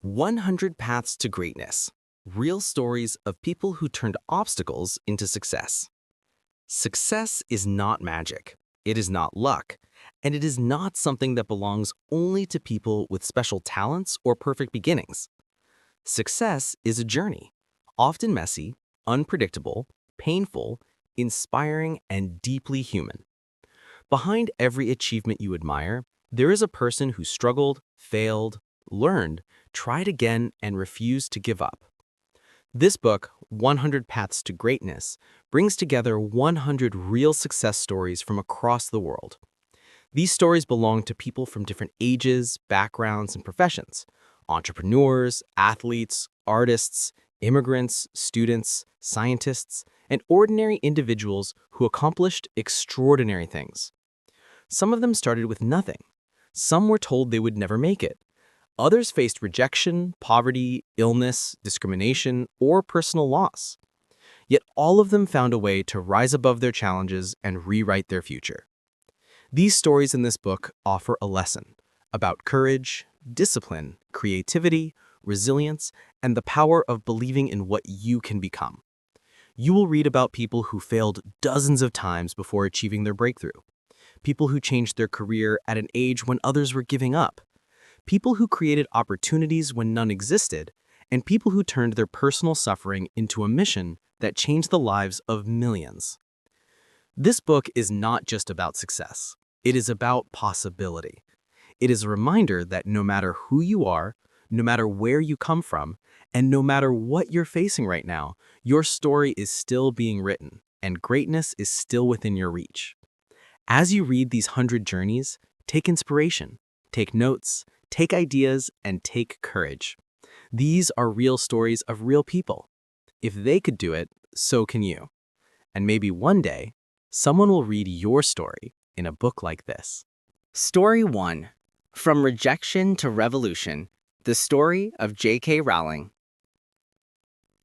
100 Paths to Greatness. Real stories of people who turned obstacles into success. Success is not magic. It is not luck. And it is not something that belongs only to people with special talents or perfect beginnings. Success is a journey, often messy, unpredictable, painful, inspiring, and deeply human. Behind every achievement you admire, there is a person who struggled, failed, learned, tried again, and refused to give up. This book, 100 Paths to Greatness, brings together 100 real success stories from across the world. These stories belong to people from different ages, backgrounds, and professions: entrepreneurs, athletes, artists, immigrants, students, scientists, and ordinary individuals who accomplished extraordinary things. Some of them started with nothing. Some were told they would never make it. Others faced rejection, poverty, illness, discrimination, or personal loss. Yet all of them found a way to rise above their challenges and rewrite their future. These stories in this book offer a lesson about courage, discipline, creativity, resilience, and the power of believing in what you can become. You will read about people who failed dozens of times before achieving their breakthrough, people who changed their career at an age when others were giving up, people who created opportunities when none existed, and people who turned their personal suffering into a mission that changed the lives of millions. This book is not just about success. It is about possibility. It is a reminder that no matter who you are, no matter where you come from, and no matter what you're facing right now, your story is still being written, and greatness is still within your reach. As you read these 100 journeys, take inspiration, take notes, take ideas, and take courage. These are real stories of real people. If they could do it, so can you. And maybe one day, someone will read your story in a book like this. Story 1. From Rejection to Revolution, the story of J.K. Rowling.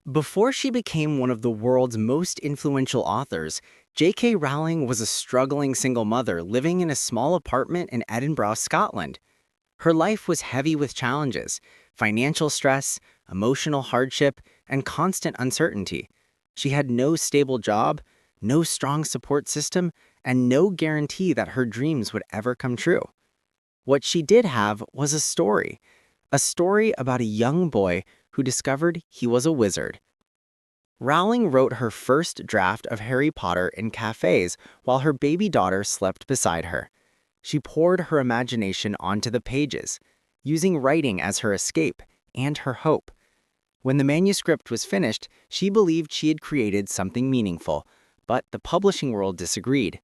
Before she became one of the world's most influential authors, J.K. Rowling was a struggling single mother living in a small apartment in Edinburgh, Scotland. Her life was heavy with challenges: financial stress, emotional hardship, and constant uncertainty. She had no stable job, no strong support system, and no guarantee that her dreams would ever come true. What she did have was a story about a young boy who discovered he was a wizard. Rowling wrote her first draft of Harry Potter in cafes while her baby daughter slept beside her. She poured her imagination onto the pages, using writing as her escape and her hope. When the manuscript was finished, she believed she had created something meaningful, but the publishing world disagreed.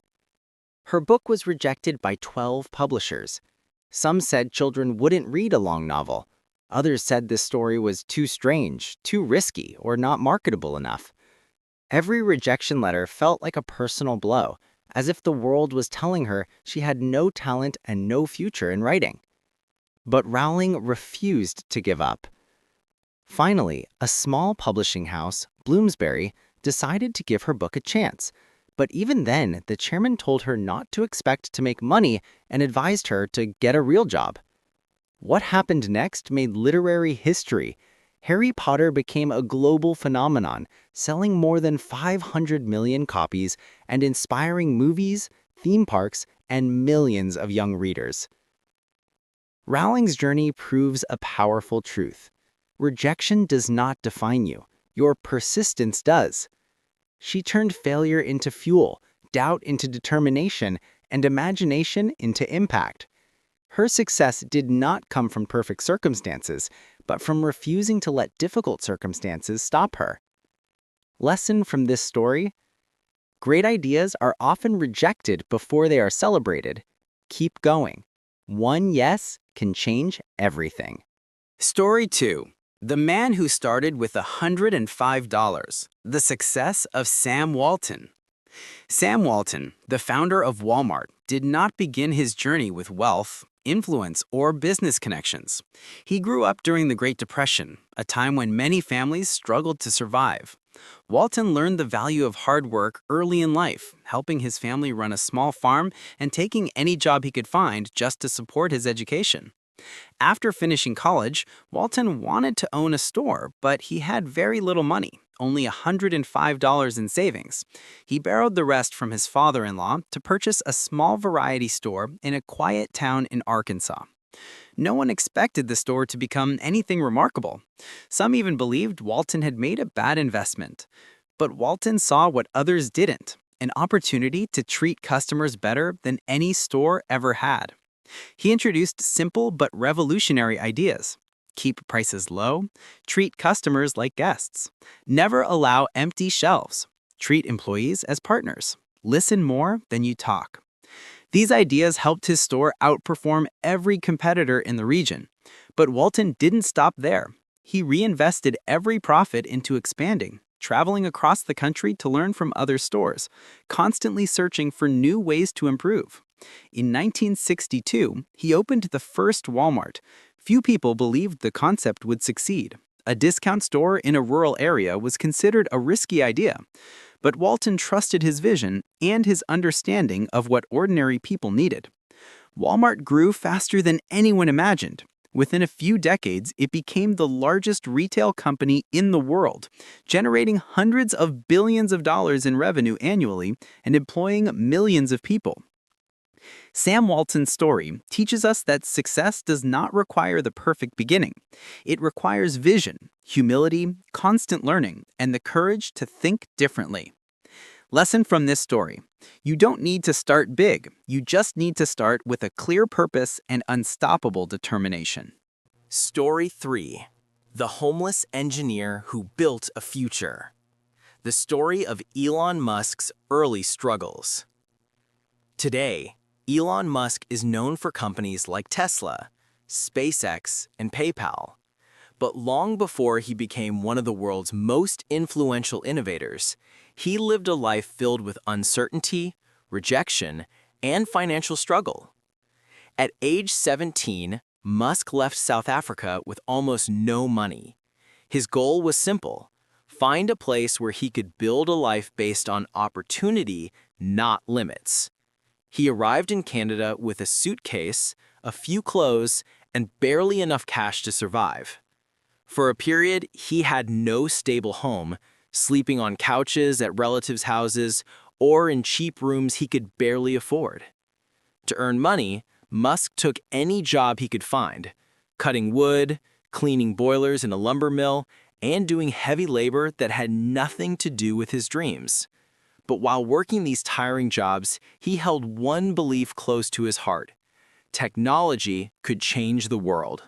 Her book was rejected by 12 publishers. Some said children wouldn't read a long novel. Others said this story was too strange, too risky, or not marketable enough. Every rejection letter felt like a personal blow, as if the world was telling her she had no talent and no future in writing. But Rowling refused to give up. Finally, a small publishing house, Bloomsbury, decided to give her book a chance. But even then, the chairman told her not to expect to make money and advised her to get a real job. What happened next made literary history. Harry Potter became a global phenomenon, selling more than 500 million copies and inspiring movies, theme parks, and millions of young readers. Rowling's journey proves a powerful truth. Rejection does not define you. Your persistence does. She turned failure into fuel, doubt into determination, and imagination into impact. Her success did not come from perfect circumstances, but from refusing to let difficult circumstances stop her. Lesson from this story: great ideas are often rejected before they are celebrated. Keep going. One yes can change everything. Story 2. The man who started with $105. The success of Sam Walton. Sam Walton, the founder of Walmart, did not begin his journey with wealth, influence, or business connections. He grew up during the Great Depression, a time when many families struggled to survive. Walton learned the value of hard work early in life, helping his family run a small farm and taking any job he could find just to support his education. After finishing college, Walton wanted to own a store, but he had very little money, only $105 in savings. He borrowed the rest from his father-in-law to purchase a small variety store in a quiet town in Arkansas. No one expected the store to become anything remarkable. Some even believed Walton had made a bad investment. But Walton saw what others didn't, an opportunity to treat customers better than any store ever had. He introduced simple but revolutionary ideas. Keep prices low, treat customers like guests, never allow empty shelves, treat employees as partners, listen more than you talk. These ideas helped his store outperform every competitor in the region. But Walton didn't stop there. He reinvested every profit into expanding, traveling across the country to learn from other stores, constantly searching for new ways to improve. In 1962, he opened the first Walmart. Few people believed the concept would succeed. A discount store in a rural area was considered a risky idea. But Walton trusted his vision and his understanding of what ordinary people needed. Walmart grew faster than anyone imagined. Within a few decades, it became the largest retail company in the world, generating hundreds of billions of dollars in revenue annually and employing millions of people. Sam Walton's story teaches us that success does not require the perfect beginning. It requires vision, humility, constant learning, and the courage to think differently. Lesson from this story: you don't need to start big, you just need to start with a clear purpose and unstoppable determination. Story 3. The Homeless Engineer Who Built a Future. The story of Elon Musk's early struggles. Today, Elon Musk is known for companies like Tesla, SpaceX, and PayPal. But long before he became one of the world's most influential innovators, he lived a life filled with uncertainty, rejection, and financial struggle. At age 17, Musk left South Africa with almost no money. His goal was simple: find a place where he could build a life based on opportunity, not limits. He arrived in Canada with a suitcase, a few clothes, and barely enough cash to survive. For a period, he had no stable home, sleeping on couches at relatives' houses or in cheap rooms he could barely afford. To earn money, Musk took any job he could find, cutting wood, cleaning boilers in a lumber mill, and doing heavy labor that had nothing to do with his dreams. But while working these tiring jobs, he held one belief close to his heart: technology could change the world.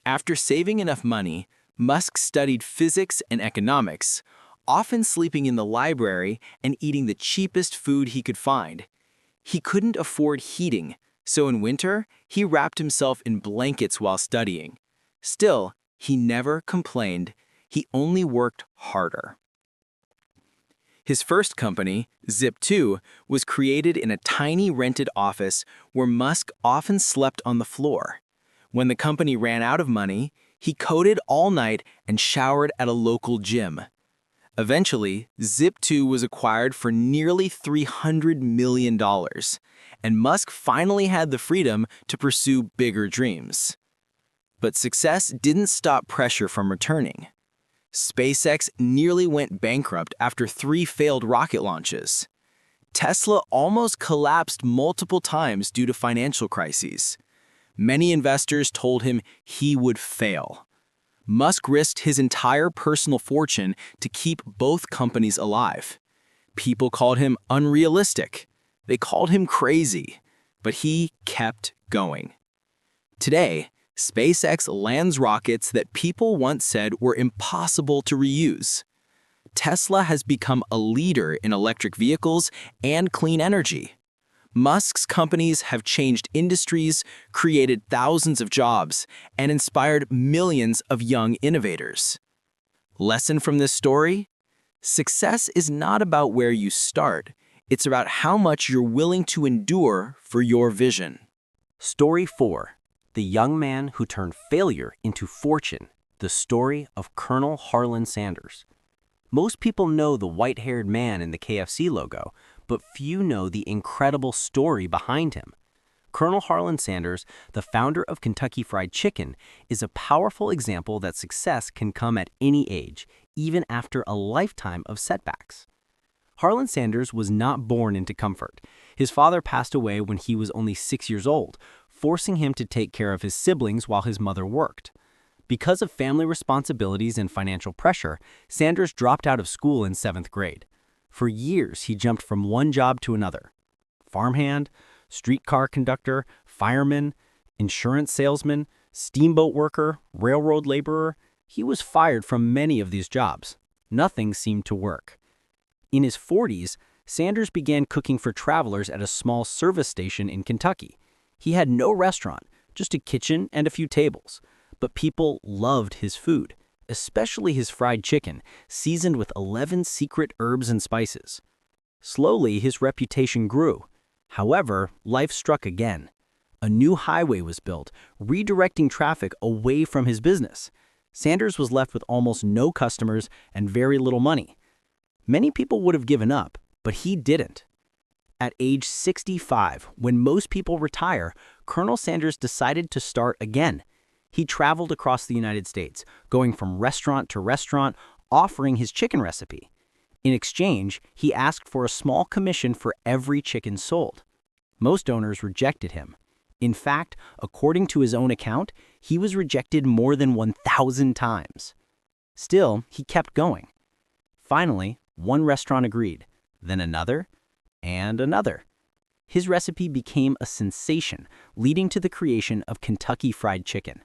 After saving enough money, Musk studied physics and economics, often sleeping in the library and eating the cheapest food he could find. He couldn't afford heating, so in winter, he wrapped himself in blankets while studying. Still, he never complained. He only worked harder. His first company, Zip2, was created in a tiny rented office where Musk often slept on the floor. When the company ran out of money, he coded all night and showered at a local gym. Eventually, Zip2 was acquired for nearly $300 million, and Musk finally had the freedom to pursue bigger dreams. But success didn't stop pressure from returning. SpaceX nearly went bankrupt after 3 failed rocket launches. Tesla almost collapsed multiple times due to financial crises. Many investors told him he would fail. Musk risked his entire personal fortune to keep both companies alive. People called him unrealistic. They called him crazy, but he kept going. Today, SpaceX lands rockets that people once said were impossible to reuse. Tesla has become a leader in electric vehicles and clean energy. Musk's companies have changed industries, created thousands of jobs, and inspired millions of young innovators. Lesson from this story: success is not about where you start. It's about how much you're willing to endure for your vision. Story 4. The Young Man Who Turned Failure into Fortune. The story of Colonel Harlan Sanders. Most people know the white-haired man in the KFC logo, but few know the incredible story behind him. Colonel Harlan Sanders, the founder of Kentucky Fried Chicken, is a powerful example that success can come at any age, even after a lifetime of setbacks. Harlan Sanders was not born into comfort. His father passed away when he was only 6 years old, forcing him to take care of his siblings while his mother worked. Because of family responsibilities and financial pressure, Sanders dropped out of school in 7th grade. For years, he jumped from one job to another. Farmhand, streetcar conductor, fireman, insurance salesman, steamboat worker, railroad laborer. He was fired from many of these jobs. Nothing seemed to work. In his 40s, Sanders began cooking for travelers at a small service station in Kentucky. He had no restaurant, just a kitchen and a few tables. But people loved his food, especially his fried chicken, seasoned with 11 secret herbs and spices. Slowly, his reputation grew. However, life struck again. A new highway was built, redirecting traffic away from his business. Sanders was left with almost no customers and very little money. Many people would have given up, but he didn't. At age 65, when most people retire, Colonel Sanders decided to start again. He traveled across the United States, going from restaurant to restaurant, offering his chicken recipe. In exchange, he asked for a small commission for every chicken sold. Most owners rejected him. In fact, according to his own account, he was rejected more than 1,000 times. Still, he kept going. Finally, one restaurant agreed, then another, and another. His recipe became a sensation, leading to the creation of Kentucky Fried Chicken.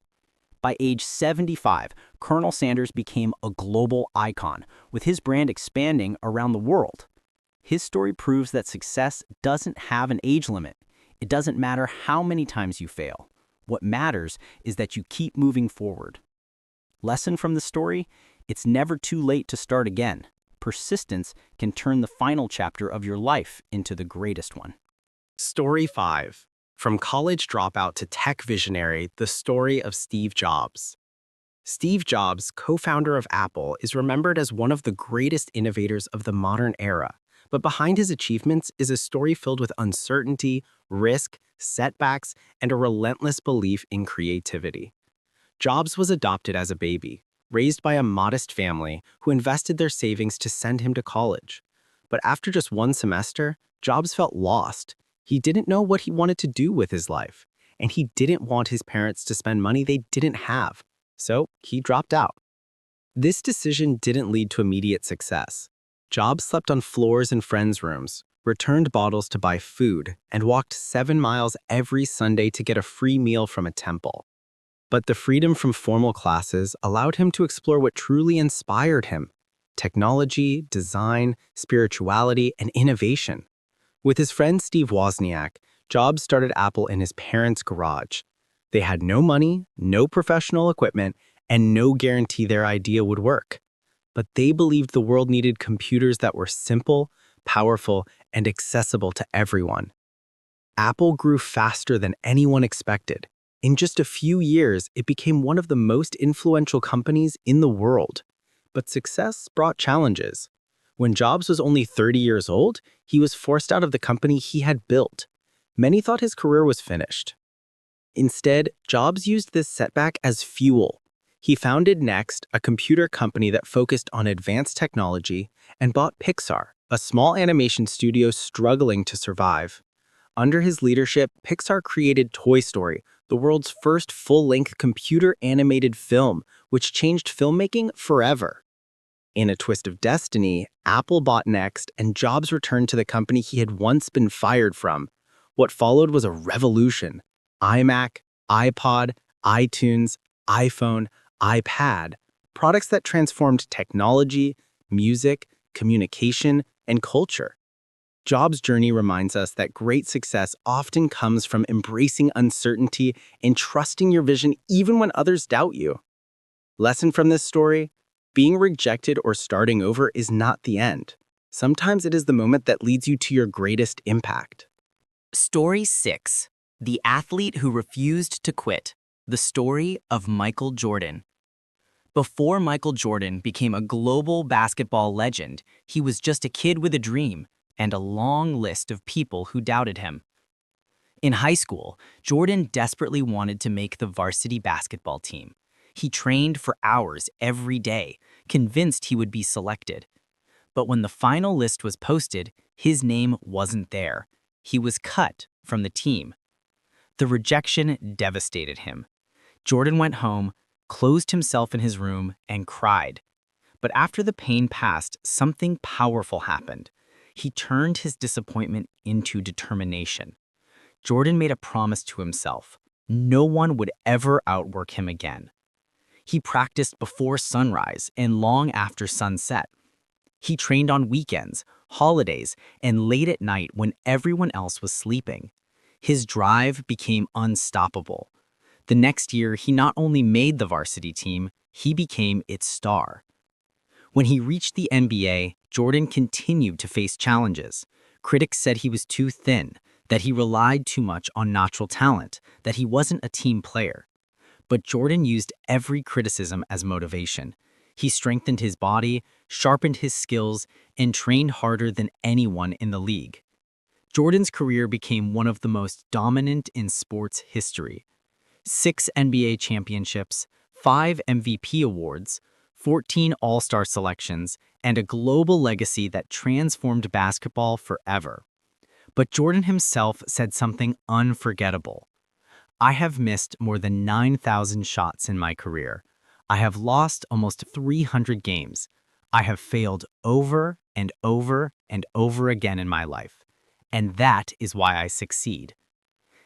By age 75, Colonel Sanders became a global icon, with his brand expanding around the world. His story proves that success doesn't have an age limit. It doesn't matter how many times you fail. What matters is that you keep moving forward. Lesson from the story? It's never too late to start again. Persistence can turn the final chapter of your life into the greatest one. Story 5. From college dropout to tech visionary, the story of Steve Jobs. Steve Jobs, co-founder of Apple, is remembered as one of the greatest innovators of the modern era. But behind his achievements is a story filled with uncertainty, risk, setbacks, and a relentless belief in creativity. Jobs was adopted as a baby, raised by a modest family who invested their savings to send him to college. But after just one semester, Jobs felt lost. He didn't know what he wanted to do with his life, and he didn't want his parents to spend money they didn't have, so he dropped out. This decision didn't lead to immediate success. Jobs slept on floors in friends' rooms, returned bottles to buy food, and walked 7 miles every Sunday to get a free meal from a temple. But the freedom from formal classes allowed him to explore what truly inspired him: technology, design, spirituality, and innovation. With his friend Steve Wozniak, Jobs started Apple in his parents' garage. They had no money, no professional equipment, and no guarantee their idea would work. But they believed the world needed computers that were simple, powerful, and accessible to everyone. Apple grew faster than anyone expected. In just a few years, it became one of the most influential companies in the world. But success brought challenges. When Jobs was only 30 years old, he was forced out of the company he had built. Many thought his career was finished. Instead, Jobs used this setback as fuel. He founded Next, a computer company that focused on advanced technology, and bought Pixar, a small animation studio struggling to survive. Under his leadership, Pixar created Toy Story, the world's first full-length computer-animated film, which changed filmmaking forever. In a twist of destiny, Apple bought Next, and Jobs returned to the company he had once been fired from. What followed was a revolution. iMac, iPod, iTunes, iPhone, iPad, products that transformed technology, music, communication, and culture. Jobs' journey reminds us that great success often comes from embracing uncertainty and trusting your vision even when others doubt you. Lesson from this story? Being rejected or starting over is not the end. Sometimes it is the moment that leads you to your greatest impact. Story 6. The Athlete Who Refused to Quit. The Story of Michael Jordan. Before Michael Jordan became a global basketball legend, he was just a kid with a dream and a long list of people who doubted him. In high school, Jordan desperately wanted to make the varsity basketball team. He trained for hours every day, convinced he would be selected. But when the final list was posted, his name wasn't there. He was cut from the team. The rejection devastated him. Jordan went home, closed himself in his room, and cried. But after the pain passed, something powerful happened. He turned his disappointment into determination. Jordan made a promise to himself. No one would ever outwork him again. He practiced before sunrise and long after sunset. He trained on weekends, holidays, and late at night when everyone else was sleeping. His drive became unstoppable. The next year, he not only made the varsity team, he became its star. When he reached the NBA, Jordan continued to face challenges. Critics said he was too thin, that he relied too much on natural talent, that he wasn't a team player. But Jordan used every criticism as motivation. He strengthened his body, sharpened his skills, and trained harder than anyone in the league. Jordan's career became one of the most dominant in sports history. 6 NBA championships, 5 MVP awards, 14 All-Star selections, and a global legacy that transformed basketball forever. But Jordan himself said something unforgettable. "I have missed more than 9,000 shots in my career. I have lost almost 300 games. I have failed over and over and over again in my life. And that is why I succeed."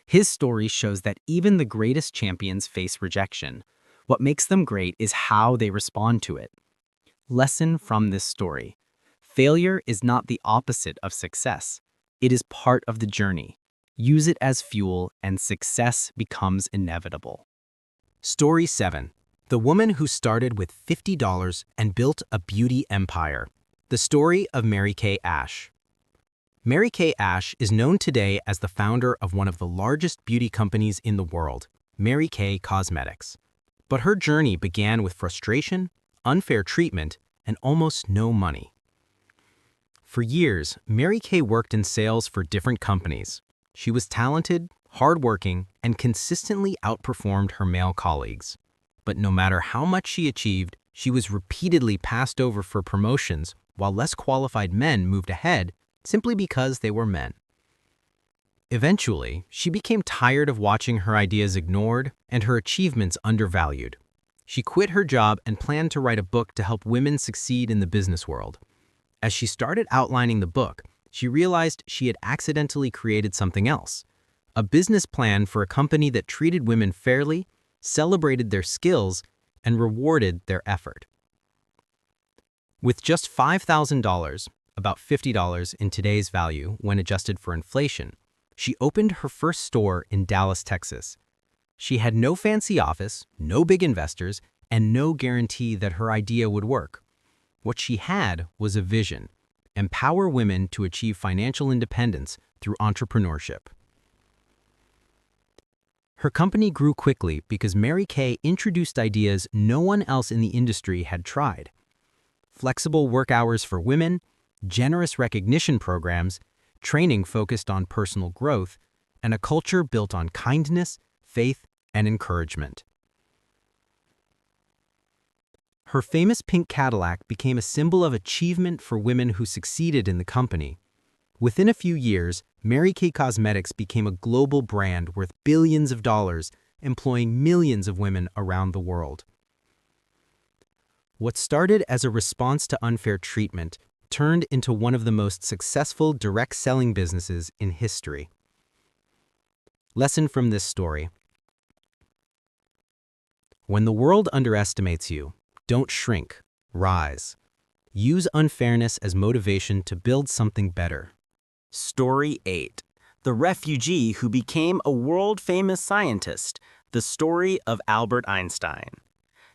His story shows that even the greatest champions face rejection. What makes them great is how they respond to it. Lesson from this story: failure is not the opposite of success. It is part of the journey. Use it as fuel, and success becomes inevitable. Story 7. The woman who started with $50 and built a beauty empire. The story of Mary Kay Ash. Mary Kay Ash is known today as the founder of one of the largest beauty companies in the world, Mary Kay Cosmetics. But her journey began with frustration, unfair treatment, and almost no money. For years, Mary Kay worked in sales for different companies. She was talented, hardworking, and consistently outperformed her male colleagues. But no matter how much she achieved, she was repeatedly passed over for promotions while less qualified men moved ahead simply because they were men. Eventually, she became tired of watching her ideas ignored and her achievements undervalued. She quit her job and planned to write a book to help women succeed in the business world. As she started outlining the book, she realized she had accidentally created something else: a business plan for a company that treated women fairly, celebrated their skills, and rewarded their effort. With just $5,000, about $50 in today's value when adjusted for inflation, she opened her first store in Dallas, Texas. She had no fancy office, no big investors, and no guarantee that her idea would work. What she had was a vision: empower women to achieve financial independence through entrepreneurship. Her company grew quickly because Mary Kay introduced ideas no one else in the industry had tried. Flexible work hours for women, generous recognition programs, training focused on personal growth, and a culture built on kindness, faith, and encouragement. Her famous pink Cadillac became a symbol of achievement for women who succeeded in the company. Within a few years, Mary Kay Cosmetics became a global brand worth billions of dollars, employing millions of women around the world. What started as a response to unfair treatment turned into one of the most successful direct selling businesses in history. Lesson from this story: when the world underestimates you, don't shrink, rise. Use unfairness as motivation to build something better. Story 8. The refugee who became a world-famous scientist. The story of Albert Einstein.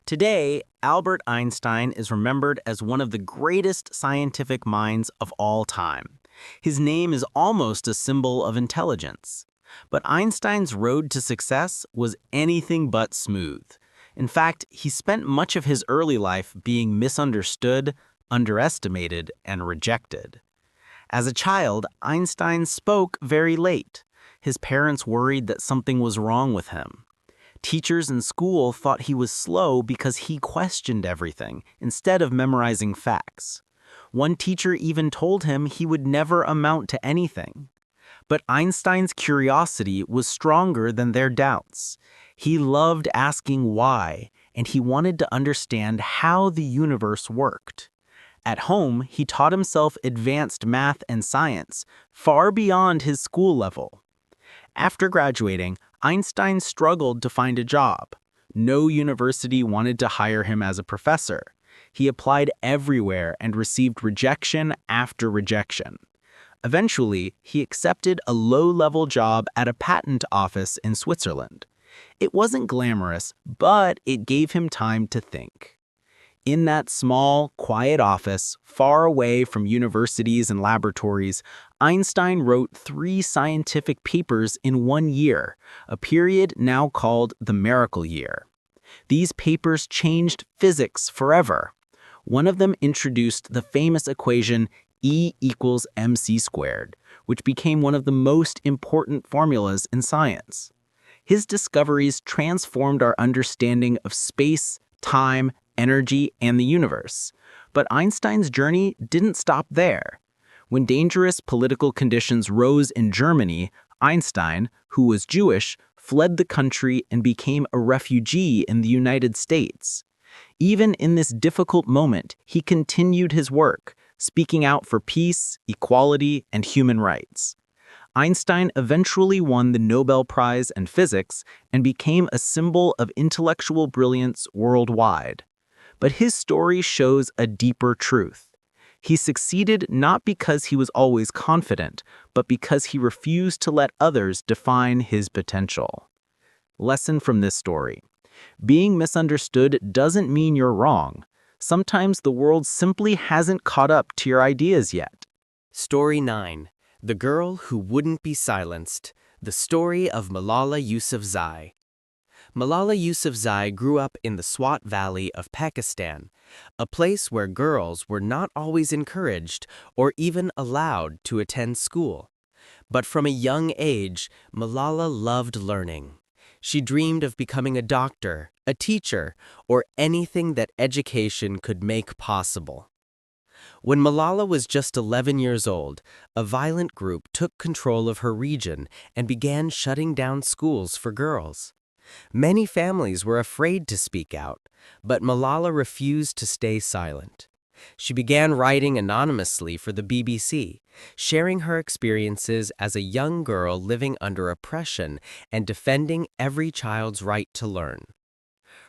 Today, Albert Einstein is remembered as one of the greatest scientific minds of all time. His name is almost a symbol of intelligence. But Einstein's road to success was anything but smooth. In fact, he spent much of his early life being misunderstood, underestimated, and rejected. As a child, Einstein spoke very late. His parents worried that something was wrong with him. Teachers in school thought he was slow because he questioned everything instead of memorizing facts. One teacher even told him he would never amount to anything. But Einstein's curiosity was stronger than their doubts. He loved asking why, and he wanted to understand how the universe worked. At home, he taught himself advanced math and science, far beyond his school level. After graduating, Einstein struggled to find a job. No university wanted to hire him as a professor. He applied everywhere and received rejection after rejection. Eventually, he accepted a low-level job at a patent office in Switzerland. It wasn't glamorous, but it gave him time to think. In that small, quiet office, far away from universities and laboratories, Einstein wrote 3 scientific papers in 1 year, a period now called the miracle year. These papers changed physics forever. One of them introduced the famous equation E equals mc squared, which became one of the most important formulas in science. His discoveries transformed our understanding of space, time, energy, and the universe. But Einstein's journey didn't stop there. When dangerous political conditions rose in Germany, Einstein, who was Jewish, fled the country and became a refugee in the United States. Even in this difficult moment, he continued his work, speaking out for peace, equality, and human rights. Einstein eventually won the Nobel Prize in Physics and became a symbol of intellectual brilliance worldwide. But his story shows a deeper truth. He succeeded not because he was always confident, but because he refused to let others define his potential. Lesson from this story: being misunderstood doesn't mean you're wrong. Sometimes the world simply hasn't caught up to your ideas yet. Story 9. The Girl Who Wouldn't Be Silenced. The Story of Malala Yousafzai. Malala Yousafzai grew up in the Swat Valley of Pakistan, a place where girls were not always encouraged or even allowed to attend school. But from a young age, Malala loved learning. She dreamed of becoming a doctor, a teacher, or anything that education could make possible. When Malala was just 11 years old, a violent group took control of her region and began shutting down schools for girls. Many families were afraid to speak out, but Malala refused to stay silent. She began writing anonymously for the BBC, sharing her experiences as a young girl living under oppression and defending every child's right to learn.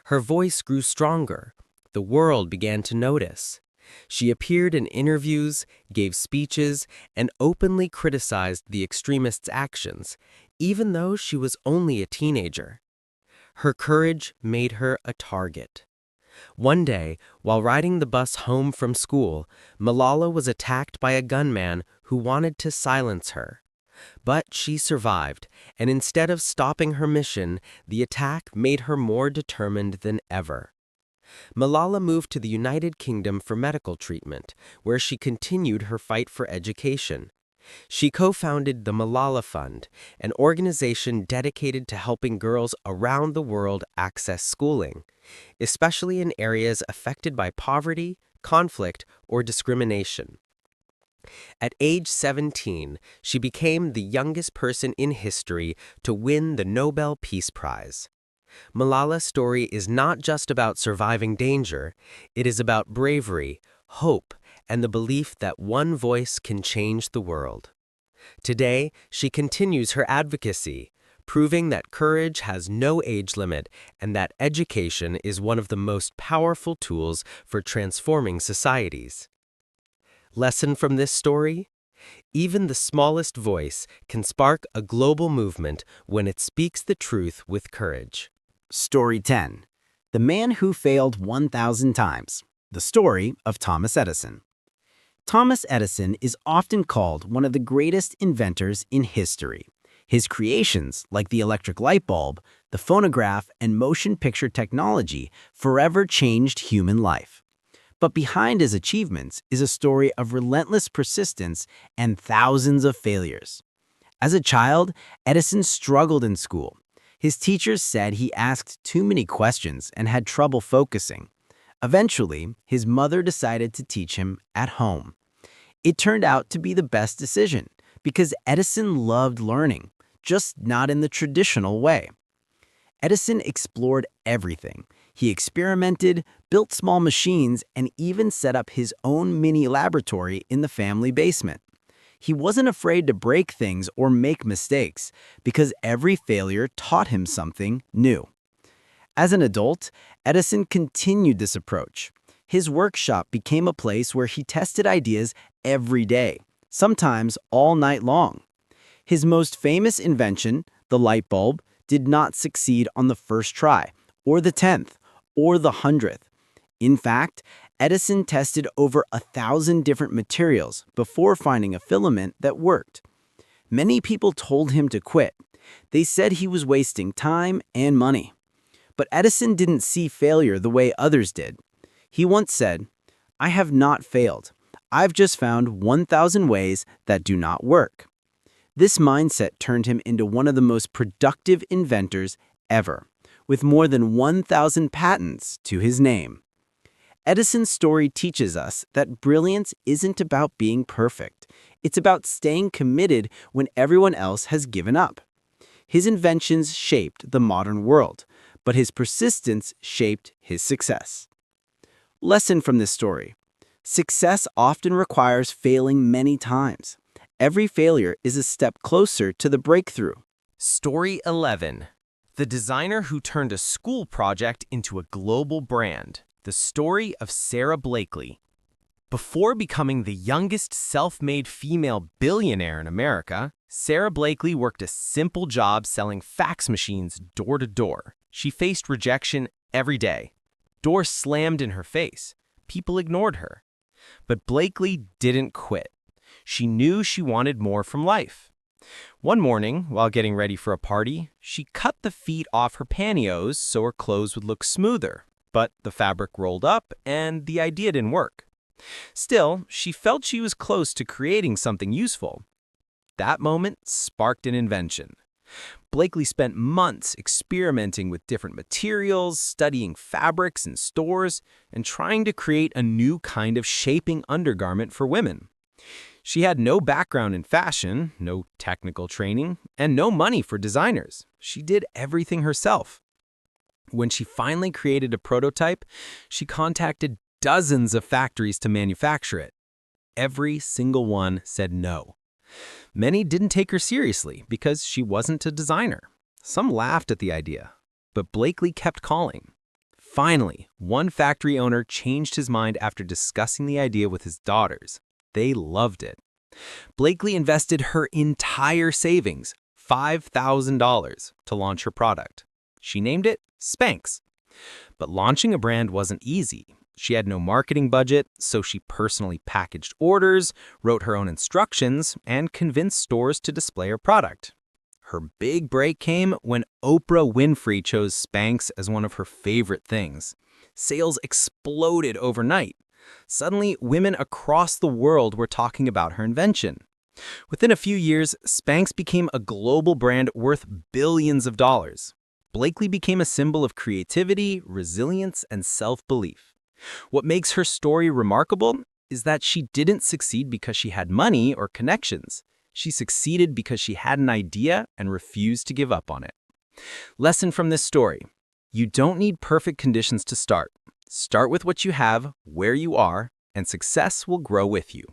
Her voice grew stronger. The world began to notice. She appeared in interviews, gave speeches, and openly criticized the extremists' actions, even though she was only a teenager. Her courage made her a target. One day, while riding the bus home from school, Malala was attacked by a gunman who wanted to silence her. But she survived, and instead of stopping her mission, the attack made her more determined than ever. Malala moved to the United Kingdom for medical treatment, where she continued her fight for education. She co-founded the Malala Fund, an organization dedicated to helping girls around the world access schooling, especially in areas affected by poverty, conflict, or discrimination. At age 17, she became the youngest person in history to win the Nobel Peace Prize. Malala's story is not just about surviving danger, it is about bravery, hope, and the belief that one voice can change the world. Today, she continues her advocacy, proving that courage has no age limit and that education is one of the most powerful tools for transforming societies. Lesson from this story? Even the smallest voice can spark a global movement when it speaks the truth with courage. Story 10. The Man Who Failed 1,000 Times. The Story of Thomas Edison. Thomas Edison is often called one of the greatest inventors in history. His creations, like the electric light bulb, the phonograph, and motion picture technology, forever changed human life. But behind his achievements is a story of relentless persistence and thousands of failures. As a child, Edison struggled in school. His teachers said he asked too many questions and had trouble focusing. Eventually, his mother decided to teach him at home. It turned out to be the best decision because Edison loved learning, just not in the traditional way. Edison explored everything. He experimented, built small machines, and even set up his own mini laboratory in the family basement. He wasn't afraid to break things or make mistakes because every failure taught him something new. As an adult, Edison continued this approach. His workshop became a place where he tested ideas every day, sometimes all night long. His most famous invention, the light bulb, did not succeed on the first try, or the 10th, or the 100th. In fact, Edison tested over 1,000 different materials before finding a filament that worked. Many people told him to quit. They said he was wasting time and money. But Edison didn't see failure the way others did. He once said, "I have not failed. I've just found 1,000 ways that do not work." This mindset turned him into one of the most productive inventors ever, with more than 1,000 patents to his name. Edison's story teaches us that brilliance isn't about being perfect. It's about staying committed when everyone else has given up. His inventions shaped the modern world, but his persistence shaped his success. Lesson from this story: success often requires failing many times. Every failure is a step closer to the breakthrough. Story 11. The designer who turned a school project into a global brand. The story of Sarah Blakely. Before becoming the youngest self-made female billionaire in America, Sarah Blakely worked a simple job selling fax machines door to door. She faced rejection every day. Doors slammed in her face. People ignored her. But Blakely didn't quit. She knew she wanted more from life. One morning, while getting ready for a party, she cut the feet off her pantyhose so her clothes would look smoother. But the fabric rolled up, and the idea didn't work. Still, she felt she was close to creating something useful. That moment sparked an invention. Blakely spent months experimenting with different materials, studying fabrics in stores, and trying to create a new kind of shaping undergarment for women. She had no background in fashion, no technical training, and no money for designers. She did everything herself. When she finally created a prototype, she contacted dozens of factories to manufacture it. Every single one said no. Many didn't take her seriously because she wasn't a designer. Some laughed at the idea, but Blakely kept calling. Finally, one factory owner changed his mind after discussing the idea with his daughters. They loved it. Blakely invested her entire savings, $5,000, to launch her product. She named it Spanx. But launching a brand wasn't easy. She had no marketing budget, so she personally packaged orders, wrote her own instructions, and convinced stores to display her product. Her big break came when Oprah Winfrey chose Spanx as one of her favorite things. Sales exploded overnight. Suddenly, women across the world were talking about her invention. Within a few years, Spanx became a global brand worth billions of dollars. Blakely became a symbol of creativity, resilience, and self-belief. What makes her story remarkable is that she didn't succeed because she had money or connections. She succeeded because she had an idea and refused to give up on it. Lesson from this story: you don't need perfect conditions to start. Start with what you have, where you are, and success will grow with you.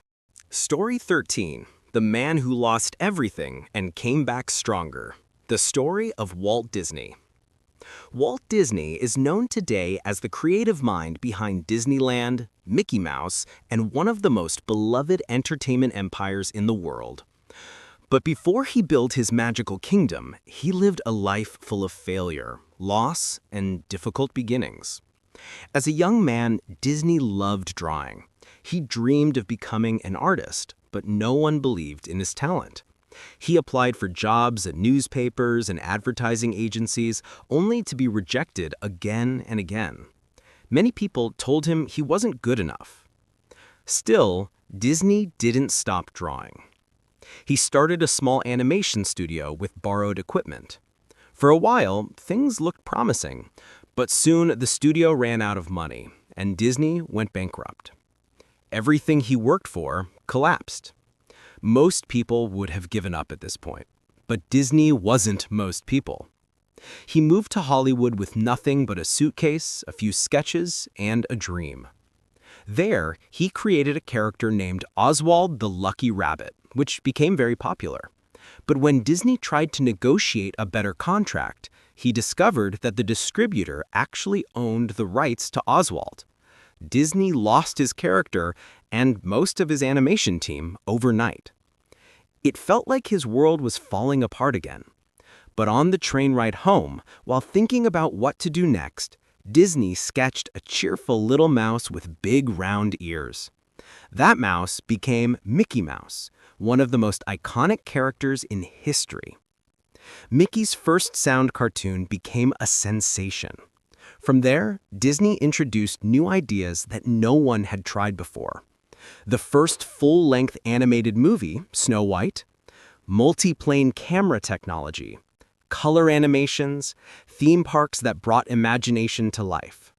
Story 13. The man who lost everything and came back stronger. The story of Walt Disney. Walt Disney is known today as the creative mind behind Disneyland, Mickey Mouse, and one of the most beloved entertainment empires in the world. But before he built his magical kingdom, he lived a life full of failure, loss, and difficult beginnings. As a young man, Disney loved drawing. He dreamed of becoming an artist, but no one believed in his talent. He applied for jobs at newspapers and advertising agencies, only to be rejected again and again. Many people told him he wasn't good enough. Still, Disney didn't stop drawing. He started a small animation studio with borrowed equipment. For a while, things looked promising, but soon the studio ran out of money, and Disney went bankrupt. Everything he worked for collapsed. Most people would have given up at this point, but Disney wasn't most people. He moved to Hollywood with nothing but a suitcase, a few sketches, and a dream. There, he created a character named Oswald the Lucky Rabbit, which became very popular. But when Disney tried to negotiate a better contract, he discovered that the distributor actually owned the rights to Oswald. Disney lost his character and most of his animation team overnight. It felt like his world was falling apart again. But on the train ride home, while thinking about what to do next, Disney sketched a cheerful little mouse with big round ears. That mouse became Mickey Mouse, one of the most iconic characters in history. Mickey's first sound cartoon became a sensation. From there, Disney introduced new ideas that no one had tried before. The first full-length animated movie, Snow White, multi-plane camera technology, color animations, theme parks that brought imagination to life.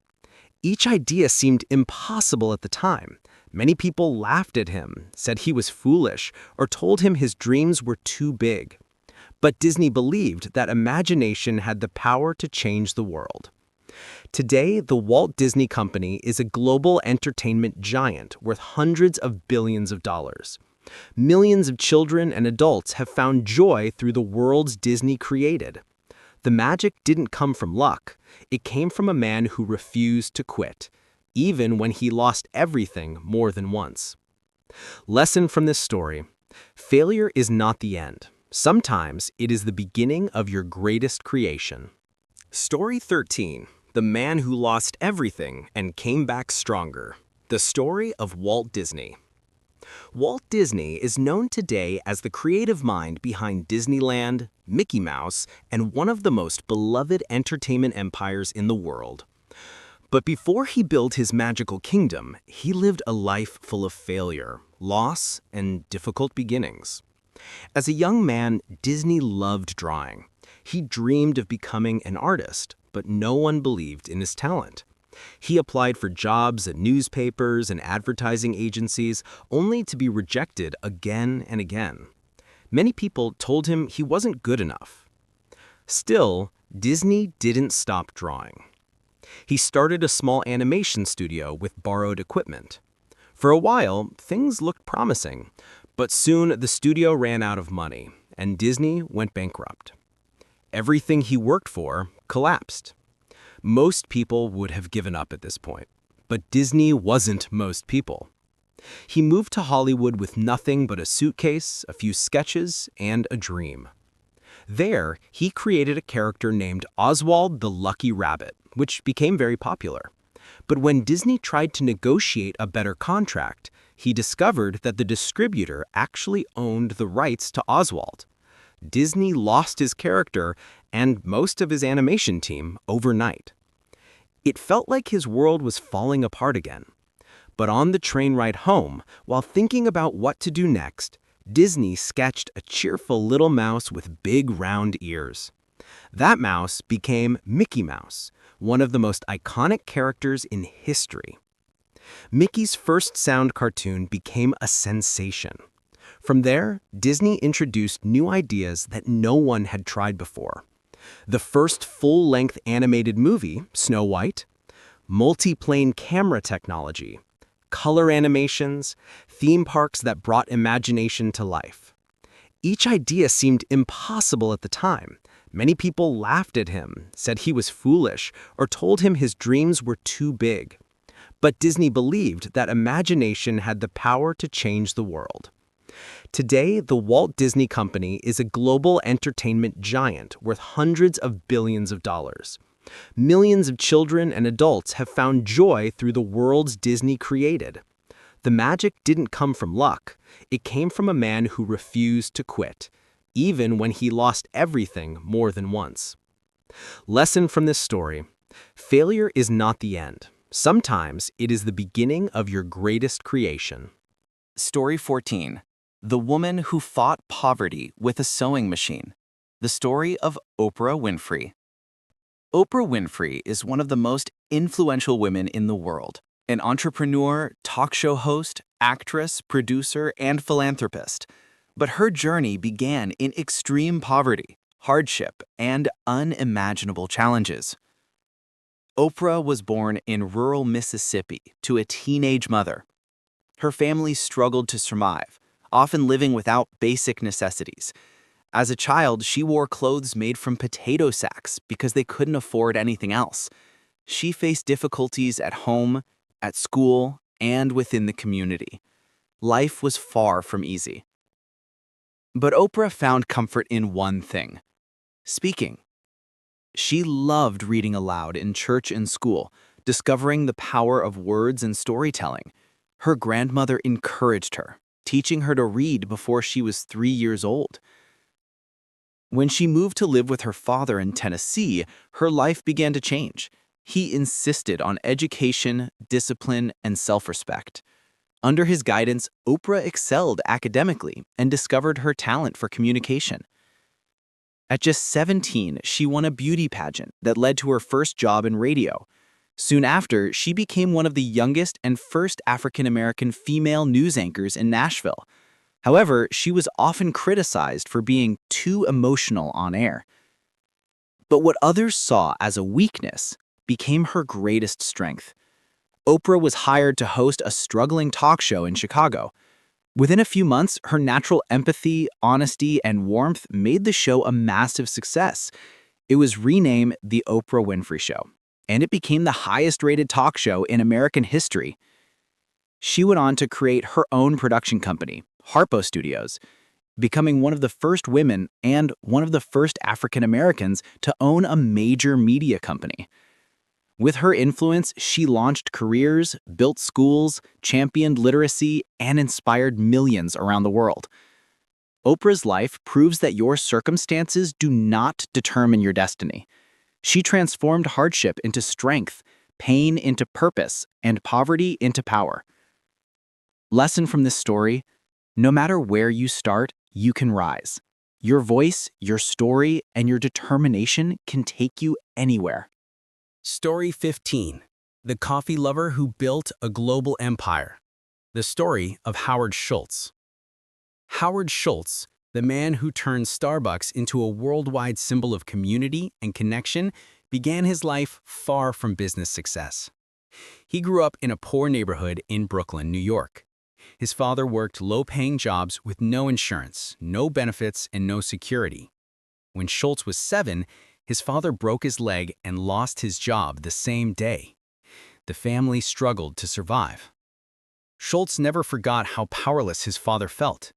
Each idea seemed impossible at the time. Many people laughed at him, said he was foolish, or told him his dreams were too big. But Disney believed that imagination had the power to change the world. Today, the Walt Disney Company is a global entertainment giant worth hundreds of billions of dollars. Millions of children and adults have found joy through the worlds Disney created. The magic didn't come from luck. It came from a man who refused to quit, even when he lost everything more than once. Lesson from this story: failure is not the end. Sometimes it is the beginning of your greatest creation. Story 13. The Man Who Lost Everything and Came Back Stronger. The story of Walt Disney. Walt Disney is known today as the creative mind behind Disneyland, Mickey Mouse, and one of the most beloved entertainment empires in the world. But before he built his magical kingdom, he lived a life full of failure, loss, and difficult beginnings. As a young man, Disney loved drawing. He dreamed of becoming an artist, but no one believed in his talent. He applied for jobs at newspapers and advertising agencies, only to be rejected again and again. Many people told him he wasn't good enough. Still, Disney didn't stop drawing. He started a small animation studio with borrowed equipment. For a while, things looked promising, but soon the studio ran out of money, and Disney went bankrupt. Everything he worked for collapsed. Most people would have given up at this point, but Disney wasn't most people. He moved to Hollywood with nothing but a suitcase, a few sketches, and a dream. There, he created a character named Oswald the Lucky Rabbit, which became very popular. But when Disney tried to negotiate a better contract, he discovered that the distributor actually owned the rights to Oswald. Disney lost his character and most of his animation team overnight. It felt like his world was falling apart again. But on the train ride home, while thinking about what to do next, Disney sketched a cheerful little mouse with big round ears. That mouse became Mickey Mouse, one of the most iconic characters in history. Mickey's first sound cartoon became a sensation. From there, Disney introduced new ideas that no one had tried before. The first full-length animated movie, Snow White, multi-plane camera technology, color animations, theme parks that brought imagination to life. Each idea seemed impossible at the time. Many people laughed at him, said he was foolish, or told him his dreams were too big. But Disney believed that imagination had the power to change the world. Today, the Walt Disney Company is a global entertainment giant worth hundreds of billions of dollars. Millions of children and adults have found joy through the worlds Disney created. The magic didn't come from luck. It came from a man who refused to quit, even when he lost everything more than once. Lesson from this story: failure is not the end. Sometimes it is the beginning of your greatest creation. Story 14. The Woman Who Fought Poverty with a Sewing Machine. The story of Oprah Winfrey. Oprah Winfrey is one of the most influential women in the world. An entrepreneur, talk show host, actress, producer, and philanthropist. But her journey began in extreme poverty, hardship, and unimaginable challenges. Oprah was born in rural Mississippi to a teenage mother. Her family struggled to survive, often living without basic necessities. As a child, she wore clothes made from potato sacks because they couldn't afford anything else. She faced difficulties at home, at school, and within the community. Life was far from easy. But Oprah found comfort in one thing: speaking. She loved reading aloud in church and school, discovering the power of words and storytelling. Her grandmother encouraged her, teaching her to read before she was 3 years old. When she moved to live with her father in Tennessee, her life began to change. He insisted on education, discipline, and self-respect. Under his guidance, Oprah excelled academically and discovered her talent for communication. At just 17, she won a beauty pageant that led to her first job in radio. Soon after, she became one of the youngest and first African-American female news anchors in Nashville. However, she was often criticized for being too emotional on air. But what others saw as a weakness became her greatest strength. Oprah was hired to host a struggling talk show in Chicago. Within a few months, her natural empathy, honesty, and warmth made the show a massive success. It was renamed The Oprah Winfrey Show, and it became the highest-rated talk show in American history. She went on to create her own production company, Harpo Studios, becoming one of the first women and one of the first African Americans to own a major media company. With her influence, she launched careers, built schools, championed literacy, and inspired millions around the world. Oprah's life proves that your circumstances do not determine your destiny. She transformed hardship into strength, pain into purpose, and poverty into power. Lesson from this story: no matter where you start, you can rise. Your voice, your story, and your determination can take you anywhere. Story 15. The Coffee Lover Who Built a Global Empire. The story of Howard Schultz. Howard Schultz, the man who turned Starbucks into a worldwide symbol of community and connection, began his life far from business success. He grew up in a poor neighborhood in Brooklyn, New York. His father worked low-paying jobs with no insurance, no benefits, and no security. When Schultz was 7, his father broke his leg and lost his job the same day. The family struggled to survive. Schultz never forgot how powerless his father felt.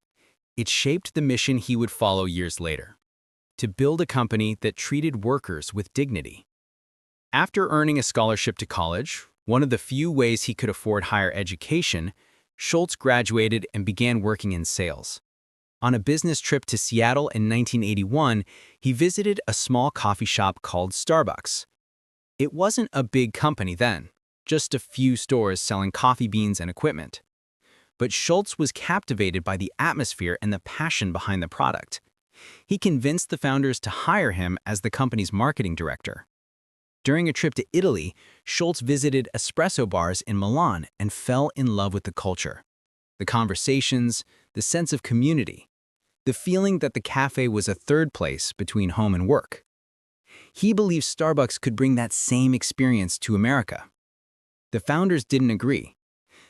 It shaped the mission he would follow years later: to build a company that treated workers with dignity. After earning a scholarship to college, one of the few ways he could afford higher education, Schultz graduated and began working in sales. On a business trip to Seattle in 1981, he visited a small coffee shop called Starbucks. It wasn't a big company then, just a few stores selling coffee beans and equipment. But Schultz was captivated by the atmosphere and the passion behind the product. He convinced the founders to hire him as the company's marketing director. During a trip to Italy, Schultz visited espresso bars in Milan and fell in love with the culture. The conversations, the sense of community, the feeling that the cafe was a third place between home and work. He believed Starbucks could bring that same experience to America. The founders didn't agree.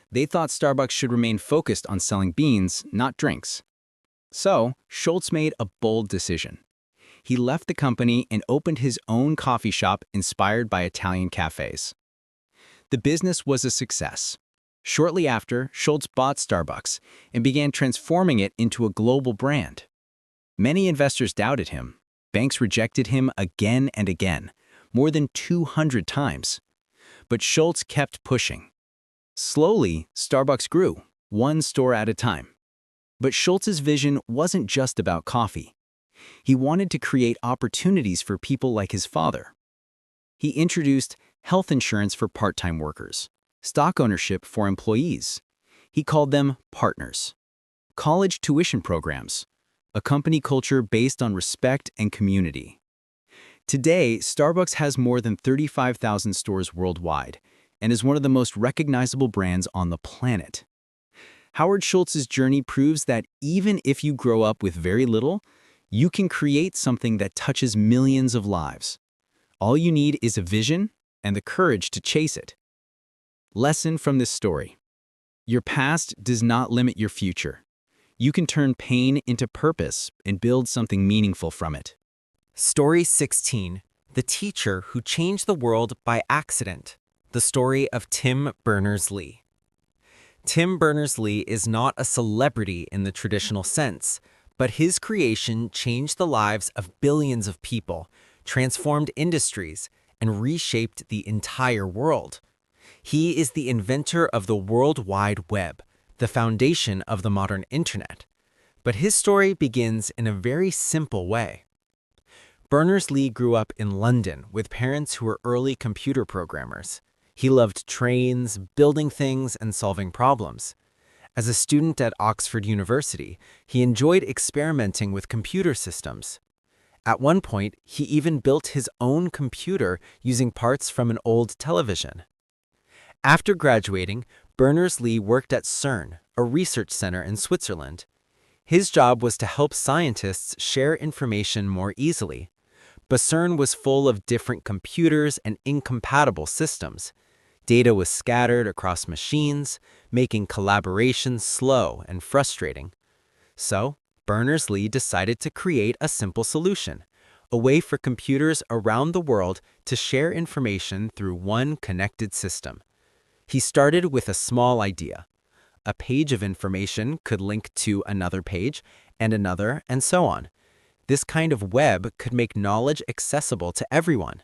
They thought Starbucks should remain focused on selling beans, not drinks. So, Schultz made a bold decision. He left the company and opened his own coffee shop inspired by Italian cafes. The business was a success. Shortly after, Schultz bought Starbucks and began transforming it into a global brand. Many investors doubted him. Banks rejected him again and again, more than 200 times. But Schultz kept pushing. Slowly, Starbucks grew, one store at a time. But Schultz's vision wasn't just about coffee. He wanted to create opportunities for people like his father. He introduced health insurance for part-time workers, stock ownership for employees. He called them partners. college tuition programs, a company culture based on respect and community. Today, Starbucks has more than 35,000 stores worldwide and is one of the most recognizable brands on the planet. Howard Schultz's journey proves that even if you grow up with very little, you can create something that touches millions of lives. All you need is a vision and the courage to chase it. Lesson from this story: your past does not limit your future. You can turn pain into purpose and build something meaningful from it. Story 16. The Teacher Who Changed the World by Accident. The story of Tim Berners-Lee. Tim Berners-Lee is not a celebrity in the traditional sense, but his creation changed the lives of billions of people, transformed industries, and reshaped the entire world. He is the inventor of the World Wide Web, the foundation of the modern internet. But his story begins in a very simple way. Berners-Lee grew up in London with parents who were early computer programmers. He loved trains, building things, and solving problems. As a student at Oxford University, he enjoyed experimenting with computer systems. At one point, he even built his own computer using parts from an old television. After graduating, Berners-Lee worked at CERN, a research center in Switzerland. His job was to help scientists share information more easily. But CERN was full of different computers and incompatible systems. Data was scattered across machines, making collaboration slow and frustrating. So, Berners-Lee decided to create a simple solution, a way for computers around the world to share information through one connected system. He started with a small idea. A page of information could link to another page, and so on. This kind of web could make knowledge accessible to everyone.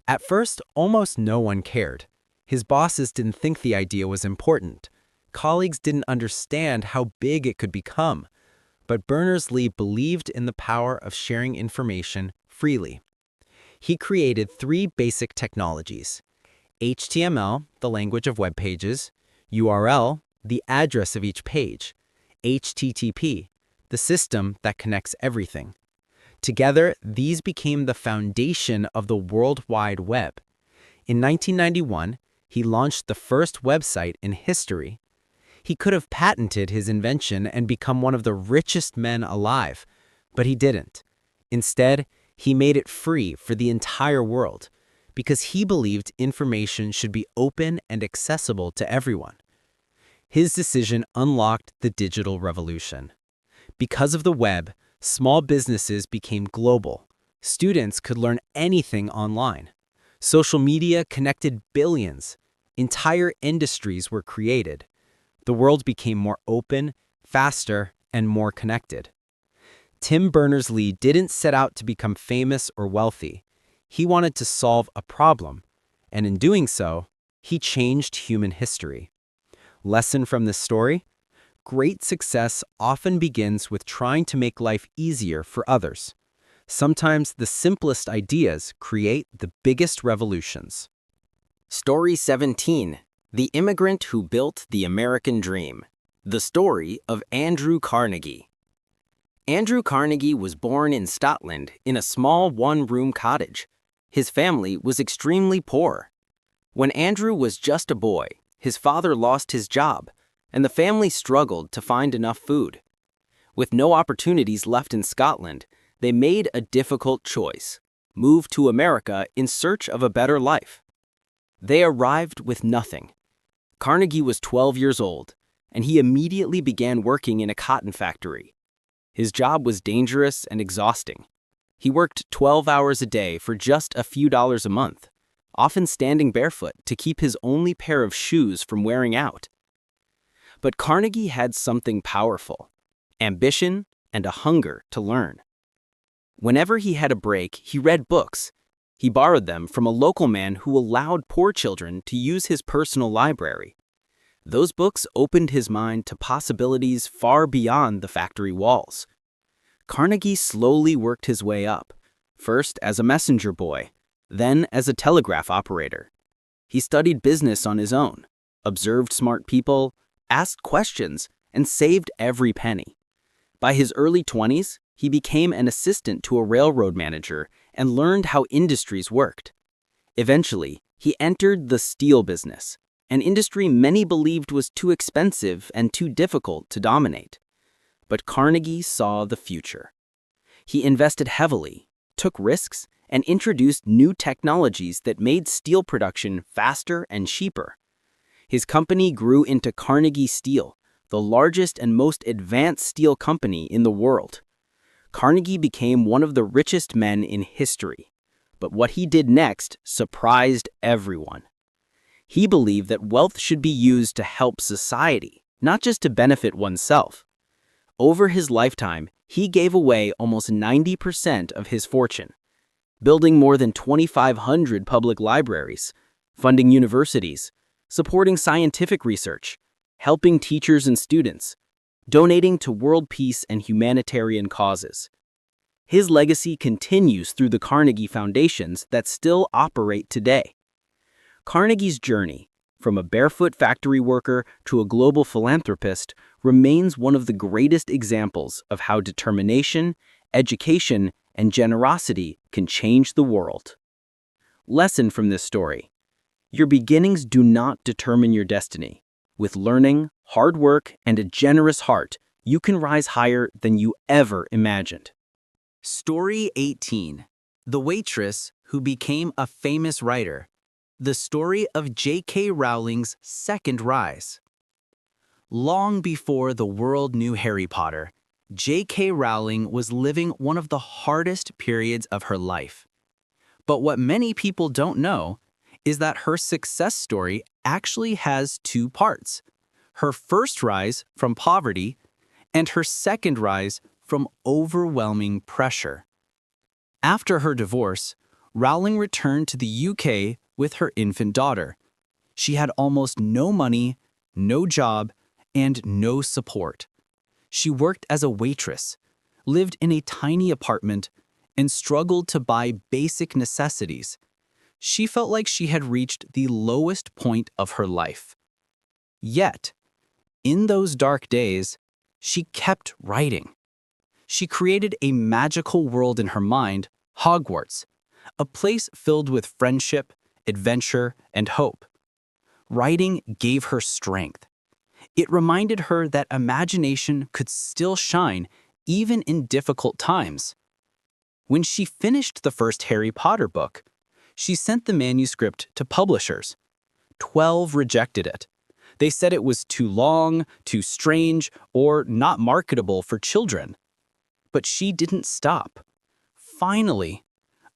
At first, almost no one cared. His bosses didn't think the idea was important. Colleagues didn't understand how big it could become. But Berners-Lee believed in the power of sharing information freely. He created 3 basic technologies: HTML, the language of web pages; URL, the address of each page; HTTP, the system that connects everything. Together, these became the foundation of the World Wide Web. In 1991, he launched the first website in history. He could have patented his invention and become one of the richest men alive, but he didn't. Instead, he made it free for the entire world because he believed information should be open and accessible to everyone. His decision unlocked the digital revolution. Because of the web, small businesses became global. Students could learn anything online. Social media connected billions. Entire industries were created. The world became more open, faster, and more connected. Tim Berners-Lee didn't set out to become famous or wealthy. He wanted to solve a problem, and in doing so, he changed human history. Lesson from this story: great success often begins with trying to make life easier for others. Sometimes the simplest ideas create the biggest revolutions. Story 17. The Immigrant Who Built the American Dream. The story of Andrew Carnegie. Andrew Carnegie was born in Scotland in a small one-room cottage. His family was extremely poor. When Andrew was just a boy, his father lost his job, and the family struggled to find enough food. With no opportunities left in Scotland, they made a difficult choice: move to America in search of a better life. They arrived with nothing. Carnegie was 12 years old, and he immediately began working in a cotton factory. His job was dangerous and exhausting. He worked 12 hours a day for just a few dollars a month, often standing barefoot to keep his only pair of shoes from wearing out. But Carnegie had something powerful: ambition and a hunger to learn. Whenever he had a break, he read books. He borrowed them from a local man who allowed poor children to use his personal library. Those books opened his mind to possibilities far beyond the factory walls. Carnegie slowly worked his way up, first as a messenger boy, then as a telegraph operator. He studied business on his own, observed smart people, asked questions, and saved every penny. By his early 20s, he became an assistant to a railroad manager and learned how industries worked. Eventually, he entered the steel business, an industry many believed was too expensive and too difficult to dominate. But Carnegie saw the future. He invested heavily, took risks, and introduced new technologies that made steel production faster and cheaper. His company grew into Carnegie Steel, the largest and most advanced steel company in the world. Carnegie became one of the richest men in history. But what he did next surprised everyone. He believed that wealth should be used to help society, not just to benefit oneself. Over his lifetime, he gave away almost 90% of his fortune, building more than 2,500 public libraries, funding universities, supporting scientific research, helping teachers and students, donating to world peace and humanitarian causes. His legacy continues through the Carnegie Foundations that still operate today. Carnegie's journey, from a barefoot factory worker to a global philanthropist, remains one of the greatest examples of how determination, education, and generosity can change the world. Lesson from this story: your beginnings do not determine your destiny. With learning, hard work, and a generous heart, you can rise higher than you ever imagined. Story 18. The Waitress Who Became a Famous Writer. The story of J.K. Rowling's second rise. Long before the world knew Harry Potter, J.K. Rowling was living one of the hardest periods of her life. But what many people don't know is that her success story actually has two parts: her first rise from poverty and her second rise from overwhelming pressure. After her divorce, Rowling returned to the UK with her infant daughter. She had almost no money, no job, and no support. She worked as a waitress, lived in a tiny apartment, and struggled to buy basic necessities. She felt like she had reached the lowest point of her life. Yet, in those dark days, she kept writing. She created a magical world in her mind, Hogwarts, a place filled with friendship, adventure, and hope. Writing gave her strength. It reminded her that imagination could still shine even in difficult times. When she finished the first Harry Potter book, she sent the manuscript to publishers. 12 rejected it. They said it was too long, too strange, or not marketable for children. But she didn't stop. Finally,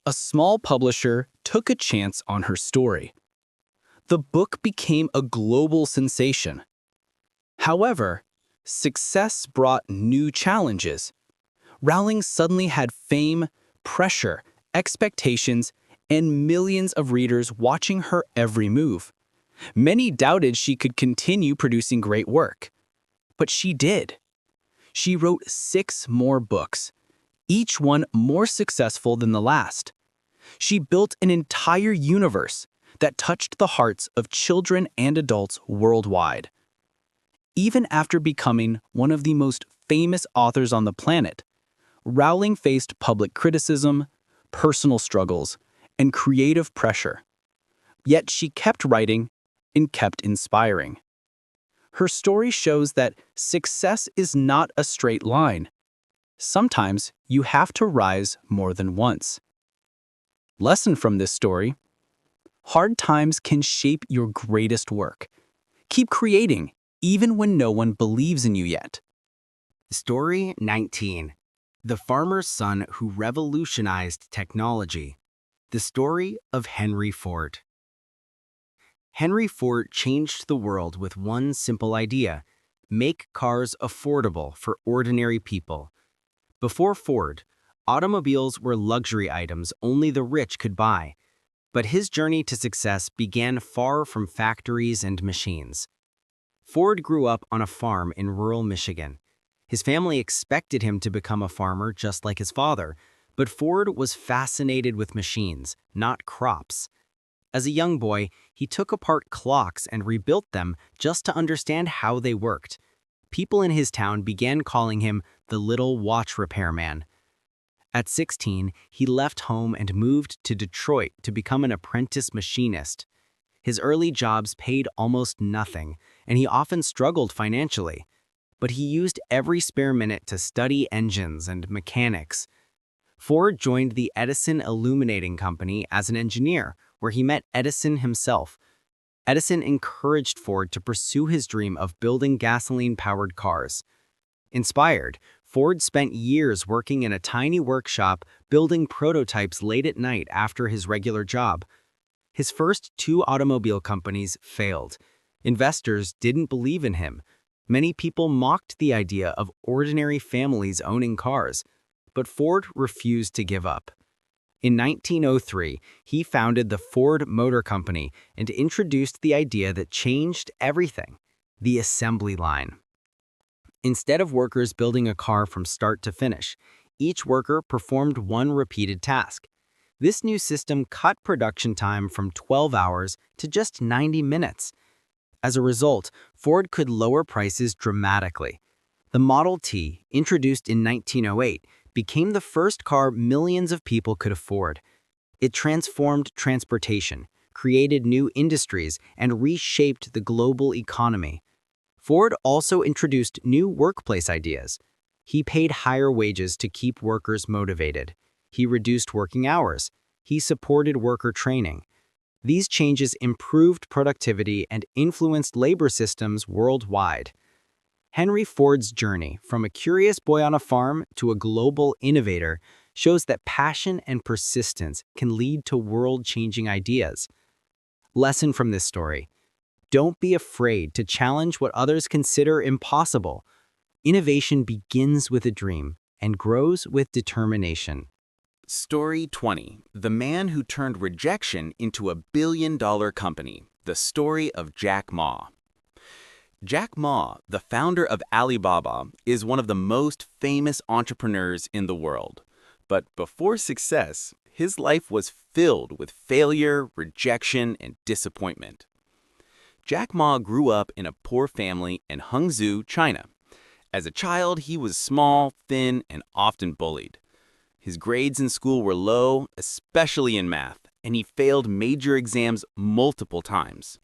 a small publisher took a chance on her story. The book became a global sensation. However, success brought new challenges. Rowling suddenly had fame, pressure, expectations, and millions of readers watching her every move. Many doubted she could continue producing great work. But she did. She wrote 6 more books, each one more successful than the last. She built an entire universe that touched the hearts of children and adults worldwide. Even after becoming one of the most famous authors on the planet, Rowling faced public criticism, personal struggles, and creative pressure. Yet she kept writing and kept inspiring. Her story shows that success is not a straight line. Sometimes you have to rise more than once. Lesson from this story: hard times can shape your greatest work. Keep creating, even when no one believes in you yet. Story 19. The Farmer's Son Who Revolutionized Technology. The story of Henry Ford. Henry Ford changed the world with one simple idea: make cars affordable for ordinary people. Before Ford, automobiles were luxury items only the rich could buy. But his journey to success began far from factories and machines. Ford grew up on a farm in rural Michigan. His family expected him to become a farmer just like his father, but Ford was fascinated with machines, not crops. As a young boy, he took apart clocks and rebuilt them just to understand how they worked. people in his town began calling him the little watch repairman. At 16, he left home and moved to Detroit to become an apprentice machinist. His early jobs paid almost nothing, and he often struggled financially. But he used every spare minute to study engines and mechanics. Ford joined the Edison Illuminating Company as an engineer, where he met Edison himself. Edison encouraged Ford to pursue his dream of building gasoline-powered cars. Inspired, Ford spent years working in a tiny workshop building prototypes late at night after his regular job. His first 2 automobile companies failed. Investors didn't believe in him. Many people mocked the idea of ordinary families owning cars, but Ford refused to give up. In 1903, he founded the Ford Motor Company and introduced the idea that changed everything: the assembly line. Instead of workers building a car from start to finish, each worker performed one repeated task. This new system cut production time from 12 hours to just 90 minutes. As a result, Ford could lower prices dramatically. The Model T, introduced in 1908, became the first car millions of people could afford. It transformed transportation, created new industries, and reshaped the global economy. Ford also introduced new workplace ideas. He paid higher wages to keep workers motivated. He reduced working hours. He supported worker training. These changes improved productivity and influenced labor systems worldwide. Henry Ford's journey from a curious boy on a farm to a global innovator shows that passion and persistence can lead to world-changing ideas. Lesson from this story: don't be afraid to challenge what others consider impossible. Innovation begins with a dream and grows with determination. Story 20. The man who turned rejection into a billion-dollar company. The story of Jack Ma. Jack Ma, the founder of Alibaba, is one of the most famous entrepreneurs in the world. But before success, his life was filled with failure, rejection, and disappointment. Jack Ma grew up in a poor family in Hangzhou, China. As a child, he was small, thin, and often bullied. His grades in school were low, especially in math, and he failed major exams multiple times.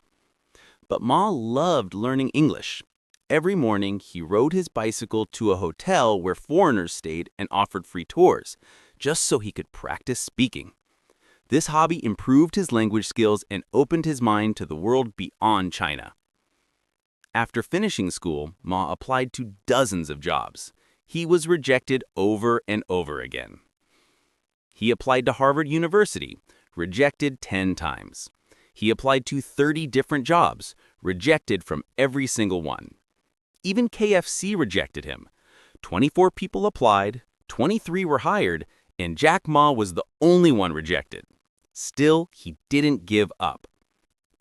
But Ma loved learning English. Every morning, he rode his bicycle to a hotel where foreigners stayed and offered free tours, just so he could practice speaking. This hobby improved his language skills and opened his mind to the world beyond China. After finishing school, Ma applied to dozens of jobs. He was rejected over and over again. He applied to Harvard University, rejected 10 times. He applied to 30 different jobs, rejected from every single one. Even KFC rejected him. 24 people applied, 23 were hired, and Jack Ma was the only one rejected. Still, he didn't give up.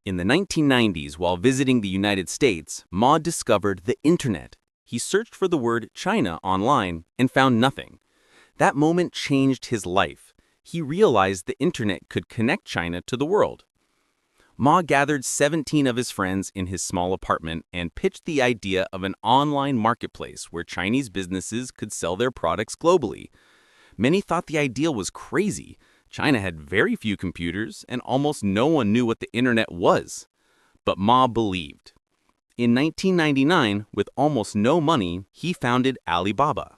In the 1990s, while visiting the United States, Ma discovered the internet. He searched for the word China online and found nothing. That moment changed his life. He realized the internet could connect China to the world. Ma gathered 17 of his friends in his small apartment and pitched the idea of an online marketplace where Chinese businesses could sell their products globally. Many thought the idea was crazy. China had very few computers, and almost no one knew what the internet was. But Ma believed. In 1999, with almost no money, he founded Alibaba.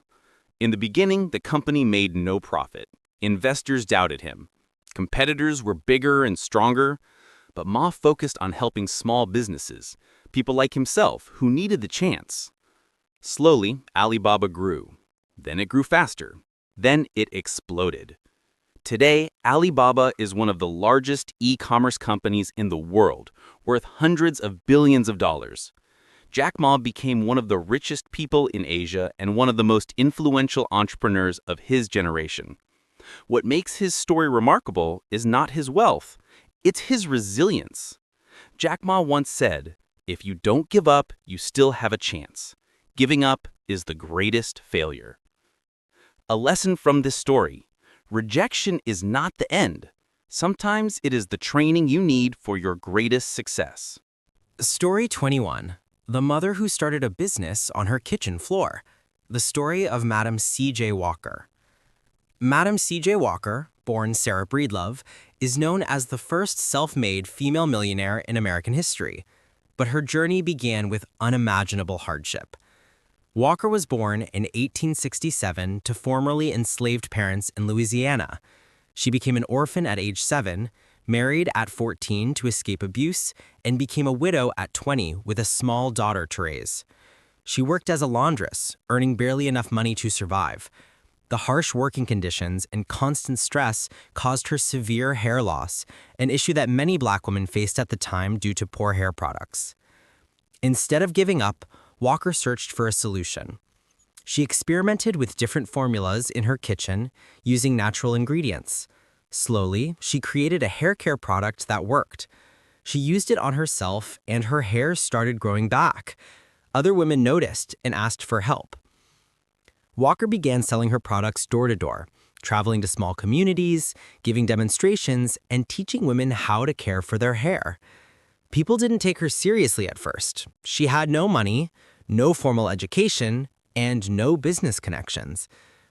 In the beginning, the company made no profit. Investors doubted him. Competitors were bigger and stronger, but Ma focused on helping small businesses, people like himself who needed the chance. Slowly, Alibaba grew. Then it grew faster. Then it exploded. Today, Alibaba is one of the largest e-commerce companies in the world, worth hundreds of billions of dollars. Jack Ma became one of the richest people in Asia and one of the most influential entrepreneurs of his generation. What makes his story remarkable is not his wealth, it's his resilience. Jack Ma once said, "If you don't give up, you still have a chance. Giving up is the greatest failure." A lesson from this story: rejection is not the end. Sometimes it is the training you need for your greatest success. Story 21. The mother who started a business on her kitchen floor. The story of Madam C.J. Walker. Madam C.J. Walker, born Sarah Breedlove, is known as the first self-made female millionaire in American history, but her journey began with unimaginable hardship. Walker was born in 1867 to formerly enslaved parents in Louisiana. She became an orphan at age 7, married at 14 to escape abuse, and became a widow at 20 with a small daughter to raise. She worked as a laundress, earning barely enough money to survive. The harsh working conditions and constant stress caused her severe hair loss, an issue that many Black women faced at the time due to poor hair products. Instead of giving up, Walker searched for a solution. She experimented with different formulas in her kitchen using natural ingredients. Slowly, she created a hair care product that worked. She used it on herself, and her hair started growing back. Other women noticed and asked for help. Walker began selling her products door to door, traveling to small communities, giving demonstrations, and teaching women how to care for their hair. People didn't take her seriously at first. She had no money, no formal education, and no business connections.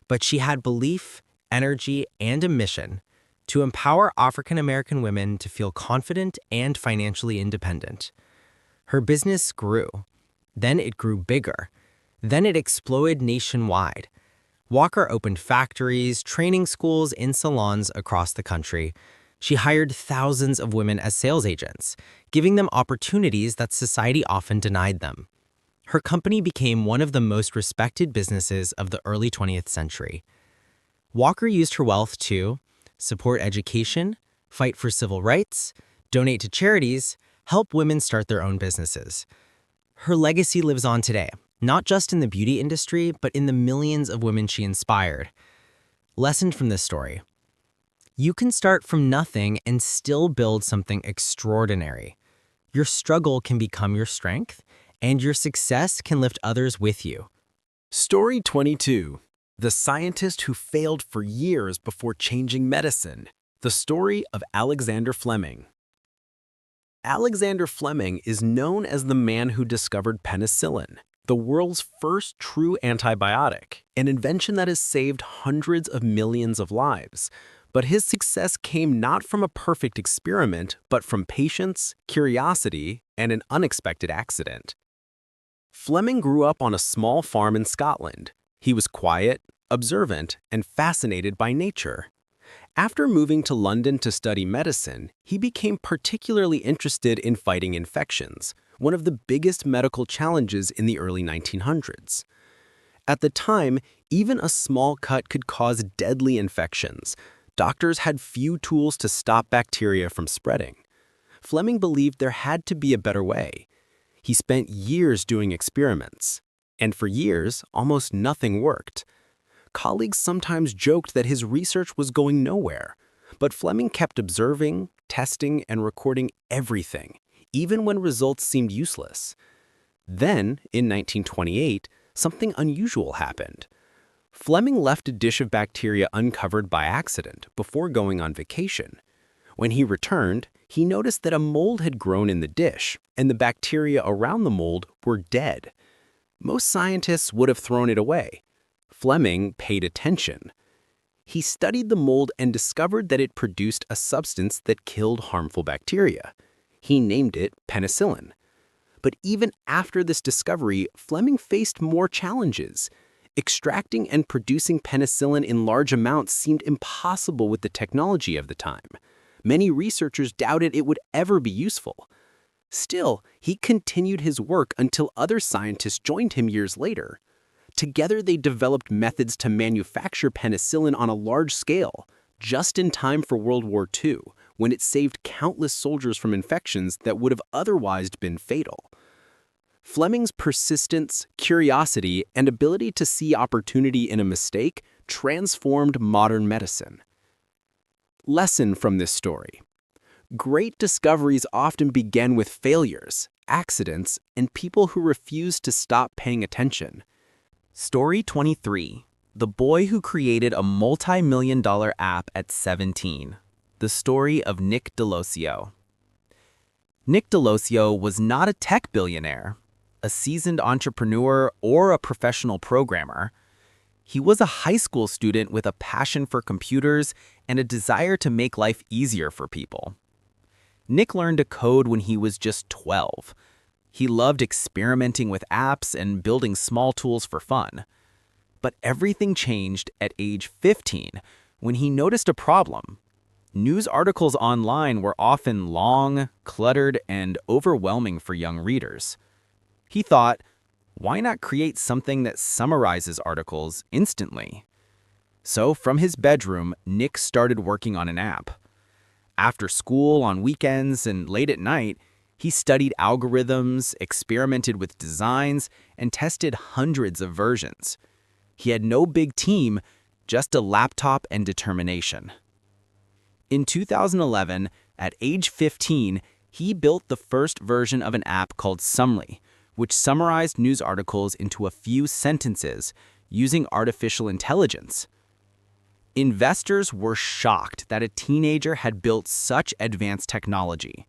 But she had belief, energy, and a mission to empower African American women to feel confident and financially independent. Her business grew. Then it grew bigger. Then it exploded nationwide. Walker opened factories, training schools, and salons across the country. She hired thousands of women as sales agents, giving them opportunities that society often denied them. Her company became one of the most respected businesses of the early 20th century. Walker used her wealth to support education, fight for civil rights, donate to charities, help women start their own businesses. Her legacy lives on today, not just in the beauty industry, but in the millions of women she inspired. Lesson from this story: you can start from nothing and still build something extraordinary. Your struggle can become your strength, and your success can lift others with you. Story 22. The scientist who failed for years before changing medicine. The story of Alexander Fleming. Alexander Fleming is known as the man who discovered penicillin, the world's first true antibiotic, an invention that has saved hundreds of millions of lives. But his success came not from a perfect experiment, but from patience, curiosity, and an unexpected accident. Fleming grew up on a small farm in Scotland. He was quiet, observant, and fascinated by nature. After moving to London to study medicine, he became particularly interested in fighting infections, one of the biggest medical challenges in the early 1900s. At the time, even a small cut could cause deadly infections. Doctors had few tools to stop bacteria from spreading. Fleming believed there had to be a better way. He spent years doing experiments, and for years, almost nothing worked. Colleagues sometimes joked that his research was going nowhere, but Fleming kept observing, testing, and recording everything, even when results seemed useless. Then, in 1928, something unusual happened. Fleming left a dish of bacteria uncovered by accident before going on vacation. When he returned, he noticed that a mold had grown in the dish, and the bacteria around the mold were dead. Most scientists would have thrown it away. Fleming paid attention. He studied the mold and discovered that it produced a substance that killed harmful bacteria. He named it penicillin. But even after this discovery, Fleming faced more challenges. Extracting and producing penicillin in large amounts seemed impossible with the technology of the time. Many researchers doubted it would ever be useful. Still, he continued his work until other scientists joined him years later. Together, they developed methods to manufacture penicillin on a large scale, just in time for World War II, when it saved countless soldiers from infections that would have otherwise been fatal. Fleming's persistence, curiosity, and ability to see opportunity in a mistake transformed modern medicine. Lesson from this story: great discoveries often begin with failures, accidents, and people who refuse to stop paying attention. Story 23. The boy who created a multi-million-dollar app at 17. The story of Nick Delosio. Nick Delosio was not a tech billionaire. a seasoned entrepreneur, or a professional programmer. He was a high school student with a passion for computers and a desire to make life easier for people. Nick learned to code when he was just 12. He loved experimenting with apps and building small tools for fun. But everything changed at age 15 when he noticed a problem. News articles online were often long, cluttered, and overwhelming for young readers. He thought, why not create something that summarizes articles instantly? So from his bedroom, Nick started working on an app. After school, on weekends, and late at night, he studied algorithms, experimented with designs, and tested hundreds of versions. He had no big team, just a laptop and determination. In 2011, at age 15, he built the first version of an app called Sumly, which summarized news articles into a few sentences using artificial intelligence. Investors were shocked that a teenager had built such advanced technology.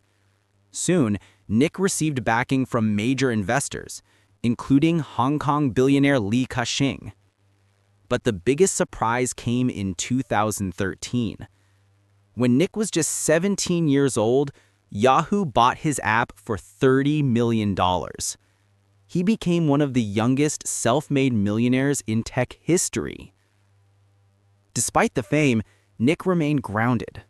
Soon, Nick received backing from major investors, including Hong Kong billionaire Li Ka-shing. But the biggest surprise came in 2013. When Nick was just 17 years old, Yahoo bought his app for $30 million. He became one of the youngest self-made millionaires in tech history. Despite the fame, Nick remained grounded.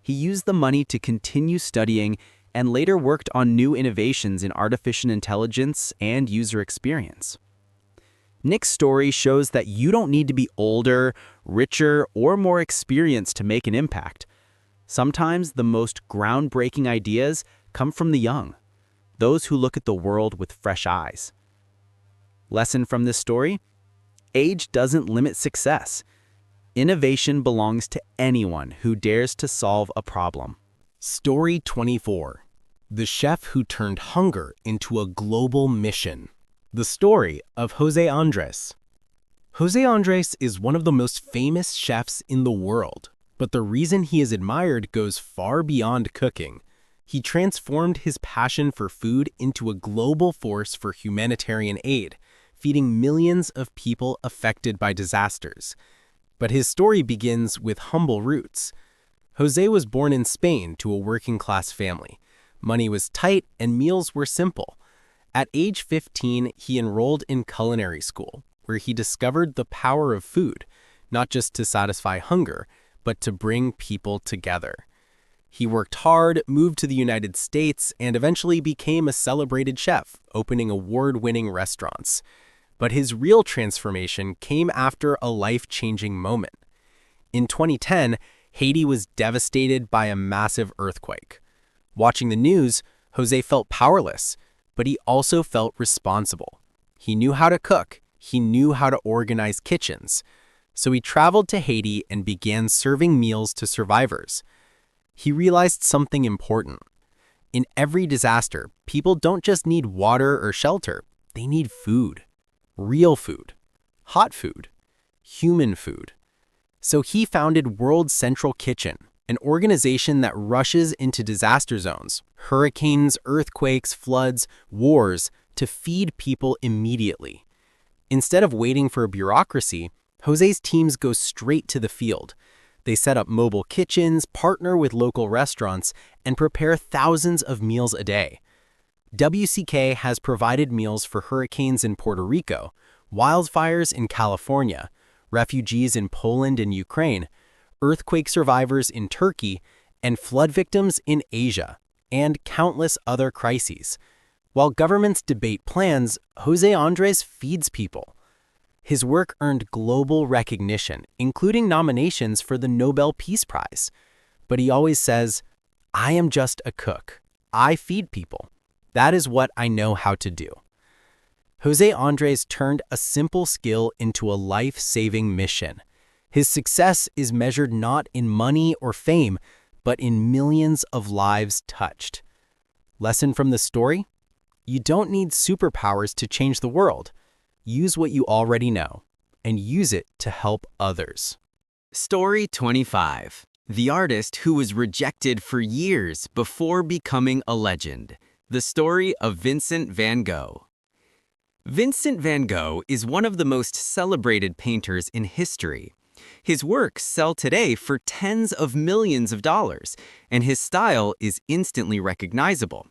He used the money to continue studying and later worked on new innovations in artificial intelligence and user experience. Nick's story shows that you don't need to be older, richer, or more experienced to make an impact. Sometimes the most groundbreaking ideas come from the young, those who look at the world with fresh eyes. Lesson from this story? Age doesn't limit success. Innovation belongs to anyone who dares to solve a problem. Story 24. The Chef Who Turned Hunger into a Global Mission. The story of Jose Andres. Jose Andres is one of the most famous chefs in the world, but the reason he is admired goes far beyond cooking. He transformed his passion for food into a global force for humanitarian aid, feeding millions of people affected by disasters. But his story begins with humble roots. Jose was born in Spain to a working-class family. Money was tight and meals were simple. At age 15, he enrolled in culinary school, where he discovered the power of food, not just to satisfy hunger, but to bring people together. He worked hard, moved to the United States, and eventually became a celebrated chef, opening award-winning restaurants. But his real transformation came after a life-changing moment. In 2010, Haiti was devastated by a massive earthquake. Watching the news, Jose felt powerless, but he also felt responsible. He knew how to cook, he knew how to organize kitchens. So he traveled to Haiti and began serving meals to survivors. He realized something important. In every disaster, people don't just need water or shelter, they need food. Real food, hot food, human food. So he founded World Central Kitchen, an organization that rushes into disaster zones, hurricanes, earthquakes, floods, wars, to feed people immediately. Instead of waiting for a bureaucracy, Jose's teams go straight to the field. They set up mobile kitchens, partner with local restaurants, and prepare thousands of meals a day. WCK has provided meals for hurricanes in Puerto Rico, wildfires in California, refugees in Poland and Ukraine, earthquake survivors in Turkey, and flood victims in Asia, and countless other crises. While governments debate plans, Jose Andres feeds people. His work earned global recognition, including nominations for the Nobel Peace Prize. But he always says, "I am just a cook. I feed people. That is what I know how to do." Jose Andres turned a simple skill into a life-saving mission. His success is measured not in money or fame, but in millions of lives touched. Lesson from the story? You don't need superpowers to change the world. Use what you already know, and use it to help others. Story 25. The artist who was rejected for years before becoming a legend. The story of Vincent van Gogh. Vincent van Gogh is one of the most celebrated painters in history. His works sell today for tens of millions of dollars, and his style is instantly recognizable.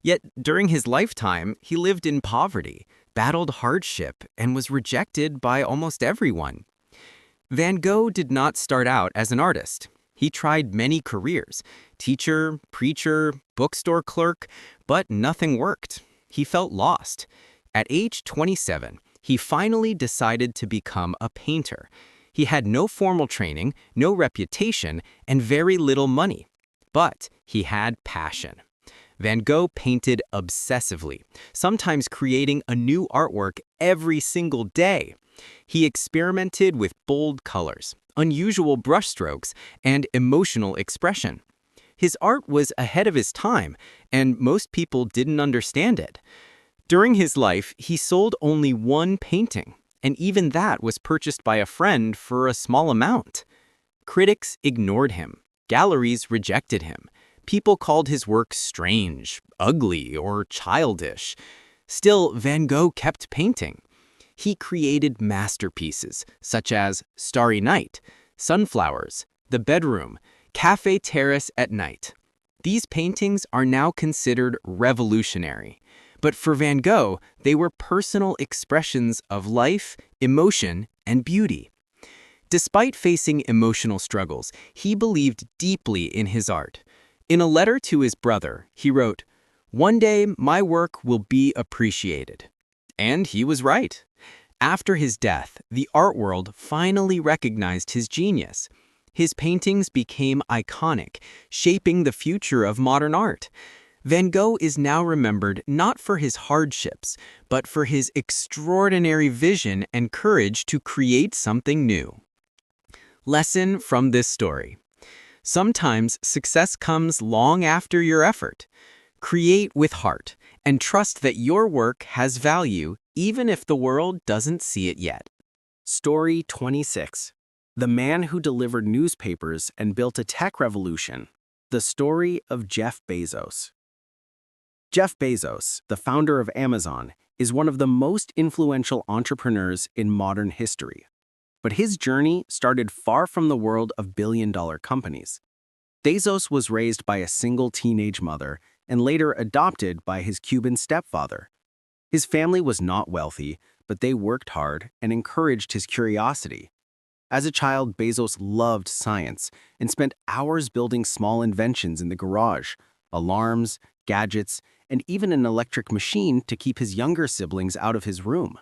Yet during his lifetime, he lived in poverty, battled hardship, and was rejected by almost everyone. Van Gogh did not start out as an artist. He tried many careers: teacher, preacher, bookstore clerk, but nothing worked. He felt lost. At age 27, he finally decided to become a painter. He had no formal training, no reputation, and very little money. But he had passion. Van Gogh painted obsessively, sometimes creating a new artwork every single day. He experimented with bold colors, unusual brushstrokes, and emotional expression. His art was ahead of his time, and most people didn't understand it. During his life, he sold only one painting, and even that was purchased by a friend for a small amount. Critics ignored him. Galleries rejected him. People called his work strange, ugly, or childish. Still, Van Gogh kept painting. He created masterpieces such as Starry Night, Sunflowers, The Bedroom, Cafe Terrace at Night. These paintings are now considered revolutionary. But for Van Gogh, they were personal expressions of life, emotion, and beauty. Despite facing emotional struggles, he believed deeply in his art. In a letter to his brother, he wrote, "One day my work will be appreciated." And he was right. After his death, the art world finally recognized his genius. His paintings became iconic, shaping the future of modern art. Van Gogh is now remembered not for his hardships, but for his extraordinary vision and courage to create something new. Lesson from this story: sometimes success comes long after your effort. Create with heart and trust that your work has value even if the world doesn't see it yet. Story 26. The Man Who Delivered Newspapers and Built a Tech Revolution. The story of Jeff Bezos. Jeff Bezos, the founder of Amazon, is one of the most influential entrepreneurs in modern history. But his journey started far from the world of billion-dollar companies. Bezos was raised by a single teenage mother and later adopted by his Cuban stepfather. His family was not wealthy, but they worked hard and encouraged his curiosity. As a child, Bezos loved science and spent hours building small inventions in the garage: alarms, gadgets, and even an electric machine to keep his younger siblings out of his room.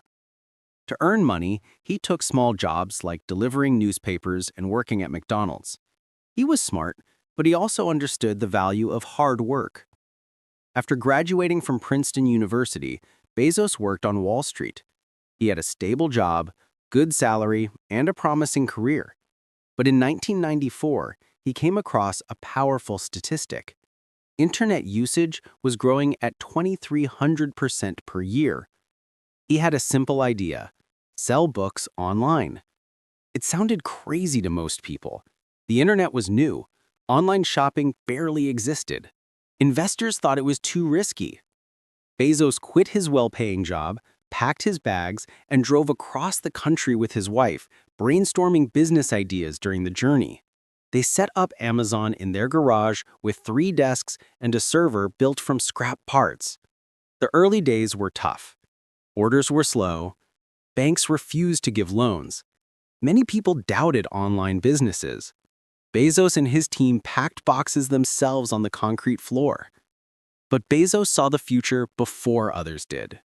To earn money, he took small jobs like delivering newspapers and working at McDonald's. He was smart, but he also understood the value of hard work. After graduating from Princeton University, Bezos worked on Wall Street. He had a stable job, good salary, and a promising career. But in 1994, he came across a powerful statistic. Internet usage was growing at 2,300% per year. He had a simple idea: sell books online. It sounded crazy to most people. The internet was new. Online shopping barely existed. Investors thought it was too risky. Bezos quit his well-paying job, packed his bags, and drove across the country with his wife, brainstorming business ideas during the journey. They set up Amazon in their garage with 3 desks and a server built from scrap parts. The early days were tough. Orders were slow. Banks refused to give loans. Many people doubted online businesses. Bezos and his team packed boxes themselves on the concrete floor. But Bezos saw the future before others did.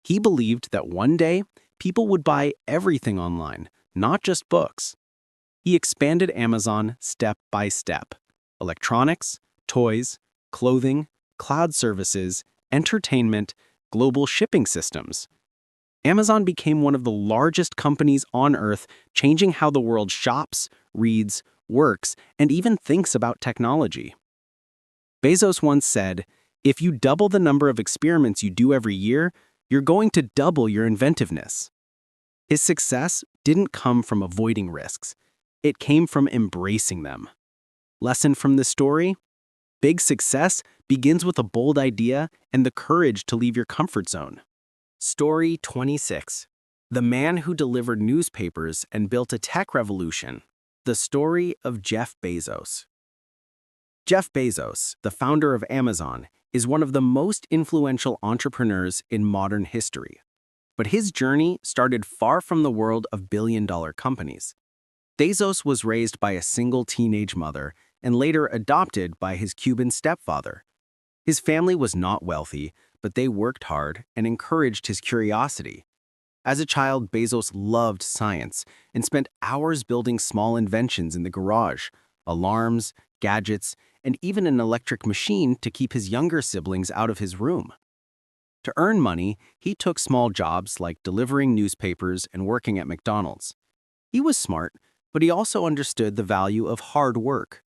He believed that one day, people would buy everything online, not just books. He expanded Amazon step by step: electronics, toys, clothing, cloud services, entertainment, global shipping systems. Amazon became one of the largest companies on Earth, changing how the world shops, reads, works, and even thinks about technology. Bezos once said, "If you double the number of experiments you do every year, you're going to double your inventiveness." His success didn't come from avoiding risks. It came from embracing them. Lesson from this story: big success begins with a bold idea and the courage to leave your comfort zone. Story 26. The man who delivered newspapers and built a tech revolution. The story of Jeff Bezos. Jeff Bezos, the founder of Amazon, is one of the most influential entrepreneurs in modern history. But his journey started far from the world of billion-dollar companies. Bezos was raised by a single teenage mother and later adopted by his Cuban stepfather. His family was not wealthy, but they worked hard and encouraged his curiosity. As a child, Bezos loved science and spent hours building small inventions in the garage, alarms, gadgets, and even an electric machine to keep his younger siblings out of his room. To earn money, he took small jobs like delivering newspapers and working at McDonald's. He was smart, but he also understood the value of hard work.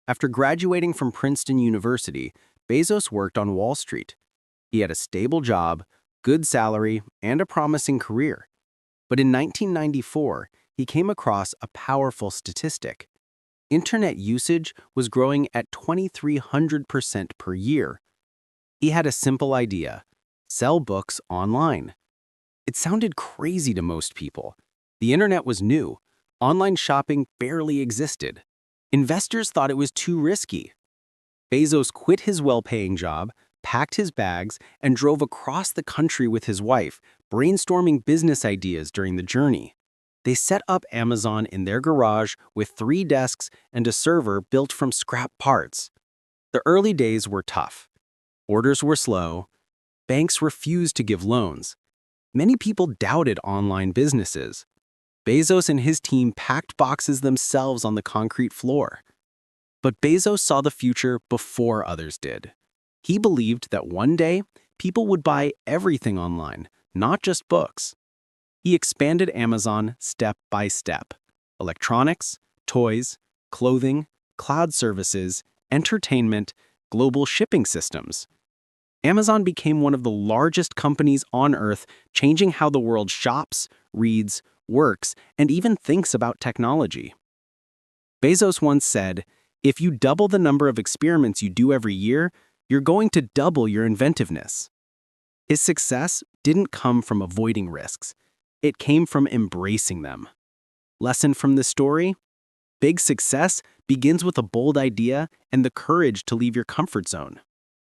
After graduating from Princeton University, Bezos worked on Wall Street. He had a stable job, good salary, and a promising career. But in 1994, he came across a powerful statistic. Internet usage was growing at 2,300% per year. He had a simple idea: sell books online. It sounded crazy to most people. The internet was new. Online shopping barely existed. Investors thought it was too risky. Bezos quit his well-paying job, packed his bags, and drove across the country with his wife, brainstorming business ideas during the journey. They set up Amazon in their garage with 3 desks and a server built from scrap parts. The early days were tough. Orders were slow. Banks refused to give loans. Many people doubted online businesses. Bezos and his team packed boxes themselves on the concrete floor. But Bezos saw the future before others did. He believed that one day, people would buy everything online, not just books. He expanded Amazon step by step: electronics, toys, clothing, cloud services, entertainment, global shipping systems. Amazon became one of the largest companies on Earth, changing how the world shops, reads, works, and even thinks about technology. Bezos once said, "If you double the number of experiments you do every year, you're going to double your inventiveness." His success didn't come from avoiding risks. It came from embracing them. Lesson from this story: big success begins with a bold idea and the courage to leave your comfort zone.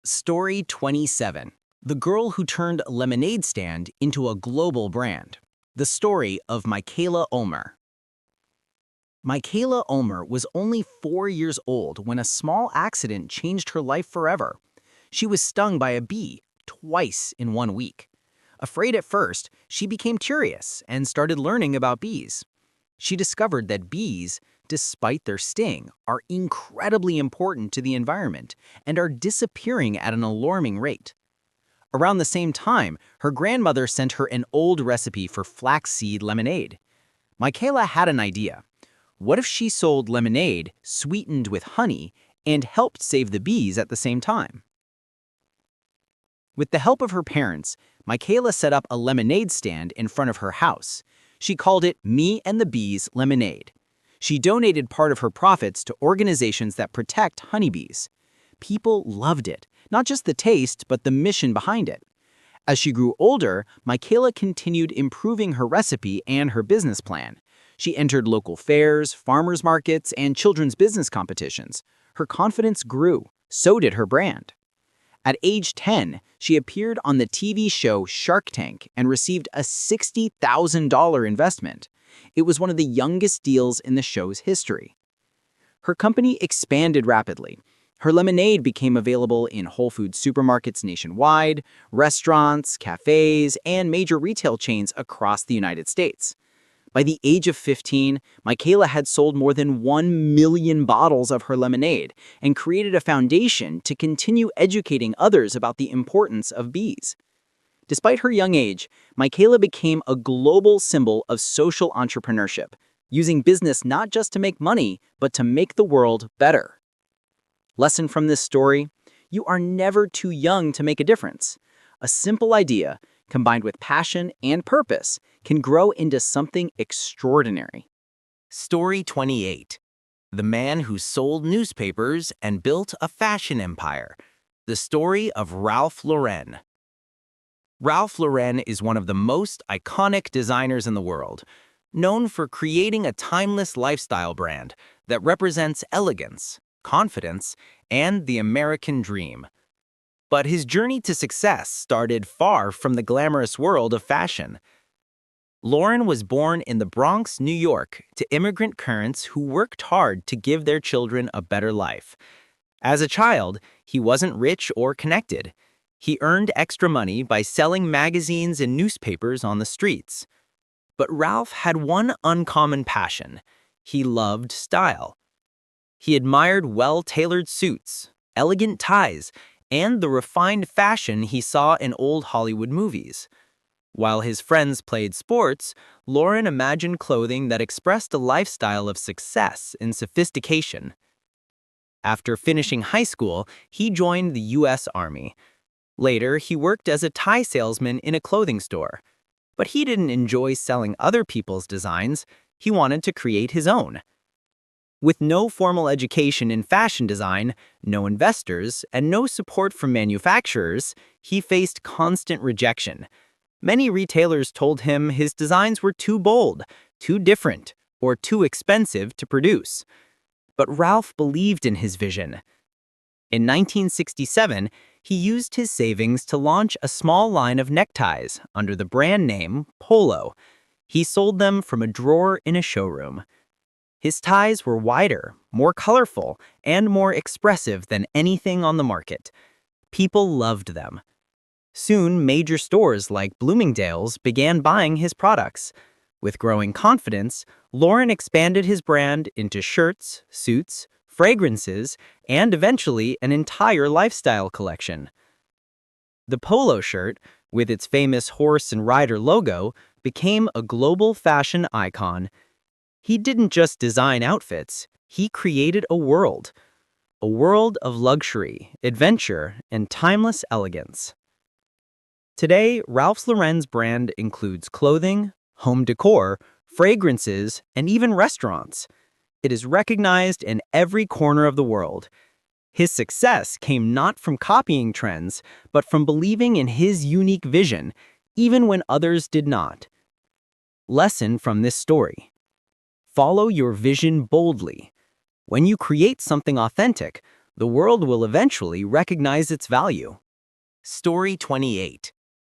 Story 27. The girl who turned a lemonade stand into a global brand. The story of Michaela Ulmer. Michaela Ulmer was only 4 years old when a small accident changed her life forever. She was stung by a bee twice in 1 week. Afraid at first, she became curious and started learning about bees. She discovered that bees, despite their sting, are incredibly important to the environment and are disappearing at an alarming rate. Around the same time, her grandmother sent her an old recipe for flaxseed lemonade. Michaela had an idea. What if she sold lemonade sweetened with honey and helped save the bees at the same time? With the help of her parents, Michaela set up a lemonade stand in front of her house. She called it Me and the Bees Lemonade. She donated part of her profits to organizations that protect honeybees. People loved it, not just the taste, but the mission behind it. As she grew older, Michaela continued improving her recipe and her business plan. She entered local fairs, farmers markets, and children's business competitions. Her confidence grew. So did her brand. At age 10, she appeared on the TV show Shark Tank and received a $60,000 investment. It was one of the youngest deals in the show's history. Her company expanded rapidly. Her lemonade became available in Whole Foods supermarkets nationwide, restaurants, cafes, and major retail chains across the United States. By the age of 15, Michaela had sold more than 1 million bottles of her lemonade and created a foundation to continue educating others about the importance of bees. Despite her young age, Michaela became a global symbol of social entrepreneurship, using business not just to make money, but to make the world better. Lesson from this story: you are never too young to make a difference. A simple idea, combined with passion and purpose, can grow into something extraordinary. Story 28. The man who sold newspapers and built a fashion empire. The story of Ralph Lauren. Ralph Lauren is one of the most iconic designers in the world, known for creating a timeless lifestyle brand that represents elegance, confidence, and the American dream. But his journey to success started far from the glamorous world of fashion. Lauren was born in the Bronx, New York, to immigrant parents who worked hard to give their children a better life. As a child, he wasn't rich or connected. He earned extra money by selling magazines and newspapers on the streets. But Ralph had one uncommon passion. He loved style. He admired well-tailored suits, elegant ties, and the refined fashion he saw in old Hollywood movies. While his friends played sports, Lauren imagined clothing that expressed a lifestyle of success and sophistication. After finishing high school, he joined the U.S. Army. Later, he worked as a tie salesman in a clothing store. But he didn't enjoy selling other people's designs. He wanted to create his own. With no formal education in fashion design, no investors, and no support from manufacturers, he faced constant rejection. Many retailers told him his designs were too bold, too different, or too expensive to produce. But Ralph believed in his vision. In 1967, he used his savings to launch a small line of neckties under the brand name Polo. He sold them from a drawer in a showroom. His ties were wider, more colorful, and more expressive than anything on the market. People loved them. Soon, major stores like Bloomingdale's began buying his products. With growing confidence, Lauren expanded his brand into shirts, suits, fragrances, and eventually an entire lifestyle collection. The polo shirt, with its famous horse and rider logo, became a global fashion icon. He didn't just design outfits, he created a world of luxury, adventure, and timeless elegance. Today, Ralph Lauren's brand includes clothing, home decor, fragrances, and even restaurants. It is recognized in every corner of the world. His success came not from copying trends, but from believing in his unique vision, even when others did not. Lesson from this story: follow your vision boldly. When you create something authentic, the world will eventually recognize its value. Story 28.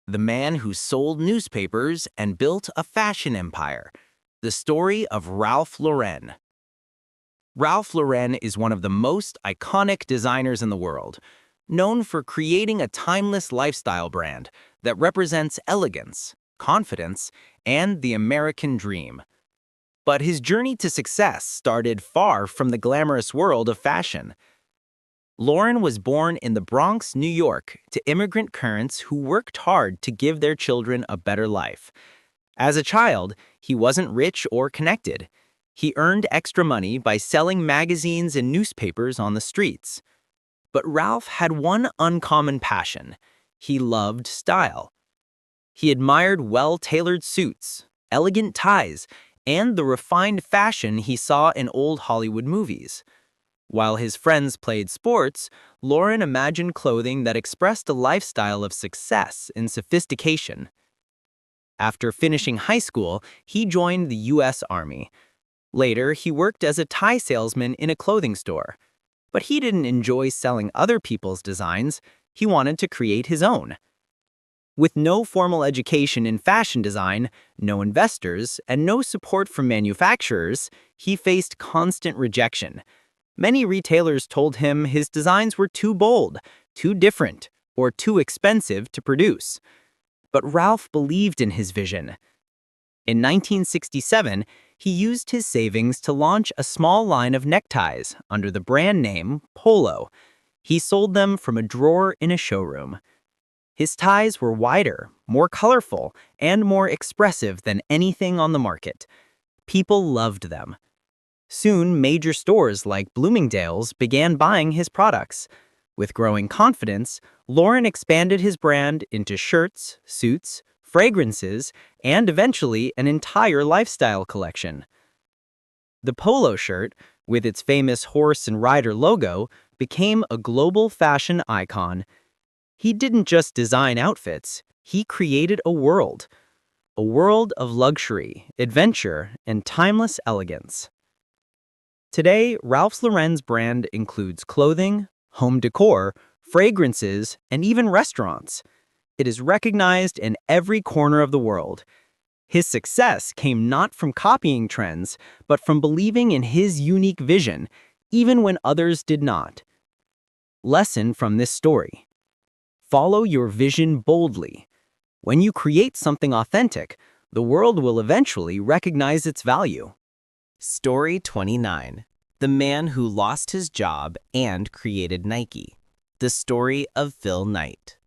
The man who sold newspapers and built a fashion empire. The story of Ralph Lauren. Ralph Lauren is one of the most iconic designers in the world, known for creating a timeless lifestyle brand that represents elegance, confidence, and the American dream. But his journey to success started far from the glamorous world of fashion. Lauren was born in the Bronx, New York, to immigrant parents who worked hard to give their children a better life. As a child, he wasn't rich or connected. He earned extra money by selling magazines and newspapers on the streets. But Ralph had one uncommon passion. He loved style. He admired well-tailored suits, elegant ties, and the refined fashion he saw in old Hollywood movies. While his friends played sports, Lauren imagined clothing that expressed a lifestyle of success and sophistication. After finishing high school, he joined the U.S. Army. Later, he worked as a tie salesman in a clothing store. But he didn't enjoy selling other people's designs. He wanted to create his own. With no formal education in fashion design, no investors, and no support from manufacturers, he faced constant rejection. Many retailers told him his designs were too bold, too different, or too expensive to produce. But Ralph believed in his vision. In 1967, he used his savings to launch a small line of neckties under the brand name Polo. He sold them from a drawer in a showroom. His ties were wider, more colorful, and more expressive than anything on the market. People loved them. Soon, major stores like Bloomingdale's began buying his products. With growing confidence, Lauren expanded his brand into shirts, suits, fragrances, and eventually an entire lifestyle collection. The polo shirt, with its famous horse and rider logo, became a global fashion icon. He didn't just design outfits, He created a world of luxury, adventure, and timeless elegance. Today, Ralph Lauren's brand includes clothing, home decor, fragrances, and even restaurants. It is recognized in every corner of the world. His success came not from copying trends, but from believing in his unique vision, even when others did not. Lesson from this story: follow your vision boldly. When you create something authentic, the world will eventually recognize its value. Story 29. The man who lost his job and created Nike. The story of Phil Knight.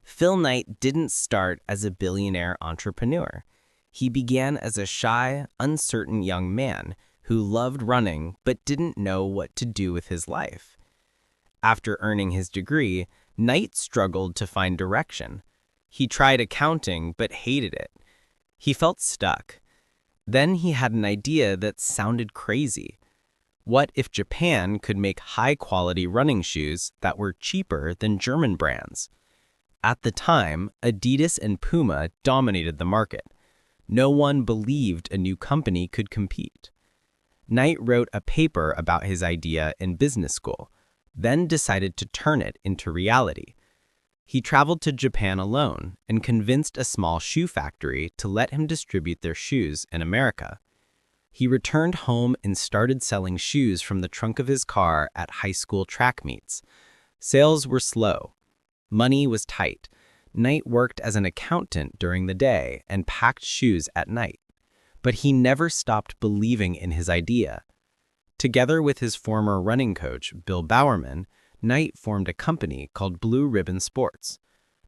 Phil Knight didn't start as a billionaire entrepreneur. He began as a shy, uncertain young man who loved running but didn't know what to do with his life. After earning his degree, Knight struggled to find direction. He tried accounting but hated it. He felt stuck. Then he had an idea that sounded crazy. What if Japan could make high-quality running shoes that were cheaper than German brands? At the time, Adidas and Puma dominated the market. No one believed a new company could compete. Knight wrote a paper about his idea in business school, then decided to turn it into reality. He traveled to Japan alone and convinced a small shoe factory to let him distribute their shoes in America. He returned home and started selling shoes from the trunk of his car at high school track meets. Sales were slow. Money was tight. Knight worked as an accountant during the day and packed shoes at night. But he never stopped believing in his idea. Together with his former running coach, Bill Bowerman, Knight formed a company called Blue Ribbon Sports.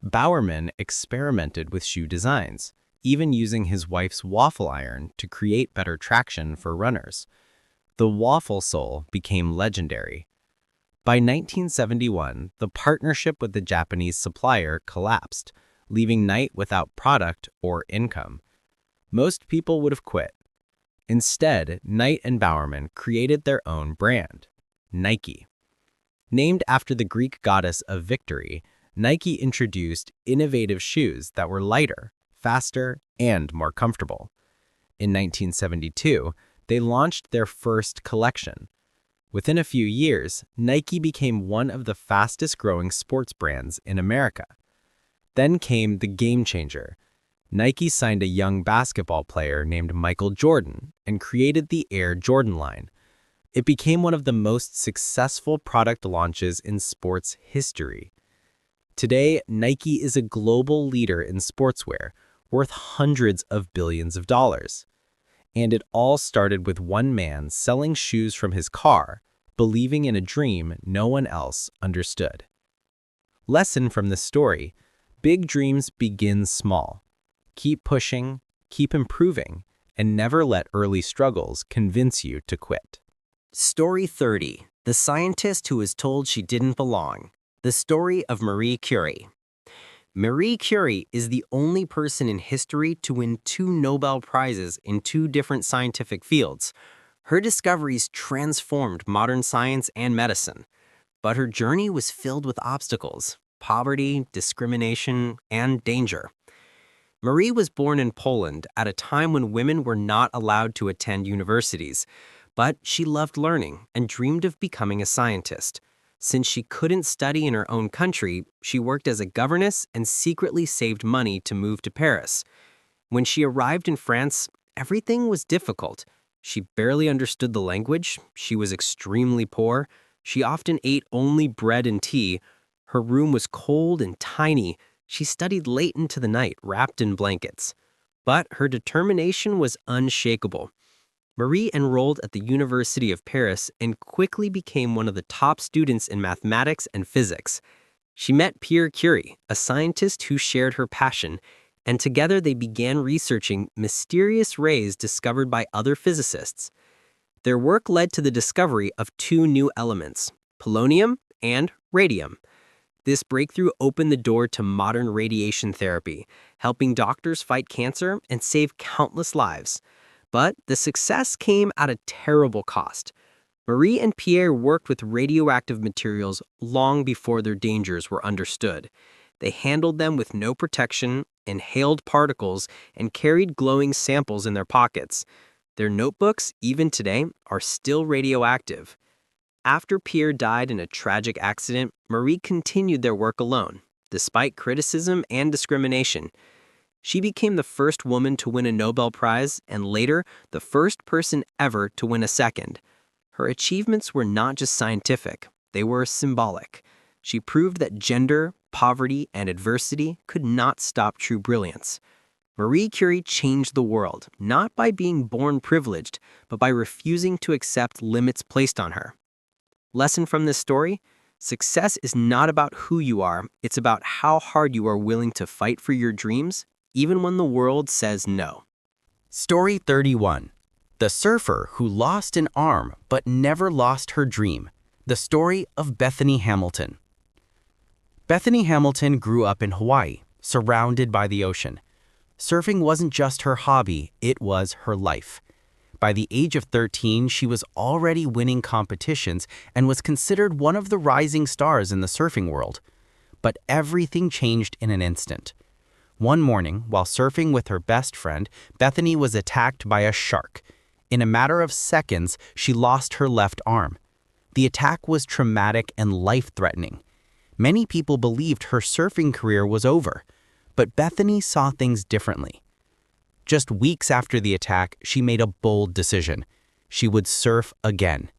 Bowerman experimented with shoe designs, even using his wife's waffle iron to create better traction for runners. The waffle sole became legendary. By 1971, the partnership with the Japanese supplier collapsed, leaving Knight without product or income. Most people would have quit. Instead, Knight and Bowerman created their own brand, Nike. Named after the Greek goddess of victory, Nike introduced innovative shoes that were lighter, faster, and more comfortable. In 1972, they launched their first collection. Within a few years, Nike became one of the fastest-growing sports brands in America. Then came the game changer. Nike signed a young basketball player named Michael Jordan and created the Air Jordan line. It became one of the most successful product launches in sports history. Today, Nike is a global leader in sportswear, worth hundreds of billions of dollars. And it all started with one man selling shoes from his car, believing in a dream no one else understood. Lesson from this story: big dreams begin small. Keep pushing, keep improving, and never let early struggles convince you to quit. Story 30. The scientist who was told she didn't belong. The story of Marie Curie. Marie Curie is the only person in history to win 2 Nobel Prizes in 2 different scientific fields. Her discoveries transformed modern science and medicine. But her journey was filled with obstacles: poverty, discrimination, and danger. Marie was born in Poland at a time when women were not allowed to attend universities. But she loved learning and dreamed of becoming a scientist. Since she couldn't study in her own country, she worked as a governess and secretly saved money to move to Paris. When she arrived in France, everything was difficult. She barely understood the language, she was extremely poor, she often ate only bread and tea, her room was cold and tiny, she studied late into the night wrapped in blankets. But her determination was unshakable. Marie enrolled at the University of Paris and quickly became one of the top students in mathematics and physics. She met Pierre Curie, a scientist who shared her passion, and together they began researching mysterious rays discovered by other physicists. Their work led to the discovery of 2 new elements, polonium and radium. This breakthrough opened the door to modern radiation therapy, helping doctors fight cancer and save countless lives. But the success came at a terrible cost. Marie and Pierre worked with radioactive materials long before their dangers were understood. They handled them with no protection, inhaled particles, and carried glowing samples in their pockets. Their notebooks, even today, are still radioactive. After Pierre died in a tragic accident, Marie continued their work alone, despite criticism and discrimination. She became the first woman to win a Nobel Prize and later the first person ever to win a second. Her achievements were not just scientific, they were symbolic. She proved that gender, poverty, and adversity could not stop true brilliance. Marie Curie changed the world, not by being born privileged, but by refusing to accept limits placed on her. Lesson from this story? Success is not about who you are, it's about how hard you are willing to fight for your dreams, even when the world says no. Story 31. The surfer who lost an arm but never lost her dream. The story of Bethany Hamilton. Bethany Hamilton grew up in Hawaii, surrounded by the ocean. Surfing wasn't just her hobby, it was her life. By the age of 13, she was already winning competitions and was considered one of the rising stars in the surfing world. But everything changed in an instant. One morning, while surfing with her best friend, Bethany was attacked by a shark. In a matter of seconds, she lost her left arm. The attack was traumatic and life-threatening. Many people believed her surfing career was over, but Bethany saw things differently. Just weeks after the attack, she made a bold decision. She would surf again.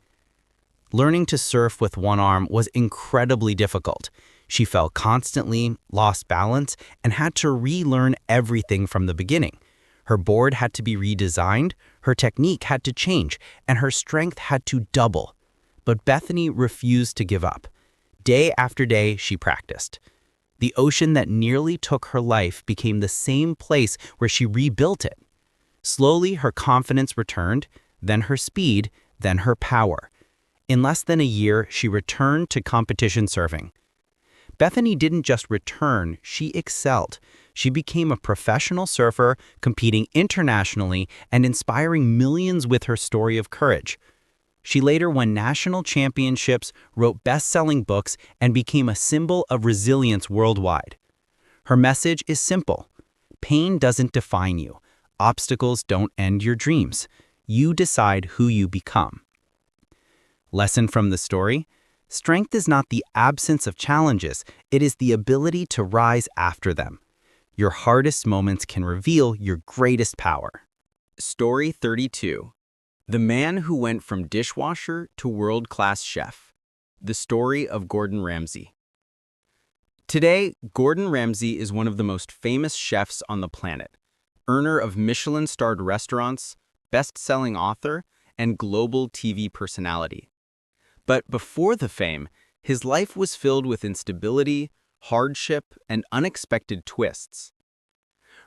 Learning to surf with one arm was incredibly difficult. She fell constantly, lost balance, and had to relearn everything from the beginning. Her board had to be redesigned, her technique had to change, and her strength had to double. But Bethany refused to give up. Day after day, she practiced. The ocean that nearly took her life became the same place where she rebuilt it. Slowly, her confidence returned, then her speed, then her power. In less than a year, she returned to competition surfing. Bethany didn't just return, she excelled. She became a professional surfer, competing internationally and inspiring millions with her story of courage. She later won national championships, wrote best-selling books, and became a symbol of resilience worldwide. Her message is simple. Pain doesn't define you. Obstacles don't end your dreams. You decide who you become. Lesson from the story? Strength is not the absence of challenges, it is the ability to rise after them. Your hardest moments can reveal your greatest power. Story 32. The man who went from dishwasher to world-class chef. The story of Gordon Ramsay. Today, Gordon Ramsay is one of the most famous chefs on the planet, earner of Michelin-starred restaurants, best-selling author, and global TV personality. But before the fame, his life was filled with instability, hardship, and unexpected twists.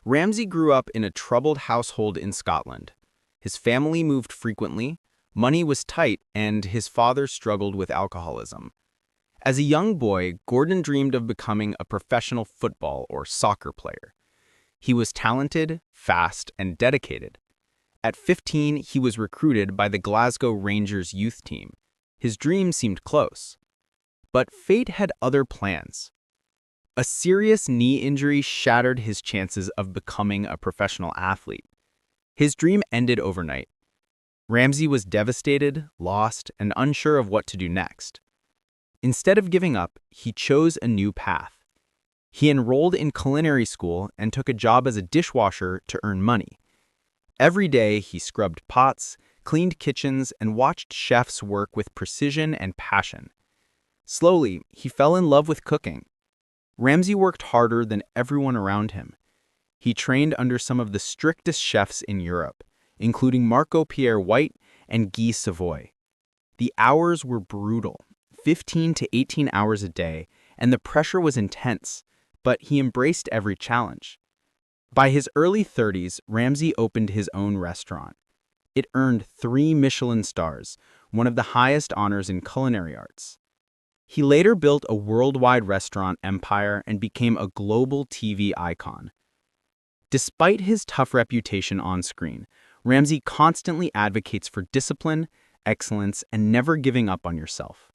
Ramsay grew up in a troubled household in Scotland. His family moved frequently, money was tight, and his father struggled with alcoholism. As a young boy, Gordon dreamed of becoming a professional football or soccer player. He was talented, fast, and dedicated. At 15, he was recruited by the Glasgow Rangers youth team. His dream seemed close. But fate had other plans. A serious knee injury shattered his chances of becoming a professional athlete. His dream ended overnight. Ramsay was devastated, lost, and unsure of what to do next. Instead of giving up, he chose a new path. He enrolled in culinary school and took a job as a dishwasher to earn money. Every day, he scrubbed pots, cleaned kitchens, and watched chefs work with precision and passion. Slowly, he fell in love with cooking. Ramsay worked harder than everyone around him. He trained under some of the strictest chefs in Europe, including Marco-Pierre White and Guy Savoy. The hours were brutal, 15 to 18 hours a day, and the pressure was intense, but he embraced every challenge. By his early 30s, Ramsay opened his own restaurant. It earned 3 Michelin stars, one of the highest honors in culinary arts. He later built a worldwide restaurant empire and became a global TV icon. Despite his tough reputation on screen, Ramsay constantly advocates for discipline, excellence, and never giving up on yourself.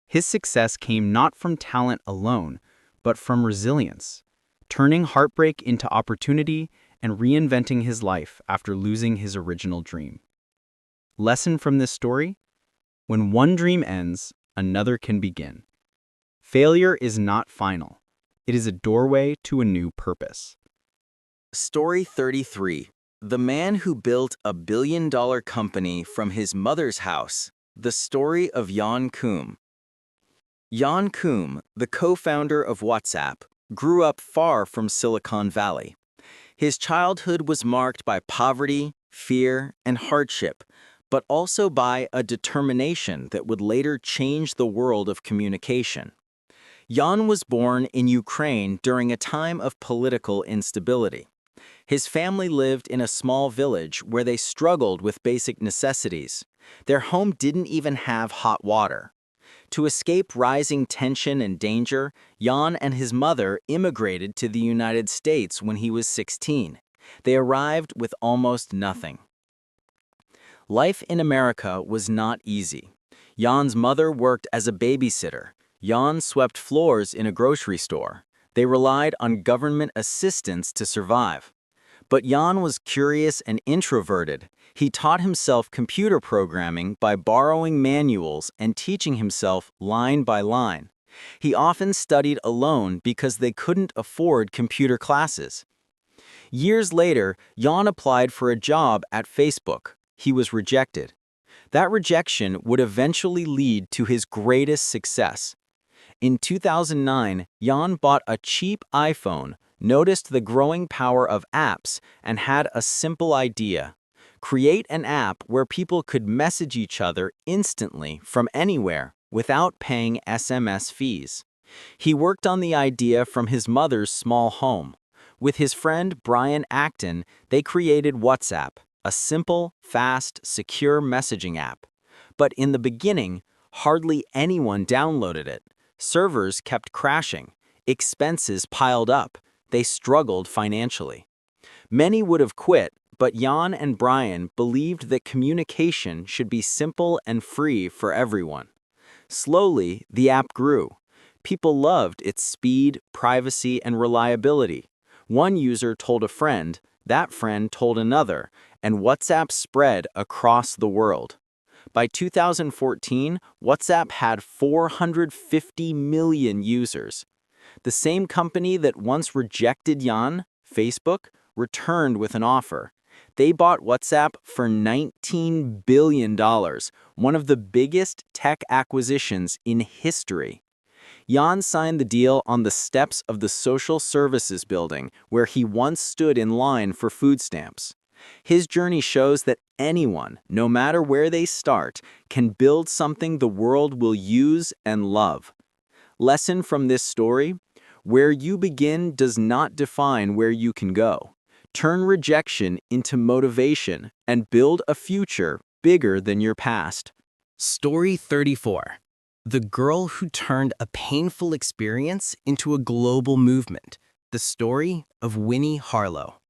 His success came not from talent alone, but from resilience, turning heartbreak into opportunity and reinventing his life after losing his original dream. Lesson from this story? When one dream ends, another can begin. Failure is not final. It is a doorway to a new purpose. Story 33. The man who built a billion-dollar company from his mother's house. The story of Jan Koum. Jan Koum, the co-founder of WhatsApp, grew up far from Silicon Valley. His childhood was marked by poverty, fear, and hardship, but also by a determination that would later change the world of communication. Jan was born in Ukraine during a time of political instability. His family lived in a small village where they struggled with basic necessities. Their home didn't even have hot water. To escape rising tension and danger, Jan and his mother immigrated to the United States when he was 16. They arrived with almost nothing. Life in America was not easy. Jan's mother worked as a babysitter. Jan swept floors in a grocery store. They relied on government assistance to survive. But Jan was curious and introverted. He taught himself computer programming by borrowing manuals and teaching himself line by line. He often studied alone because they couldn't afford computer classes. Years later, Jan applied for a job at Facebook. He was rejected. That rejection would eventually lead to his greatest success. In 2009, Jan bought a cheap iPhone, noticed the growing power of apps, and had a simple idea: create an app where people could message each other instantly from anywhere without paying SMS fees. He worked on the idea from his mother's small home. With his friend Brian Acton, they created WhatsApp, a simple, fast, secure messaging app. But in the beginning, hardly anyone downloaded it. Servers kept crashing. Expenses piled up. They struggled financially. Many would have quit, but Jan and Brian believed that communication should be simple and free for everyone. Slowly, the app grew. People loved its speed, privacy, and reliability. One user told a friend, that friend told another, and WhatsApp spread across the world. By 2014, WhatsApp had 450 million users. The same company that once rejected Jan, Facebook, returned with an offer. They bought WhatsApp for $19 billion, one of the biggest tech acquisitions in history. Jan signed the deal on the steps of the Social Services Building, where he once stood in line for food stamps. His journey shows that anyone, no matter where they start, can build something the world will use and love. Lesson from this story: where you begin does not define where you can go. Turn rejection into motivation and build a future bigger than your past. Story 34. The girl who turned a painful experience into a global movement. The story of Winnie Harlow.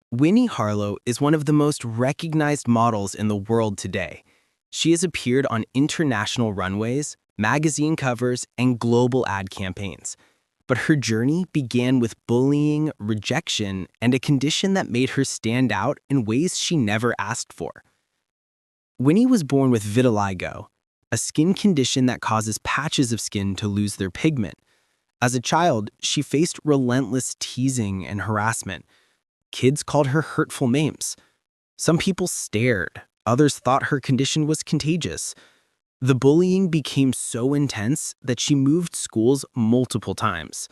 Winnie Harlow is one of the most recognized models in the world today. She has appeared on international runways, magazine covers, and global ad campaigns. But her journey began with bullying, rejection, and a condition that made her stand out in ways she never asked for. Winnie was born with vitiligo, a skin condition that causes patches of skin to lose their pigment. As a child, she faced relentless teasing and harassment. Kids called her hurtful names. Some people stared. Others thought her condition was contagious. The bullying became so intense that she moved schools multiple times.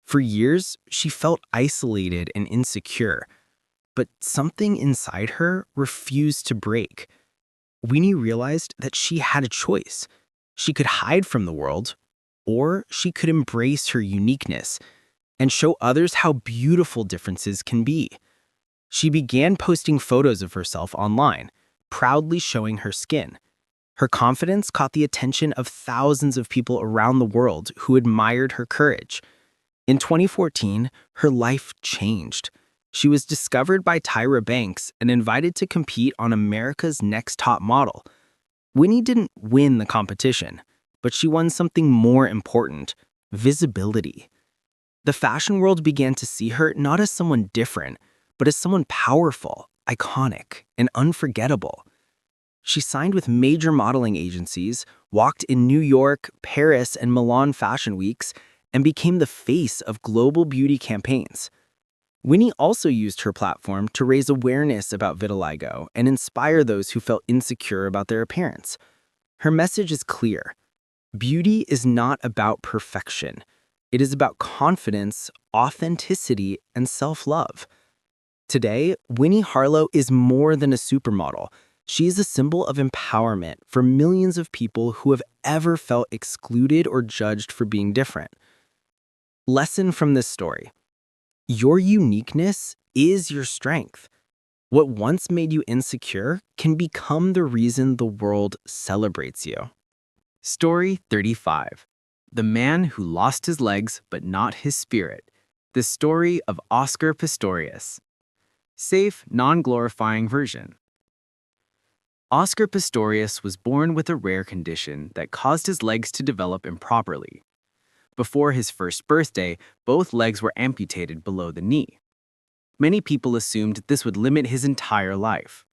For years, she felt isolated and insecure. But something inside her refused to break. Winnie realized that she had a choice. She could hide from the world, or she could embrace her uniqueness and show others how beautiful differences can be. She began posting photos of herself online, proudly showing her skin. Her confidence caught the attention of thousands of people around the world who admired her courage. In 2014, her life changed. She was discovered by Tyra Banks and invited to compete on America's Next Top Model. Winnie didn't win the competition, but she won something more important: visibility. The fashion world began to see her not as someone different, but as someone powerful, iconic, and unforgettable. She signed with major modeling agencies, walked in New York, Paris, and Milan fashion weeks, and became the face of global beauty campaigns. Winnie also used her platform to raise awareness about vitiligo and inspire those who felt insecure about their appearance. Her message is clear. Beauty is not about perfection. It is about confidence, authenticity, and self-love. Today, Winnie Harlow is more than a supermodel. She is a symbol of empowerment for millions of people who have ever felt excluded or judged for being different. Lesson from this story. Your uniqueness is your strength. What once made you insecure can become the reason the world celebrates you. Story 35. The Man Who Lost His Legs But Not His Spirit. The story of Oscar Pistorius. Safe, non-glorifying version. Oscar Pistorius was born with a rare condition that caused his legs to develop improperly. Before his first birthday, both legs were amputated below the knee. Many people assumed this would limit his entire life.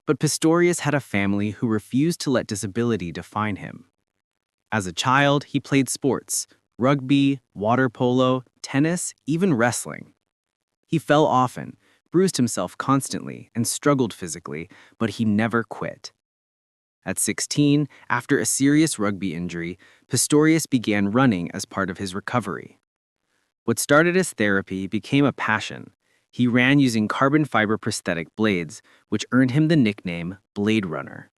But Pistorius had a family who refused to let disability define him. As a child, he played sports: rugby, water polo, tennis, even wrestling. He fell often, bruised himself constantly, and struggled physically, but he never quit. At 16, after a serious rugby injury, Pistorius began running as part of his recovery. What started as therapy became a passion. He ran using carbon fiber prosthetic blades, which earned him the nickname Blade Runner.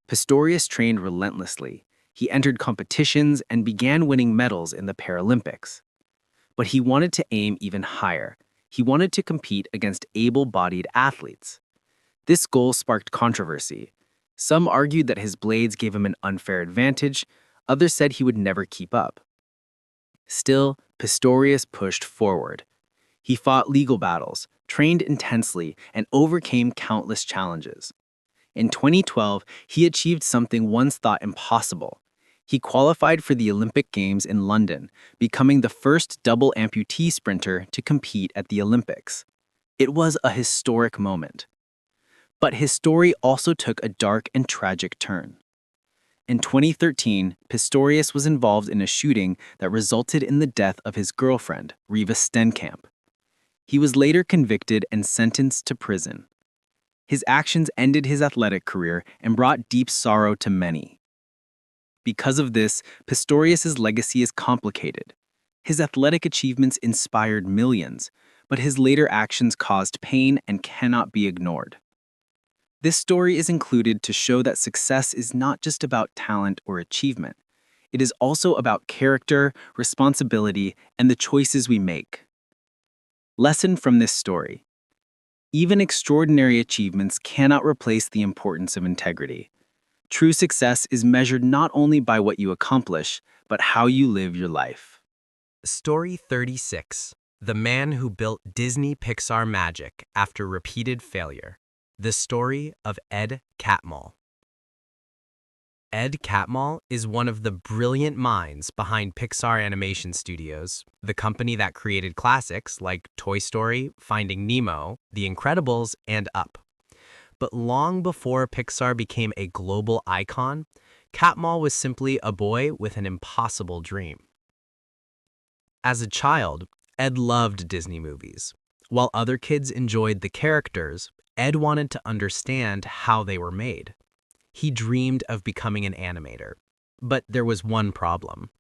Pistorius trained relentlessly. He entered competitions and began winning medals in the Paralympics. But he wanted to aim even higher. He wanted to compete against able-bodied athletes. This goal sparked controversy. Some argued that his blades gave him an unfair advantage. Others said he would never keep up. Still, Pistorius pushed forward. He fought legal battles, trained intensely, and overcame countless challenges. In 2012, he achieved something once thought impossible. He qualified for the Olympic Games in London, becoming the first double amputee sprinter to compete at the Olympics. It was a historic moment. But his story also took a dark and tragic turn. In 2013, Pistorius was involved in a shooting that resulted in the death of his girlfriend, Riva Stenkamp. He was later convicted and sentenced to prison. His actions ended his athletic career and brought deep sorrow to many. Because of this, Pistorius' legacy is complicated. His athletic achievements inspired millions, but his later actions caused pain and cannot be ignored. This story is included to show that success is not just about talent or achievement. It is also about character, responsibility, and the choices we make. Lesson from this story. Even extraordinary achievements cannot replace the importance of integrity. True success is measured not only by what you accomplish, but how you live your life. Story 36. The Man Who Built Disney Pixar Magic After Repeated Failure. The story of Ed Catmull. Ed Catmull is one of the brilliant minds behind Pixar Animation Studios, the company that created classics like Toy Story, Finding Nemo, The Incredibles, and Up. But long before Pixar became a global icon, Catmull was simply a boy with an impossible dream. As a child, Ed loved Disney movies. While other kids enjoyed the characters, Ed wanted to understand how they were made. He dreamed of becoming an animator, but there was one problem.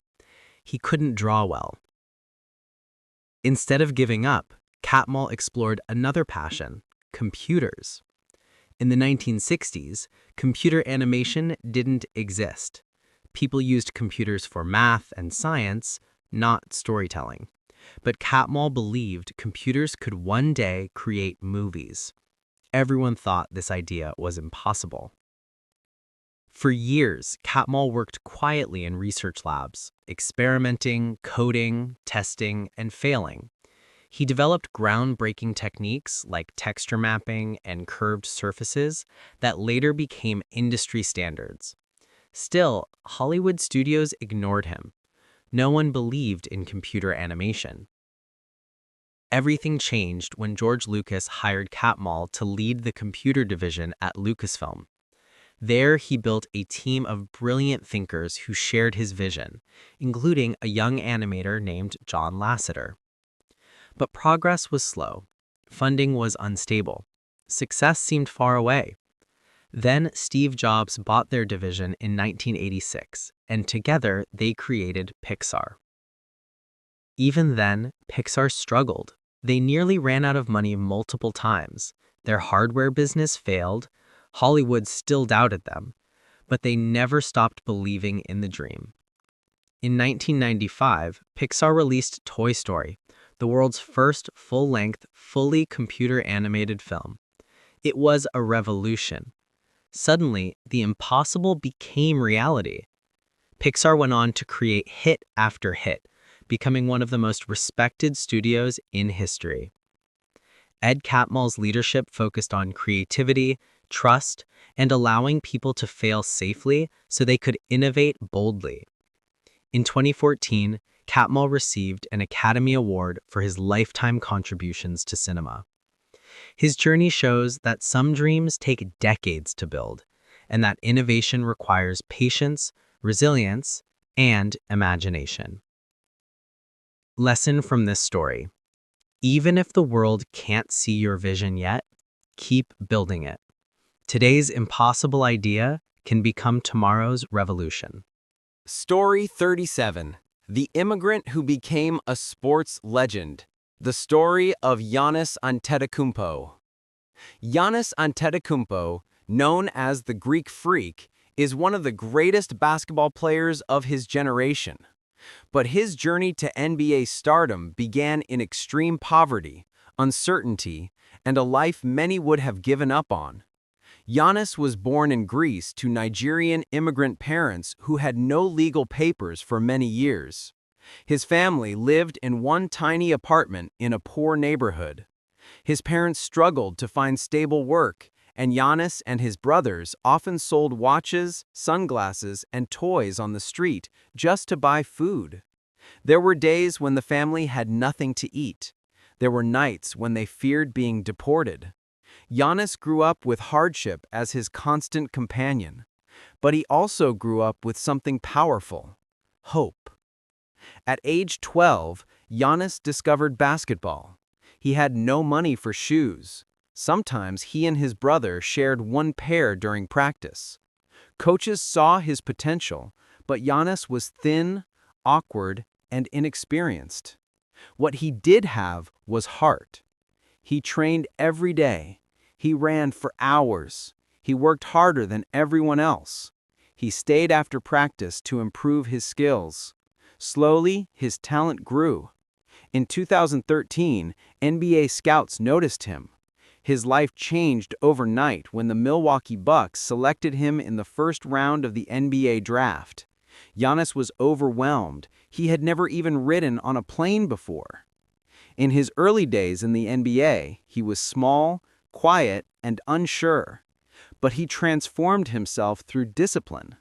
He couldn't draw well. Instead of giving up, Catmull explored another passion: computers. In the 1960s, computer animation didn't exist. People used computers for math and science, not storytelling. But Catmull believed computers could one day create movies. Everyone thought this idea was impossible. For years, Catmull worked quietly in research labs, experimenting, coding, testing, and failing. He developed groundbreaking techniques like texture mapping and curved surfaces that later became industry standards. Still, Hollywood studios ignored him. No one believed in computer animation. Everything changed when George Lucas hired Catmull to lead the computer division at Lucasfilm. There, he built a team of brilliant thinkers who shared his vision, including a young animator named John Lasseter. But progress was slow. Funding was unstable. Success seemed far away. Then Steve Jobs bought their division in 1986, and together they created Pixar. Even then, Pixar struggled. They nearly ran out of money multiple times. Their hardware business failed. Hollywood still doubted them, but they never stopped believing in the dream. In 1995, Pixar released Toy Story, the world's first full-length, fully computer-animated film. It was a revolution. Suddenly, the impossible became reality. Pixar went on to create hit after hit, becoming one of the most respected studios in history. Ed Catmull's leadership focused on creativity, trust, and allowing people to fail safely so they could innovate boldly. In 2014, Catmull received an Academy Award for his lifetime contributions to cinema. His journey shows that some dreams take decades to build, and that innovation requires patience, resilience, and imagination. Lesson from this story: even if the world can't see your vision yet, keep building it. Today's impossible idea can become tomorrow's revolution. Story 37. The Immigrant Who Became a Sports Legend. The story of Giannis Antetokounmpo. Giannis Antetokounmpo, known as the Greek Freak, is one of the greatest basketball players of his generation. But his journey to NBA stardom began in extreme poverty, uncertainty, and a life many would have given up on. Giannis was born in Greece to Nigerian immigrant parents who had no legal papers for many years. His family lived in one tiny apartment in a poor neighborhood. His parents struggled to find stable work, and Giannis and his brothers often sold watches, sunglasses, and toys on the street just to buy food. There were days when the family had nothing to eat. There were nights when they feared being deported. Giannis grew up with hardship as his constant companion, but he also grew up with something powerful: hope. At age 12, Giannis discovered basketball. He had no money for shoes. Sometimes he and his brother shared one pair during practice. Coaches saw his potential, but Giannis was thin, awkward, and inexperienced. What he did have was heart. He trained every day. He ran for hours. He worked harder than everyone else. He stayed after practice to improve his skills. Slowly, his talent grew. In 2013, NBA scouts noticed him. His life changed overnight when the Milwaukee Bucks selected him in the first round of the NBA draft. Giannis was overwhelmed. He had never even ridden on a plane before. In his early days in the NBA, he was small, quiet, and unsure. But he transformed himself through discipline.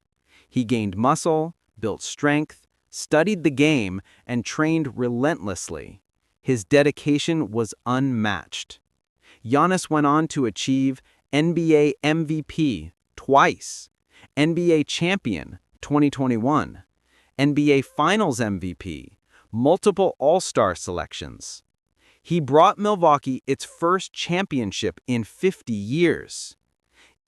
He gained muscle, built strength, studied the game, and trained relentlessly. His dedication was unmatched. Giannis went on to achieve NBA MVP twice, NBA Champion 2021, NBA Finals MVP, multiple All-Star selections. He brought Milwaukee its first championship in 50 years.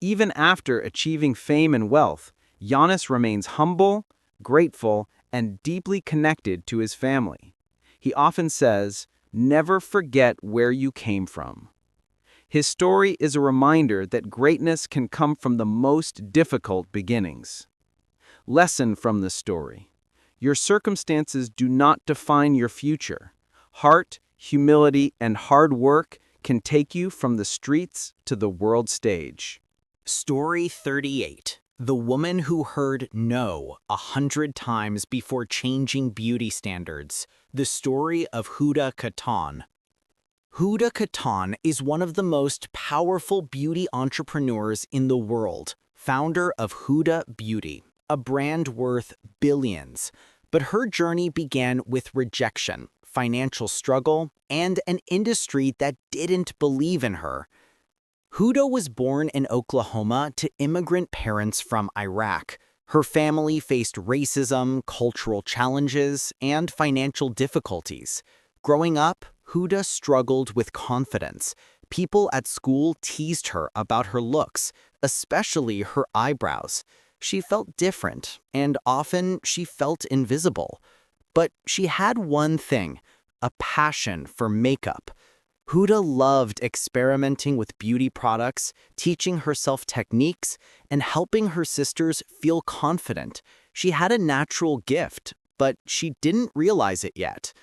Even after achieving fame and wealth, Giannis remains humble, grateful, and deeply connected to his family. He often says, "Never forget where you came from." His story is a reminder that greatness can come from the most difficult beginnings. Lesson from the story: your circumstances do not define your future. Heart, humility, and hard work can take you from the streets to the world stage. Story 38. The woman who heard no 100 times before changing beauty standards. The story of Huda Kattan. Huda Kattan is one of the most powerful beauty entrepreneurs in the world, founder of Huda Beauty, a brand worth billions. But her journey began with rejection, financial struggle, and an industry that didn't believe in her. Huda was born in Oklahoma to immigrant parents from Iraq. Her family faced racism, cultural challenges, and financial difficulties. Growing up, Huda struggled with confidence. People at school teased her about her looks, especially her eyebrows. She felt different, and often she felt invisible. But she had one thing, a passion for makeup. Huda loved experimenting with beauty products, teaching herself techniques, and helping her sisters feel confident. She had a natural gift, but she didn't realize it yet.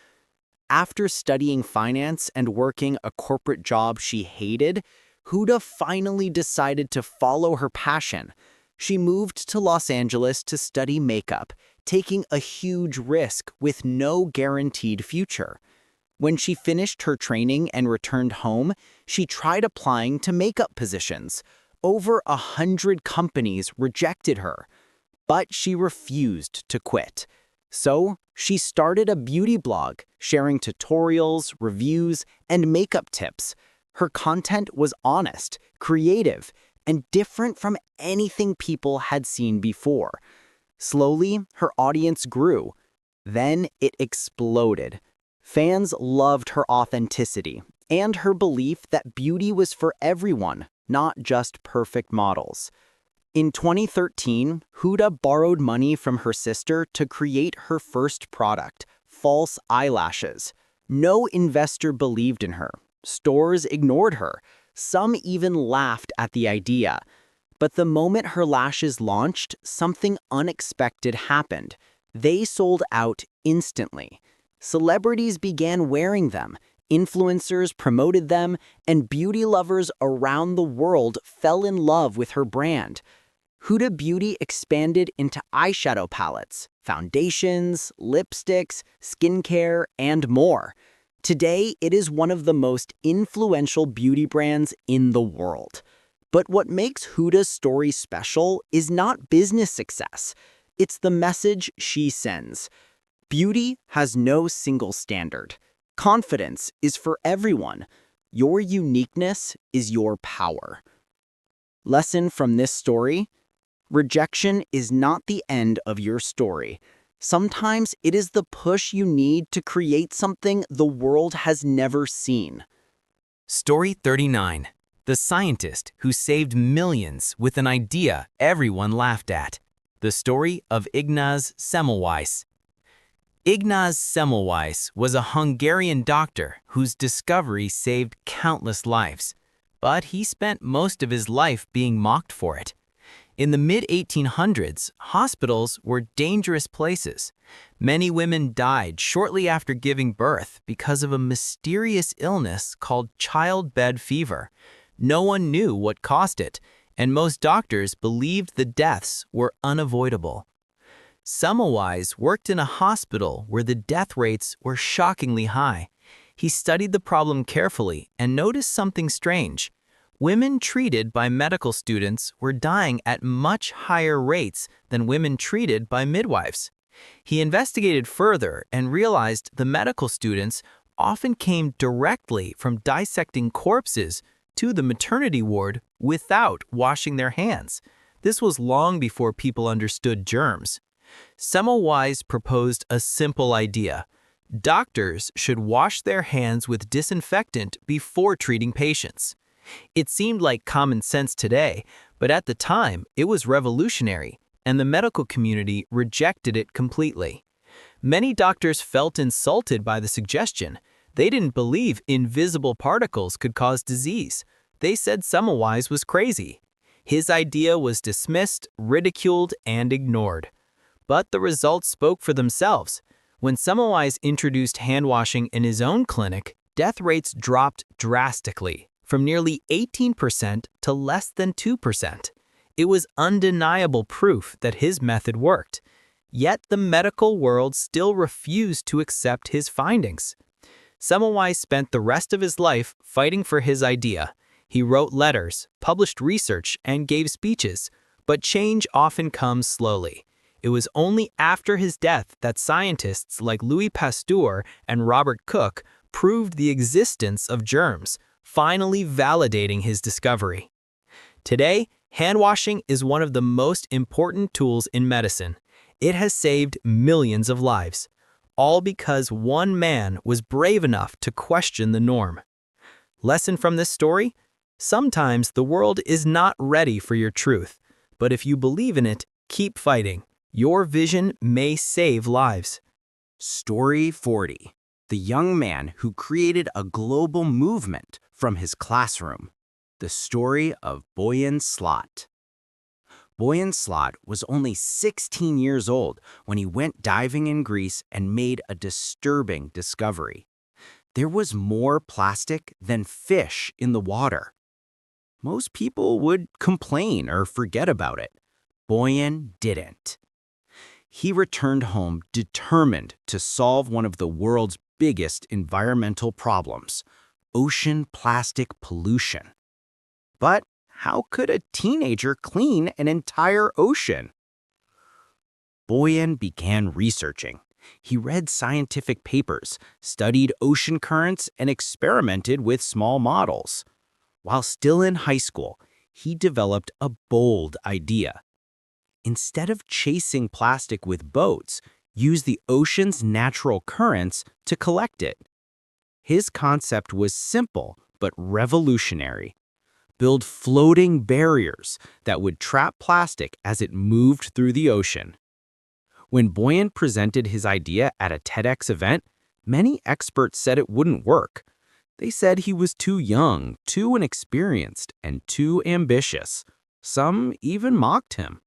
After studying finance and working a corporate job she hated, Huda finally decided to follow her passion. She moved to Los Angeles to study makeup, taking a huge risk with no guaranteed future. When she finished her training and returned home, she tried applying to makeup positions. Over 100 companies rejected her, but she refused to quit. So, she started a beauty blog, sharing tutorials, reviews, and makeup tips. Her content was honest, creative, and different from anything people had seen before. Slowly, her audience grew. Then it exploded. Fans loved her authenticity and her belief that beauty was for everyone, not just perfect models. In 2013, Huda borrowed money from her sister to create her first product, false eyelashes. No investor believed in her. Stores ignored her. Some even laughed at the idea. But the moment her lashes launched, something unexpected happened. They sold out instantly. Celebrities began wearing them, influencers promoted them, and beauty lovers around the world fell in love with her brand. Huda Beauty expanded into eyeshadow palettes, foundations, lipsticks, skincare, and more. Today, it is one of the most influential beauty brands in the world. But what makes Huda's story special is not business success. It's the message she sends. Beauty has no single standard. Confidence is for everyone. Your uniqueness is your power. Lesson from this story: rejection is not the end of your story. Sometimes it is the push you need to create something the world has never seen. Story 39. The scientist who saved millions with an idea everyone laughed at. The story of Ignaz Semmelweis. Ignaz Semmelweis was a Hungarian doctor whose discovery saved countless lives, but he spent most of his life being mocked for it. In the mid-1800s, hospitals were dangerous places. Many women died shortly after giving birth because of a mysterious illness called childbed fever. No one knew what caused it, and most doctors believed the deaths were unavoidable. Semmelweis worked in a hospital where the death rates were shockingly high. He studied the problem carefully and noticed something strange. Women treated by medical students were dying at much higher rates than women treated by midwives. He investigated further and realized the medical students often came directly from dissecting corpses to the maternity ward without washing their hands. This was long before people understood germs. Semmelweis proposed a simple idea. Doctors should wash their hands with disinfectant before treating patients. It seemed like common sense today, but at the time, it was revolutionary, and the medical community rejected it completely. Many doctors felt insulted by the suggestion. They didn't believe invisible particles could cause disease. They said Semmelweis was crazy. His idea was dismissed, ridiculed, and ignored. But the results spoke for themselves. When Semmelweis introduced hand washing in his own clinic, death rates dropped drastically, from nearly 18% to less than 2%. It was undeniable proof that his method worked. Yet the medical world still refused to accept his findings. Semmelweis spent the rest of his life fighting for his idea. He wrote letters, published research, and gave speeches, but change often comes slowly. It was only after his death that scientists like Louis Pasteur and Robert Koch proved the existence of germs, finally validating his discovery. Today, hand washing is one of the most important tools in medicine. It has saved millions of lives, all because one man was brave enough to question the norm. Lesson from this story? Sometimes the world is not ready for your truth, but if you believe in it, keep fighting. Your vision may save lives. Story 40. The young man who created a global movement from his classroom. The story of Boyan Slat. Boyan Slat was only 16 years old when he went diving in Greece and made a disturbing discovery. There was more plastic than fish in the water. Most people would complain or forget about it. Boyan didn't. He returned home determined to solve one of the world's biggest environmental problems: ocean plastic pollution. But how could a teenager clean an entire ocean? Boyan began researching. He read scientific papers, studied ocean currents, and experimented with small models. While still in high school, he developed a bold idea. Instead of chasing plastic with boats, use the ocean's natural currents to collect it. His concept was simple but revolutionary. Build floating barriers that would trap plastic as it moved through the ocean. When Boyan presented his idea at a TEDx event, many experts said it wouldn't work. They said he was too young, too inexperienced, and too ambitious. Some even mocked him.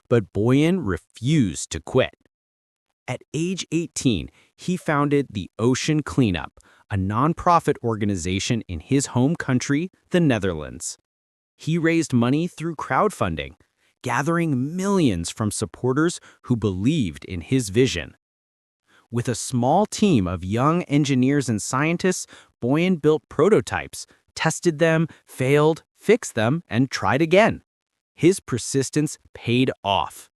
But Boyan refused to quit. At age 18, he founded the Ocean Cleanup, a nonprofit organization in his home country, the Netherlands. He raised money through crowdfunding, gathering millions from supporters who believed in his vision. With a small team of young engineers and scientists, Boyan built prototypes, tested them, failed, fixed them, and tried again. His persistence paid off.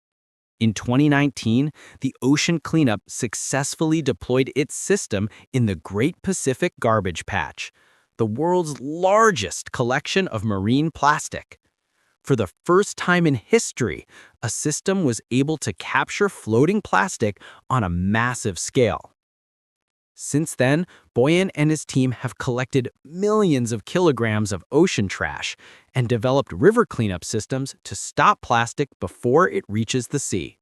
In 2019, the Ocean Cleanup successfully deployed its system in the Great Pacific Garbage Patch, the world's largest collection of marine plastic. For the first time in history, a system was able to capture floating plastic on a massive scale. Since then, Boyan and his team have collected millions of kilograms of ocean trash and developed river cleanup systems to stop plastic before it reaches the sea.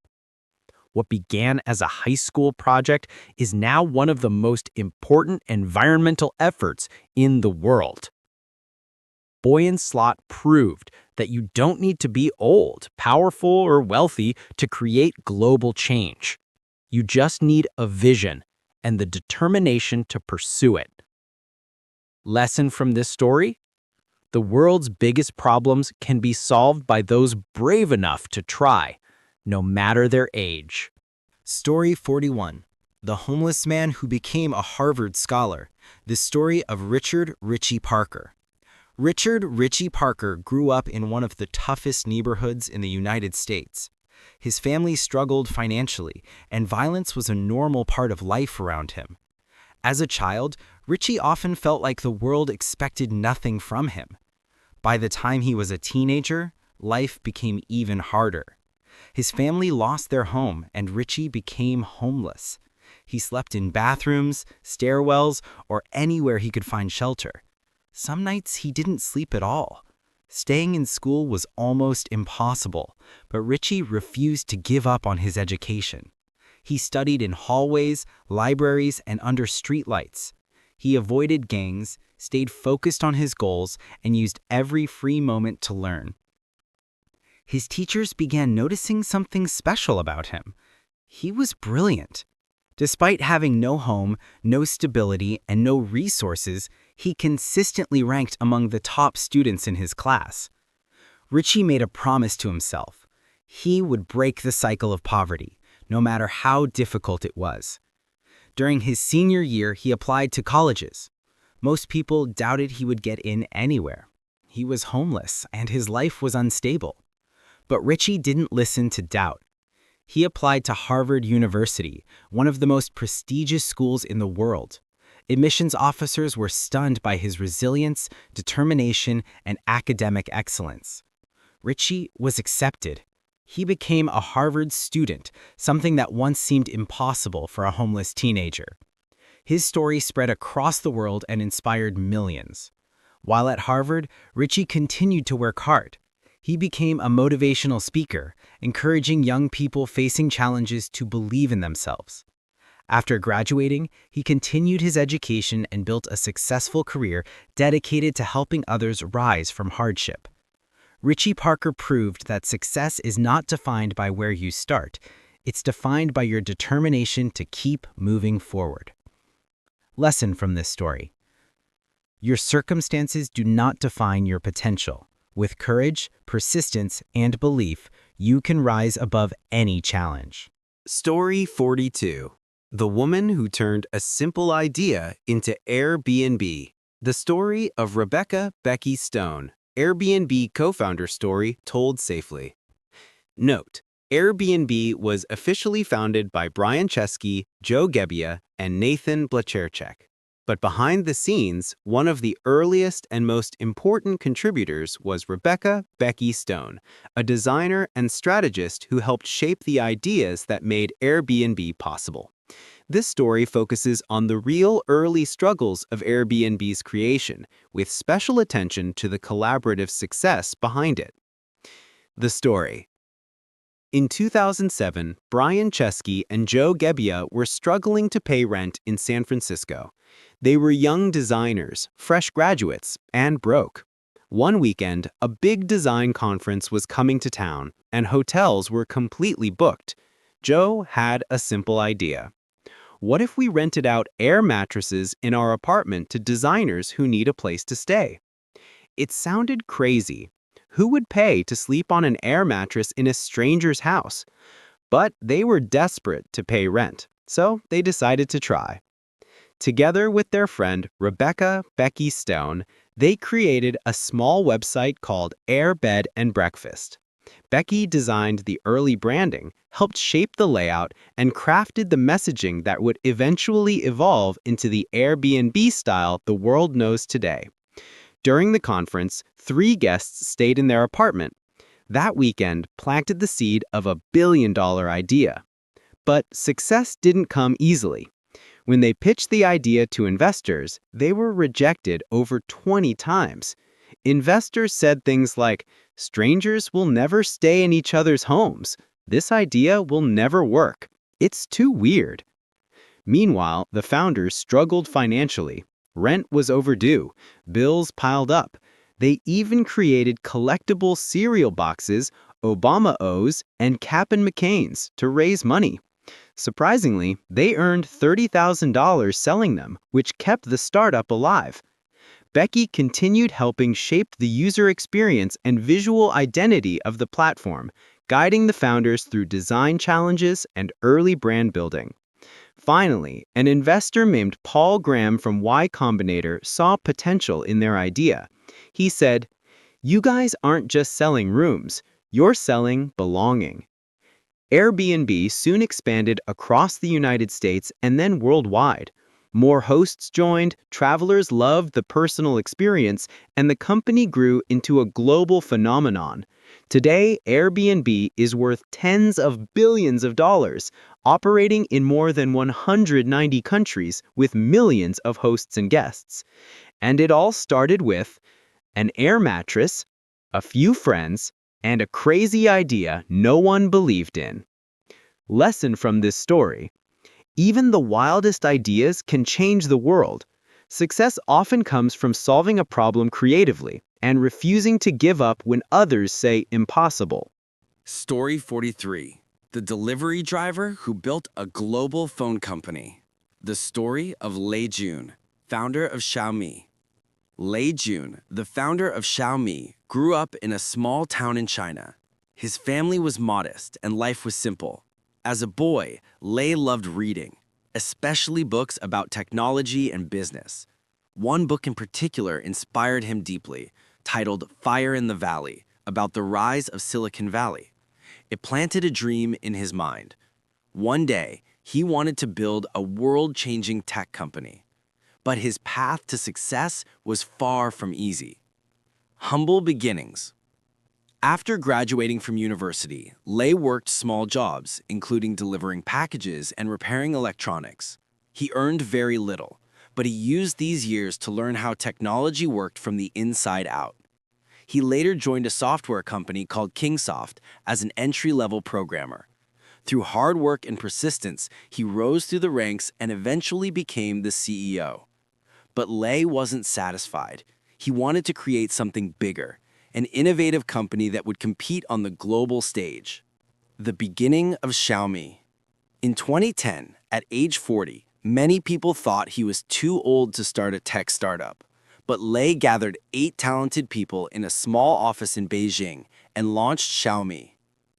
What began as a high school project is now one of the most important environmental efforts in the world. Boyan Slat proved that you don't need to be old, powerful, or wealthy to create global change. You just need a vision and the determination to pursue it. Lesson from this story? The world's biggest problems can be solved by those brave enough to try, no matter their age. Story 41. The Homeless Man Who Became a Harvard Scholar. The story of Richard Ritchie Parker. Richard Ritchie Parker grew up in one of the toughest neighborhoods in the United States. His family struggled financially, and violence was a normal part of life around him. As a child, Ritchie often felt like the world expected nothing from him. By the time he was a teenager, life became even harder. His family lost their home, and Ritchie became homeless. He slept in bathrooms, stairwells, or anywhere he could find shelter. Some nights he didn't sleep at all. Staying in school was almost impossible, but Ritchie refused to give up on his education. He studied in hallways, libraries, and under streetlights. He avoided gangs, stayed focused on his goals, and used every free moment to learn. His teachers began noticing something special about him. He was brilliant. Despite having no home, no stability, and no resources, he consistently ranked among the top students in his class. Ritchie made a promise to himself. He would break the cycle of poverty, no matter how difficult it was. During his senior year, he applied to colleges. Most people doubted he would get in anywhere. He was homeless, and his life was unstable. But Ritchie didn't listen to doubt. He applied to Harvard University, one of the most prestigious schools in the world. Admissions officers were stunned by his resilience, determination, and academic excellence. Richie was accepted. He became a Harvard student, something that once seemed impossible for a homeless teenager. His story spread across the world and inspired millions. While at Harvard, Richie continued to work hard. He became a motivational speaker, encouraging young people facing challenges to believe in themselves. After graduating, he continued his education and built a successful career dedicated to helping others rise from hardship. Richie Parker proved that success is not defined by where you start. It's defined by your determination to keep moving forward. Lesson from this story: your circumstances do not define your potential. With courage, persistence, and belief, you can rise above any challenge. Story 42. The woman who turned a simple idea into Airbnb. The story of Rebecca Becky Stone, Airbnb co-founder story told safely. Note: Airbnb was officially founded by Brian Chesky, Joe Gebbia, and Nathan Blacherchek. But behind the scenes, one of the earliest and most important contributors was Rebecca Becky Stone, a designer and strategist who helped shape the ideas that made Airbnb possible. This story focuses on the real early struggles of Airbnb's creation, with special attention to the collaborative success behind it. The story. In 2007, Brian Chesky and Joe Gebbia were struggling to pay rent in San Francisco. They were young designers, fresh graduates, and broke. One weekend, a big design conference was coming to town, and hotels were completely booked. Joe had a simple idea. What if we rented out air mattresses in our apartment to designers who need a place to stay? It sounded crazy. Who would pay to sleep on an air mattress in a stranger's house? But they were desperate to pay rent, so they decided to try. Together with their friend Rebecca Becky Stone, they created a small website called Air Bed and Breakfast. Becky designed the early branding, helped shape the layout, and crafted the messaging that would eventually evolve into the Airbnb style the world knows today. During the conference, 3 guests stayed in their apartment. That weekend planted the seed of a billion-dollar idea. But success didn't come easily. When they pitched the idea to investors, they were rejected over 20 times. Investors said things like, "Strangers will never stay in each other's homes. This idea will never work. It's too weird." Meanwhile, the founders struggled financially. Rent was overdue. Bills piled up. They even created collectible cereal boxes, Obama O's, and Cap'n McCain's to raise money. Surprisingly, they earned $30,000 selling them, which kept the startup alive. Becky continued helping shape the user experience and visual identity of the platform, guiding the founders through design challenges and early brand building. Finally, an investor named Paul Graham from Y Combinator saw potential in their idea. He said, "You guys aren't just selling rooms, you're selling belonging." Airbnb soon expanded across the United States and then worldwide. More hosts joined, travelers loved the personal experience, and the company grew into a global phenomenon. Today, Airbnb is worth tens of billions of dollars, operating in more than 190 countries with millions of hosts and guests. And it all started with an air mattress, a few friends, and a crazy idea no one believed in. Lesson from this story: even the wildest ideas can change the world. Success often comes from solving a problem creatively and refusing to give up when others say impossible. Story 43. The delivery driver who built a global phone company. The story of Lei Jun, founder of Xiaomi. Lei Jun, the founder of Xiaomi, grew up in a small town in China. His family was modest and life was simple. As a boy, Lei loved reading, especially books about technology and business. One book in particular inspired him deeply, titled Fire in the Valley, about the rise of Silicon Valley. It planted a dream in his mind. One day, he wanted to build a world-changing tech company. But his path to success was far from easy. Humble beginnings. After graduating from university, Lei worked small jobs, including delivering packages and repairing electronics. He earned very little, but he used these years to learn how technology worked from the inside out. He later joined a software company called Kingsoft as an entry-level programmer. Through hard work and persistence, he rose through the ranks and eventually became the CEO. But Lei wasn't satisfied. He wanted to create something bigger, an innovative company that would compete on the global stage. The beginning of Xiaomi. In 2010, at age 40, many people thought he was too old to start a tech startup. But Lei gathered 8 talented people in a small office in Beijing and launched Xiaomi.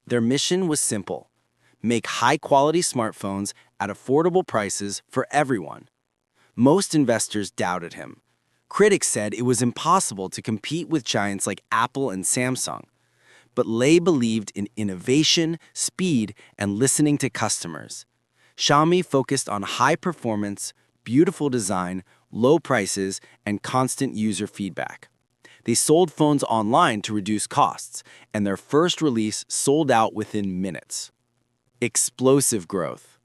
Their mission was simple: make high-quality smartphones at affordable prices for everyone. Most investors doubted him. Critics said it was impossible to compete with giants like Apple and Samsung. But Lei believed in innovation, speed, and listening to customers. Xiaomi focused on high performance, beautiful design, low prices, and constant user feedback. They sold phones online to reduce costs, and their first release sold out within minutes. Explosive growth.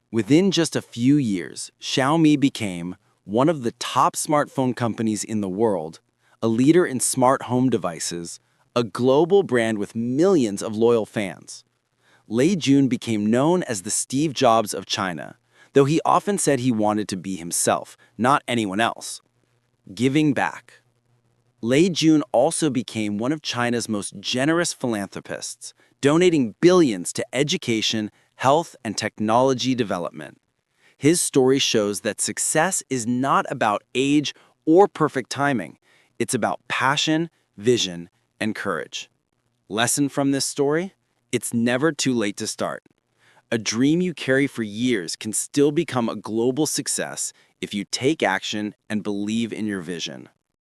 Within just a few years, Xiaomi became one of the top smartphone companies in the world, a leader in smart home devices, a global brand with millions of loyal fans. Lei Jun became known as the Steve Jobs of China, though he often said he wanted to be himself, not anyone else. Giving back. Lei Jun also became one of China's most generous philanthropists, donating billions to education, health, and technology development. His story shows that success is not about age or perfect timing. It's about passion, vision, and courage. Lesson from this story? It's never too late to start. A dream you carry for years can still become a global success if you take action and believe in your vision.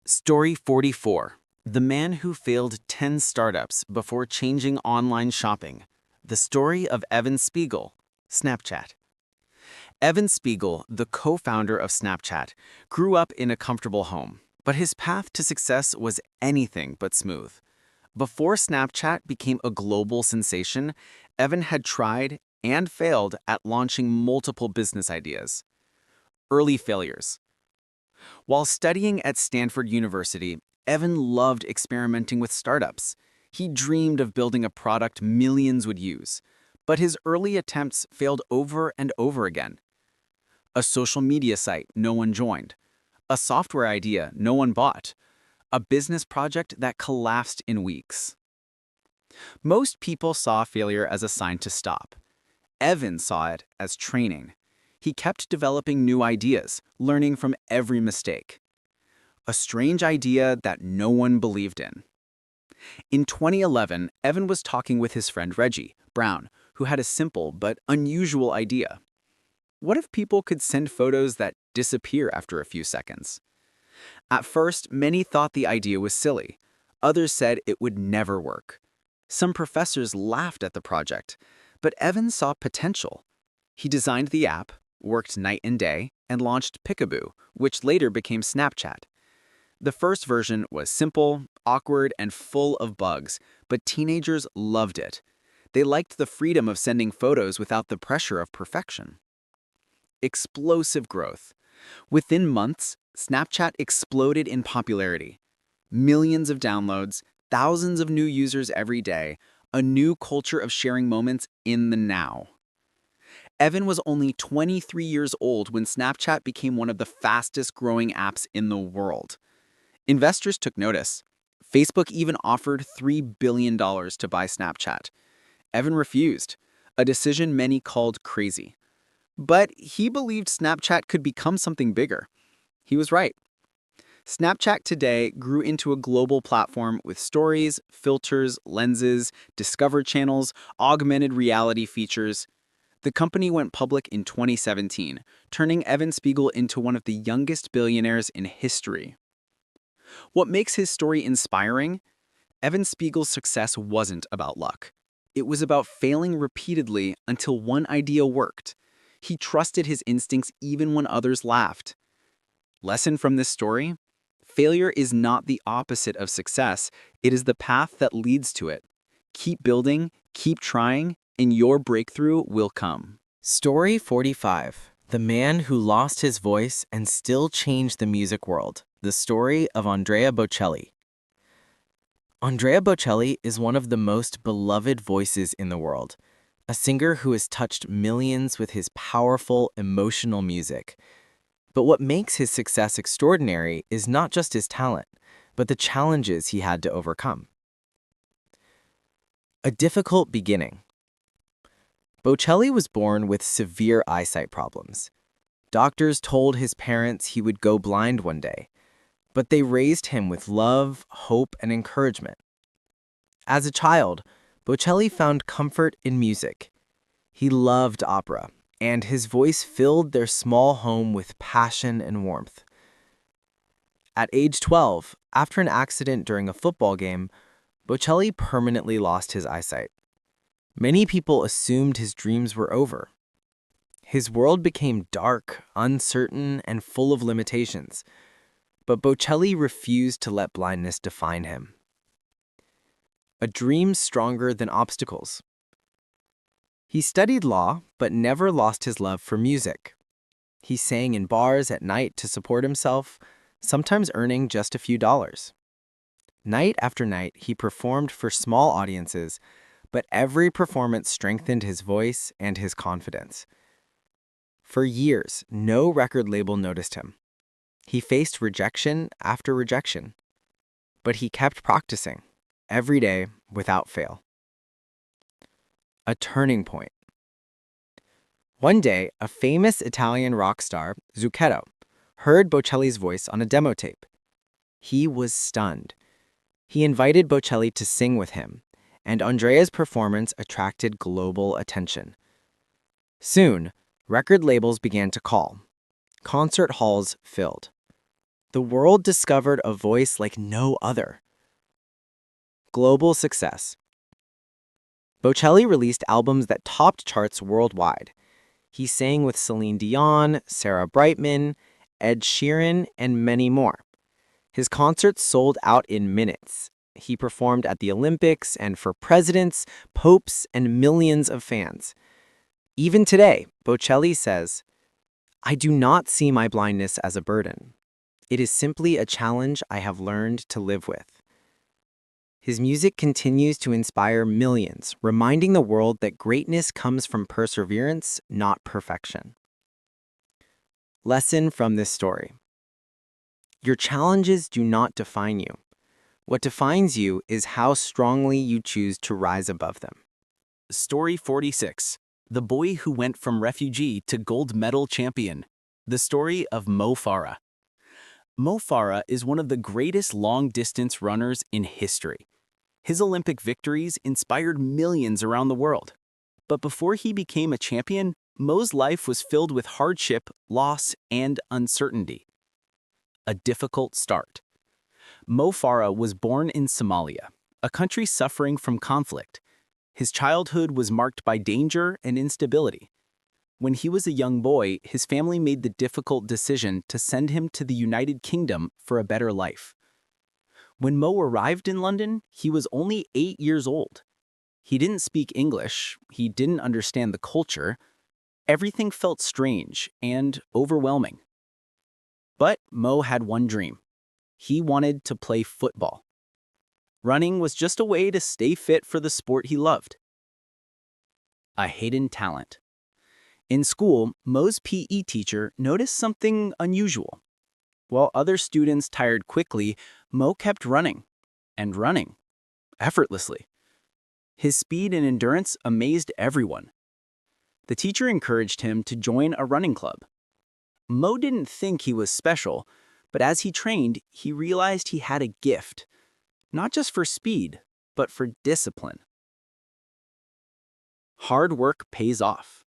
Story 44. The man who failed 10 startups before changing online shopping. The story of Evan Spiegel, Snapchat. Evan Spiegel, the co-founder of Snapchat, grew up in a comfortable home, but his path to success was anything but smooth. Before Snapchat became a global sensation, Evan had tried and failed at launching multiple business ideas. Early failures. While studying at Stanford University, Evan loved experimenting with startups. He dreamed of building a product millions would use, but his early attempts failed over and over again. A social media site no one joined, a software idea no one bought, a business project that collapsed in weeks. Most people saw failure as a sign to stop. Evan saw it as training. He kept developing new ideas, learning from every mistake. A strange idea that no one believed in. In 2011, Evan was talking with his friend Reggie Brown, who had a simple but unusual idea. What if people could send photos that disappear after a few seconds? At first, many thought the idea was silly. Others said it would never work. Some professors laughed at the project, but Evan saw potential. He designed the app, worked night and day, and launched Peekaboo, which later became Snapchat. The first version was simple, awkward, and full of bugs, but teenagers loved it. They liked the freedom of sending photos without the pressure of perfection. Explosive growth. Within months, Snapchat exploded in popularity. Millions of downloads, thousands of new users every day, a new culture of sharing moments in the now. Evan was only 23 years old when Snapchat became one of the fastest-growing apps in the world. Investors took notice. Facebook even offered $3 billion to buy Snapchat. Evan refused, a decision many called crazy. But he believed Snapchat could become something bigger. He was right. Snapchat today grew into a global platform with stories, filters, lenses, Discover channels, augmented reality features. The company went public in 2017, turning Evan Spiegel into one of the youngest billionaires in history. What makes his story inspiring? Evan Spiegel's success wasn't about luck. It was about failing repeatedly until one idea worked. He trusted his instincts even when others laughed. Lesson from this story? Failure is not the opposite of success. It is the path that leads to it. Keep building, keep trying, and your breakthrough will come. Story 45. The Man Who Lost His Voice and Still Changed the Music World. The story of Andrea Bocelli. Andrea Bocelli is one of the most beloved voices in the world, a singer who has touched millions with his powerful, emotional music. But what makes his success extraordinary is not just his talent, but the challenges he had to overcome. A difficult beginning. Bocelli was born with severe eyesight problems. Doctors told his parents he would go blind one day, but they raised him with love, hope, and encouragement. As a child, Bocelli found comfort in music. He loved opera, and his voice filled their small home with passion and warmth. At age 12, after an accident during a football game, Bocelli permanently lost his eyesight. Many people assumed his dreams were over. His world became dark, uncertain, and full of limitations. But Bocelli refused to let blindness define him. A dream stronger than obstacles. He studied law, but never lost his love for music. He sang in bars at night to support himself, sometimes earning just a few dollars. Night after night, he performed for small audiences, but every performance strengthened his voice and his confidence. For years, no record label noticed him. He faced rejection after rejection, but he kept practicing, every day, without fail. A turning point. One day, a famous Italian rock star, Zucchero, heard Bocelli's voice on a demo tape. He was stunned. He invited Bocelli to sing with him, and Andrea's performance attracted global attention. Soon, record labels began to call. Concert halls filled. The world discovered a voice like no other. Global success. Bocelli released albums that topped charts worldwide. He sang with Celine Dion, Sarah Brightman, Ed Sheeran, and many more. His concerts sold out in minutes. He performed at the Olympics and for presidents, popes, and millions of fans. Even today, Bocelli says, "I do not see my blindness as a burden. It is simply a challenge I have learned to live with." His music continues to inspire millions, reminding the world that greatness comes from perseverance, not perfection. Lesson from this story. Your challenges do not define you. What defines you is how strongly you choose to rise above them. Story 46. The Boy Who Went from Refugee to Gold Medal Champion. The story of Mo Farah. Mo Farah is one of the greatest long-distance runners in history. His Olympic victories inspired millions around the world. But before he became a champion, Mo's life was filled with hardship, loss, and uncertainty. A difficult start. Mo Farah was born in Somalia, a country suffering from conflict. His childhood was marked by danger and instability. When he was a young boy, his family made the difficult decision to send him to the United Kingdom for a better life. When Mo arrived in London, he was only 8 years old. He didn't speak English, he didn't understand the culture. Everything felt strange and overwhelming. But Mo had one dream. He wanted to play football. Running was just a way to stay fit for the sport he loved. A hidden talent. In school, Mo's PE teacher noticed something unusual. While other students tired quickly, Mo kept running, and running, effortlessly. His speed and endurance amazed everyone. The teacher encouraged him to join a running club. Mo didn't think he was special, but as he trained, he realized he had a gift, not just for speed, but for discipline. Hard work pays off.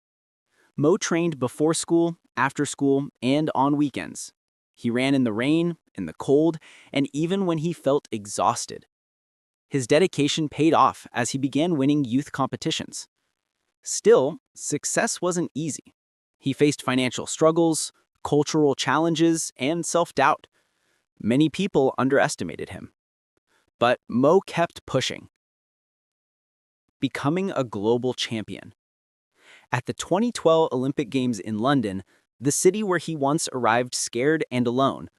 Mo trained before school, after school, and on weekends. He ran in the rain, in the cold, and even when he felt exhausted. His dedication paid off as he began winning youth competitions. Still, success wasn't easy. He faced financial struggles, cultural challenges, and self-doubt. Many people underestimated him. But Mo kept pushing, becoming a global champion. At the 2012 Olympic Games in London, the city where he once arrived scared and alone,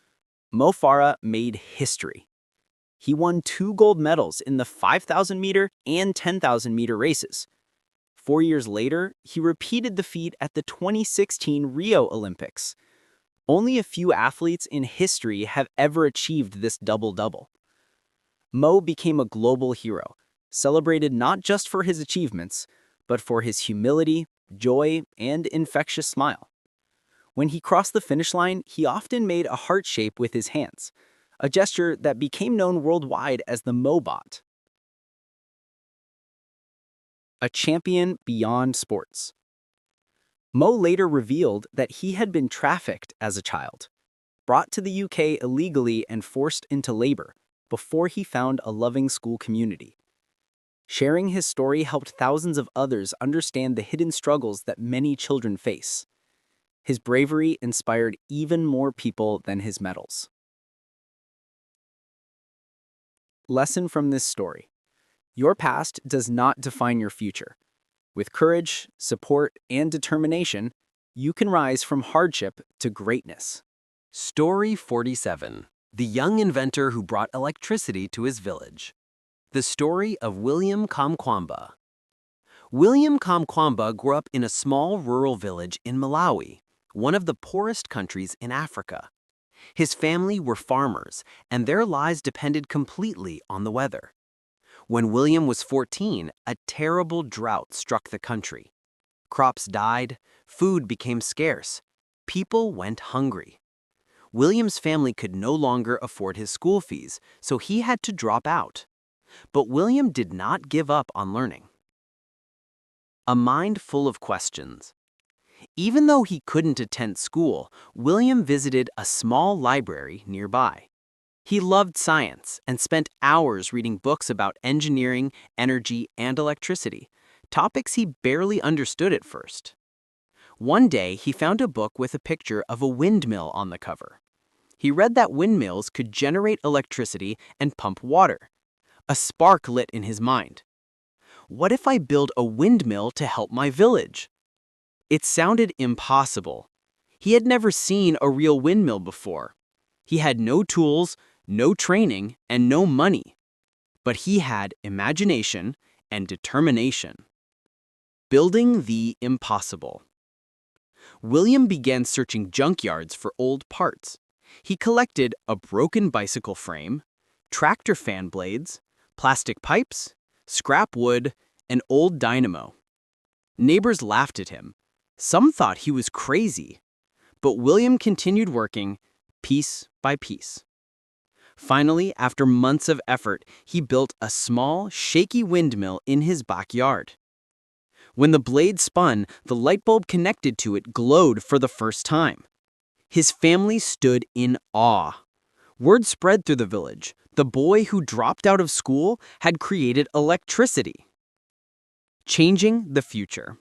Mo Farah made history. He won 2 gold medals in the 5,000-meter and 10,000-meter races. 4 years later, he repeated the feat at the 2016 Rio Olympics. Only a few athletes in history have ever achieved this double-double. Mo became a global hero, celebrated not just for his achievements, but for his humility, joy, and infectious smile. When he crossed the finish line, he often made a heart shape with his hands, a gesture that became known worldwide as the Mobot. A champion beyond sports. Mo later revealed that he had been trafficked as a child, brought to the UK illegally and forced into labor before he found a loving school community. Sharing his story helped thousands of others understand the hidden struggles that many children face. His bravery inspired even more people than his medals. Lesson from this story: your past does not define your future. With courage, support, and determination, you can rise from hardship to greatness. Story 47. The young inventor who brought electricity to his village. The story of William Kamkwamba. William Kamkwamba grew up in a small rural village in Malawi, one of the poorest countries in Africa. His family were farmers, and their lives depended completely on the weather. When William was 14, a terrible drought struck the country. Crops died, food became scarce, people went hungry. William's family could no longer afford his school fees, so he had to drop out. But William did not give up on learning. A mind full of questions. Even though he couldn't attend school, William visited a small library nearby. He loved science and spent hours reading books about engineering, energy, and electricity, topics he barely understood at first. One day, he found a book with a picture of a windmill on the cover. He read that windmills could generate electricity and pump water. A spark lit in his mind. What if I build a windmill to help my village? It sounded impossible. He had never seen a real windmill before. He had no tools, no training, and no money. But he had imagination and determination. Building the impossible. William began searching junkyards for old parts. He collected a broken bicycle frame, tractor fan blades, plastic pipes, scrap wood, and old dynamo. Neighbors laughed at him. Some thought he was crazy. But William continued working, piece by piece. Finally, after months of effort, he built a small, shaky windmill in his backyard. When the blade spun, the light bulb connected to it glowed for the first time. His family stood in awe. Word spread through the village. The boy who dropped out of school had created electricity. Changing the future.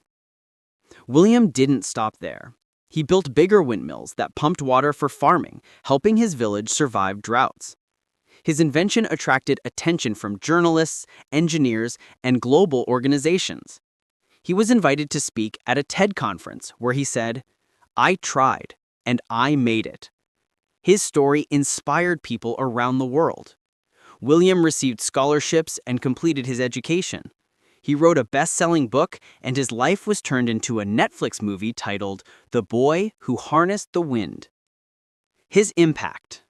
William didn't stop there. He built bigger windmills that pumped water for farming, helping his village survive droughts. His invention attracted attention from journalists, engineers, and global organizations. He was invited to speak at a TED conference where he said, "I tried, and I made it." His story inspired people around the world. William received scholarships and completed his education. He wrote a best-selling book, and his life was turned into a Netflix movie titled The Boy Who Harnessed the Wind. His impact.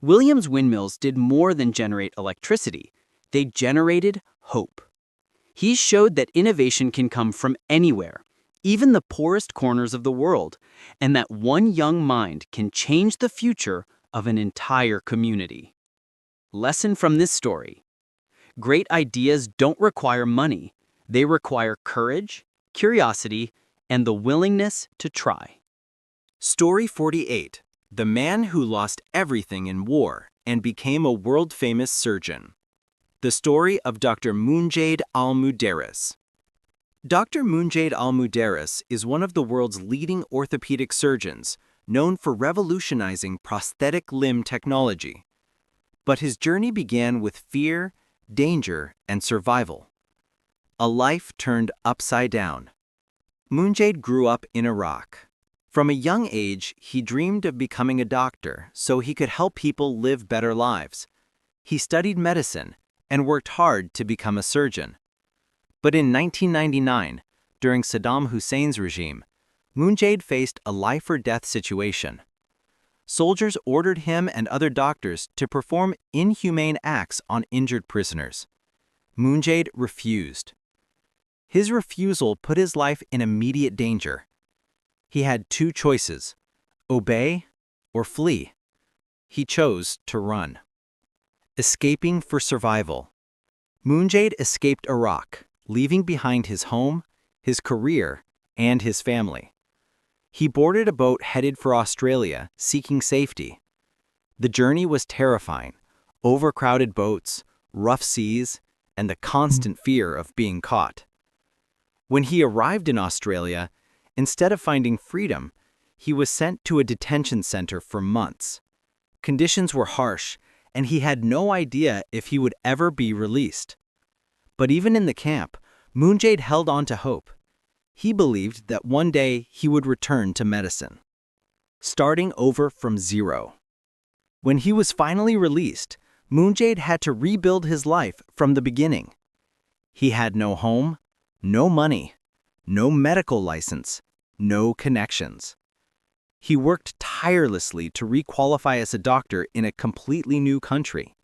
William's windmills did more than generate electricity. They generated hope. He showed that innovation can come from anywhere, even the poorest corners of the world, and that one young mind can change the future of an entire community. Lesson from this story. Great ideas don't require money. They require courage, curiosity, and the willingness to try. Story 48. The man who lost everything in war and became a world-famous surgeon. The story of Dr. Moonjade Al-Mudaris. Dr. Moonjade Al-Mudaris is one of the world's leading orthopedic surgeons, known for revolutionizing prosthetic limb technology. But his journey began with fear, danger, and survival. A life turned upside down. Moonjade grew up in Iraq. From a young age, he dreamed of becoming a doctor so he could help people live better lives. He studied medicine and worked hard to become a surgeon. But in 1999, during Saddam Hussein's regime, Moonjade faced a life-or-death situation. Soldiers ordered him and other doctors to perform inhumane acts on injured prisoners. Moonjade refused. His refusal put his life in immediate danger. He had two choices: obey or flee. He chose to run. Escaping for survival. Moonjade escaped Iraq, leaving behind his home, his career, and his family. He boarded a boat headed for Australia, seeking safety. The journey was terrifying: overcrowded boats, rough seas, and the constant fear of being caught. When he arrived in Australia, instead of finding freedom, he was sent to a detention center for months. Conditions were harsh, and he had no idea if he would ever be released. But even in the camp, Moonjade held on to hope. He believed that one day he would return to medicine, starting over from zero. When he was finally released, Moonjade had to rebuild his life from the beginning. He had no home, no money, no medical license, no connections. He worked tirelessly to requalify as a doctor in a completely new country.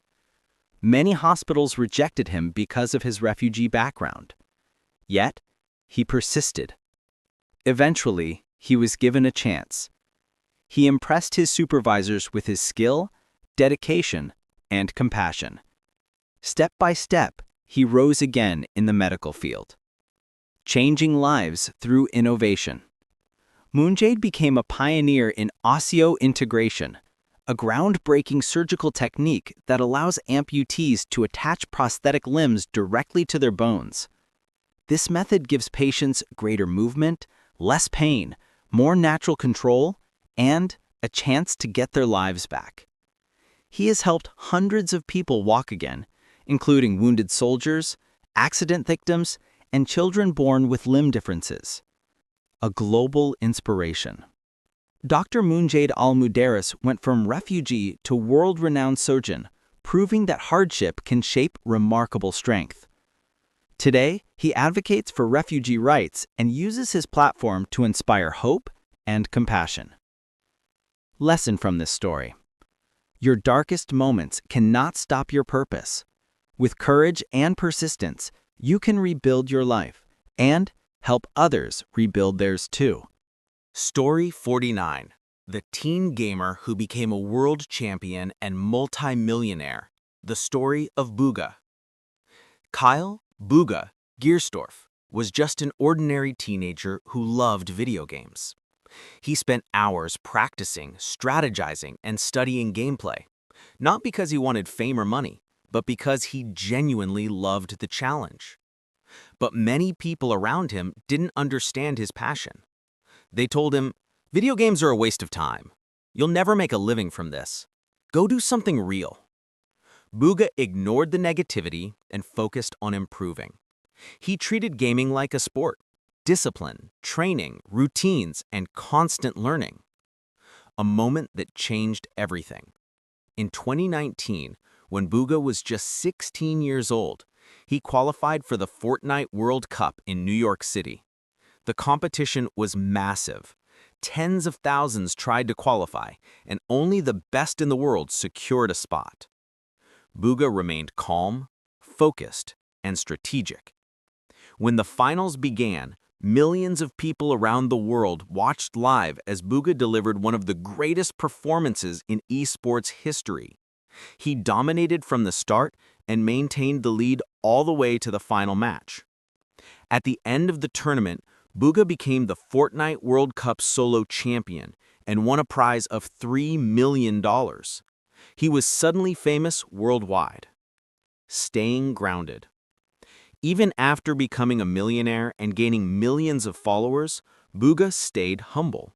Many hospitals rejected him because of his refugee background. Yet, he persisted. Eventually, he was given a chance. He impressed his supervisors with his skill, dedication, and compassion. Step by step, he rose again in the medical field, changing lives through innovation. Moonjade became a pioneer in osseointegration, a groundbreaking surgical technique that allows amputees to attach prosthetic limbs directly to their bones. This method gives patients greater movement, less pain, more natural control, and a chance to get their lives back. He has helped hundreds of people walk again, including wounded soldiers, accident victims, and children born with limb differences. A global inspiration. Dr. Moonjade Al-Mudaris went from refugee to world-renowned surgeon, proving that hardship can shape remarkable strength. Today, he advocates for refugee rights and uses his platform to inspire hope and compassion. Lesson from this story: your darkest moments cannot stop your purpose. With courage and persistence, you can rebuild your life and help others rebuild theirs too. Story 49. The teen gamer who became a world champion and multi-millionaire. The story of Buga. Kyle Buga Giersdorf was just an ordinary teenager who loved video games. He spent hours practicing, strategizing, and studying gameplay, not because he wanted fame or money, but because he genuinely loved the challenge. But many people around him didn't understand his passion. They told him, "Video games are a waste of time. You'll never make a living from this. Go do something real." Buga ignored the negativity and focused on improving. He treated gaming like a sport: discipline, training, routines, and constant learning. A moment that changed everything. In 2019, when Buga was just 16 years old, he qualified for the Fortnite World Cup in New York City. The competition was massive. Tens of thousands tried to qualify, and only the best in the world secured a spot. Buga remained calm, focused, and strategic. When the finals began, millions of people around the world watched live as Buga delivered one of the greatest performances in esports history. He dominated from the start and maintained the lead all the way to the final match. At the end of the tournament, Buga became the Fortnite World Cup solo champion and won a prize of $3 million. He was suddenly famous worldwide. staying grounded. Even after becoming a millionaire and gaining millions of followers, Buga stayed humble.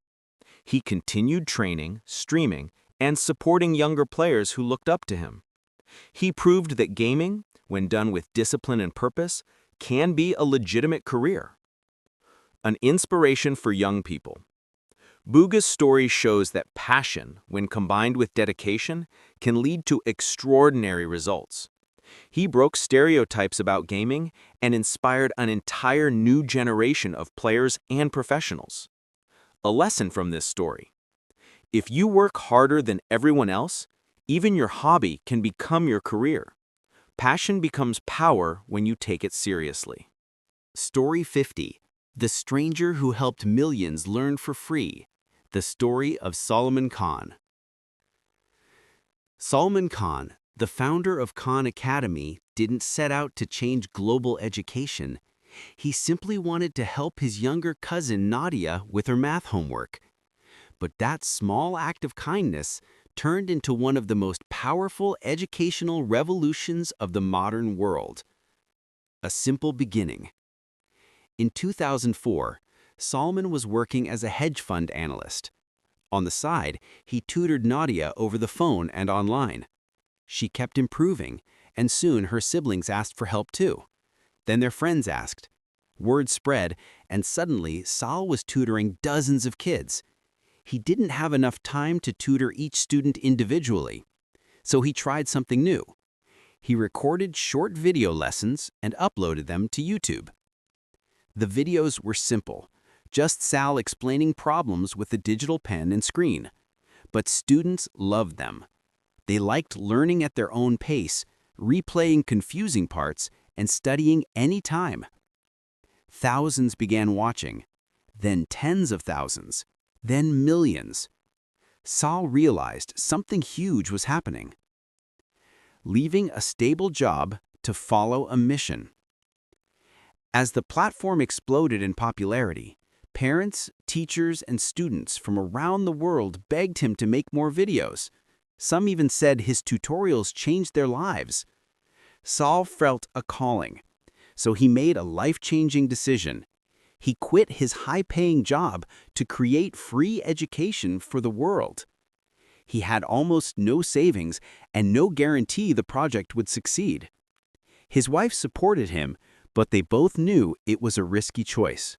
He continued training, streaming, and supporting younger players who looked up to him. He proved that gaming, when done with discipline and purpose, can be a legitimate career. An inspiration for young people. Buga's story shows that passion, when combined with dedication, can lead to extraordinary results. He broke stereotypes about gaming and inspired an entire new generation of players and professionals. A lesson from this story: if you work harder than everyone else, even your hobby can become your career. Passion becomes power when you take it seriously. Story 50. The Stranger Who Helped Millions Learn for Free. The Story of Salman Khan. Salman Khan, the founder of Khan Academy, didn't set out to change global education. He simply wanted to help his younger cousin Nadia with her math homework. But that small act of kindness turned into one of the most powerful educational revolutions of the modern world. A simple beginning. In 2004, Salman was working as a hedge fund analyst. On the side, he tutored Nadia over the phone and online. She kept improving, and soon her siblings asked for help too. Then their friends asked. Word spread, and suddenly Sal was tutoring dozens of kids. He didn't have enough time to tutor each student individually, so he tried something new. He recorded short video lessons and uploaded them to YouTube. The videos were simple, just Sal explaining problems with a digital pen and screen. But students loved them. They liked learning at their own pace, replaying confusing parts, and studying any time. Thousands began watching, then tens of thousands, then millions. Sal realized something huge was happening. Leaving a stable job to follow a mission. As the platform exploded in popularity, parents, teachers, and students from around the world begged him to make more videos. Some even said his tutorials changed their lives. Sal felt a calling, so he made a life-changing decision. He quit his high-paying job to create free education for the world. He had almost no savings and no guarantee the project would succeed. His wife supported him, but they both knew it was a risky choice.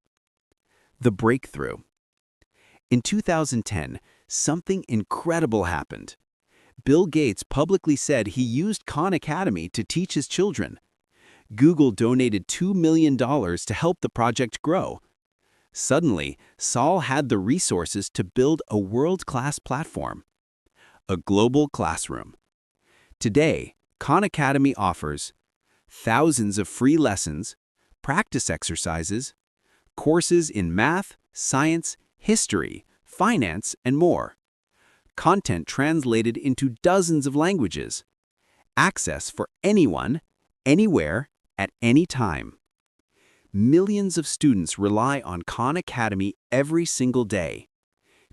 The breakthrough. In 2010, something incredible happened. Bill Gates publicly said he used Khan Academy to teach his children. Google donated $2 million to help the project grow. Suddenly, Sal had the resources to build a world-class platform. A global classroom. Today, Khan Academy offers thousands of free lessons, practice exercises, courses in math, science, history, finance, and more. Content translated into dozens of languages. Access for anyone, anywhere, at any time. Millions of students rely on Khan Academy every single day.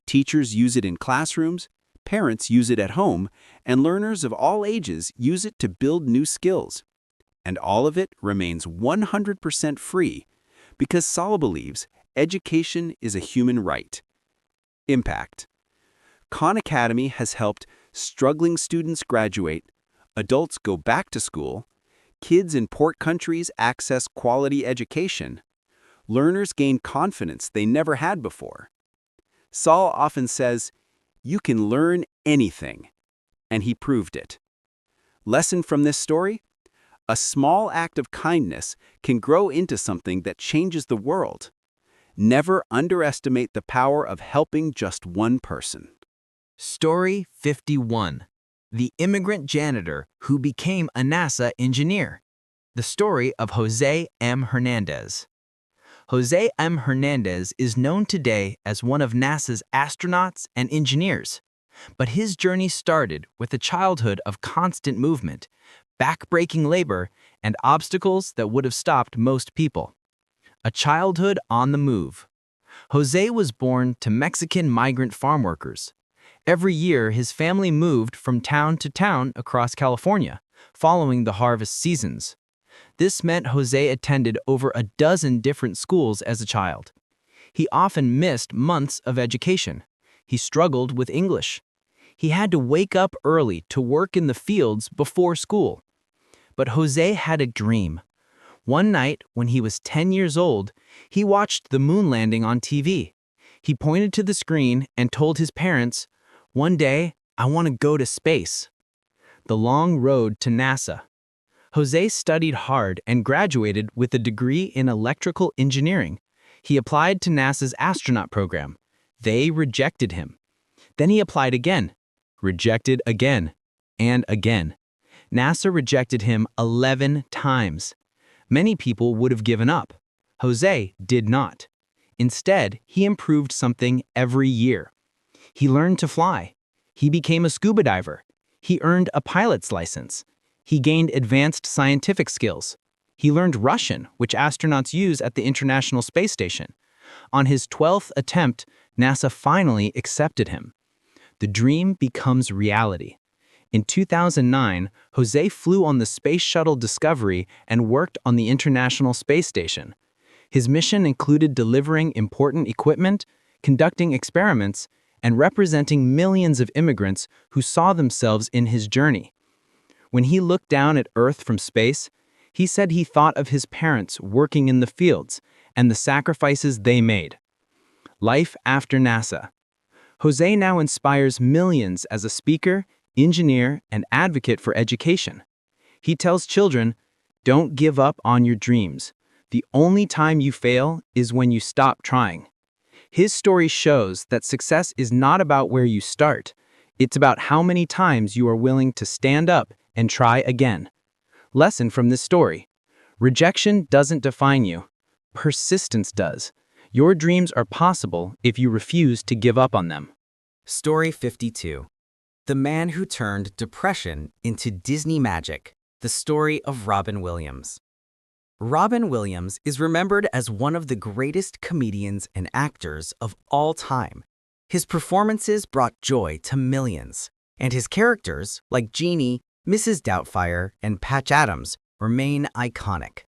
Teachers use it in classrooms, parents use it at home, and learners of all ages use it to build new skills. And all of it remains 100% free because Sal believes education is a human right. Impact. Khan Academy has helped struggling students graduate, adults go back to school, kids in poor countries access quality education, learners gain confidence they never had before. Sal often says, "You can learn anything," and he proved it. Lesson from this story? A small act of kindness can grow into something that changes the world. Never underestimate the power of helping just one person. Story 51. The Immigrant Janitor Who Became a NASA Engineer. The story of Jose M. Hernandez. Jose M. Hernandez is known today as one of NASA's astronauts and engineers. But his journey started with a childhood of constant movement, back-breaking labor, and obstacles that would have stopped most people. A childhood on the move. Jose was born to Mexican migrant farm workers. Every year, his family moved from town to town across California, following the harvest seasons. This meant Jose attended over a dozen different schools as a child. He often missed months of education. He struggled with English. He had to wake up early to work in the fields before school. But Jose had a dream. One night, when he was 10 years old, he watched the moon landing on TV. He pointed to the screen and told his parents, "One day, I want to go to space." The long road to NASA. Jose studied hard and graduated with a degree in electrical engineering. He applied to NASA's astronaut program. They rejected him. Then he applied again, rejected again, and again. NASA rejected him 11 times. Many people would have given up. Jose did not. Instead, he improved something every year. He learned to fly. He became a scuba diver. He earned a pilot's license. He gained advanced scientific skills. He learned Russian, which astronauts use at the International Space Station. On his 12th attempt, NASA finally accepted him. The dream becomes reality. In 2009, Jose flew on the Space Shuttle Discovery and worked on the International Space Station. His mission included delivering important equipment, conducting experiments, and representing millions of immigrants who saw themselves in his journey. When he looked down at Earth from space, he said he thought of his parents working in the fields and the sacrifices they made. Life after NASA. Jose now inspires millions as a speaker, engineer, and advocate for education. He tells children, "Don't give up on your dreams. The only time you fail is when you stop trying." His story shows that success is not about where you start. It's about how many times you are willing to stand up and try again. Lesson from this story: rejection doesn't define you. Persistence does. Your dreams are possible if you refuse to give up on them. Story 52. The Man Who Turned Depression into Disney Magic. The story of Robin Williams. Robin Williams is remembered as one of the greatest comedians and actors of all time. His performances brought joy to millions, and his characters, like Jeannie, Mrs. Doubtfire, and Patch Adams, remain iconic.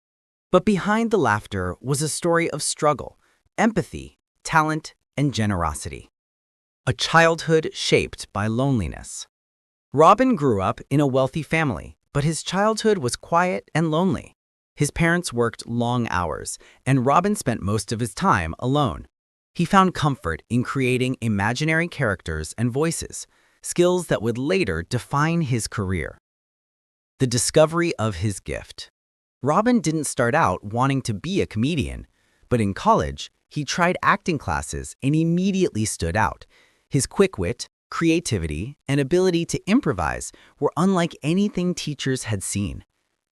But behind the laughter was a story of struggle, empathy, talent, and generosity. A childhood shaped by loneliness. Robin grew up in a wealthy family, but his childhood was quiet and lonely. His parents worked long hours, and Robin spent most of his time alone. He found comfort in creating imaginary characters and voices, skills that would later define his career. The discovery of his gift. Robin didn't start out wanting to be a comedian, but in college, he tried acting classes and immediately stood out. His quick wit, creativity, and ability to improvise were unlike anything teachers had seen.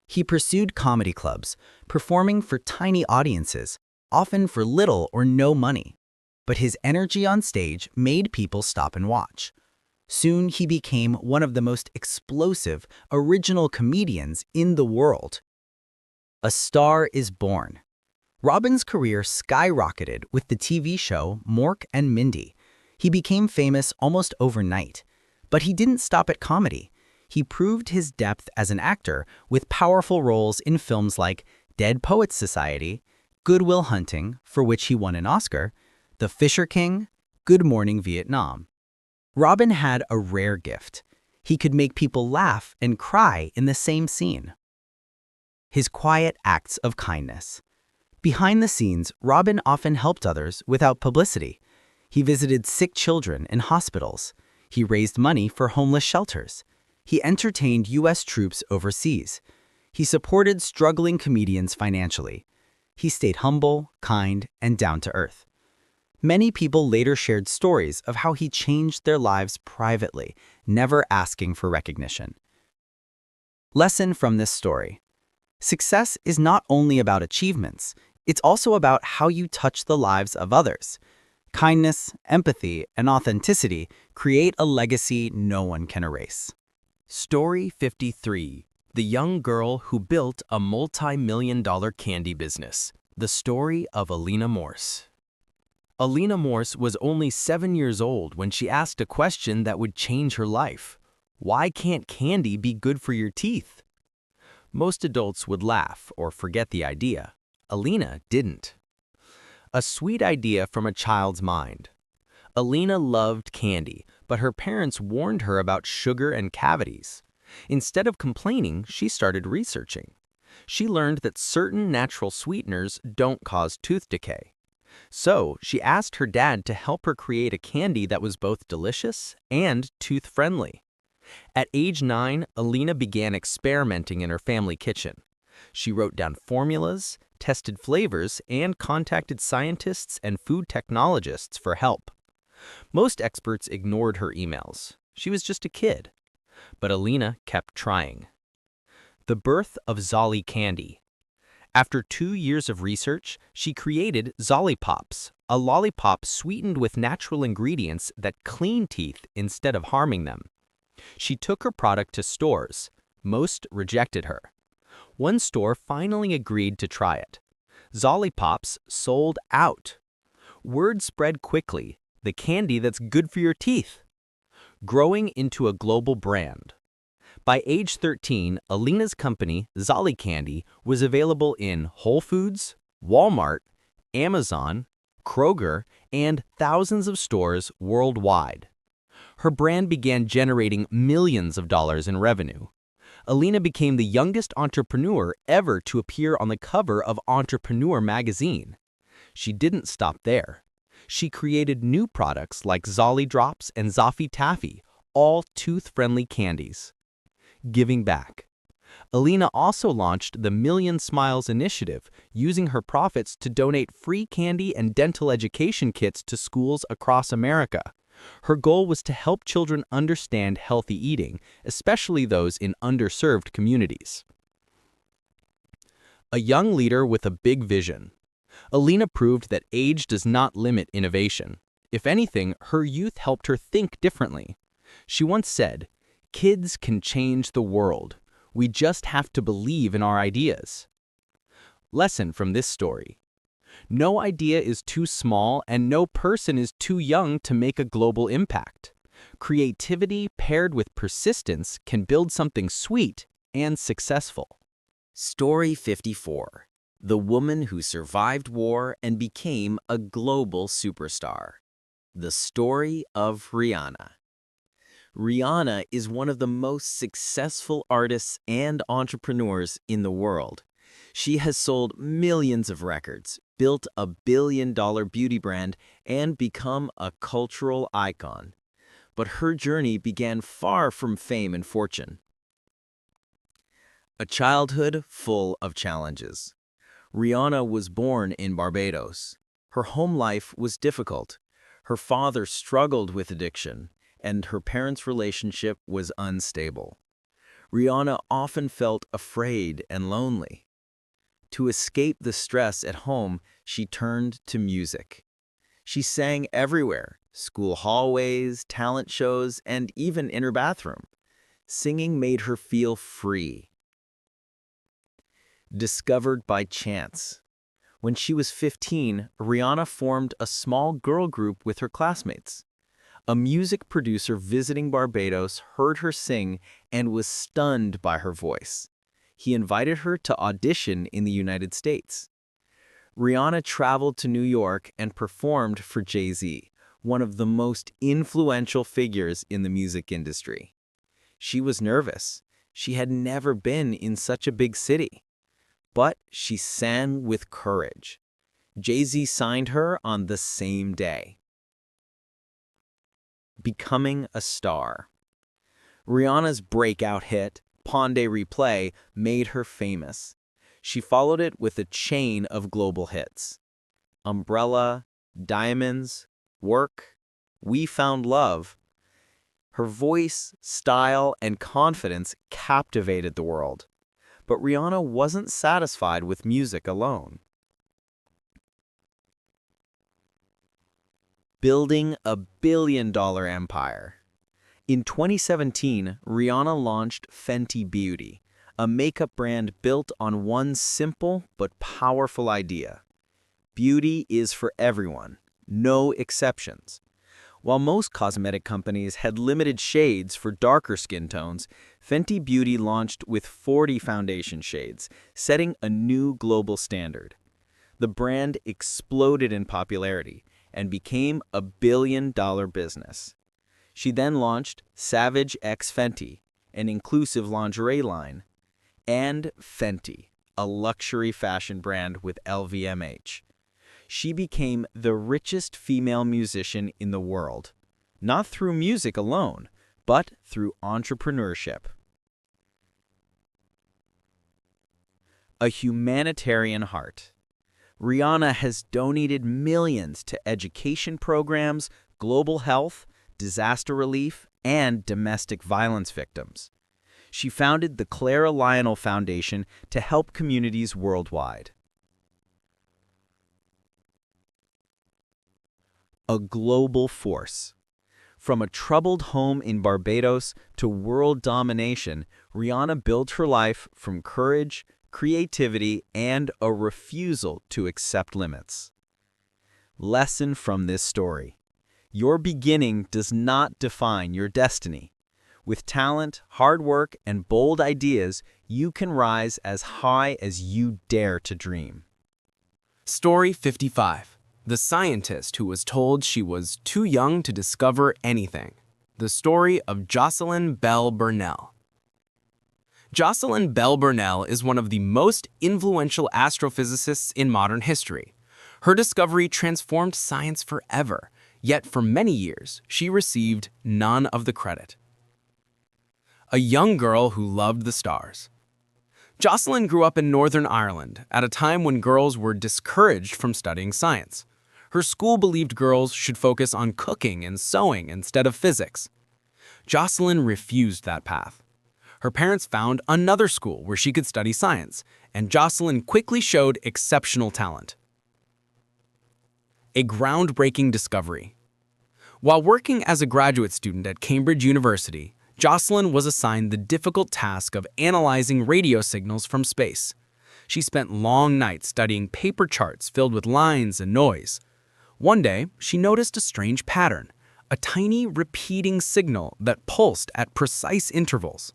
He pursued comedy clubs, performing for tiny audiences, often for little or no money. But his energy on stage made people stop and watch. Soon he became one of the most explosive, original comedians in the world. A Star is Born. Robin's career skyrocketed with the TV show Mork and Mindy. He became famous almost overnight. But he didn't stop at comedy. He proved his depth as an actor with powerful roles in films like Dead Poets Society, Good Will Hunting, for which he won an Oscar, The Fisher King, Good Morning Vietnam. Robin had a rare gift. He could make people laugh and cry in the same scene. His quiet acts of kindness. Behind the scenes, Robin often helped others without publicity. He visited sick children in hospitals. He raised money for homeless shelters. He entertained U.S. troops overseas. He supported struggling comedians financially. He stayed humble, kind, and down to earth. Many people later shared stories of how he changed their lives privately, never asking for recognition. Lesson from this story. Success is not only about achievements, it's also about how you touch the lives of others. Kindness, empathy, and authenticity create a legacy no one can erase. Story 53. The Young Girl Who Built a Multi-Million-Dollar Candy Business. The story of Alina Morse. Alina Morse was only 7 years old when she asked a question that would change her life. Why can't candy be good for your teeth? Most adults would laugh or forget the idea. Alina didn't. A sweet idea from a child's mind. Alina loved candy, but her parents warned her about sugar and cavities. Instead of complaining, she started researching. She learned that certain natural sweeteners don't cause tooth decay. So, she asked her dad to help her create a candy that was both delicious and tooth-friendly. At age 9, Alina began experimenting in her family kitchen. She wrote down formulas, tested flavors, and contacted scientists and food technologists for help. Most experts ignored her emails. She was just a kid. But Alina kept trying. The birth of Zolly candy. After 2 years of research, she created Zolly Pops, a lollipop sweetened with natural ingredients that clean teeth instead of harming them. She took her product to stores. Most rejected her. One store finally agreed to try it. Zolly Pops sold out. Word spread quickly, the candy that's good for your teeth. Growing into a global brand. By age 13, Alina's company, Zolly Candy, was available in Whole Foods, Walmart, Amazon, Kroger, and thousands of stores worldwide. Her brand began generating millions of dollars in revenue. Alina became the youngest entrepreneur ever to appear on the cover of Entrepreneur magazine. She didn't stop there. She created new products like Zolly Drops and Zoffy Taffy, all tooth-friendly candies. Giving back. Alina also launched the Million Smiles initiative, using her profits to donate free candy and dental education kits to schools across America. Her goal was to help children understand healthy eating, especially those in underserved communities. A young leader with a big vision. Alina proved that age does not limit innovation. If anything, her youth helped her think differently. She once said, "Kids can change the world. We just have to believe in our ideas." Lesson from this story. No idea is too small and no person is too young to make a global impact. Creativity paired with persistence can build something sweet and successful. Story 54. The woman who survived war and became a global superstar. The story of Rihanna. Rihanna is one of the most successful artists and entrepreneurs in the world. She has sold millions of records, built a billion-dollar beauty brand, and become a cultural icon. But her journey began far from fame and fortune. A childhood full of challenges. Rihanna was born in Barbados. Her home life was difficult. Her father struggled with addiction, and her parents' relationship was unstable. Rihanna often felt afraid and lonely. To escape the stress at home, she turned to music. She sang everywhere, school hallways, talent shows, and even in her bathroom. Singing made her feel free. Discovered by chance. When she was 15, Rihanna formed a small girl group with her classmates. A music producer visiting Barbados heard her sing and was stunned by her voice. He invited her to audition in the United States. Rihanna traveled to New York and performed for Jay-Z, one of the most influential figures in the music industry. She was nervous. She had never been in such a big city. But she sang with courage. Jay-Z signed her on the same day. Becoming a star. Rihanna's breakout hit, Pon de Replay, made her famous. She followed it with a chain of global hits. Umbrella, Diamonds, Work, We Found Love. Her voice, style, and confidence captivated the world. But Rihanna wasn't satisfied with music alone. Building a billion-dollar empire. In 2017, Rihanna launched Fenty Beauty, a makeup brand built on one simple but powerful idea. Beauty is for everyone, no exceptions. While most cosmetic companies had limited shades for darker skin tones, Fenty Beauty launched with 40 foundation shades, setting a new global standard. The brand exploded in popularity and became a billion-dollar business. She then launched Savage X Fenty, an inclusive lingerie line, and Fenty, a luxury fashion brand with LVMH. She became the richest female musician in the world, not through music alone, but through entrepreneurship. A humanitarian heart. Rihanna has donated millions to education programs, global health, disaster relief, and domestic violence victims. She founded the Clara Lionel Foundation to help communities worldwide. A global force. From a troubled home in Barbados to world domination, Rihanna built her life from courage, creativity, and a refusal to accept limits. Lesson from this story. Your beginning does not define your destiny. With talent, hard work, and bold ideas, you can rise as high as you dare to dream. Story 55. The scientist who was told she was too young to discover anything. The story of Jocelyn Bell Burnell. Jocelyn Bell Burnell is one of the most influential astrophysicists in modern history. Her discovery transformed science forever, yet for many years, she received none of the credit. A young girl who loved the stars. Jocelyn grew up in Northern Ireland at a time when girls were discouraged from studying science. Her school believed girls should focus on cooking and sewing instead of physics. Jocelyn refused that path. Her parents found another school where she could study science, and Jocelyn quickly showed exceptional talent. A groundbreaking discovery. While working as a graduate student at Cambridge University, Jocelyn was assigned the difficult task of analyzing radio signals from space. She spent long nights studying paper charts filled with lines and noise. One day, she noticed a strange pattern, a tiny repeating signal that pulsed at precise intervals.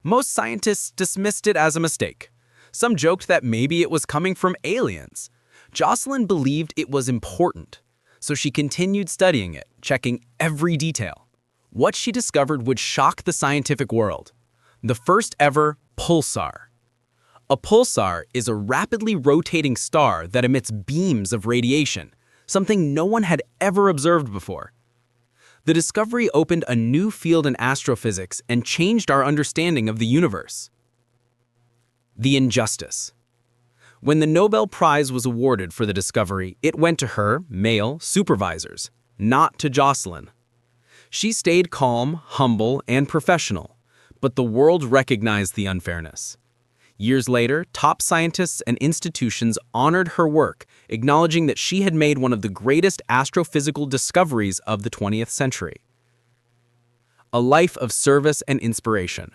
Most scientists dismissed it as a mistake. Some joked that maybe it was coming from aliens. Jocelyn believed it was important, so she continued studying it, checking every detail. What she discovered would shock the scientific world. The first ever pulsar. A pulsar is a rapidly rotating star that emits beams of radiation, something no one had ever observed before. The discovery opened a new field in astrophysics and changed our understanding of the universe. The injustice. When the Nobel Prize was awarded for the discovery, it went to her, male, supervisors, not to Jocelyn. She stayed calm, humble, and professional, but the world recognized the unfairness. Years later, top scientists and institutions honored her work, acknowledging that she had made one of the greatest astrophysical discoveries of the 20th century. A life of service and inspiration.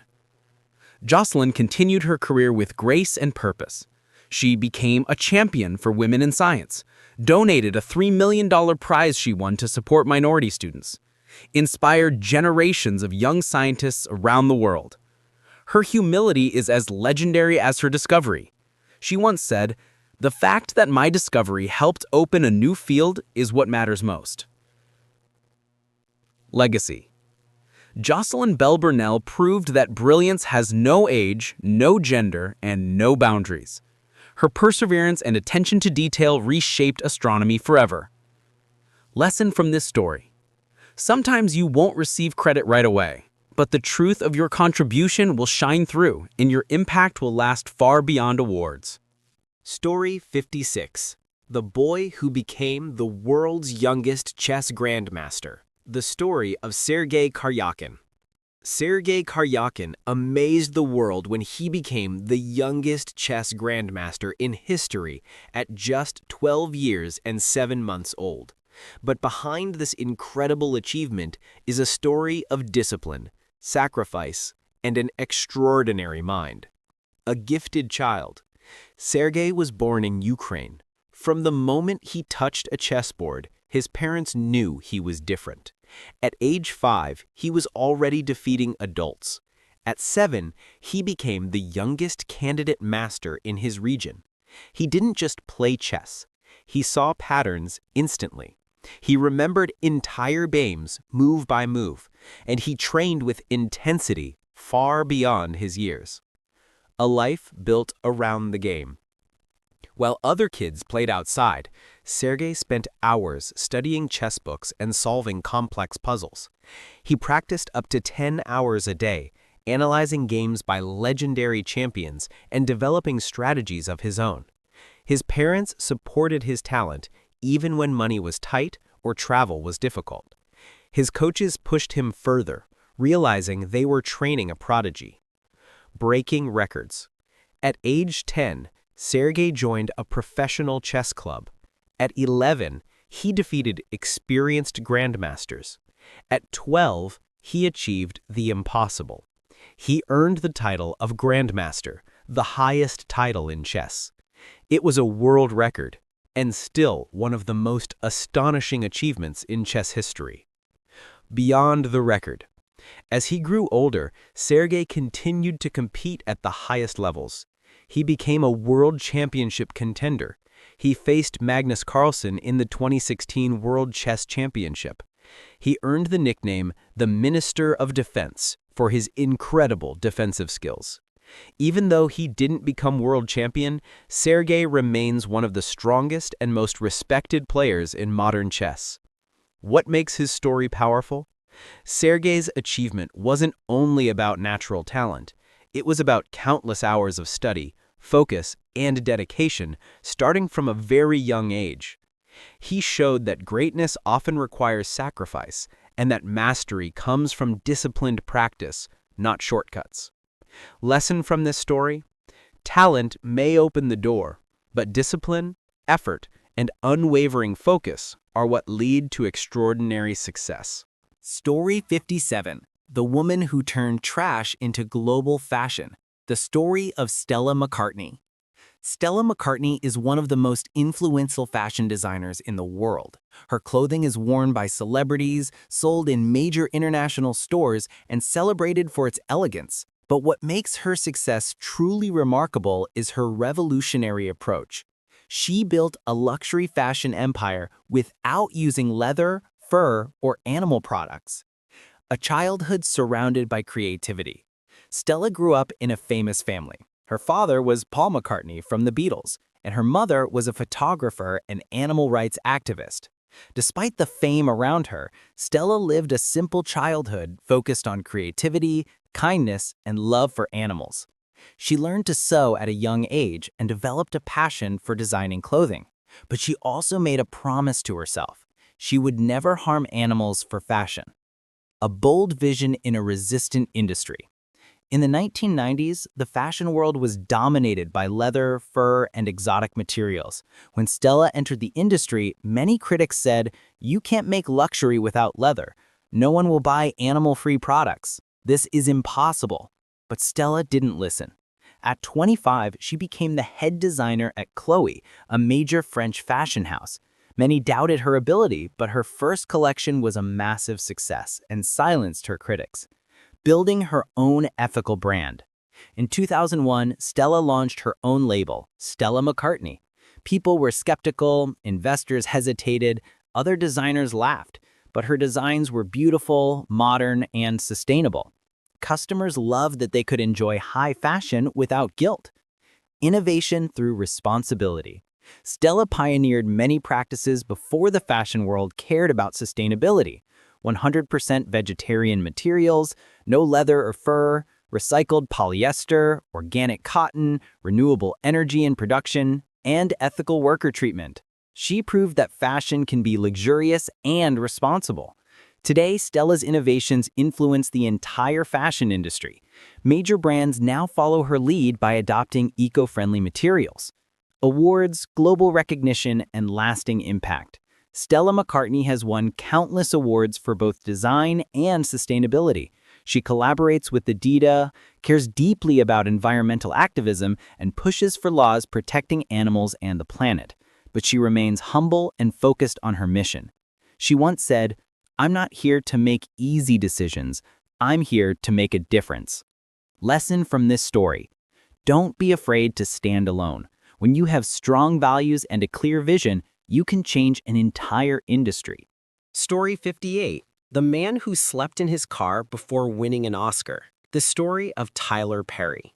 Jocelyn continued her career with grace and purpose. She became a champion for women in science, donated a $3 million prize she won to support minority students, inspired generations of young scientists around the world. Her humility is as legendary as her discovery. She once said, "The fact that my discovery helped open a new field is what matters most." Legacy. Jocelyn Bell Burnell proved that brilliance has no age, no gender, and no boundaries. Her perseverance and attention to detail reshaped astronomy forever. Lesson from this story. Sometimes you won't receive credit right away, but the truth of your contribution will shine through, and your impact will last far beyond awards. Story 56. The boy who became the world's youngest chess grandmaster. The story of Sergei Karyakin. Sergei Karyakin amazed the world when he became the youngest chess grandmaster in history at just 12 years and 7 months old. But behind this incredible achievement is a story of discipline, sacrifice, and an extraordinary mind. A gifted child, Sergei was born in Ukraine, From the moment he touched a chessboard, his parents knew he was different. At age 5, he was already defeating adults. At 7, he became the youngest candidate master in his region. He didn't just play chess. He saw patterns instantly. He remembered entire games move by move, and he trained with intensity far beyond his years. A life built around the game. While other kids played outside, Sergei spent hours studying chess books and solving complex puzzles. He practiced up to 10 hours a day, analyzing games by legendary champions and developing strategies of his own. His parents supported his talent even when money was tight or travel was difficult. His coaches pushed him further, realizing they were training a prodigy. Breaking records. At age 10, Sergei joined a professional chess club. At 11, he defeated experienced grandmasters. At 12, he achieved the impossible. He earned the title of Grandmaster, the highest title in chess. It was a world record, and still one of the most astonishing achievements in chess history. Beyond the record. As he grew older, Sergei continued to compete at the highest levels. He became a world championship contender. He faced Magnus Carlsen in the 2016 World Chess Championship. He earned the nickname the Minister of Defense for his incredible defensive skills. Even though he didn't become world champion, Sergei remains one of the strongest and most respected players in modern chess. What makes his story powerful? Sergei's achievement wasn't only about natural talent. It was about countless hours of study, focus, and dedication, starting from a very young age. He showed that greatness often requires sacrifice, and that mastery comes from disciplined practice, not shortcuts. Lesson from this story? Talent may open the door, but discipline, effort, and unwavering focus are what lead to extraordinary success. Story 57. The woman who turned trash into global fashion. The story of Stella McCartney. Stella McCartney is one of the most influential fashion designers in the world. Her clothing is worn by celebrities, sold in major international stores, and celebrated for its elegance. But what makes her success truly remarkable is her revolutionary approach. She built a luxury fashion empire without using leather, fur, or animal products. A childhood surrounded by creativity. Stella grew up in a famous family. Her father was Paul McCartney from the Beatles, and her mother was a photographer and animal rights activist. Despite the fame around her, Stella lived a simple childhood focused on creativity, kindness, and love for animals. She learned to sew at a young age and developed a passion for designing clothing. But she also made a promise to herself. She would never harm animals for fashion. A bold vision in a resistant industry. In the 1990s, the fashion world was dominated by leather, fur, and exotic materials. When Stella entered the industry, many critics said, "You can't make luxury without leather. No one will buy animal-free products. This is impossible." But Stella didn't listen. At 25, she became the head designer at Chloe, a major French fashion house. Many doubted her ability, but her first collection was a massive success and silenced her critics. Building her own ethical brand. In 2001, Stella launched her own label, Stella McCartney. People were skeptical, investors hesitated, other designers laughed, but her designs were beautiful, modern, and sustainable. Customers loved that they could enjoy high fashion without guilt. Innovation through responsibility. Stella pioneered many practices before the fashion world cared about sustainability. 100% vegetarian materials, no leather or fur, recycled polyester, organic cotton, renewable energy in production, and ethical worker treatment. She proved that fashion can be luxurious and responsible. Today, Stella's innovations influence the entire fashion industry. Major brands now follow her lead by adopting eco-friendly materials. Awards, global recognition, and lasting impact. Stella McCartney has won countless awards for both design and sustainability. She collaborates with the DEDA, cares deeply about environmental activism, and pushes for laws protecting animals and the planet. but she remains humble and focused on her mission. She once said, "I'm not here to make easy decisions. I'm here to make a difference." Lesson from this story: don't be afraid to stand alone. When you have strong values and a clear vision, you can change an entire industry. Story 58. The Man Who Slept in His Car Before Winning an Oscar. The story of Tyler Perry.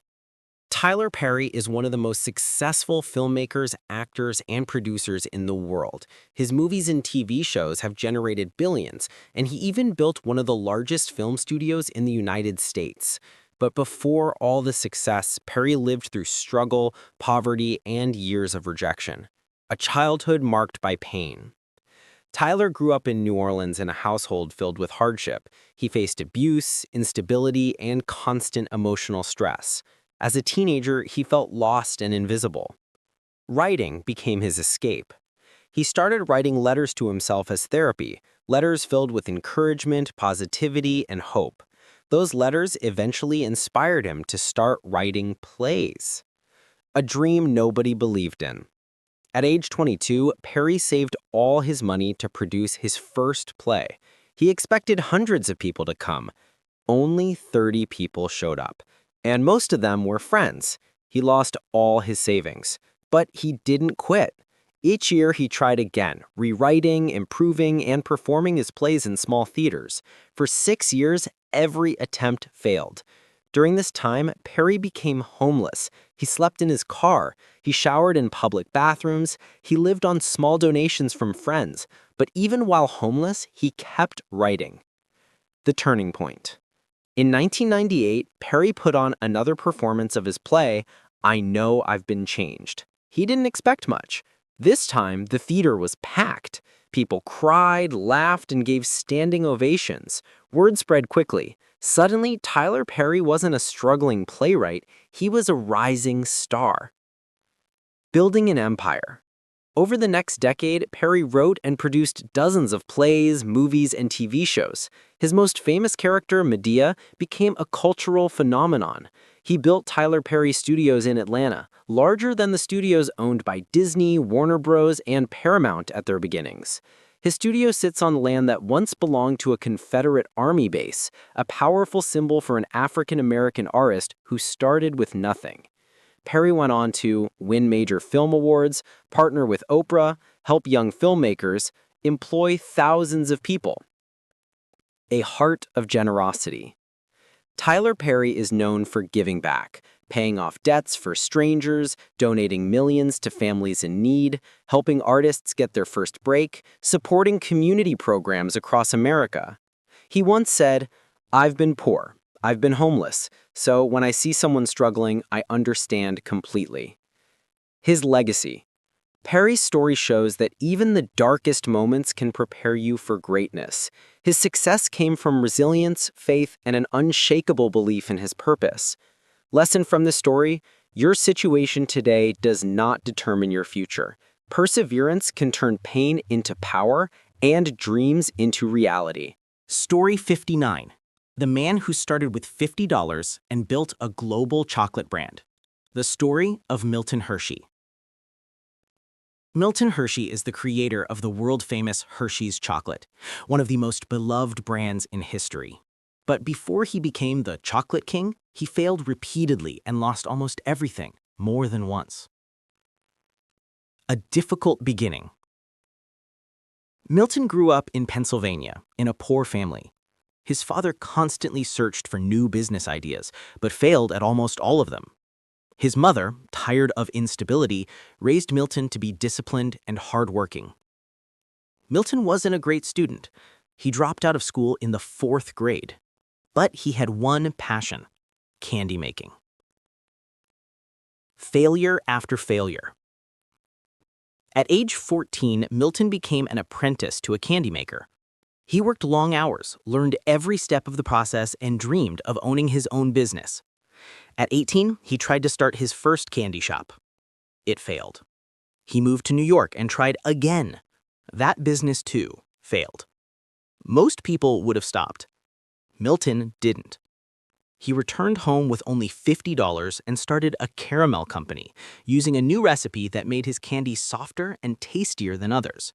Tyler Perry is one of the most successful filmmakers, actors, and producers in the world. His movies and TV shows have generated billions, and he even built one of the largest film studios in the United States. But before all the success, Perry lived through struggle, poverty, and years of rejection. A childhood marked by pain. Tyler grew up in New Orleans in a household filled with hardship. He faced abuse, instability, and constant emotional stress. As a teenager, he felt lost and invisible. Writing became his escape. He started writing letters to himself as therapy, letters filled with encouragement, positivity, and hope. Those letters eventually inspired him to start writing plays, a dream nobody believed in. At age 22, Perry saved all his money to produce his first play. He expected hundreds of people to come. Only 30 people showed up, and most of them were friends. He lost all his savings, but he didn't quit. Each year he tried again, rewriting, improving, and performing his plays in small theaters. For 6 years, every attempt failed. During this time, Perry became homeless. He slept in his car. He showered in public bathrooms. He lived on small donations from friends. But even while homeless, he kept writing. The turning point. In 1998, Perry put on another performance of his play, I Know I've Been Changed. He didn't expect much. This time, the theater was packed. People cried, laughed, and gave standing ovations. Word spread quickly. Suddenly, Tyler Perry wasn't a struggling playwright, he was a rising star. Building an empire. Over the next decade, Perry wrote and produced dozens of plays, movies, and TV shows. His most famous character, Medea, became a cultural phenomenon. He built Tyler Perry Studios in Atlanta, larger than the studios owned by Disney, Warner Bros., and Paramount at their beginnings. His studio sits on land that once belonged to a Confederate Army base, a powerful symbol for an African-American artist who started with nothing. Perry went on to win major film awards, partner with Oprah, help young filmmakers, employ thousands of people. A heart of generosity. Tyler Perry is known for giving back, paying off debts for strangers, donating millions to families in need, helping artists get their first break, supporting community programs across America. He once said, "I've been poor. I've been homeless, so when I see someone struggling, I understand completely." His legacy. Perry's story shows that even the darkest moments can prepare you for greatness. His success came from resilience, faith, and an unshakable belief in his purpose. Lesson from this story: your situation today does not determine your future. Perseverance can turn pain into power and dreams into reality. Story 59. The Man Who Started with $50 and Built a Global Chocolate Brand. The story of Milton Hershey. Milton Hershey is the creator of the world-famous Hershey's chocolate, one of the most beloved brands in history. But before he became the chocolate king, he failed repeatedly and lost almost everything, more than once. A difficult beginning. Milton grew up in Pennsylvania, in a poor family. His father constantly searched for new business ideas, but failed at almost all of them. His mother, tired of instability, raised Milton to be disciplined and hardworking. Milton wasn't a great student. He dropped out of school in the 4th grade. But he had one passion: candy making. Failure after failure. At age 14, Milton became an apprentice to a candy maker. He worked long hours, learned every step of the process, and dreamed of owning his own business. At 18, he tried to start his first candy shop. It failed. He moved to New York and tried again. That business, too, failed. Most people would have stopped. Milton didn't. He returned home with only $50 and started a caramel company, using a new recipe that made his candy softer and tastier than others.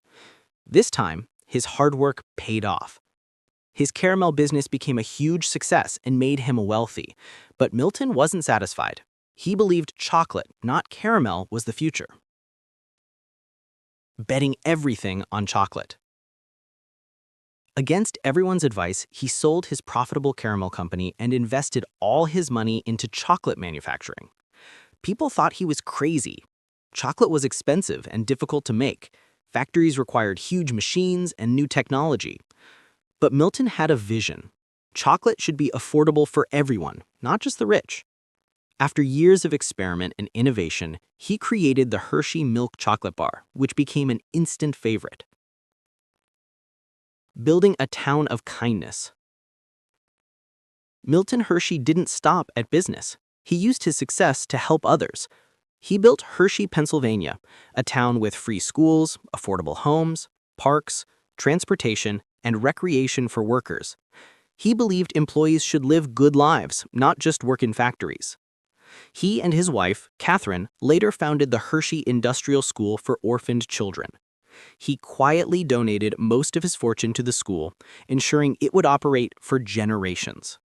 This time, his hard work paid off. His caramel business became a huge success and made him wealthy. But Milton wasn't satisfied. He believed chocolate, not caramel, was the future. Betting everything on chocolate. Against everyone's advice, he sold his profitable caramel company and invested all his money into chocolate manufacturing. People thought he was crazy. Chocolate was expensive and difficult to make. Factories required huge machines and new technology. But Milton had a vision. Chocolate should be affordable for everyone, not just the rich. After years of experiment and innovation, he created the Hershey Milk Chocolate Bar, which became an instant favorite. Building a town of kindness. Milton Hershey didn't stop at business. He used his success to help others. He built Hershey, Pennsylvania, a town with free schools, affordable homes, parks, transportation, and recreation for workers. He believed employees should live good lives, not just work in factories. He and his wife, Catherine, later founded the Hershey Industrial School for orphaned children. He quietly donated most of his fortune to the school, ensuring it would operate for generations.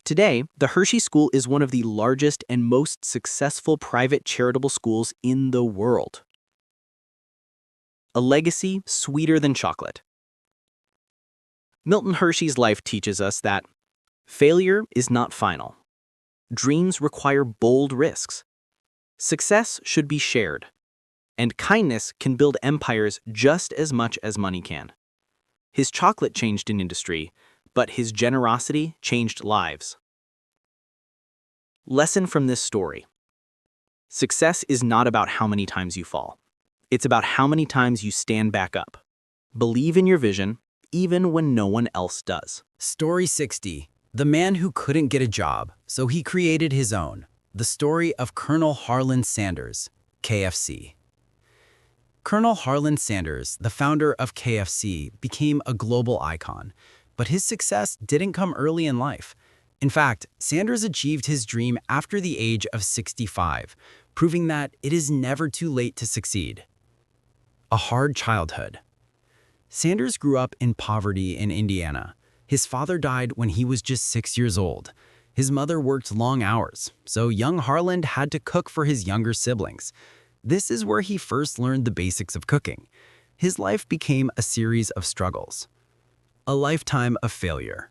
Today, the Hershey School is one of the largest and most successful private charitable schools in the world. A legacy sweeter than chocolate. Milton Hershey's life teaches us that failure is not final. Dreams require bold risks. Success should be shared. And kindness can build empires just as much as money can. His chocolate changed an industry, but his generosity changed lives. Lesson from this story. Success is not about how many times you fall. It's about how many times you stand back up. Believe in your vision, even when no one else does. Story 60. The man who couldn't get a job, so he created his own. The story of Colonel Harlan Sanders, KFC. Colonel Harlan Sanders, the founder of KFC, became a global icon, but his success didn't come early in life. In fact, Sanders achieved his dream after the age of 65, proving that it is never too late to succeed. A hard childhood. Sanders grew up in poverty in Indiana. His father died when he was just 6 years old. His mother worked long hours, so young Harlan had to cook for his younger siblings. This is where he first learned the basics of cooking. His life became a series of struggles. A lifetime of failure.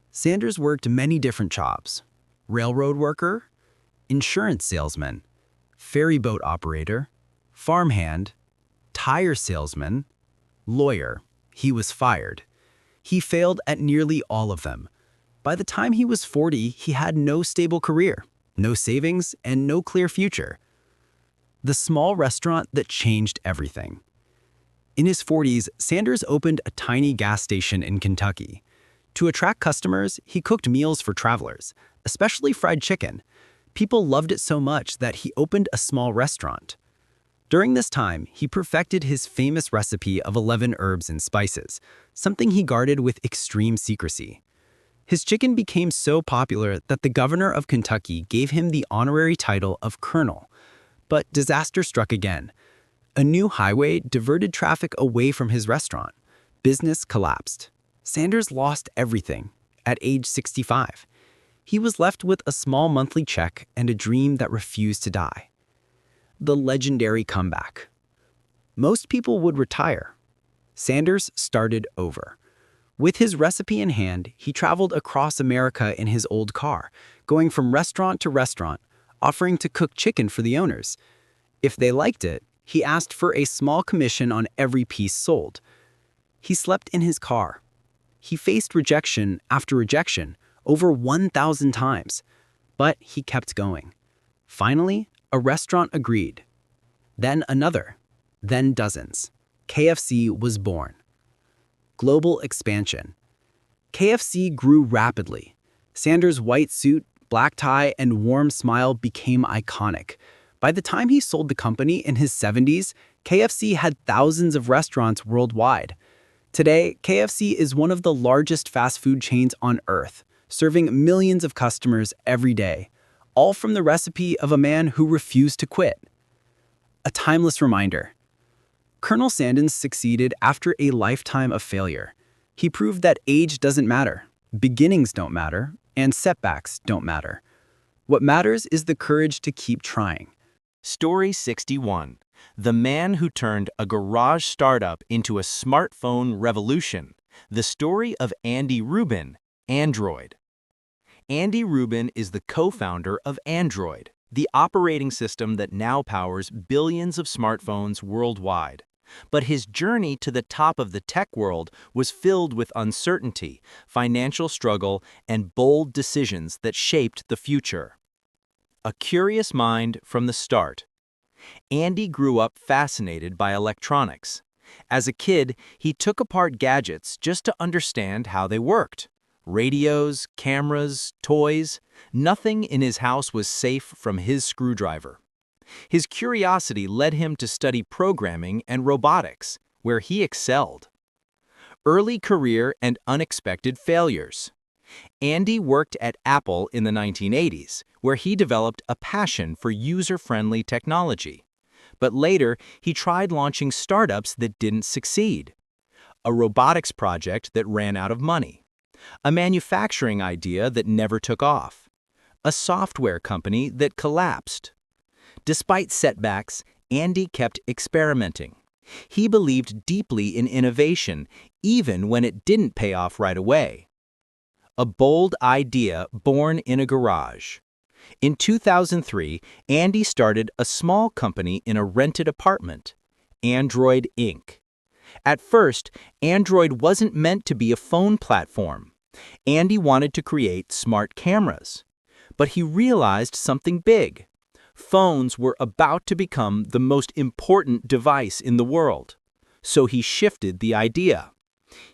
Sanders worked many different jobs: railroad worker, insurance salesman, ferry boat operator, farmhand, tire salesman, lawyer. He was fired. He failed at nearly all of them. By the time he was 40, he had no stable career, no savings, and no clear future. The small restaurant that changed everything. In his 40s, Sanders opened a tiny gas station in Kentucky. To attract customers, he cooked meals for travelers, especially fried chicken. People loved it so much that he opened a small restaurant. During this time, he perfected his famous recipe of 11 herbs and spices, something he guarded with extreme secrecy. His chicken became so popular that the governor of Kentucky gave him the honorary title of colonel. But disaster struck again. A new highway diverted traffic away from his restaurant. Business collapsed. Sanders lost everything at age 65. He was left with a small monthly check and a dream that refused to die. The legendary comeback. Most people would retire. Sanders started over. With his recipe in hand, he traveled across America in his old car, going from restaurant to restaurant, offering to cook chicken for the owners. If they liked it, he asked for a small commission on every piece sold. He slept in his car. He faced rejection after rejection, over 1,000 times. But he kept going. Finally, a restaurant agreed. Then another. Then dozens. KFC was born. Global expansion. KFC grew rapidly. Sanders' white suit, black tie, and warm smile became iconic. By the time he sold the company in his 70s, KFC had thousands of restaurants worldwide. Today, KFC is one of the largest fast food chains on Earth, serving millions of customers every day, all from the recipe of a man who refused to quit. A timeless reminder. Colonel Sanders succeeded after a lifetime of failure. He proved that age doesn't matter, beginnings don't matter, and setbacks don't matter. What matters is the courage to keep trying. Story 61. The man who turned a garage startup into a smartphone revolution. The story of Andy Rubin, Android. Andy Rubin is the co-founder of Android, the operating system that now powers billions of smartphones worldwide. But his journey to the top of the tech world was filled with uncertainty, financial struggle, and bold decisions that shaped the future. A curious mind from the start. Andy grew up fascinated by electronics. As a kid, he took apart gadgets just to understand how they worked. Radios, cameras, toys, nothing in his house was safe from his screwdriver. His curiosity led him to study programming and robotics, where he excelled. Early career and unexpected failures. Andy worked at Apple in the 1980s, where he developed a passion for user-friendly technology. But later, he tried launching startups that didn't succeed. A robotics project that ran out of money. A manufacturing idea that never took off. A software company that collapsed. Despite setbacks, Andy kept experimenting. He believed deeply in innovation, even when it didn't pay off right away. A bold idea born in a garage. In 2003, Andy started a small company in a rented apartment, Android Inc. At first, Android wasn't meant to be a phone platform. Andy wanted to create smart cameras. But he realized something big. Phones were about to become the most important device in the world. So he shifted the idea.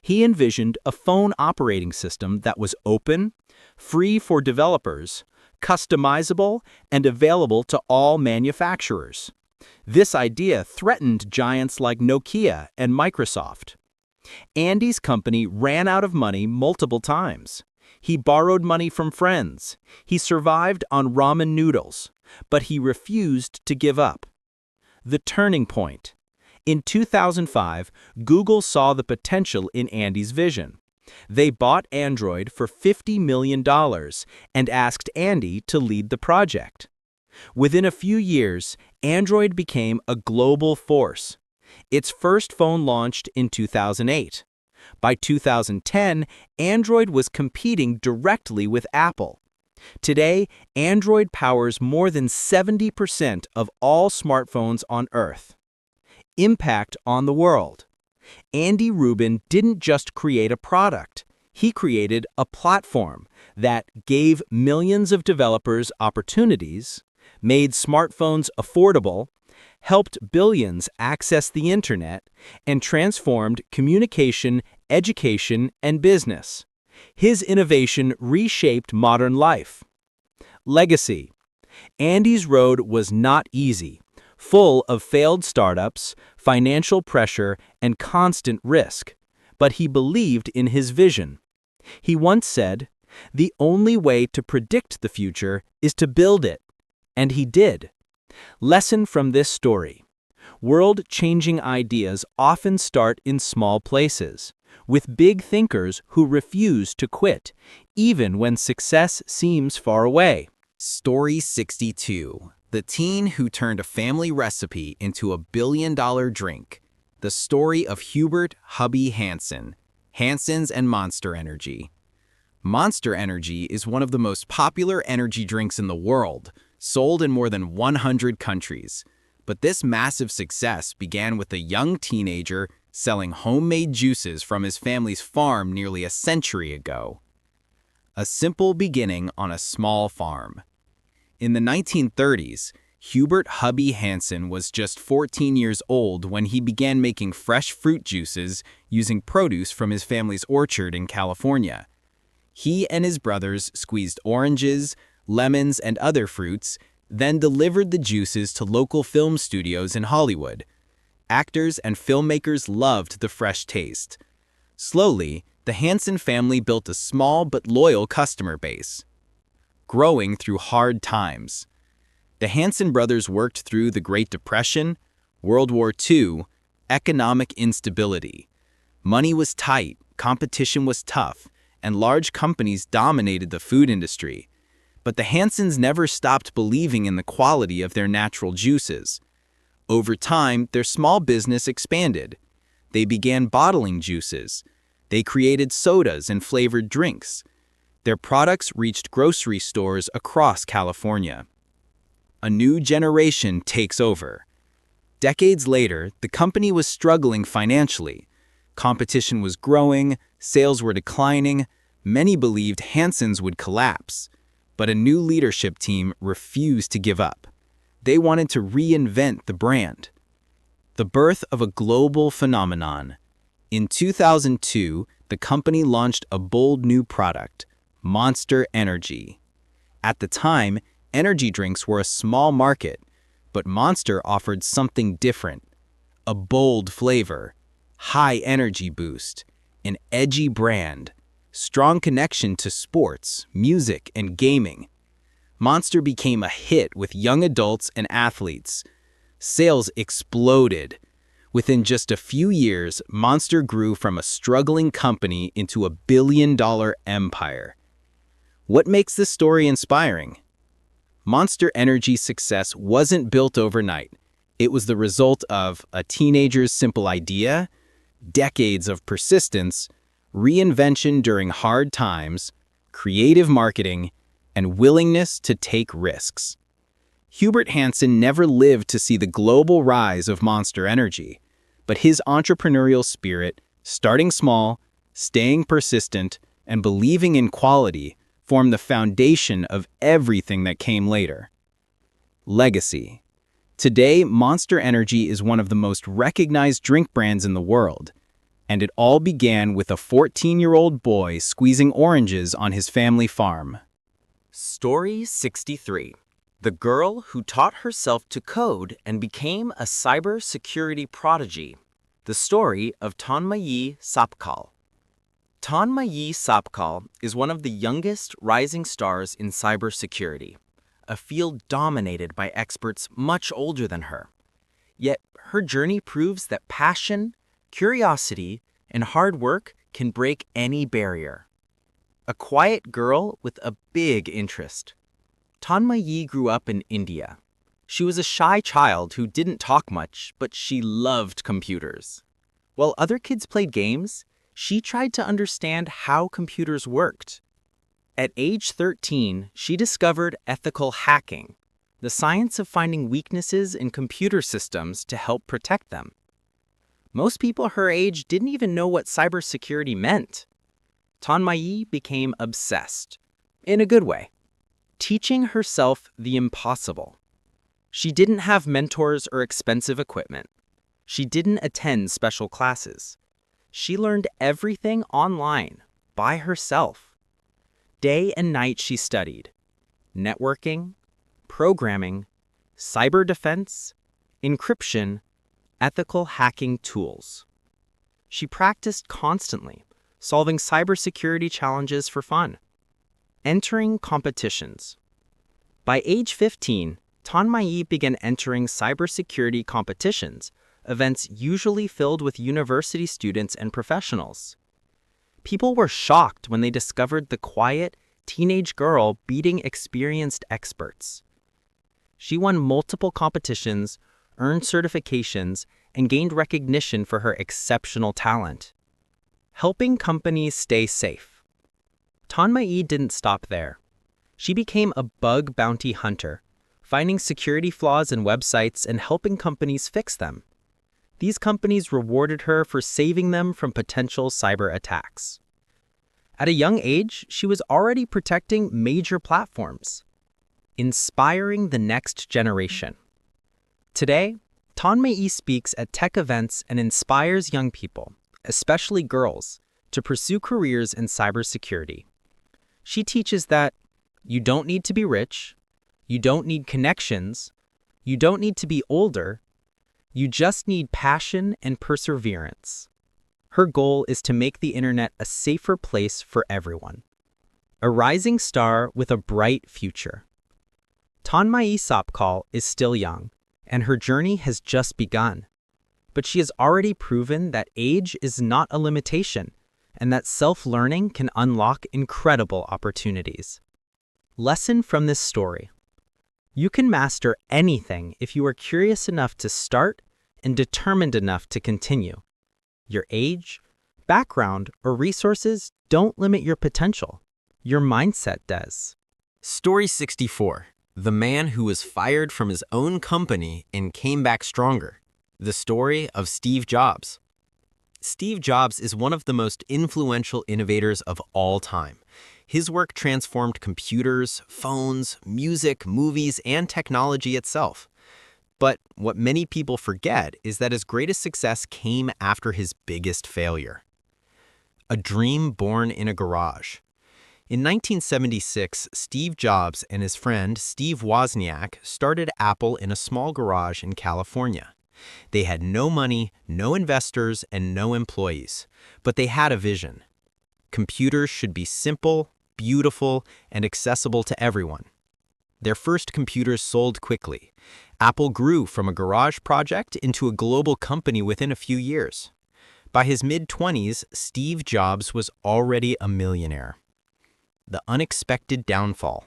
He envisioned a phone operating system that was open, free for developers, customizable, and available to all manufacturers. This idea threatened giants like Nokia and Microsoft. Andy's company ran out of money multiple times. He borrowed money from friends. He survived on ramen noodles, but he refused to give up. The turning point. In 2005, Google saw the potential in Andy's vision. They bought Android for $50 million and asked Andy to lead the project. Within a few years, Android became a global force. Its first phone launched in 2008. By 2010, Android was competing directly with Apple. Today, Android powers more than 70% of all smartphones on Earth. Impact on the world. Andy Rubin didn't just create a product. He created a platform that gave millions of developers opportunities, made smartphones affordable, helped billions access the internet, and transformed communication, education, and business. His innovation reshaped modern life. Legacy. Andy's road was not easy, full of failed startups, financial pressure, and constant risk. But he believed in his vision. He once said, "The only way to predict the future is to build it." And he did. Lesson from this story. World-changing ideas often start in small places, with big thinkers who refuse to quit, even when success seems far away. Story 62. The teen who turned a family recipe into a billion-dollar drink. The story of Hubert "Hubby" Hansen. Hansen's and Monster Energy. Monster Energy is one of the most popular energy drinks in the world, sold in more than 100 countries. But this massive success began with a young teenager selling homemade juices from his family's farm nearly a century ago. A simple beginning on a small farm. In the 1930s, Hubert "Hubby" Hansen was just 14 years old when he began making fresh fruit juices using produce from his family's orchard in California. He and his brothers squeezed oranges, lemons, and other fruits, then delivered the juices to local film studios in Hollywood. Actors and filmmakers loved the fresh taste. Slowly, The Hansen family built a small but loyal customer base, growing through hard times. The Hansen brothers worked through the Great Depression, World War II, economic instability. Money was tight, competition was tough, and large companies dominated the food industry. But the Hansens never stopped believing in the quality of their natural juices. Over time, their small business expanded. They began bottling juices. They created sodas and flavored drinks. Their products reached grocery stores across California. A new generation takes over. Decades later, the company was struggling financially. Competition was growing, sales were declining, many believed Hansen's would collapse. But a new leadership team refused to give up. They wanted to reinvent the brand. The birth of a global phenomenon. In 2002, the company launched a bold new product, Monster Energy. At the time, energy drinks were a small market, but Monster offered something different. A bold flavor, high energy boost, an edgy brand, strong connection to sports, music, and gaming. Monster became a hit with young adults and athletes. Sales exploded. Within just a few years, Monster grew from a struggling company into a billion-dollar empire. What makes this story inspiring? Monster Energy's success wasn't built overnight. It was the result of a teenager's simple idea, decades of persistence, reinvention during hard times, creative marketing, and willingness to take risks. Hubert Hansen never lived to see the global rise of Monster Energy, but his entrepreneurial spirit, starting small, staying persistent, and believing in quality, formed the foundation of everything that came later. Legacy. Today, Monster Energy is one of the most recognized drink brands in the world, and it all began with a 14-year-old boy squeezing oranges on his family farm. Story 63. The girl who taught herself to code and became a cybersecurity prodigy. The story of Tanmay Sapkal. Tanmay Sapkal is one of the youngest rising stars in cybersecurity, a field dominated by experts much older than her. Yet her journey proves that passion, curiosity, and hard work can break any barrier. A quiet girl with a big interest. Tanmay grew up in India. She was a shy child who didn't talk much, but she loved computers. While other kids played games, she tried to understand how computers worked. At age 13, she discovered ethical hacking, the science of finding weaknesses in computer systems to help protect them. Most people her age didn't even know what cybersecurity meant. Tanmay became obsessed, in a good way, teaching herself the impossible. She didn't have mentors or expensive equipment. She didn't attend special classes. She learned everything online, by herself. Day and night she studied networking, programming, cyber defense, encryption, ethical hacking tools. She practiced constantly, solving cybersecurity challenges for fun. Entering competitions. By age 15, Tanmay began entering cybersecurity competitions, events usually filled with university students and professionals. People were shocked when they discovered the quiet, teenage girl beating experienced experts. She won multiple competitions, earned certifications, and gained recognition for her exceptional talent. Helping companies stay safe. Tanmay didn't stop there. She became a bug bounty hunter, finding security flaws in websites and helping companies fix them. These companies rewarded her for saving them from potential cyber attacks. At a young age, she was already protecting major platforms, inspiring the next generation. Today, Tanmay speaks at tech events and inspires young people, especially girls, to pursue careers in cybersecurity. She teaches that you don't need to be rich, you don't need connections, you don't need to be older, you just need passion and perseverance. Her goal is to make the internet a safer place for everyone. A rising star with a bright future. Tanmai Sapkal is still young, and her journey has just begun. But she has already proven that age is not a limitation, and that self-learning can unlock incredible opportunities. Lesson from this story. You can master anything if you are curious enough to start and determined enough to continue. Your age, background, or resources don't limit your potential. Your mindset does. Story 64. The man who was fired from his own company and came back stronger. The story of Steve Jobs. Steve Jobs is one of the most influential innovators of all time. His work transformed computers, phones, music, movies, and technology itself. But what many people forget is that his greatest success came after his biggest failure. A dream born in a garage. In 1976, Steve Jobs and his friend Steve Wozniak started Apple in a small garage in California. They had no money, no investors, and no employees, but they had a vision. Computers should be simple, beautiful, and accessible to everyone. Their first computers sold quickly. Apple grew from a garage project into a global company within a few years. By his mid-20s, Steve Jobs was already a millionaire. The unexpected downfall.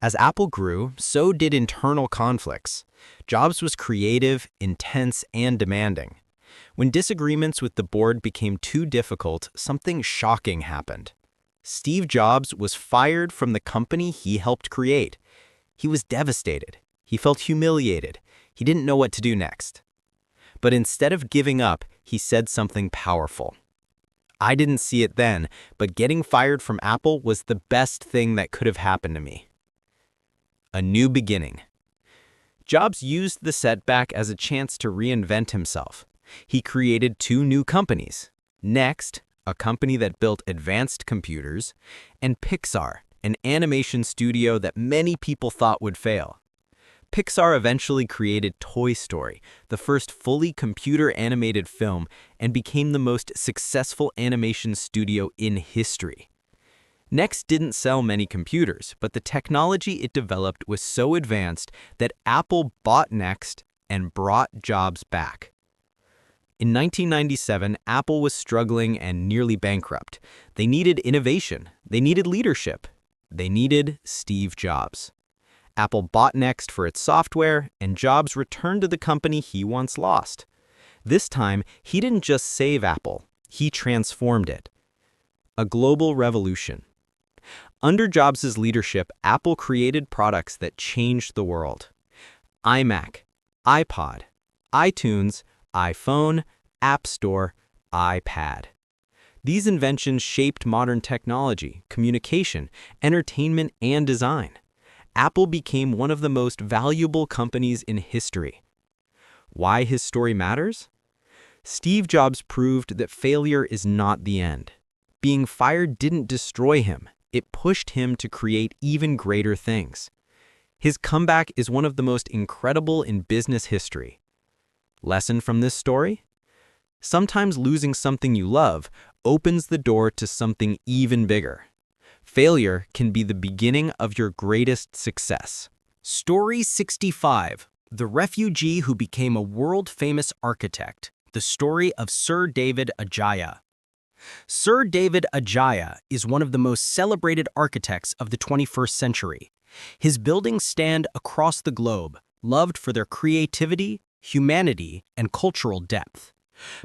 As Apple grew, so did internal conflicts. Jobs was creative, intense, and demanding. When disagreements with the board became too difficult, something shocking happened. Steve Jobs was fired from the company he helped create. He was devastated. He felt humiliated. He didn't know what to do next. But instead of giving up, he said something powerful. I didn't see it then, but getting fired from Apple was the best thing that could have happened to me. A new beginning. Jobs used the setback as a chance to reinvent himself. He created 2 new companies. Next, a company that built advanced computers, and Pixar, an animation studio that many people thought would fail. Pixar eventually created Toy Story, the first fully computer-animated film, and became the most successful animation studio in history. Next didn't sell many computers, but the technology it developed was so advanced that Apple bought Next and brought Jobs back. In 1997, Apple was struggling and nearly bankrupt. They needed innovation. They needed leadership. They needed Steve Jobs. Apple bought Next for its software, and Jobs returned to the company he once lost. This time, he didn't just save Apple, he transformed it. A global revolution. Under Jobs' leadership, Apple created products that changed the world. iMac, iPod, iTunes, iPhone, App Store, iPad. These inventions shaped modern technology, communication, entertainment, and design. Apple became one of the most valuable companies in history. Why his story matters? Steve Jobs proved that failure is not the end. Being fired didn't destroy him. It pushed him to create even greater things. His comeback is one of the most incredible in business history. Lesson from this story? Sometimes losing something you love opens the door to something even bigger. Failure can be the beginning of your greatest success. Story 65. The refugee who became a world-famous architect. The story of Sir David Ajaya. Sir David Ajaya is one of the most celebrated architects of the 21st century. His buildings stand across the globe, loved for their creativity, humanity, and cultural depth.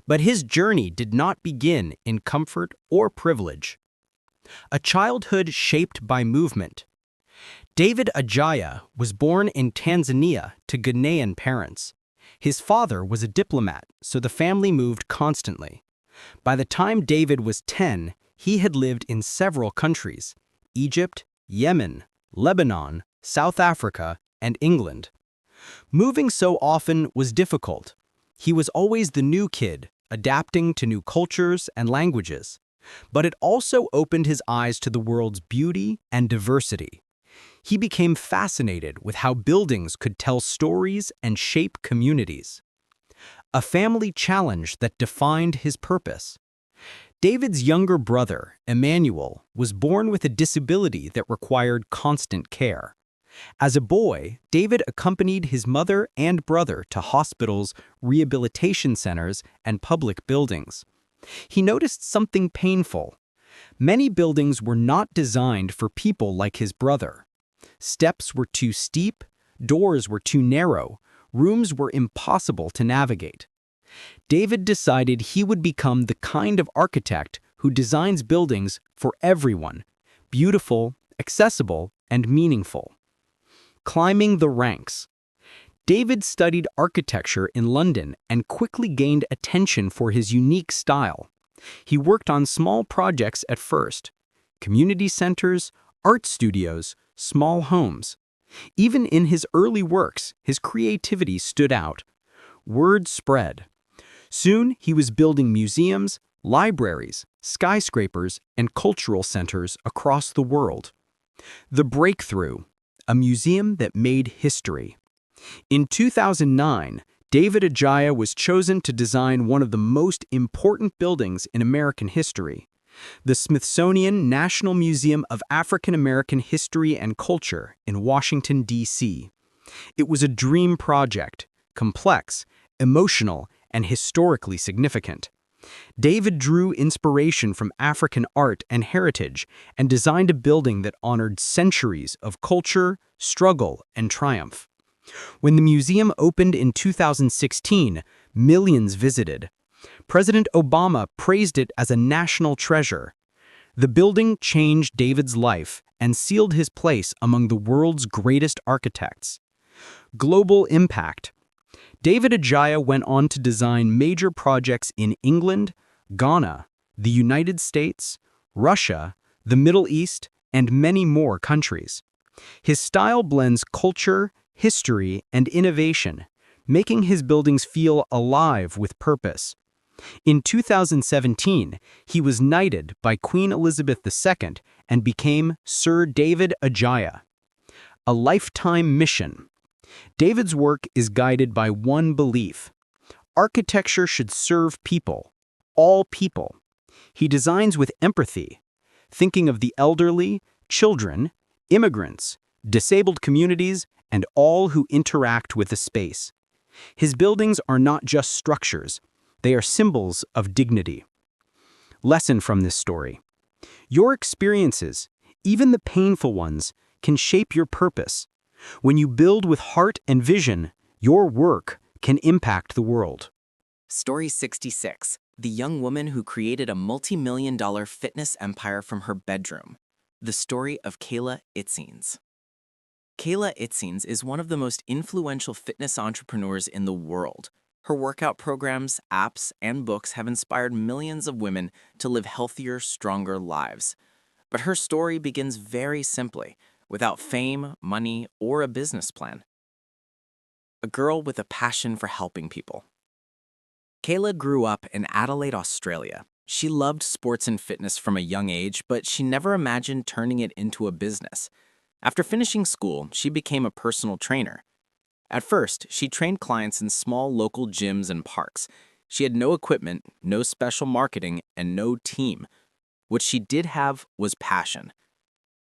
But his journey did not begin in comfort or privilege. A childhood shaped by movement. David Ajaya was born in Tanzania to Ghanaian parents. His father was a diplomat, so the family moved constantly. By the time David was 10, he had lived in several countries: Egypt, Yemen, Lebanon, South Africa, and England. Moving so often was difficult. He was always the new kid, adapting to new cultures and languages. But it also opened his eyes to the world's beauty and diversity. He became fascinated with how buildings could tell stories and shape communities. A family challenge that defined his purpose. David's younger brother, Emmanuel, was born with a disability that required constant care. As a boy, David accompanied his mother and brother to hospitals, rehabilitation centers, and public buildings. He noticed something painful. Many buildings were not designed for people like his brother. Steps were too steep, doors were too narrow, rooms were impossible to navigate. David decided he would become the kind of architect who designs buildings for everyone, beautiful, accessible, and meaningful. Climbing the ranks. David studied architecture in London and quickly gained attention for his unique style. He worked on small projects at first: community centers, art studios, small homes. Even in his early works, his creativity stood out. Word spread. Soon, he was building museums, libraries, skyscrapers, and cultural centers across the world. The Breakthrough, a museum that made history. In 2009, David Adjaye was chosen to design one of the most important buildings in American history, the Smithsonian National Museum of African American History and Culture in Washington, D.C. It was a dream project, complex, emotional, and historically significant. David drew inspiration from African art and heritage and designed a building that honored centuries of culture, struggle, and triumph. When the museum opened in 2016, millions visited. President Obama praised it as a national treasure. The building changed David's life and sealed his place among the world's greatest architects. Global impact. David Adjaye went on to design major projects in England, Ghana, the United States, Russia, the Middle East, and many more countries. His style blends culture, history, and innovation, making his buildings feel alive with purpose. In 2017, he was knighted by Queen Elizabeth II and became Sir David Adjaye. A lifetime mission. David's work is guided by one belief: architecture should serve people, all people. He designs with empathy, thinking of the elderly, children, immigrants, disabled communities, and all who interact with the space. His buildings are not just structures, they are symbols of dignity. Lesson from this story: your experiences, even the painful ones, can shape your purpose. When you build with heart and vision, your work can impact the world. Story 66. The young woman who created a multi-million-dollar fitness empire from her bedroom. The story of Kayla Itsines. Kayla Itsines is one of the most influential fitness entrepreneurs in the world. Her workout programs, apps, and books have inspired millions of women to live healthier, stronger lives. But her story begins very simply, without fame, money, or a business plan. A girl with a passion for helping people. Kayla grew up in Adelaide, Australia. She loved sports and fitness from a young age, but she never imagined turning it into a business. After finishing school, she became a personal trainer. At first, she trained clients in small local gyms and parks. She had no equipment, no special marketing, and no team. What she did have was passion.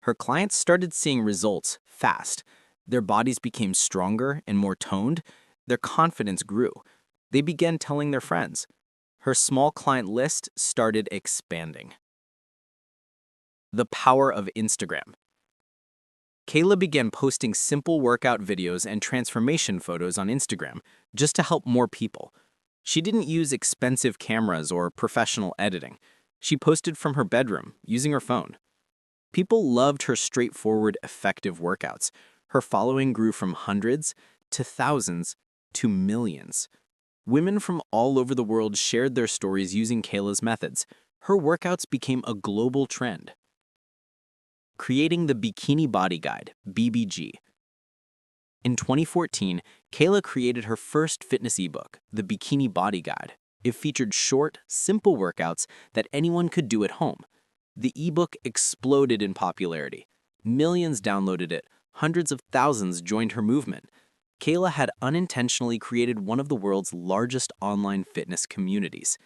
Her clients started seeing results fast. Their bodies became stronger and more toned. Their confidence grew. They began telling their friends. Her small client list started expanding. The power of Instagram. Kayla began posting simple workout videos and transformation photos on Instagram just to help more people. She didn't use expensive cameras or professional editing. She posted from her bedroom using her phone. People loved her straightforward, effective workouts. Her following grew from hundreds to thousands to millions. Women from all over the world shared their stories using Kayla's methods. Her workouts became a global trend. Creating the Bikini Body Guide, BBG. In 2014, Kayla created her first fitness ebook, the Bikini Body Guide. It featured short, simple workouts that anyone could do at home. The ebook exploded in popularity. Millions downloaded it. Hundreds of thousands joined her movement. Kayla had unintentionally created one of the world's largest online fitness communities.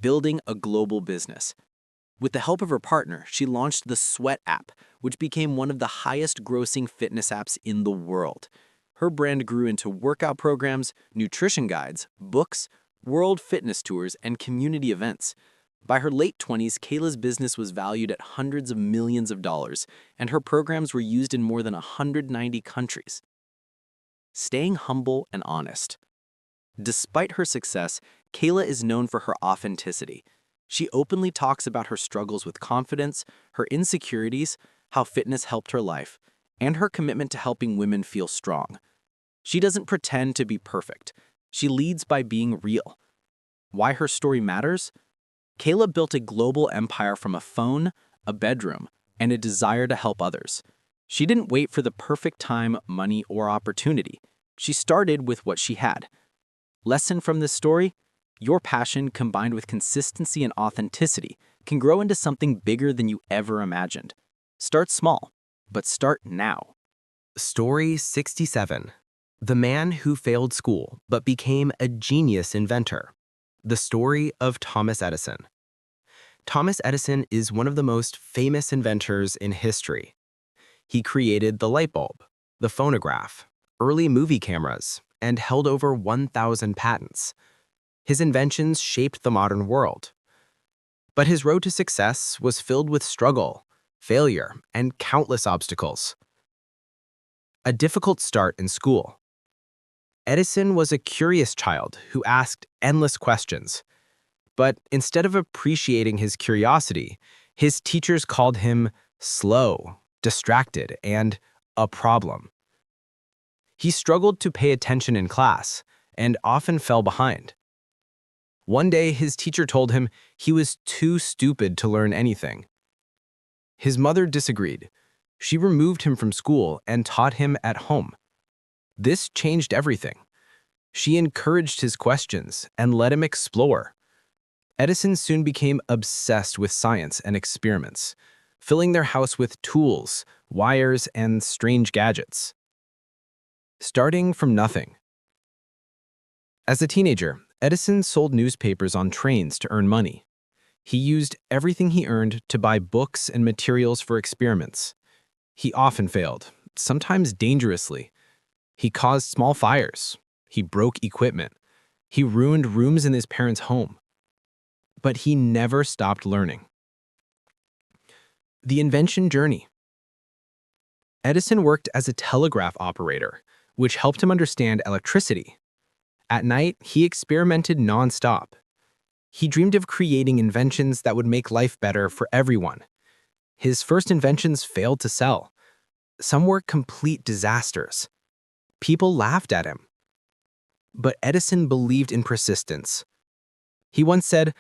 building a global business. With the help of her partner, she launched the Sweat app, which became one of the highest-grossing fitness apps in the world. Her brand grew into workout programs, nutrition guides, books, world fitness tours, and community events. By her late 20s, Kayla's business was valued at hundreds of millions of dollars, and her programs were used in more than 190 countries. Staying humble and honest. Despite her success, Kayla is known for her authenticity. She openly talks about her struggles with confidence, her insecurities, how fitness helped her life, and her commitment to helping women feel strong. She doesn't pretend to be perfect. She leads by being real. Why her story matters? Kayla built a global empire from a phone, a bedroom, and a desire to help others. She didn't wait for the perfect time, money, or opportunity. She started with what she had. Lesson from this story? Your passion combined with consistency and authenticity can grow into something bigger than you ever imagined. Start small, but start now. Story 67. The man who failed school but became a genius inventor. The story of Thomas Edison. Thomas Edison is one of the most famous inventors in history. He created the light bulb, the phonograph, early movie cameras, and held over 1,000 patents. His inventions shaped the modern world. But his road to success was filled with struggle, failure, and countless obstacles. A difficult start in school. Edison was a curious child who asked endless questions. But instead of appreciating his curiosity, his teachers called him slow, distracted, and a problem. He struggled to pay attention in class and often fell behind. One day, his teacher told him he was too stupid to learn anything. His mother disagreed. She removed him from school and taught him at home. This changed everything. She encouraged his questions and let him explore. Edison soon became obsessed with science and experiments, filling their house with tools, wires, and strange gadgets. Starting from nothing. As a teenager, Edison sold newspapers on trains to earn money. He used everything he earned to buy books and materials for experiments. He often failed, sometimes dangerously. He caused small fires. He broke equipment. He ruined rooms in his parents' home. But he never stopped learning. The invention journey. Edison worked as a telegraph operator, which helped him understand electricity. At night, he experimented nonstop. He dreamed of creating inventions that would make life better for everyone. His first inventions failed to sell. Some were complete disasters. People laughed at him. But Edison believed in persistence. He once said,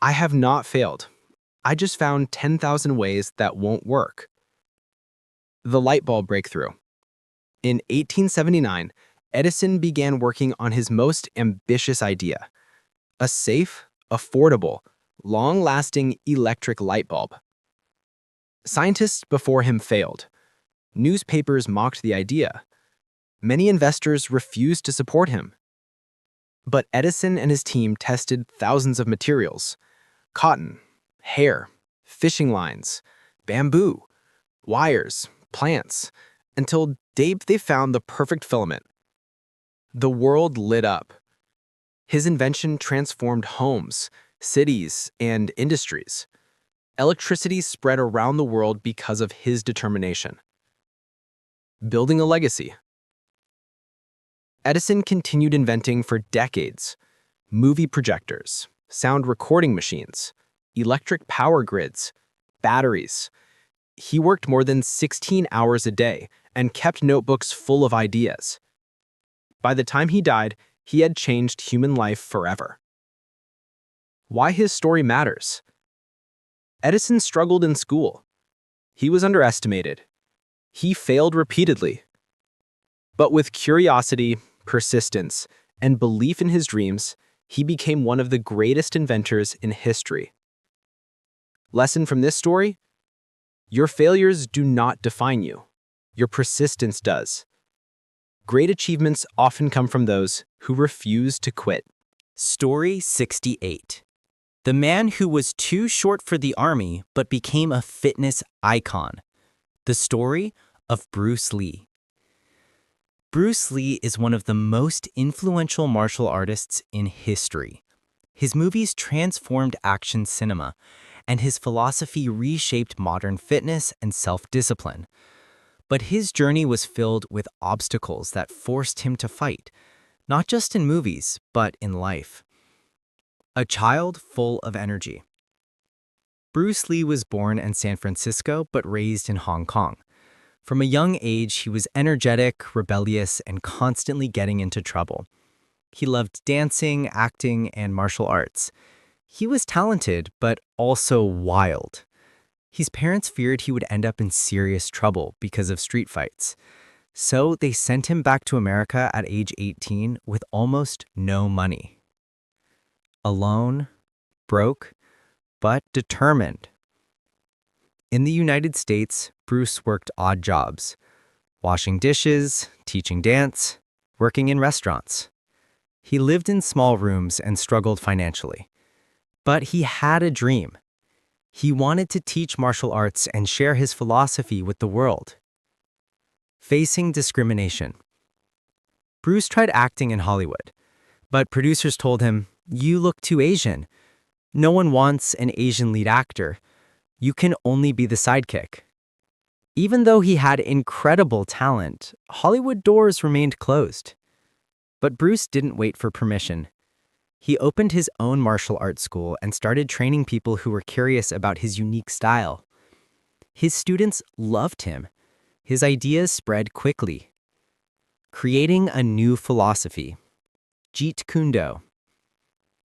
"I have not failed. I just found 10,000 ways that won't work." The light bulb breakthrough. In 1879, Edison began working on his most ambitious idea, a safe, affordable, long-lasting electric light bulb. Scientists before him failed. Newspapers mocked the idea. Many investors refused to support him. But Edison and his team tested thousands of materials: cotton, hair, fishing lines, bamboo, wires, plants, until they found the perfect filament. The world lit up. His invention transformed homes, cities, and industries. Electricity spread around the world because of his determination. Building a legacy. Edison continued inventing for decades: movie projectors, sound recording machines, electric power grids, batteries. He worked more than 16 hours a day and kept notebooks full of ideas. By the time he died, he had changed human life forever. Why his story matters. Edison struggled in school. He was underestimated. He failed repeatedly. But with curiosity, persistence, and belief in his dreams, he became one of the greatest inventors in history. Lesson from this story? Your failures do not define you. Your persistence does. Great achievements often come from those who refuse to quit. Story 68. The man who was too short for the army but became a fitness icon. The story of Bruce Lee. Bruce Lee is one of the most influential martial artists in history. His movies transformed action cinema, and his philosophy reshaped modern fitness and self-discipline. But his journey was filled with obstacles that forced him to fight, not just in movies, but in life. A child full of energy. Bruce Lee was born in San Francisco but raised in Hong Kong. From a young age, he was energetic, rebellious, and constantly getting into trouble. He loved dancing, acting, and martial arts. He was talented, but also wild. His parents feared he would end up in serious trouble because of street fights. So they sent him back to America at age 18 with almost no money. Alone, broke, but determined. In the United States, Bruce worked odd jobs, washing dishes, teaching dance, working in restaurants. He lived in small rooms and struggled financially. But he had a dream. He wanted to teach martial arts and share his philosophy with the world. Facing discrimination. Bruce tried acting in Hollywood, but producers told him, "You look too Asian. No one wants an Asian lead actor. You can only be the sidekick." Even though he had incredible talent, Hollywood doors remained closed. But Bruce didn't wait for permission. He opened his own martial arts school and started training people who were curious about his unique style. His students loved him. His ideas spread quickly. Creating a new philosophy. Jeet Kune Do.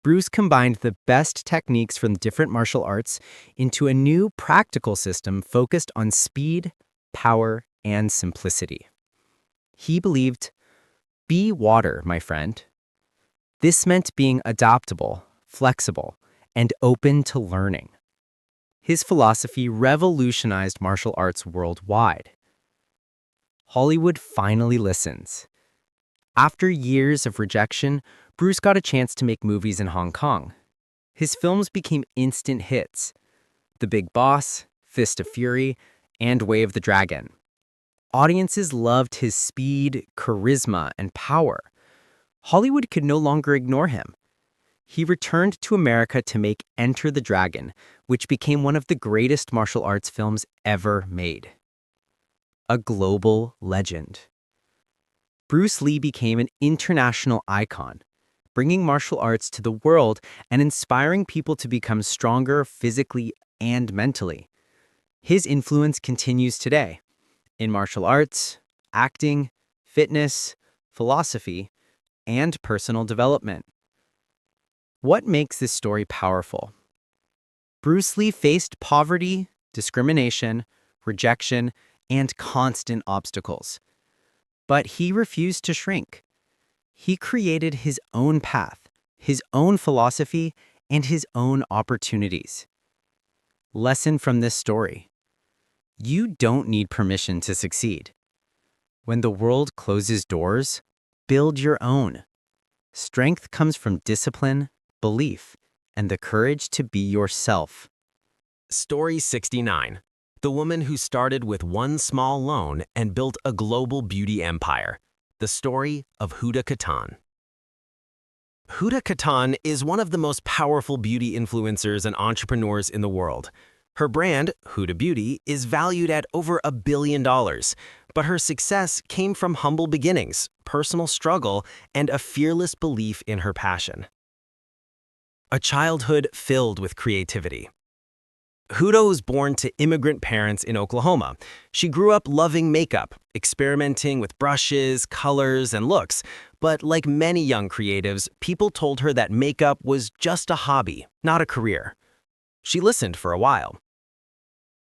Bruce combined the best techniques from different martial arts into a new practical system focused on speed, power, and simplicity. He believed, "Be water, my friend." This meant being adaptable, flexible, and open to learning. His philosophy revolutionized martial arts worldwide. Hollywood finally listens. After years of rejection, Bruce got a chance to make movies in Hong Kong. His films became instant hits: The Big Boss, Fist of Fury, and Way of the Dragon. Audiences loved his speed, charisma, and power. Hollywood could no longer ignore him. He returned to America to make Enter the Dragon, which became one of the greatest martial arts films ever made. A global legend. Bruce Lee became an international icon, bringing martial arts to the world and inspiring people to become stronger physically and mentally. His influence continues today in martial arts, acting, fitness, philosophy, and personal development. What makes this story powerful? Bruce Lee faced poverty, discrimination, rejection, and constant obstacles. But he refused to shrink. He created his own path, his own philosophy, and his own opportunities. Lesson from this story: you don't need permission to succeed. When the world closes doors, build your own. Strength comes from discipline, belief, and the courage to be yourself. Story 69. The woman who started with one small loan and built a global beauty empire. The story of Huda Kattan. Huda Kattan is one of the most powerful beauty influencers and entrepreneurs in the world. Her brand, Huda Beauty, is valued at over $1 billion, but her success came from humble beginnings, personal struggle, and a fearless belief in her passion. A childhood filled with creativity. Huda was born to immigrant parents in Oklahoma. She grew up loving makeup, experimenting with brushes, colors, and looks. But like many young creatives, people told her that makeup was just a hobby, not a career. She listened for a while.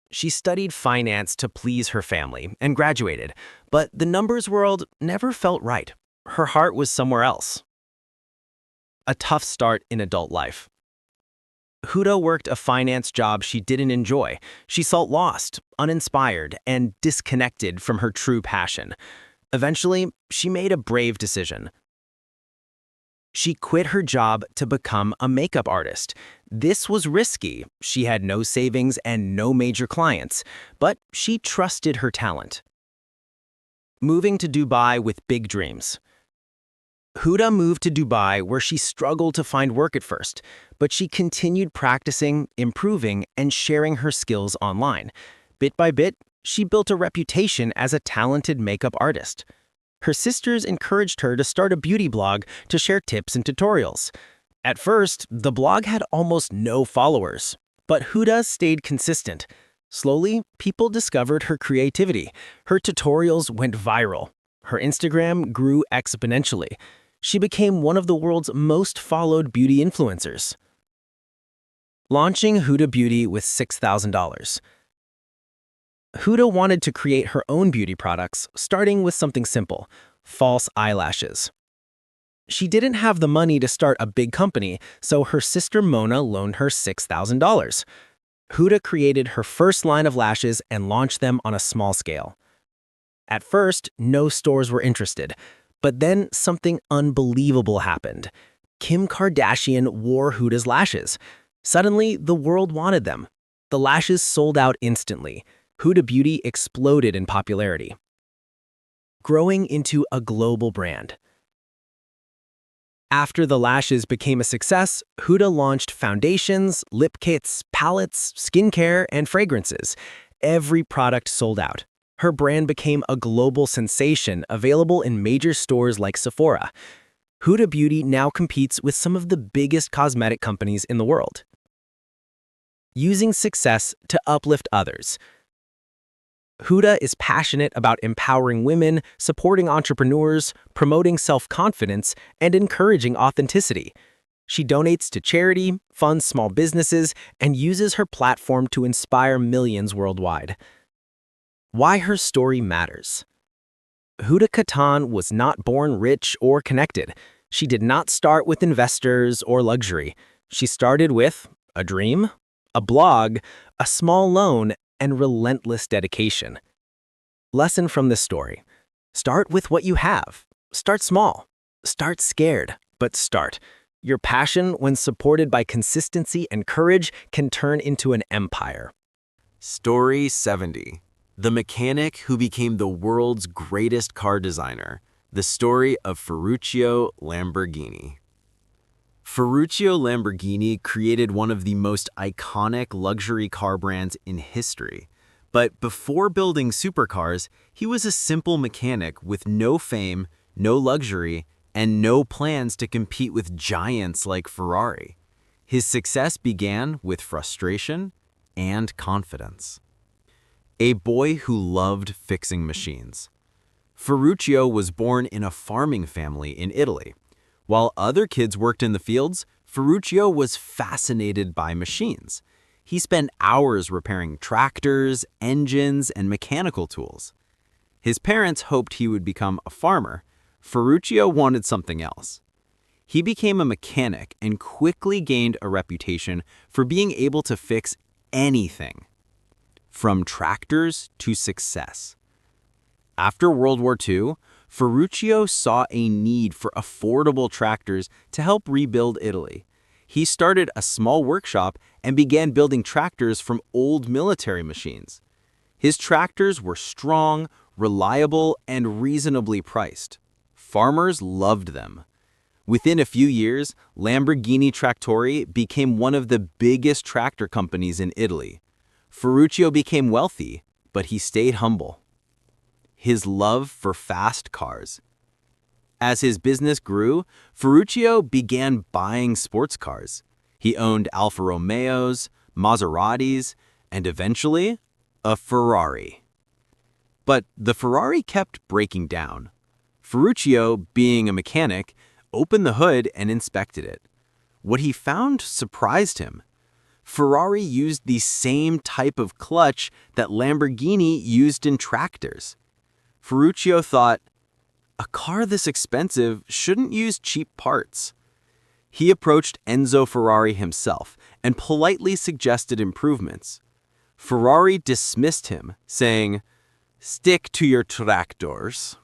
She studied finance to please her family and graduated, but the numbers world never felt right. Her heart was somewhere else. A tough start in adult life. Huda worked a finance job she didn't enjoy. She felt lost, uninspired, and disconnected from her true passion. Eventually, she made a brave decision. She quit her job to become a makeup artist. This was risky. She had no savings and no major clients, but she trusted her talent. Moving to Dubai with big dreams. Huda moved to Dubai where she struggled to find work at first, but she continued practicing, improving, and sharing her skills online. Bit by bit, she built a reputation as a talented makeup artist. Her sisters encouraged her to start a beauty blog to share tips and tutorials. At first, the blog had almost no followers, but Huda stayed consistent. Slowly, people discovered her creativity. Her tutorials went viral. Her Instagram grew exponentially. She became one of the world's most followed beauty influencers. Launching Huda Beauty with $6,000. Huda wanted to create her own beauty products, starting with something simple: false eyelashes. She didn't have the money to start a big company, so her sister Mona loaned her $6,000. Huda created her first line of lashes and launched them on a small scale. At first, no stores were interested, but then something unbelievable happened. Kim Kardashian wore Huda's lashes. Suddenly, the world wanted them. The lashes sold out instantly. Huda Beauty exploded in popularity, growing into a global brand. After the lashes became a success, Huda launched foundations, lip kits, palettes, skincare, and fragrances. Every product sold out. Her brand became a global sensation, available in major stores like Sephora. Huda Beauty now competes with some of the biggest cosmetic companies in the world. Using success to uplift others. Huda is passionate about empowering women, supporting entrepreneurs, promoting self-confidence, and encouraging authenticity. She donates to charity, funds small businesses, and uses her platform to inspire millions worldwide. Why her story matters. Huda Katan was not born rich or connected. She did not start with investors or luxury. She started with a dream, a blog, a small loan, and relentless dedication. Lesson from this story: start with what you have. Start small. Start scared, but start. Your passion, when supported by consistency and courage, can turn into an empire. Story 70. The mechanic who became the world's greatest car designer. The story of Ferruccio Lamborghini. Ferruccio Lamborghini created one of the most iconic luxury car brands in history. But before building supercars, he was a simple mechanic with no fame, no luxury, and no plans to compete with giants like Ferrari. His success began with frustration and confidence. A boy who loved fixing machines. Ferruccio was born in a farming family in Italy. While other kids worked in the fields, Ferruccio was fascinated by machines. He spent hours repairing tractors, engines, and mechanical tools. His parents hoped he would become a farmer. Ferruccio wanted something else. He became a mechanic and quickly gained a reputation for being able to fix anything, from tractors to success. After World War II, Ferruccio saw a need for affordable tractors to help rebuild Italy. He started a small workshop and began building tractors from old military machines. His tractors were strong, reliable, and reasonably priced. Farmers loved them. Within a few years, Lamborghini Trattori became one of the biggest tractor companies in Italy. Ferruccio became wealthy, but he stayed humble. His love for fast cars. As his business grew, Ferruccio began buying sports cars. He owned Alfa Romeos, Maseratis, and eventually, a Ferrari. But the Ferrari kept breaking down. Ferruccio, being a mechanic, opened the hood and inspected it. What he found surprised him. Ferrari used the same type of clutch that Lamborghini used in tractors. Ferruccio thought, a car this expensive shouldn't use cheap parts. He approached Enzo Ferrari himself and politely suggested improvements. Ferrari dismissed him, saying, "Stick to your tractors."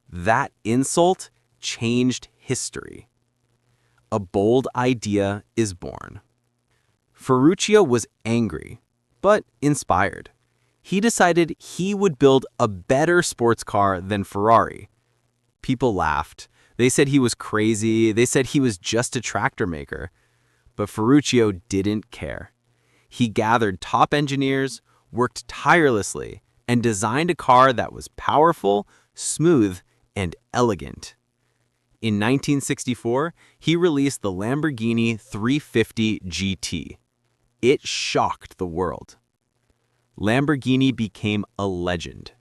That insult changed history. a bold idea is born. Ferruccio was angry, but inspired. He decided he would build a better sports car than Ferrari. People laughed. They said he was crazy. They said he was just a tractor maker. But Ferruccio didn't care. He gathered top engineers, worked tirelessly, and designed a car that was powerful, smooth, and elegant. In 1964, he released the Lamborghini 350 GT. It shocked the world. Lamborghini became a legend.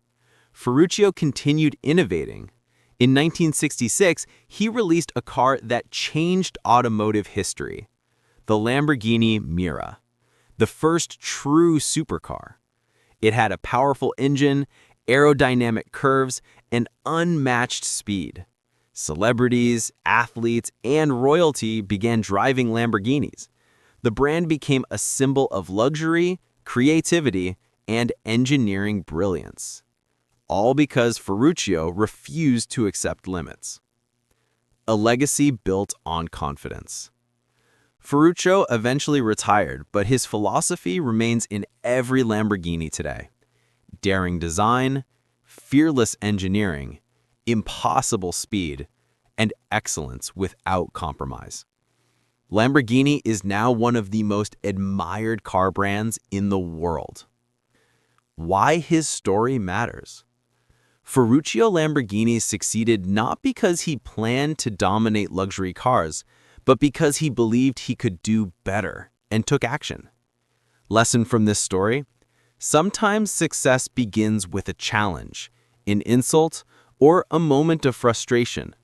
Ferruccio continued innovating. In 1966, he released a car that changed automotive history, the Lamborghini Mira, the first true supercar. It had a powerful engine, aerodynamic curves, and unmatched speed. Celebrities, athletes, and royalty began driving Lamborghinis. The brand became a symbol of luxury, creativity, and engineering brilliance. All because Ferruccio refused to accept limits. A legacy built on confidence. Ferruccio eventually retired, but his philosophy remains in every Lamborghini today. Daring design, fearless engineering, impossible speed, and excellence without compromise. Lamborghini is now one of the most admired car brands in the world. Why his story matters. Ferruccio Lamborghini succeeded not because he planned to dominate luxury cars, but because he believed he could do better and took action. Lesson from this story: sometimes success begins with a challenge, an insult, or a moment of frustration.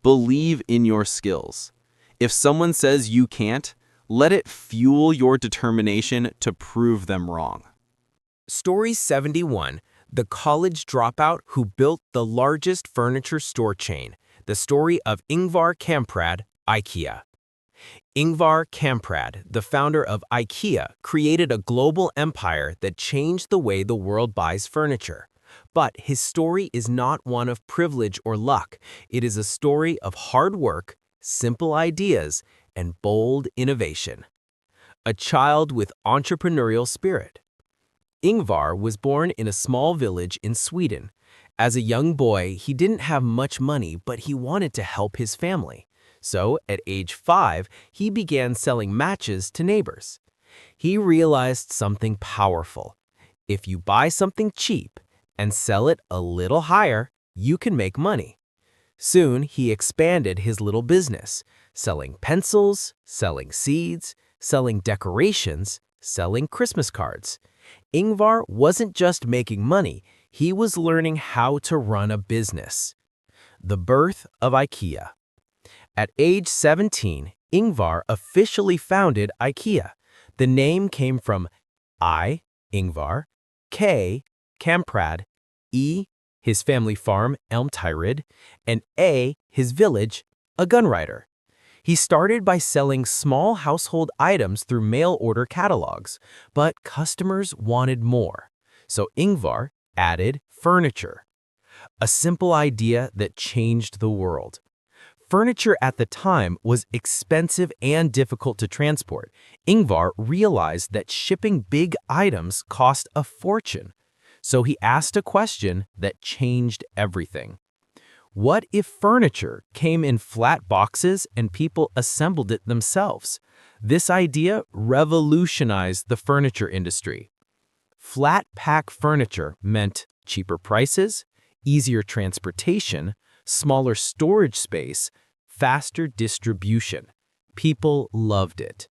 Believe in your skills. If someone says you can't, let it fuel your determination to prove them wrong. Story 71, the college dropout who built the largest furniture store chain, the story of Ingvar Kamprad, IKEA. Ingvar Kamprad, the founder of IKEA, created a global empire that changed the way the world buys furniture. But his story is not one of privilege or luck. It is a story of hard work, simple ideas, and bold innovation. A child with entrepreneurial spirit. Ingvar was born in a small village in Sweden. As a young boy, he didn't have much money, but he wanted to help his family. So, at age 5, he began selling matches to neighbors. He realized something powerful. If you buy something cheap and sell it a little higher, you can make money. Soon, he expanded his little business, selling pencils, selling seeds, selling decorations, selling Christmas cards. Ingvar wasn't just making money, he was learning how to run a business. The birth of IKEA. At age 17, Ingvar officially founded IKEA. The name came from I, Ingvar, K, Kamprad, E, his family farm, Elmtyryd, and A, his village, a gunwriter. He started by selling small household items through mail-order catalogs, but customers wanted more. So Ingvar added furniture, a simple idea that changed the world. Furniture at the time was expensive and difficult to transport. Ingvar realized that shipping big items cost a fortune. So he asked a question that changed everything. What if furniture came in flat boxes and people assembled it themselves? This idea revolutionized the furniture industry. Flat pack furniture meant cheaper prices, easier transportation, smaller storage space, faster distribution. People loved it.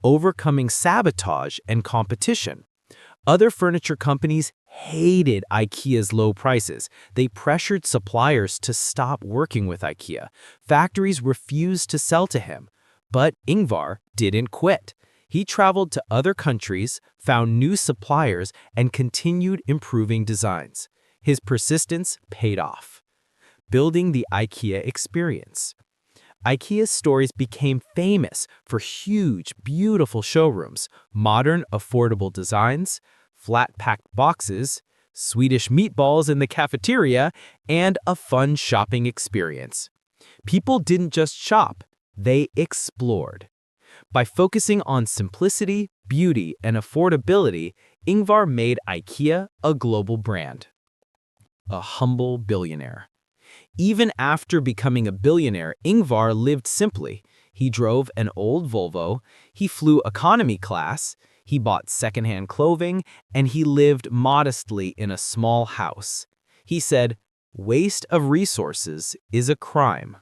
Overcoming sabotage and competition. Other furniture companies hated IKEA's low prices. They pressured suppliers to stop working with IKEA. Factories refused to sell to him. But Ingvar didn't quit. He traveled to other countries, found new suppliers, and continued improving designs. His persistence paid off. Building the IKEA experience. IKEA's stores became famous for huge, beautiful showrooms, modern, affordable designs, flat-packed boxes, Swedish meatballs in the cafeteria, and a fun shopping experience. People didn't just shop, They explored. By focusing on simplicity, beauty, and affordability, Ingvar made IKEA a global brand. A humble billionaire. Even after becoming a billionaire, Ingvar lived simply. He drove an old Volvo, he flew economy class, he bought secondhand clothing, and he lived modestly in a small house. He said, "Waste of resources is a crime."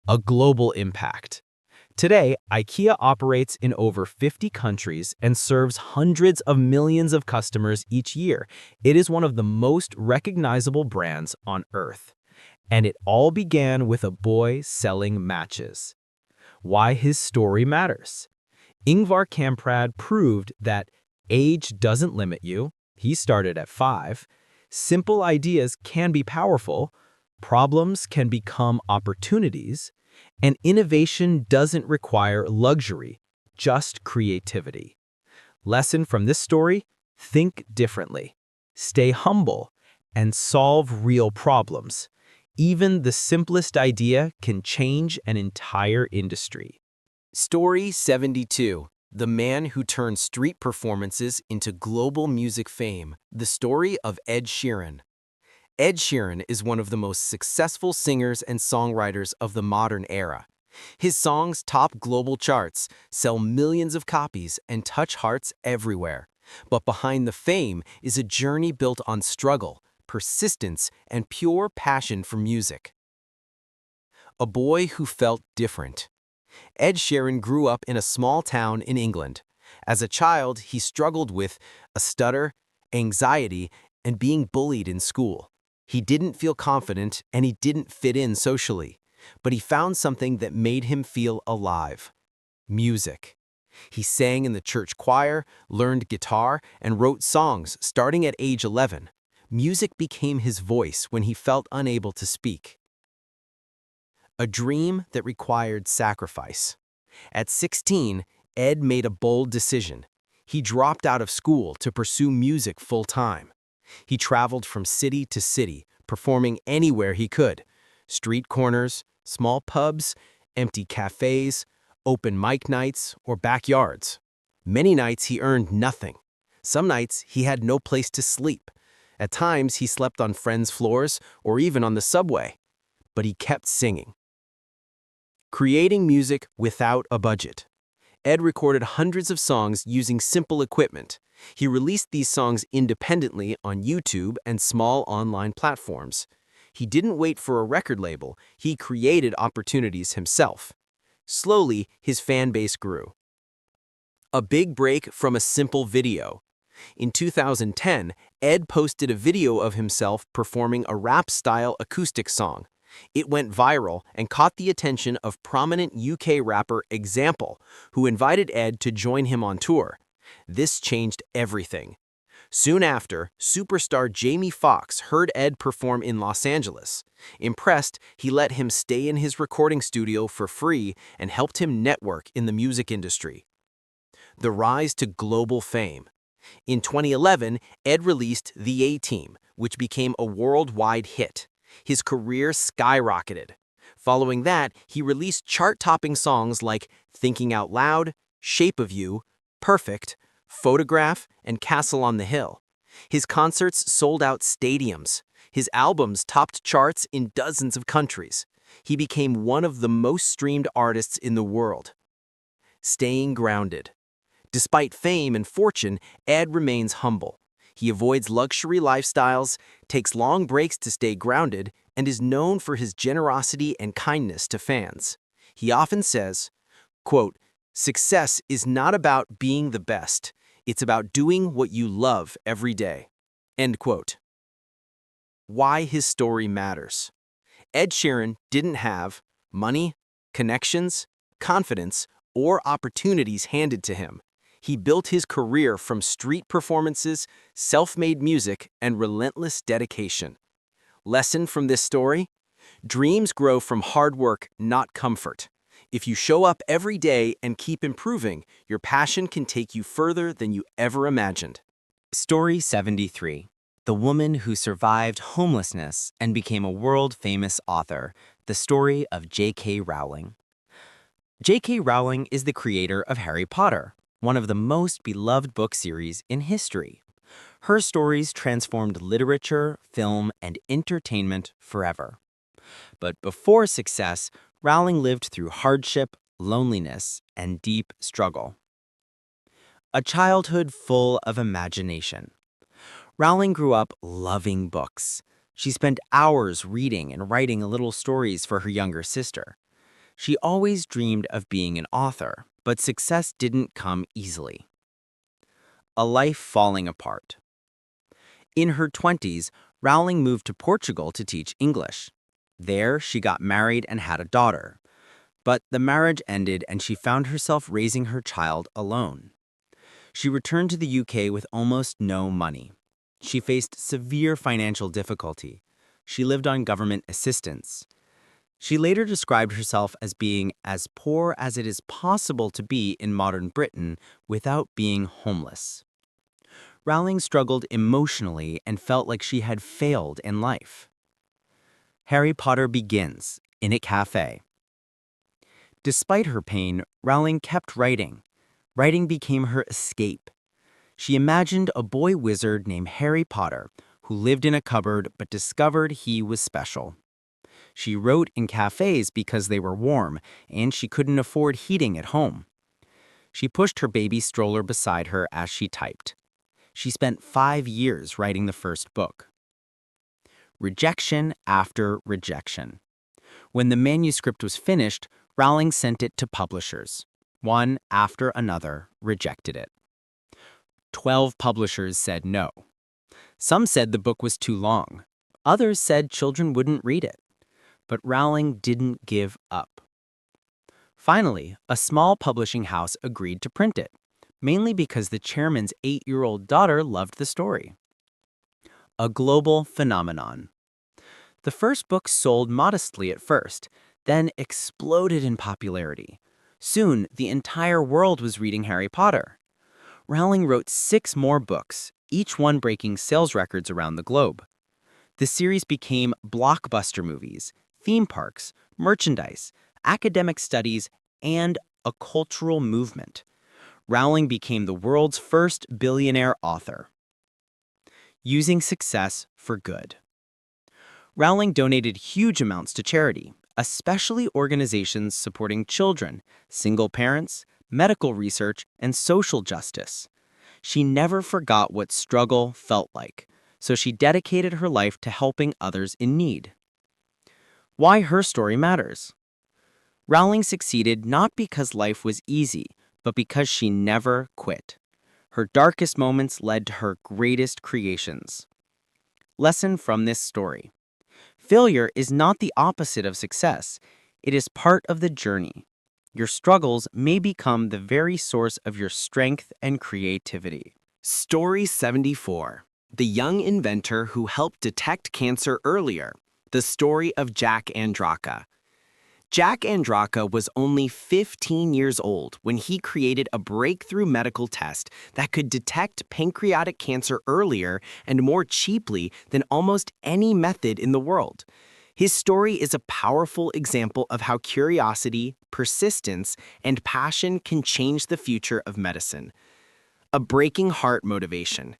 A global impact. Today, IKEA operates in over 50 countries and serves hundreds of millions of customers each year. It is one of the most recognizable brands on earth. And it all began with a boy selling matches. Why his story matters. Ingvar Kamprad proved that age doesn't limit you. He started at 5. Simple ideas can be powerful. Problems can become opportunities. And innovation doesn't require luxury, just creativity. Lesson from this story: think differently, stay humble, and solve real problems. Even the simplest idea can change an entire industry. Story 72. The man who turned street performances into global music fame. The story of Ed Sheeran. Ed Sheeran is one of the most successful singers and songwriters of the modern era. His songs top global charts, sell millions of copies, and touch hearts everywhere. But behind the fame is a journey built on struggle, persistence, and pure passion for music. A boy who felt different. Ed Sheeran grew up in a small town in England. As a child, he struggled with a stutter, anxiety, and being bullied in school. He didn't feel confident and he didn't fit in socially, but he found something that made him feel alive: music. He sang in the church choir, learned guitar, and wrote songs starting at age 11. Music became his voice when he felt unable to speak. A dream that required sacrifice. At 16, Ed made a bold decision. He dropped out of school to pursue music full-time. He traveled from city to city, performing anywhere he could: street corners, small pubs, empty cafes, open mic nights, or backyards. Many nights he earned nothing. Some nights he had no place to sleep. At times he slept on friends' floors or even on the subway. But he kept singing. Creating music without a budget. Ed recorded hundreds of songs using simple equipment. He released these songs independently on YouTube and small online platforms. He didn't wait for a record label, he created opportunities himself. Slowly, his fan base grew. A big break from a simple video. In 2010, Ed posted a video of himself performing a rap-style acoustic song. It went viral and caught the attention of prominent UK rapper Example, who invited Ed to join him on tour. This changed everything. Soon after, superstar Jamie Foxx heard Ed perform in Los Angeles. Impressed, he let him stay in his recording studio for free and helped him network in the music industry. The rise to global fame. In 2011, Ed released The A-Team, which became a worldwide hit. His career skyrocketed. Following that, he released chart-topping songs like Thinking Out Loud, Shape of You, Perfect, Photograph, and Castle on the Hill. His concerts sold out stadiums. His albums topped charts in dozens of countries. He became one of the most streamed artists in the world. Staying grounded. Despite fame and fortune, Ed remains humble. He avoids luxury lifestyles, takes long breaks to stay grounded, and is known for his generosity and kindness to fans. He often says, quote, "Success is not about being the best. It's about doing what you love every day." End quote. Why his story matters. Ed Sheeran didn't have money, connections, confidence, or opportunities handed to him. He built his career from street performances, self-made music, and relentless dedication. Lesson from this story? Dreams grow from hard work, not comfort. If you show up every day and keep improving, your passion can take you further than you ever imagined. Story 73. The woman who survived homelessness and became a world-famous author. The story of J.K. Rowling. J.K. Rowling is the creator of Harry Potter, one of the most beloved book series in history. Her stories transformed literature, film, and entertainment forever. But before success, Rowling lived through hardship, loneliness, and deep struggle. A childhood full of imagination. Rowling grew up loving books. She spent hours reading and writing little stories for her younger sister. She always dreamed of being an author, but success didn't come easily. A life falling apart. In her 20s, Rowling moved to Portugal to teach English. There, she got married and had a daughter. But the marriage ended and she found herself raising her child alone. She returned to the UK with almost no money. She faced severe financial difficulty. She lived on government assistance. She later described herself as being as poor as it is possible to be in modern Britain without being homeless. Rowling struggled emotionally and felt like she had failed in life. Harry Potter begins in a cafe. Despite her pain, Rowling kept writing. Writing became her escape. She imagined a boy wizard named Harry Potter who lived in a cupboard but discovered he was special. She wrote in cafes because they were warm and she couldn't afford heating at home. She pushed her baby stroller beside her as she typed. She spent 5 years writing the first book. Rejection after rejection. When the manuscript was finished, Rowling sent it to publishers. One after another rejected it. 12 publishers said no. Some said the book was too long. Others said children wouldn't read it. But Rowling didn't give up. Finally, a small publishing house agreed to print it, mainly because the chairman's 8-year-old daughter loved the story. A global phenomenon. The first book sold modestly at first, then exploded in popularity. Soon, the entire world was reading Harry Potter. Rowling wrote 6 more books, each one breaking sales records around the globe. The series became blockbuster movies, theme parks, merchandise, academic studies, and a cultural movement. Rowling became the world's first billionaire author. Using success for good. Rowling donated huge amounts to charity, especially organizations supporting children, single parents, medical research, and social justice. She never forgot what struggle felt like, so she dedicated her life to helping others in need. Why her story matters. Rowling succeeded not because life was easy, but because she never quit. Her darkest moments led to her greatest creations. Lesson from this story. Failure is not the opposite of success. It is part of the journey. Your struggles may become the very source of your strength and creativity. Story 74. The young inventor who helped detect cancer earlier. The story of Jack Andraka. Jack Andraka was only 15 years old when he created a breakthrough medical test that could detect pancreatic cancer earlier and more cheaply than almost any method in the world. His story is a powerful example of how curiosity, persistence, and passion can change the future of medicine. A breaking heart motivation.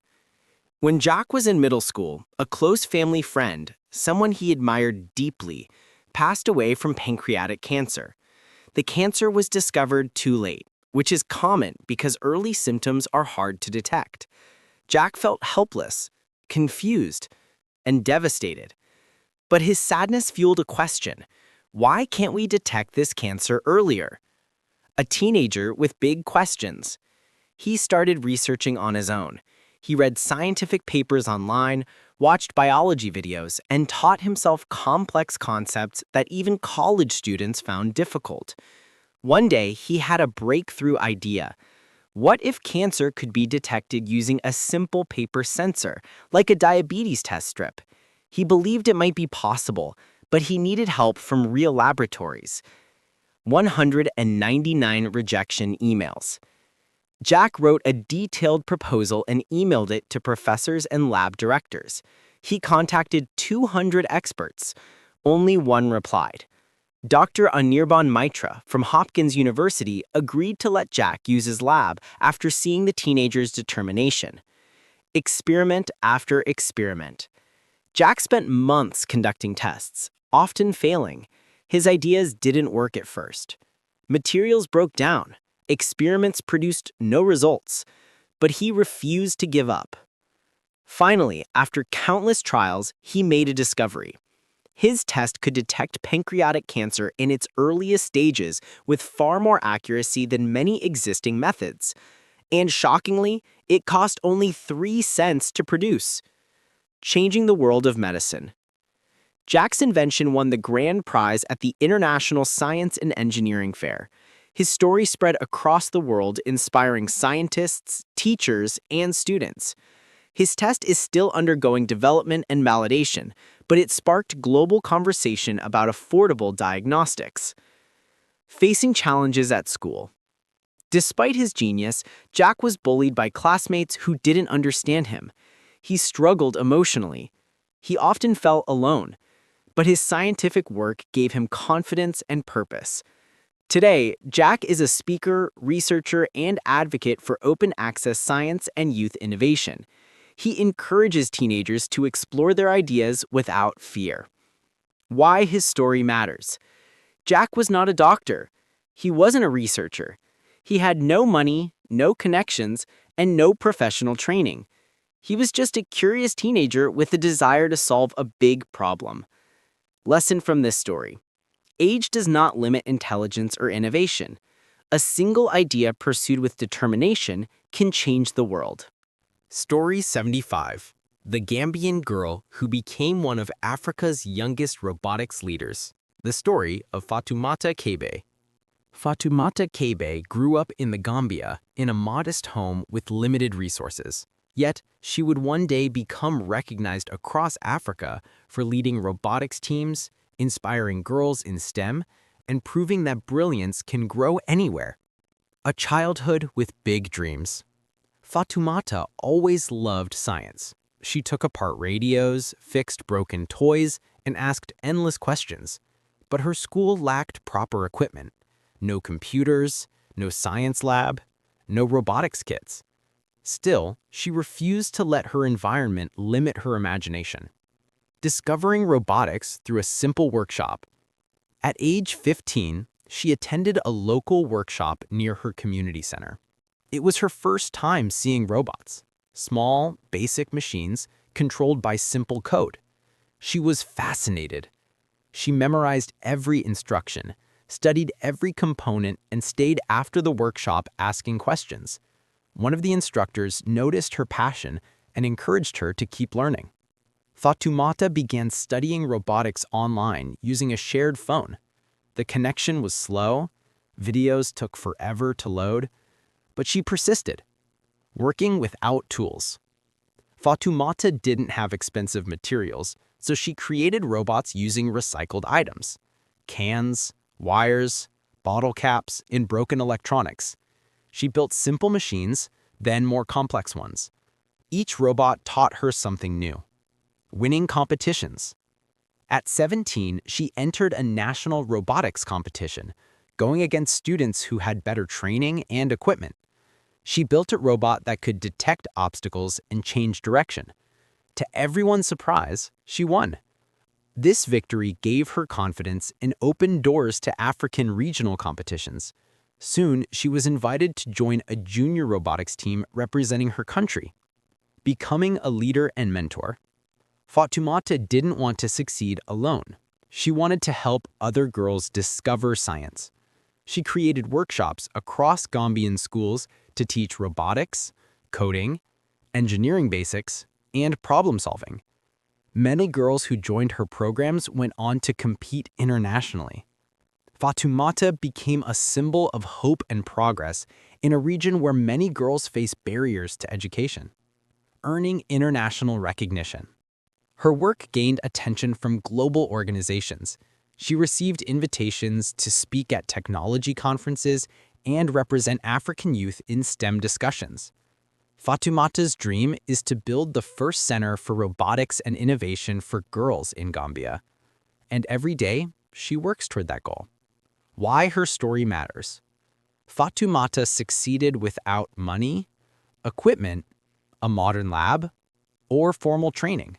When Jack was in middle school, a close family friend, someone he admired deeply, passed away from pancreatic cancer. The cancer was discovered too late, which is common because early symptoms are hard to detect. Jack felt helpless, confused, and devastated. But his sadness fueled a question: why can't we detect this cancer earlier? A teenager with big questions. He started researching on his own. He read scientific papers online, watched biology videos, and taught himself complex concepts that even college students found difficult. One day, he had a breakthrough idea. What if cancer could be detected using a simple paper sensor, like a diabetes test strip? He believed it might be possible, but he needed help from real laboratories. 199 rejection emails. Jack wrote a detailed proposal and emailed it to professors and lab directors. He contacted 200 experts. Only one replied. Dr. Anirban Mitra from Hopkins University agreed to let Jack use his lab after seeing the teenager's determination. Experiment after experiment. Jack spent months conducting tests, often failing. His ideas didn't work at first. Materials broke down. Experiments produced no results, but he refused to give up. Finally, after countless trials, he made a discovery. His test could detect pancreatic cancer in its earliest stages with far more accuracy than many existing methods. And shockingly, it cost only 3 cents to produce, changing the world of medicine. Jack's invention won the grand prize at the International Science and Engineering Fair. His story spread across the world, inspiring scientists, teachers, and students. His test is still undergoing development and validation, but it sparked global conversation about affordable diagnostics. Facing challenges at school. Despite his genius, Jack was bullied by classmates who didn't understand him. He struggled emotionally. He often felt alone, but his scientific work gave him confidence and purpose. Today, Jack is a speaker, researcher, and advocate for open access science and youth innovation. He encourages teenagers to explore their ideas without fear. Why his story matters. Jack was not a doctor. He wasn't a researcher. He had no money, no connections, and no professional training. He was just a curious teenager with a desire to solve a big problem. Lesson from this story. Age does not limit intelligence or innovation. A single idea pursued with determination can change the world. Story 75. The Gambian girl who became one of Africa's youngest robotics leaders. The story of Fatoumata Kebe. Fatoumata Kebe grew up in the Gambia in a modest home with limited resources. Yet, she would one day become recognized across Africa for leading robotics teams, inspiring girls in STEM, and proving that brilliance can grow anywhere. A childhood with big dreams. Fatoumata always loved science. She took apart radios, fixed broken toys, and asked endless questions. But her school lacked proper equipment. No computers, no science lab, no robotics kits. Still, she refused to let her environment limit her imagination. Discovering robotics through a simple workshop. At age 15, she attended a local workshop near her community center. It was her first time seeing robots, small, basic machines controlled by simple code. She was fascinated. She memorized every instruction, studied every component, and stayed after the workshop asking questions. One of the instructors noticed her passion and encouraged her to keep learning. Fatoumata began studying robotics online using a shared phone. The connection was slow, videos took forever to load, but she persisted, working without tools. Fatoumata didn't have expensive materials, so she created robots using recycled items: cans, wires, bottle caps, and broken electronics. She built simple machines, then more complex ones. Each robot taught her something new. Winning competitions. At 17, she entered a national robotics competition, going against students who had better training and equipment. She built a robot that could detect obstacles and change direction. To everyone's surprise, she won. This victory gave her confidence and opened doors to African regional competitions. Soon, she was invited to join a junior robotics team representing her country. Becoming a leader and mentor. Fatoumata didn't want to succeed alone. She wanted to help other girls discover science. She created workshops across Gambian schools to teach robotics, coding, engineering basics, and problem solving. Many girls who joined her programs went on to compete internationally. Fatoumata became a symbol of hope and progress in a region where many girls face barriers to education. Earning international recognition. Her work gained attention from global organizations. She received invitations to speak at technology conferences and represent African youth in STEM discussions. Fatoumata's dream is to build the first center for robotics and innovation for girls in Gambia. And every day, she works toward that goal. Why her story matters. Fatoumata succeeded without money, equipment, a modern lab, or formal training.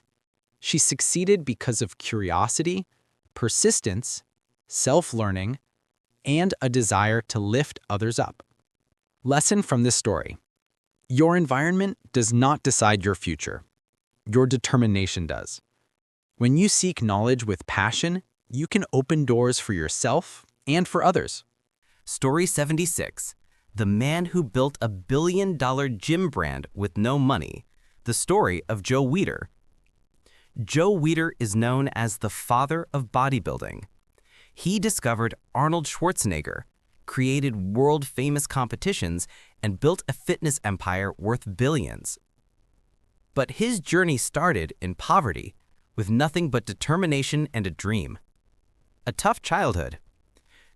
She succeeded because of curiosity, persistence, self-learning, and a desire to lift others up. Lesson from this story. Your environment does not decide your future. Your determination does. When you seek knowledge with passion, you can open doors for yourself and for others. Story 76. The man who built a billion-dollar gym brand with no money. The story of Joe Weider. Joe Weider is known as the father of bodybuilding. He discovered Arnold Schwarzenegger, created world-famous competitions, and built a fitness empire worth billions. But his journey started in poverty, with nothing but determination and a dream. A tough childhood.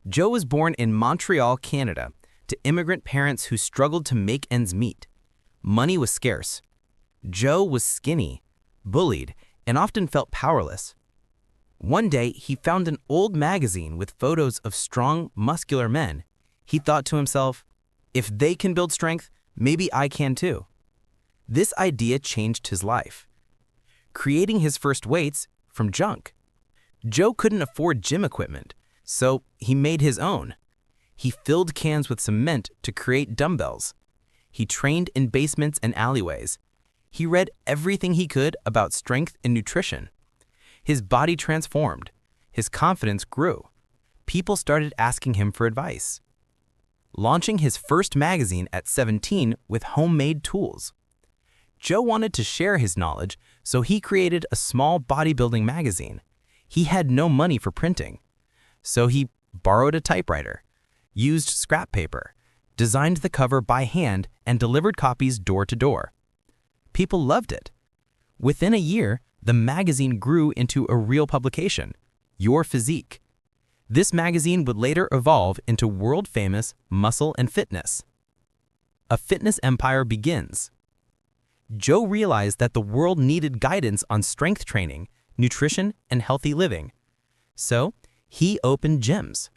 Joe was born in Montreal, Canada, to immigrant parents who struggled to make ends meet. Money was scarce. Joe was skinny, bullied, and often felt powerless. One day, he found an old magazine with photos of strong, muscular men. He thought to himself, if they can build strength, maybe I can too. This idea changed his life, creating his first weights from junk. Joe couldn't afford gym equipment, so he made his own. He filled cans with cement to create dumbbells. He trained in basements and alleyways. He read everything he could about strength and nutrition. His body transformed. His confidence grew. People started asking him for advice. Launching his first magazine at 17 with homemade tools. Joe wanted to share his knowledge, so he created a small bodybuilding magazine. He had no money for printing, so he borrowed a typewriter, used scrap paper, designed the cover by hand, and delivered copies door to door. People loved it. Within a year, the magazine grew into a real publication, Your Physique. This magazine would later evolve into world-famous Muscle and Fitness. A fitness empire begins. Joe realized that the world needed guidance on strength training, nutrition, and healthy living. So, he opened gyms,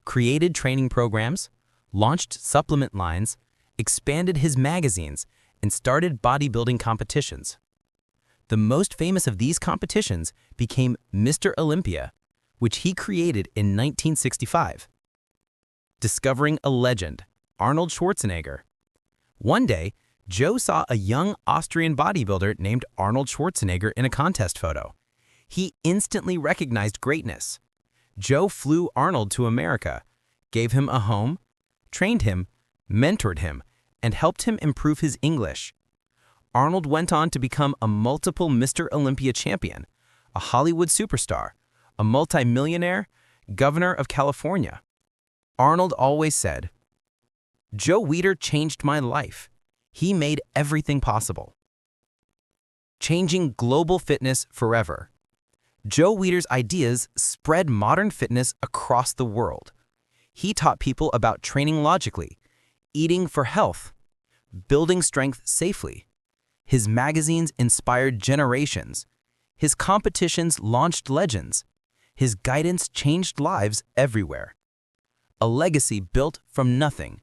created training programs, launched supplement lines, expanded his magazines, and started bodybuilding competitions. The most famous of these competitions became Mr. Olympia, which he created in 1965. Discovering a legend, Arnold Schwarzenegger. One day, Joe saw a young Austrian bodybuilder named Arnold Schwarzenegger in a contest photo. He instantly recognized greatness. Joe flew Arnold to America, gave him a home, trained him, mentored him, and helped him improve his English. Arnold went on to become a multiple Mr. Olympia champion, a Hollywood superstar, a multimillionaire, governor of California. Arnold always said, "Joe Weider changed my life. He made everything possible." Changing global fitness forever. Joe Weider's ideas spread modern fitness across the world. He taught people about training logically, eating for health, building strength safely. His magazines inspired generations. His competitions launched legends. His guidance changed lives everywhere. A legacy built from nothing.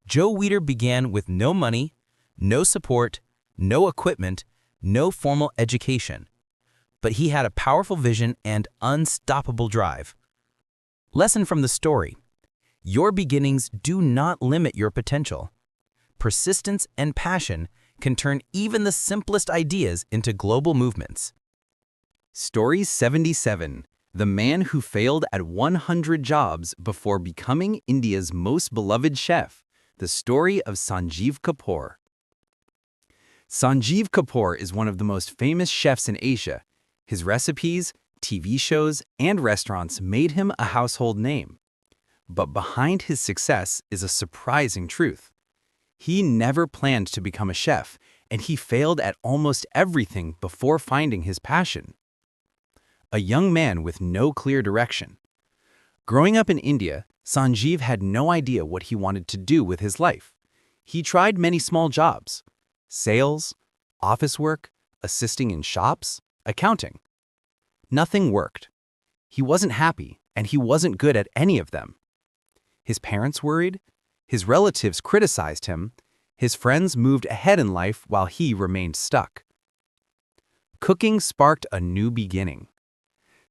Joe Weider began with no money, no support, no equipment, no formal education. But he had a powerful vision and unstoppable drive. Lesson from the story. Your beginnings do not limit your potential. Persistence and passion can turn even the simplest ideas into global movements. Story 77. The man who failed at 100 jobs before becoming India's most beloved chef. The story of Sanjeev Kapoor. Sanjeev Kapoor is one of the most famous chefs in Asia. His recipes, TV shows, and restaurants made him a household name. But behind his success is a surprising truth. He never planned to become a chef, and he failed at almost everything before finding his passion. A young man with no clear direction. Growing up in India, Sanjeev had no idea what he wanted to do with his life. He tried many small jobs: sales, office work, assisting in shops, accounting. Nothing worked. He wasn't happy, and he wasn't good at any of them. His parents worried, his relatives criticized him, his friends moved ahead in life while he remained stuck. Cooking sparked a new beginning.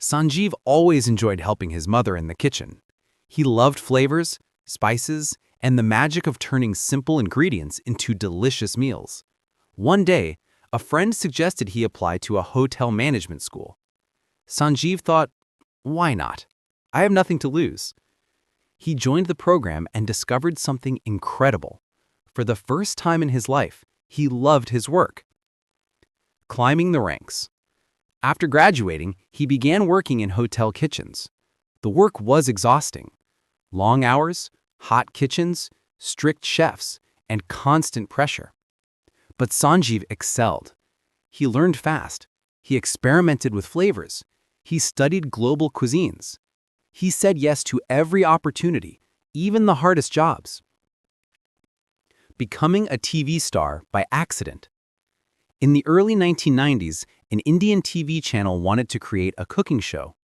Sanjeev always enjoyed helping his mother in the kitchen. He loved flavors, spices, and the magic of turning simple ingredients into delicious meals. One day, a friend suggested he apply to a hotel management school. Sanjeev thought, why not? I have nothing to lose. He joined the program and discovered something incredible. For the first time in his life, he loved his work. Climbing the ranks. After graduating, he began working in hotel kitchens. The work was exhausting. Long hours, hot kitchens, strict chefs, and constant pressure. But Sanjeev excelled. He learned fast. He experimented with flavors. He studied global cuisines. He said yes to every opportunity, even the hardest jobs. Becoming a TV star by accident. In the early 1990s, an Indian TV channel wanted to create a cooking show.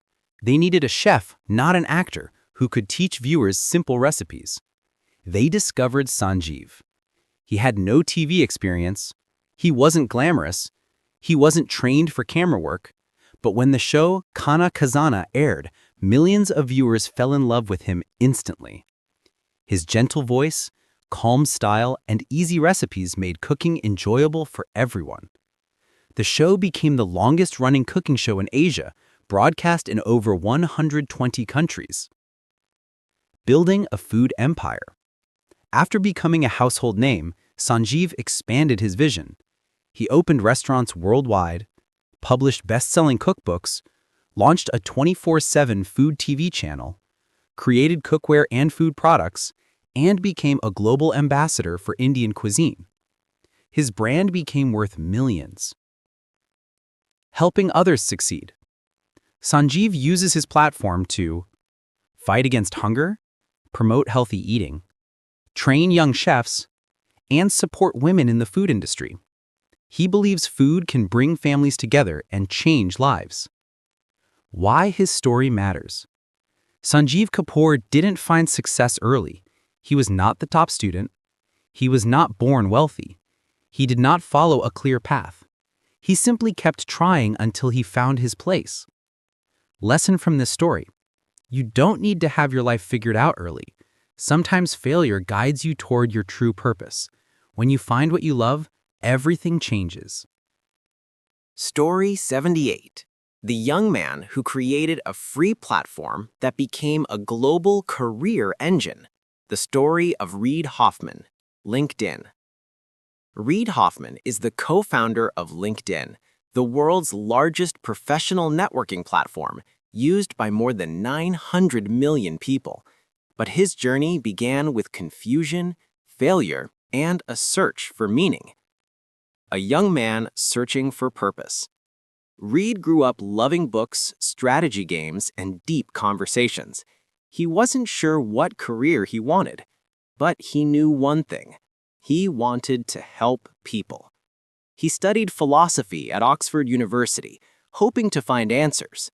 They needed a chef, not an actor, who could teach viewers simple recipes. They discovered Sanjeev. He had no TV experience. He wasn't glamorous. He wasn't trained for camera work. But when the show Kana Khazana aired, millions of viewers fell in love with him instantly. His gentle voice, calm style, and easy recipes made cooking enjoyable for everyone. The show became the longest-running cooking show in Asia, broadcast in over 120 countries. Building a food empire. After becoming a household name, Sanjeev expanded his vision. He opened restaurants worldwide, published best-selling cookbooks, launched a 24/7 food TV channel, created cookware and food products, and became a global ambassador for Indian cuisine. His brand became worth millions. Helping others succeed. Sanjeev uses his platform to fight against hunger, promote healthy eating, train young chefs, and support women in the food industry. He believes food can bring families together and change lives. Why his story matters. Sanjeev Kapoor didn't find success early. He was not the top student. He was not born wealthy. He did not follow a clear path. He simply kept trying until he found his place. Lesson from this story. You don't need to have your life figured out early. Sometimes failure guides you toward your true purpose. When you find what you love, everything changes. Story 78. The young man who created a free platform that became a global career engine. The story of Reid Hoffman, LinkedIn. Reid Hoffman is the co-founder of LinkedIn, the world's largest professional networking platform used by more than 900 million people. But his journey began with confusion, failure, and a search for meaning. A young man searching for purpose. Reid grew up loving books, strategy games, and deep conversations. He wasn't sure what career he wanted, but he knew one thing. He wanted to help people. He studied philosophy at Oxford University, hoping to find answers.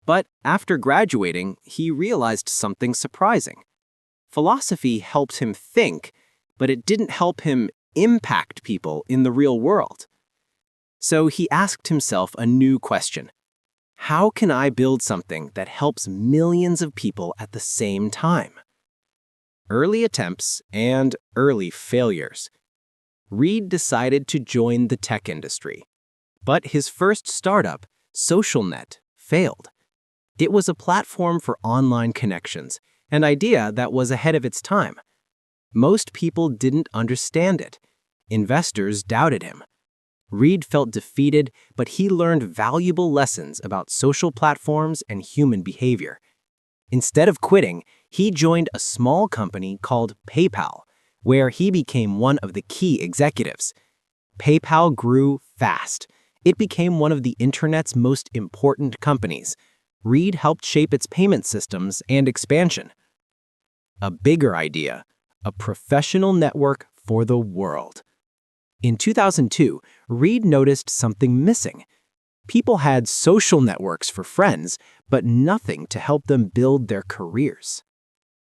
But after graduating, he realized something surprising. Philosophy helped him think, but it didn't help him impact people in the real world. So he asked himself a new question. How can I build something that helps millions of people at the same time? Early attempts and early failures. Reid decided to join the tech industry. But his first startup, SocialNet, failed. It was a platform for online connections, an idea that was ahead of its time. Most people didn't understand it. Investors doubted him. Reid felt defeated, but he learned valuable lessons about social platforms and human behavior. Instead of quitting, he joined a small company called PayPal, where he became one of the key executives. PayPal grew fast. It became one of the internet's most important companies. Reid helped shape its payment systems and expansion. A bigger idea, a professional network for the world. In 2002, Reid noticed something missing. People had social networks for friends, but nothing to help them build their careers.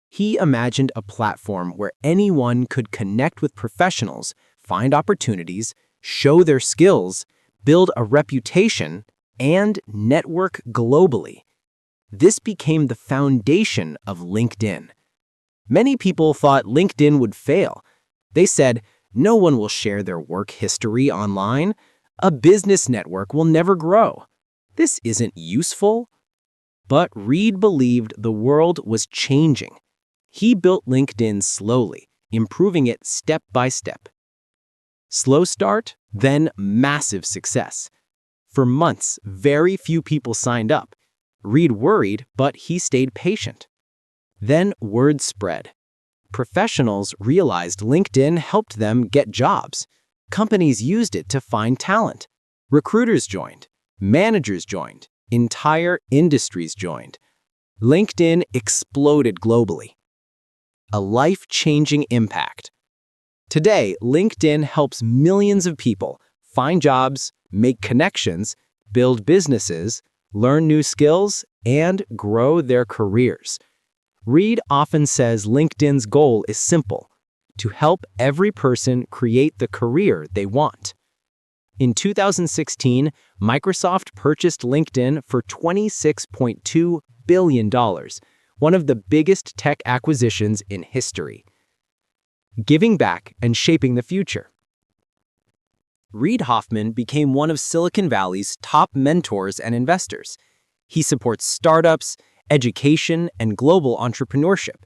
He imagined a platform where anyone could connect with professionals, find opportunities, show their skills, build a reputation, and network globally. This became the foundation of LinkedIn. Many people thought LinkedIn would fail. They said, no one will share their work history online. A business network will never grow. This isn't useful. But Reed believed the world was changing. He built LinkedIn slowly, improving it step by step. Slow start, then massive success. For months, very few people signed up. Reed worried, but he stayed patient. Then word spread. Professionals realized LinkedIn helped them get jobs. Companies used it to find talent. Recruiters joined. Managers joined. Entire industries joined. LinkedIn exploded globally. A life-changing impact. Today, LinkedIn helps millions of people find jobs, make connections, build businesses, learn new skills, and grow their careers. Reed often says LinkedIn's goal is simple: to help every person create the career they want. In 2016, Microsoft purchased LinkedIn for $26.2 billion, one of the biggest tech acquisitions in history. Giving back and shaping the future. Reid Hoffman became one of Silicon Valley's top mentors and investors. He supports startups, education, and global entrepreneurship.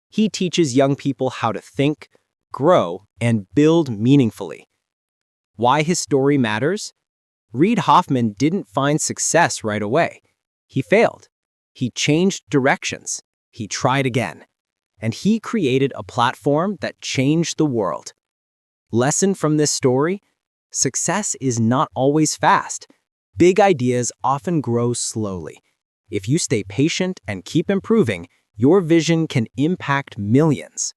He teaches young people how to think, grow, and build meaningfully. Why his story matters? Reid Hoffman didn't find success right away. He failed. He changed directions. He tried again. And he created a platform that changed the world. Lesson from this story? Success is not always fast. Big ideas often grow slowly. If you stay patient and keep improving, your vision can impact millions.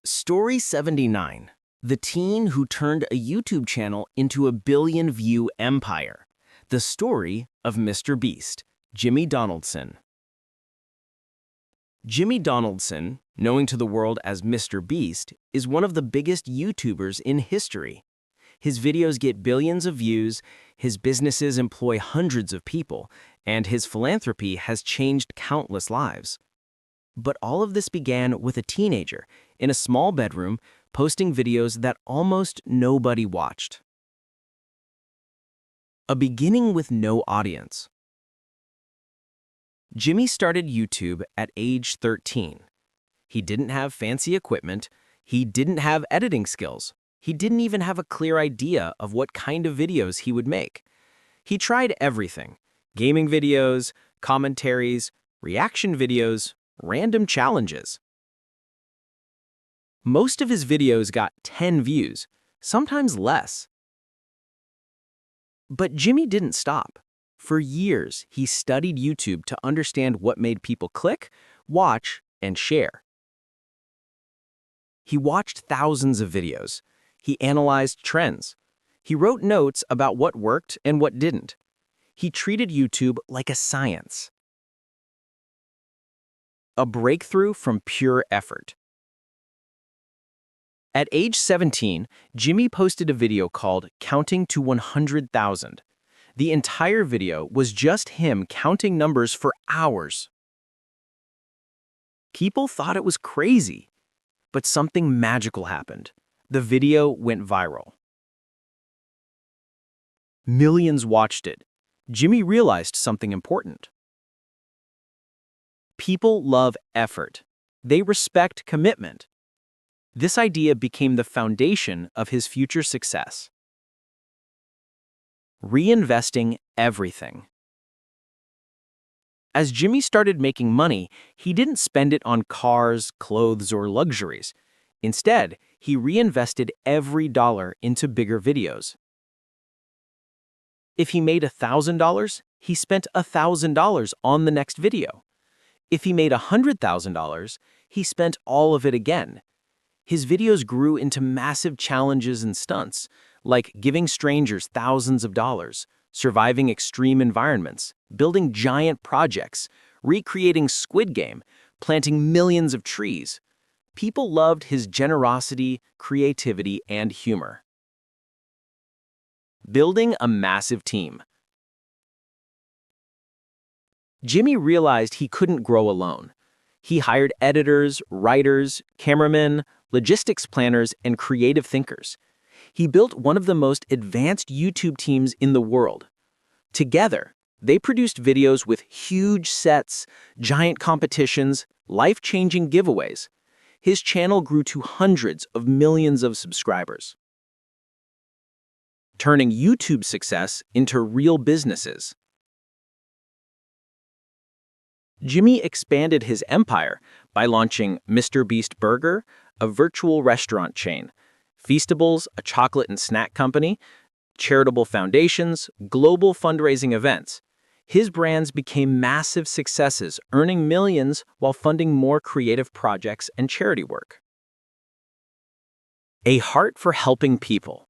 Story 79. The teen who turned a YouTube channel into a billion-view empire. The story of Mr. Beast, Jimmy Donaldson. Jimmy Donaldson, known to the world as Mr. Beast, is one of the biggest YouTubers in history. His videos get billions of views, his businesses employ hundreds of people, and his philanthropy has changed countless lives. But all of this began with a teenager in a small bedroom posting videos that almost nobody watched. A beginning with no audience. Jimmy started YouTube at age 13. He didn't have fancy equipment, he didn't have editing skills, he didn't even have a clear idea of what kind of videos he would make. He tried everything: gaming videos, commentaries, reaction videos, random challenges. Most of his videos got 10 views, sometimes less. But Jimmy didn't stop. For years, he studied YouTube to understand what made people click, watch, and share. He watched thousands of videos. He analyzed trends. He wrote notes about what worked and what didn't. He treated YouTube like a science. A breakthrough from pure effort. At age 17, Jimmy posted a video called Counting to 100,000. The entire video was just him counting numbers for hours. People thought it was crazy, but something magical happened. The video went viral. Millions watched it. Jimmy realized something important. People love effort. They respect commitment. This idea became the foundation of his future success. Reinvesting everything. As Jimmy started making money, he didn't spend it on cars, clothes, or luxuries. Instead, he reinvested every dollar into bigger videos. If he made $1,000, he spent $1,000 on the next video. If he made $100,000, he spent all of it again. His videos grew into massive challenges and stunts, like giving strangers thousands of dollars, surviving extreme environments, building giant projects, recreating Squid Game, planting millions of trees. People loved his generosity, creativity, and humor. Building a massive team. Jimmy realized he couldn't grow alone. He hired editors, writers, cameramen, logistics planners, and creative thinkers. He built one of the most advanced YouTube teams in the world. Together, they produced videos with huge sets, giant competitions, life-changing giveaways. His channel grew to hundreds of millions of subscribers, turning YouTube success into real businesses. Jimmy expanded his empire by launching Mr. Beast Burger, a virtual restaurant chain, Feastables, a chocolate and snack company, charitable foundations, global fundraising events. His brands became massive successes, earning millions while funding more creative projects and charity work. A heart for helping people.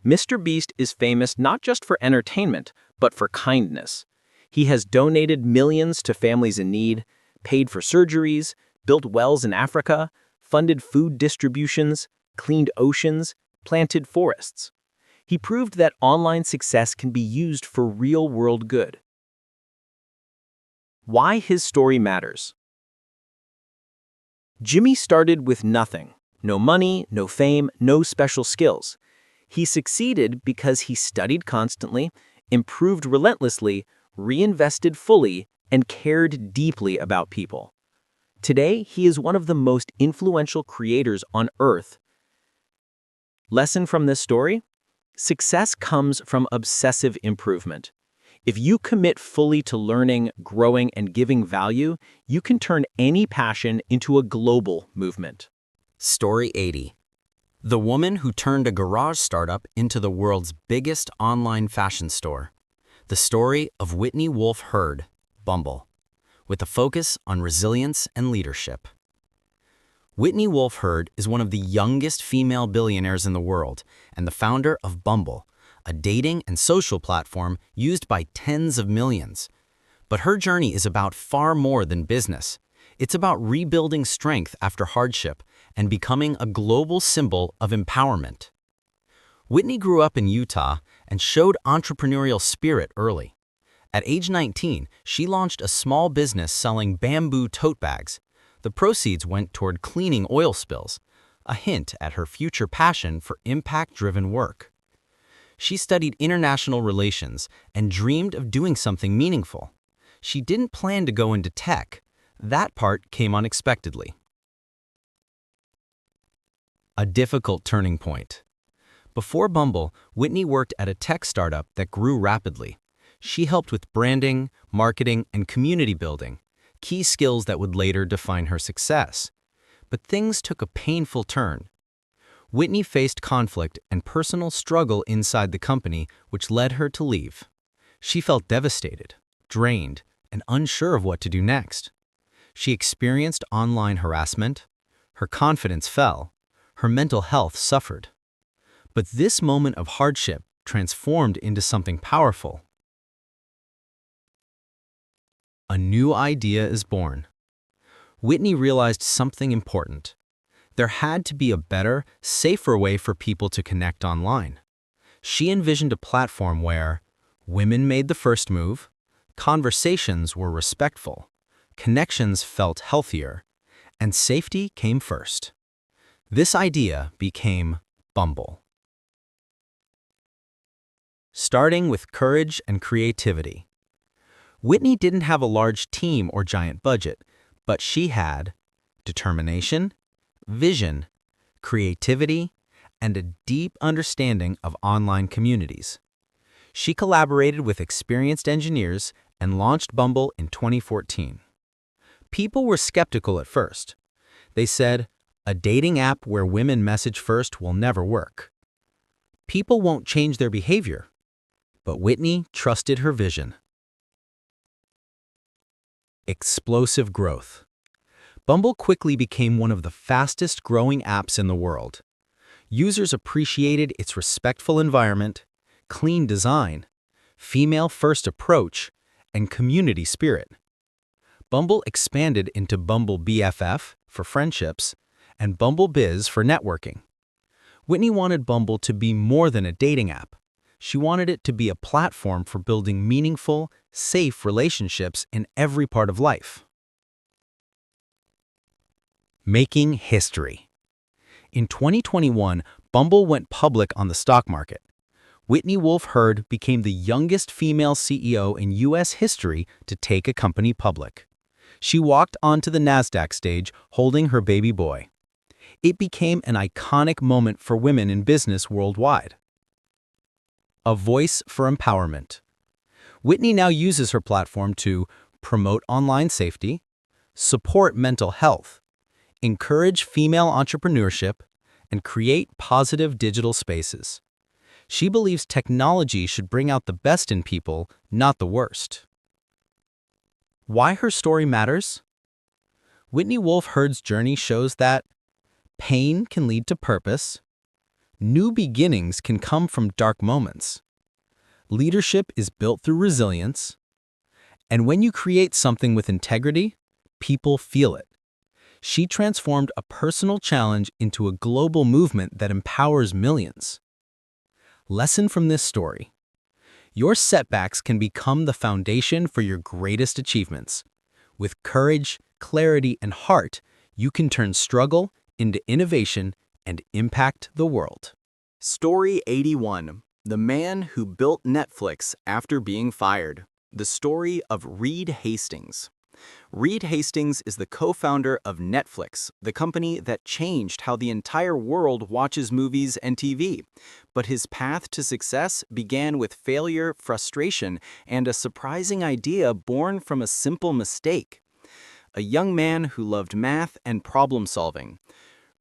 Mr. Beast is famous not just for entertainment, but for kindness. He has donated millions to families in need, paid for surgeries, built wells in Africa, funded food distributions, cleaned oceans, planted forests. He proved that online success can be used for real-world good. Why his story matters. Jimmy started with nothing. No money, no fame, no special skills. He succeeded because he studied constantly, improved relentlessly, reinvested fully, and cared deeply about people. Today, he is one of the most influential creators on Earth. Lesson from this story? Success comes from obsessive improvement. If you commit fully to learning, growing, and giving value, you can turn any passion into a global movement. Story 80. The woman who turned a garage startup into the world's biggest online fashion store. The story of Whitney Wolfe Herd, Bumble, with a focus on resilience and leadership. Whitney Wolfe Herd is one of the youngest female billionaires in the world and the founder of Bumble, a dating and social platform used by tens of millions. But her journey is about far more than business. It's about rebuilding strength after hardship and becoming a global symbol of empowerment. Whitney grew up in Utah and showed entrepreneurial spirit early. At age 19, she launched a small business selling bamboo tote bags. The proceeds went toward cleaning oil spills, a hint at her future passion for impact-driven work. She studied international relations and dreamed of doing something meaningful. She didn't plan to go into tech. That part came unexpectedly. A difficult turning point. Before Bumble, Whitney worked at a tech startup that grew rapidly. She helped with branding, marketing, and community building, key skills that would later define her success. But things took a painful turn. Whitney faced conflict and personal struggle inside the company, which led her to leave. She felt devastated, drained, and unsure of what to do next. She experienced online harassment, her confidence fell, her mental health suffered. But this moment of hardship transformed into something powerful. A new idea is born. Whitney realized something important. There had to be a better, safer way for people to connect online. She envisioned a platform where women made the first move, conversations were respectful, connections felt healthier, and safety came first. This idea became Bumble. Starting with courage and creativity. Whitney didn't have a large team or giant budget, but she had determination, vision, creativity, and a deep understanding of online communities. She collaborated with experienced engineers and launched Bumble in 2014. People were skeptical at first. They said, a dating app where women message first will never work. People won't change their behavior. But Whitney trusted her vision. Explosive growth. Bumble quickly became one of the fastest growing apps in the world. Users appreciated its respectful environment, clean design, female-first approach, and community spirit. Bumble expanded into Bumble BFF for friendships and Bumble Biz for networking. Whitney wanted Bumble to be more than a dating app. She wanted it to be a platform for building meaningful, safe relationships in every part of life. Making history. In 2021, Bumble went public on the stock market. Whitney Wolfe Herd became the youngest female CEO in U.S. history to take a company public. She walked onto the NASDAQ stage holding her baby boy. It became an iconic moment for women in business worldwide. A voice for empowerment. Whitney now uses her platform to promote online safety, support mental health, encourage female entrepreneurship, and create positive digital spaces. She believes technology should bring out the best in people, not the worst. Why her story matters? Whitney Wolfe Herd's journey shows that pain can lead to purpose, new beginnings can come from dark moments, leadership is built through resilience, and when you create something with integrity, people feel it. She transformed a personal challenge into a global movement that empowers millions. Lesson from this story. Your setbacks can become the foundation for your greatest achievements. With courage, clarity, and heart, you can turn struggle into innovation and impact the world. Story 81. The Man Who Built Netflix After Being Fired. The story of Reed Hastings. Reed Hastings is the co-founder of Netflix, the company that changed how the entire world watches movies and TV. But his path to success began with failure, frustration, and a surprising idea born from a simple mistake. A young man who loved math and problem solving.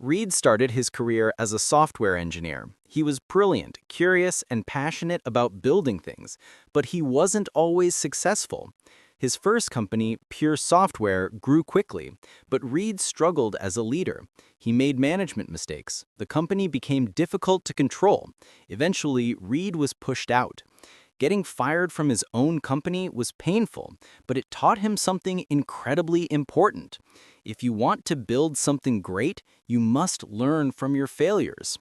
Reed started his career as a software engineer. He was brilliant, curious, and passionate about building things, but he wasn't always successful. His first company, Pure Software, grew quickly, but Reed struggled as a leader. He made management mistakes. The company became difficult to control. Eventually, Reed was pushed out. Getting fired from his own company was painful, but it taught him something incredibly important. If you want to build something great, you must learn from your failures.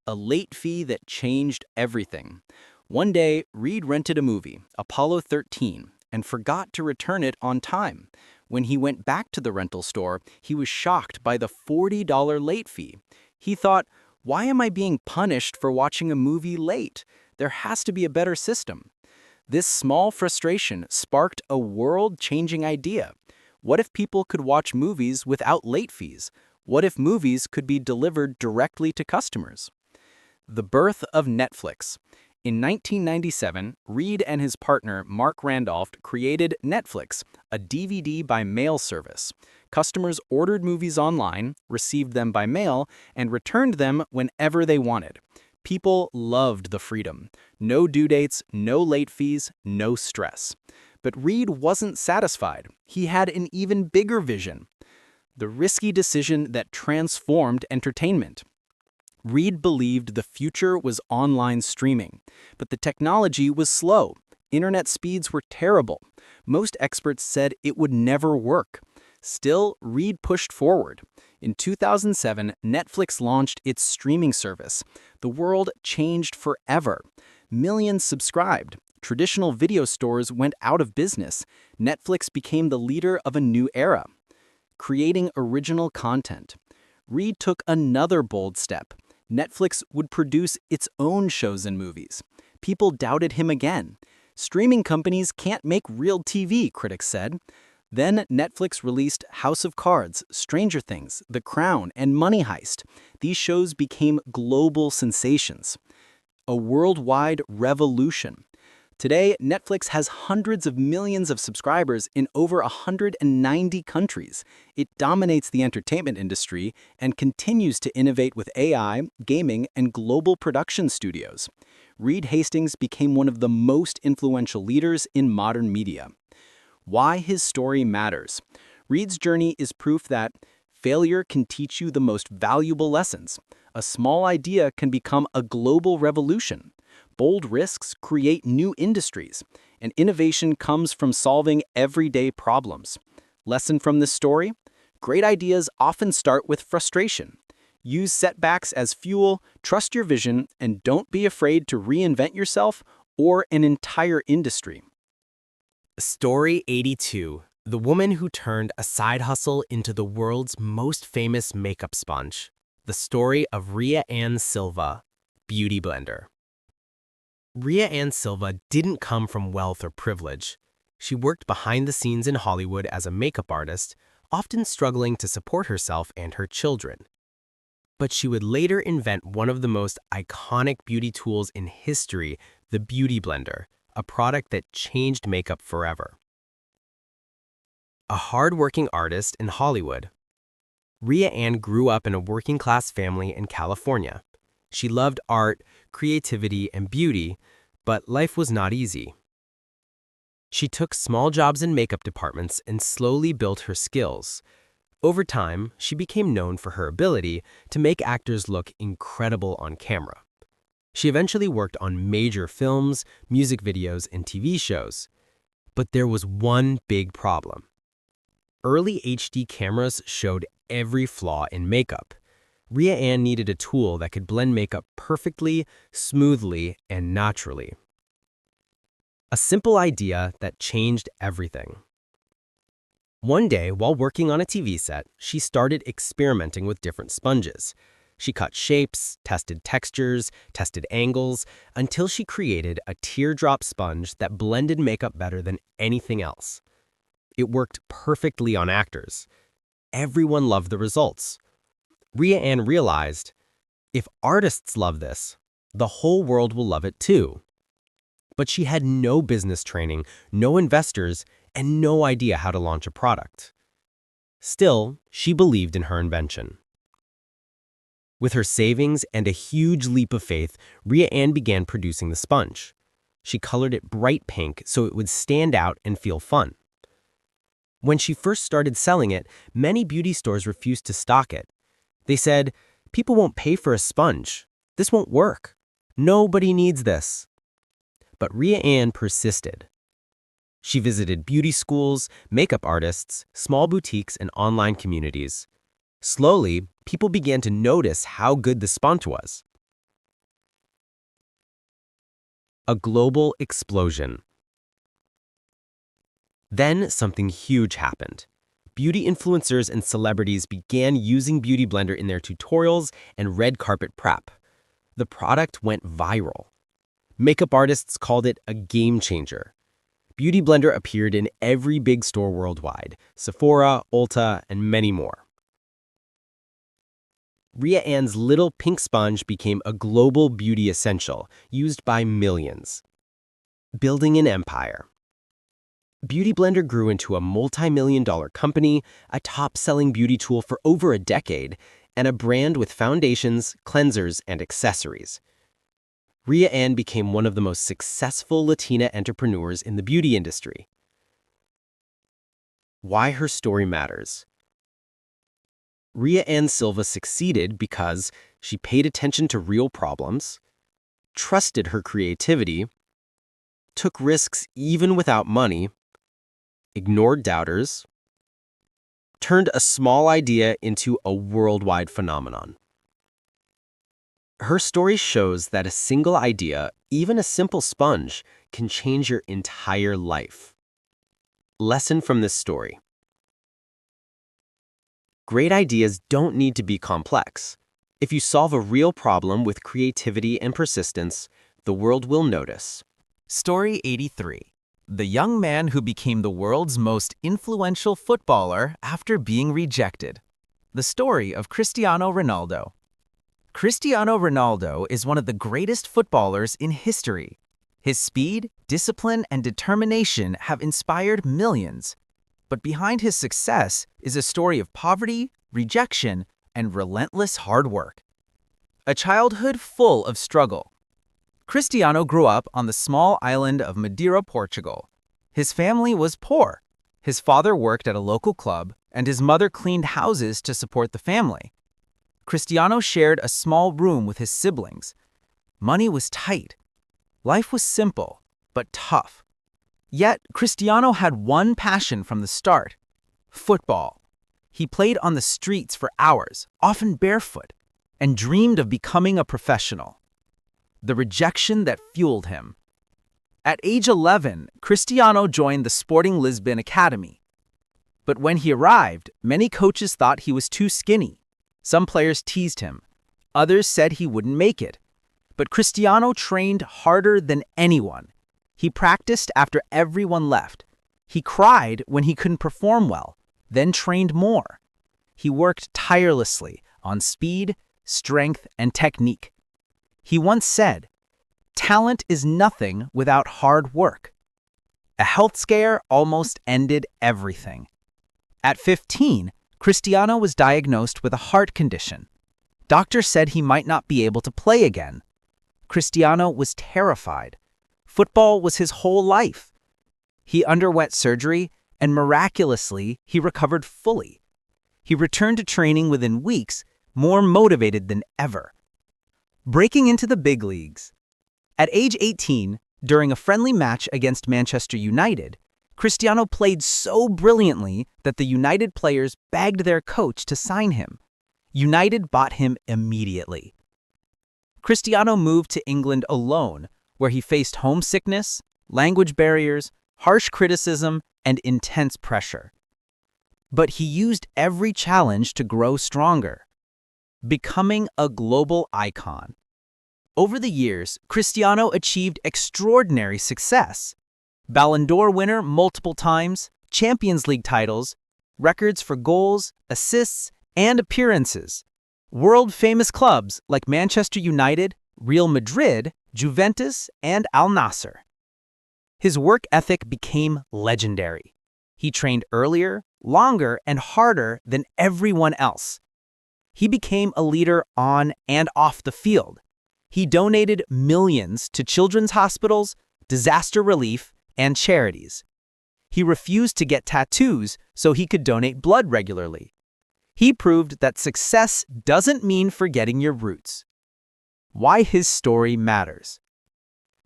A late fee that changed everything. One day, Reed rented a movie, Apollo 13, and forgot to return it on time. When he went back to the rental store, he was shocked by the $40 late fee. He thought, why am I being punished for watching a movie late? There has to be a better system. This small frustration sparked a world-changing idea. What if people could watch movies without late fees? What if movies could be delivered directly to customers? The birth of Netflix. In 1997, Reed and his partner Mark Randolph created Netflix, a DVD by mail service. Customers ordered movies online, received them by mail, and returned them whenever they wanted. People loved the freedom. No due dates, no late fees, no stress. But Reed wasn't satisfied. He had an even bigger vision. The risky decision that transformed entertainment. Reed believed the future was online streaming, but the technology was slow. Internet speeds were terrible. Most experts said it would never work. Still, Reed pushed forward. In 2007, Netflix launched its streaming service. The world changed forever. Millions subscribed. Traditional video stores went out of business. Netflix became the leader of a new era. Creating original content. Reed took another bold step. Netflix would produce its own shows and movies. People doubted him again. Streaming companies can't make real TV, critics said. Then Netflix released House of Cards, Stranger Things, The Crown, and Money Heist. These shows became global sensations. A worldwide revolution. Today, Netflix has hundreds of millions of subscribers in over 190 countries. It dominates the entertainment industry and continues to innovate with AI, gaming, and global production studios. Reed Hastings became one of the most influential leaders in modern media. Why his story matters. Reed's journey is proof that failure can teach you the most valuable lessons. A small idea can become a global revolution. Bold risks create new industries, and innovation comes from solving everyday problems. Lesson from this story? Great ideas often start with frustration. Use setbacks as fuel, trust your vision, and don't be afraid to reinvent yourself or an entire industry. Story 82. The woman who turned a side hustle into the world's most famous makeup sponge. The story of Ria Ann Silva, beauty blender. Ria Ann Silva didn't come from wealth or privilege. She worked behind the scenes in Hollywood as a makeup artist, often struggling to support herself and her children. But she would later invent one of the most iconic beauty tools in history, the beauty blender, a product that changed makeup forever. A hard-working artist in Hollywood, Ria Ann grew up in a working-class family in California. She loved art, creativity, and beauty, but life was not easy. She took small jobs in makeup departments and slowly built her skills. Over time, she became known for her ability to make actors look incredible on camera. She eventually worked on major films, music videos, and TV shows. But there was one big problem. Early HD cameras showed every flaw in makeup. Ria Ann needed a tool that could blend makeup perfectly, smoothly, and naturally. A simple idea that changed everything. One day, while working on a TV set, she started experimenting with different sponges. She cut shapes, tested textures, tested angles, until she created a teardrop sponge that blended makeup better than anything else. It worked perfectly on actors. Everyone loved the results. Ria Ann realized, if artists love this, the whole world will love it too. But she had no business training, no investors, and no idea how to launch a product. Still, she believed in her invention. With her savings and a huge leap of faith, Ria Ann began producing the sponge. She colored it bright pink so it would stand out and feel fun. When she first started selling it, many beauty stores refused to stock it. They said, "People won't pay for a sponge. This won't work. Nobody needs this." But Ria Ann persisted. She visited beauty schools, makeup artists, small boutiques, and online communities. Slowly, people began to notice how good the sponge was. A global explosion. Then something huge happened. Beauty influencers and celebrities began using Beauty Blender in their tutorials and red carpet prep. The product went viral. Makeup artists called it a game changer. Beauty Blender appeared in every big store worldwide, Sephora, Ulta, and many more. Ria Ann's little pink sponge became a global beauty essential, used by millions. Building an empire. Beauty Blender grew into a multi-million-dollar company, a top-selling beauty tool for over a decade, and a brand with foundations, cleansers, and accessories. Ria Ann became one of the most successful Latina entrepreneurs in the beauty industry. Why her story matters. Ria Ann Silva succeeded because she paid attention to real problems, trusted her creativity, took risks even without money, ignored doubters, turned a small idea into a worldwide phenomenon. Her story shows that a single idea, even a simple sponge, can change your entire life. Lesson from this story. Great ideas don't need to be complex. If you solve a real problem with creativity and persistence, the world will notice. Story 83. The young man who became the world's most influential footballer after being rejected. The story of Cristiano Ronaldo. Cristiano Ronaldo is one of the greatest footballers in history. His speed, discipline, and determination have inspired millions. But behind his success is a story of poverty, rejection, and relentless hard work. A childhood full of struggle. Cristiano grew up on the small island of Madeira, Portugal. His family was poor. His father worked at a local club, and his mother cleaned houses to support the family. Cristiano shared a small room with his siblings. Money was tight. Life was simple, but tough. Yet, Cristiano had one passion from the start: football. He played on the streets for hours, often barefoot, and dreamed of becoming a professional. The rejection that fueled him. At age 11, Cristiano joined the Sporting Lisbon Academy. But when he arrived, many coaches thought he was too skinny. Some players teased him. Others said he wouldn't make it. But Cristiano trained harder than anyone. He practiced after everyone left. He cried when he couldn't perform well, then trained more. He worked tirelessly on speed, strength, and technique. He once said, "Talent is nothing without hard work." A health scare almost ended everything. At 15, Cristiano was diagnosed with a heart condition. Doctors said he might not be able to play again. Cristiano was terrified. Football was his whole life. He underwent surgery, and miraculously, he recovered fully. He returned to training within weeks, more motivated than ever. Breaking into the big leagues. At age 18, during a friendly match against Manchester United, Cristiano played so brilliantly that the United players begged their coach to sign him. United bought him immediately. Cristiano moved to England alone, where he faced homesickness, language barriers, harsh criticism, and intense pressure. But he used every challenge to grow stronger, becoming a global icon. Over the years, Cristiano achieved extraordinary success. Ballon d'Or winner multiple times, Champions League titles, records for goals, assists, and appearances. World-famous clubs like Manchester United, Real Madrid, Juventus, and Al Nassr. His work ethic became legendary. He trained earlier, longer, and harder than everyone else. He became a leader on and off the field. He donated millions to children's hospitals, disaster relief, and charities. He refused to get tattoos so he could donate blood regularly. He proved that success doesn't mean forgetting your roots. Why his story matters.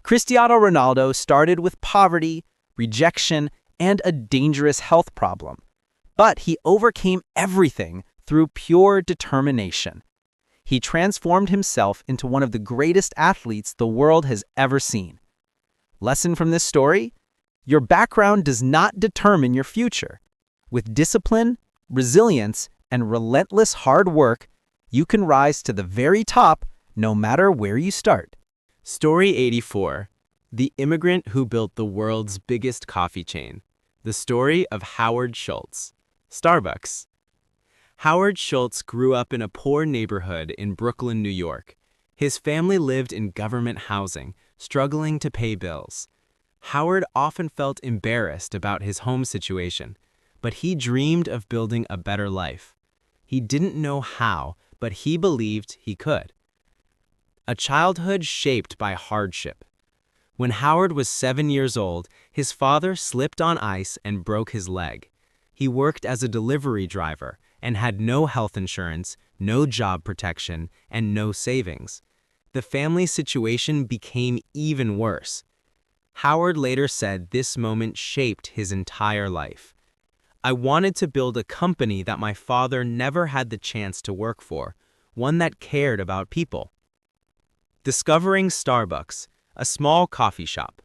Cristiano Ronaldo started with poverty, rejection, and a dangerous health problem. But he overcame everything through pure determination. He transformed himself into one of the greatest athletes the world has ever seen. Lesson from this story? Your background does not determine your future. With discipline, resilience, and relentless hard work, you can rise to the very top no matter where you start. Story 84. The immigrant who built the world's biggest coffee chain. The story of Howard Schultz. Starbucks. Howard Schultz grew up in a poor neighborhood in Brooklyn, New York. His family lived in government housing, struggling to pay bills. Howard often felt embarrassed about his home situation, but he dreamed of building a better life. He didn't know how, but he believed he could. A childhood shaped by hardship. When Howard was 7 years old, his father slipped on ice and broke his leg. He worked as a delivery driver and had no health insurance, no job protection, and no savings. The family situation became even worse. Howard later said this moment shaped his entire life. "I wanted to build a company that my father never had the chance to work for, one that cared about people." Discovering Starbucks, a small coffee shop.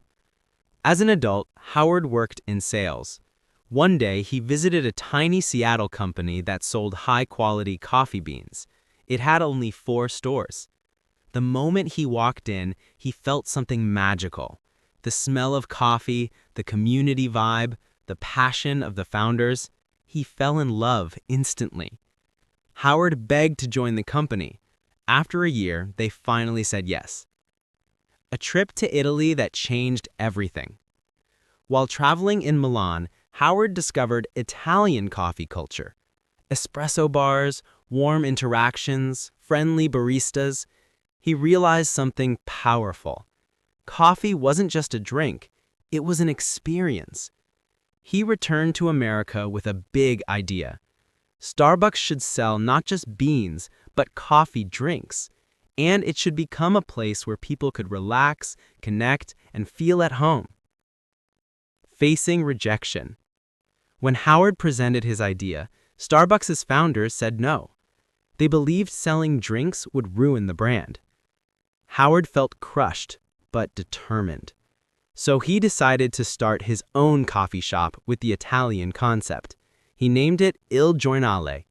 As an adult, Howard worked in sales. One day, he visited a tiny Seattle company that sold high-quality coffee beans. It had only 4 stores. The moment he walked in, he felt something magical. The smell of coffee, the community vibe, the passion of the founders. He fell in love instantly. Howard begged to join the company. After a year, they finally said yes. A trip to Italy that changed everything. While traveling in Milan, Howard discovered Italian coffee culture. Espresso bars, warm interactions, friendly baristas. He realized something powerful. Coffee wasn't just a drink, it was an experience. He returned to America with a big idea. Starbucks should sell not just beans, but coffee drinks. and it should become a place where people could relax, connect, and feel at home. Facing rejection. When Howard presented his idea, Starbucks' founders said no. They believed selling drinks would ruin the brand. Howard felt crushed, but determined. So he decided to start his own coffee shop with the Italian concept. He named it Il Giornale.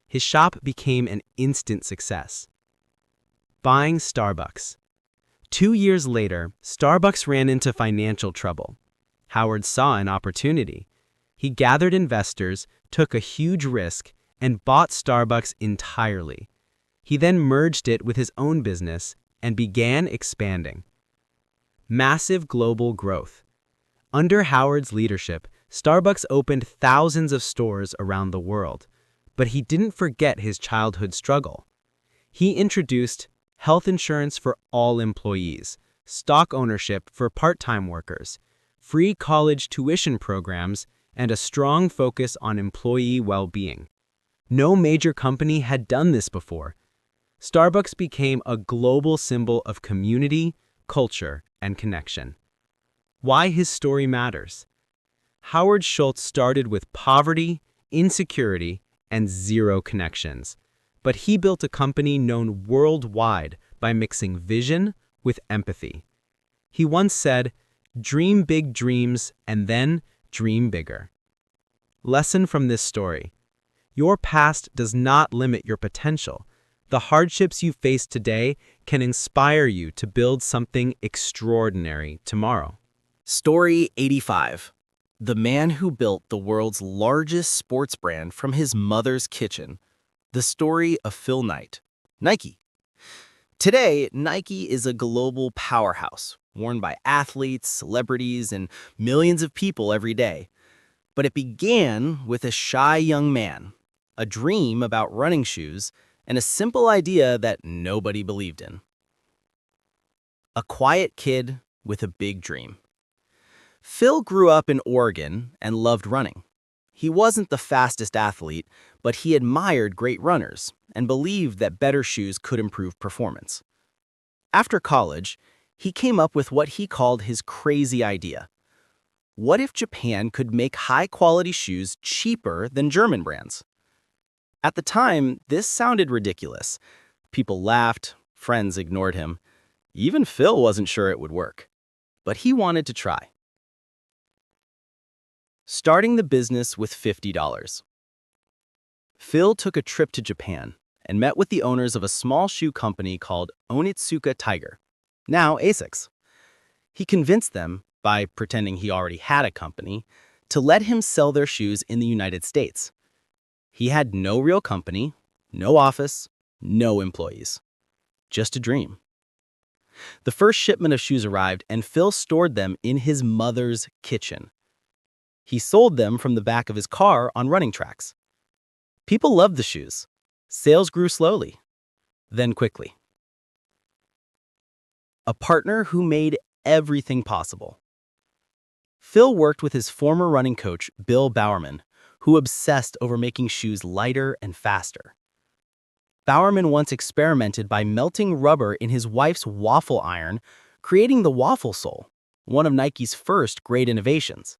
His shop became an instant success. Buying Starbucks. 2 years later, Starbucks ran into financial trouble. Howard saw an opportunity. He gathered investors, took a huge risk, and bought Starbucks entirely. He then merged it with his own business and began expanding. Massive global growth. Under Howard's leadership, Starbucks opened thousands of stores around the world, but he didn't forget his childhood struggle. He introduced health insurance for all employees, stock ownership for part-time workers, free college tuition programs, and a strong focus on employee well-being. No major company had done this before. Starbucks became a global symbol of community, culture, and connection. Why his story matters. Howard Schultz started with poverty, insecurity, and zero connections, but he built a company known worldwide by mixing vision with empathy. He once said, "Dream big dreams and then dream bigger." Lesson from this story. Your past does not limit your potential. The hardships you face today can inspire you to build something extraordinary tomorrow. Story 85. The man who built the world's largest sports brand from his mother's kitchen. The story of Phil Knight. Nike. Today, Nike is a global powerhouse, worn by athletes, celebrities, and millions of people every day. But it began with a shy young man, a dream about running shoes, and a simple idea that nobody believed in. A quiet kid with a big dream. Phil grew up in Oregon and loved running. He wasn't the fastest athlete, but he admired great runners and believed that better shoes could improve performance. After college, he came up with what he called his crazy idea. What if Japan could make high-quality shoes cheaper than German brands? At the time, this sounded ridiculous. People laughed, friends ignored him. Even Phil wasn't sure it would work. But he wanted to try. Starting the business with $50. Phil took a trip to Japan and met with the owners of a small shoe company called Onitsuka Tiger, now ASICS. He convinced them, by pretending he already had a company, to let him sell their shoes in the United States. He had no real company, no office, no employees. Just a dream. The first shipment of shoes arrived, and Phil stored them in his mother's kitchen. He sold them from the back of his car on running tracks. People loved the shoes. Sales grew slowly, then quickly. A partner who made everything possible. Phil worked with his former running coach, Bill Bowerman, who obsessed over making shoes lighter and faster. Bowerman once experimented by melting rubber in his wife's waffle iron, creating the waffle sole, one of Nike's first great innovations.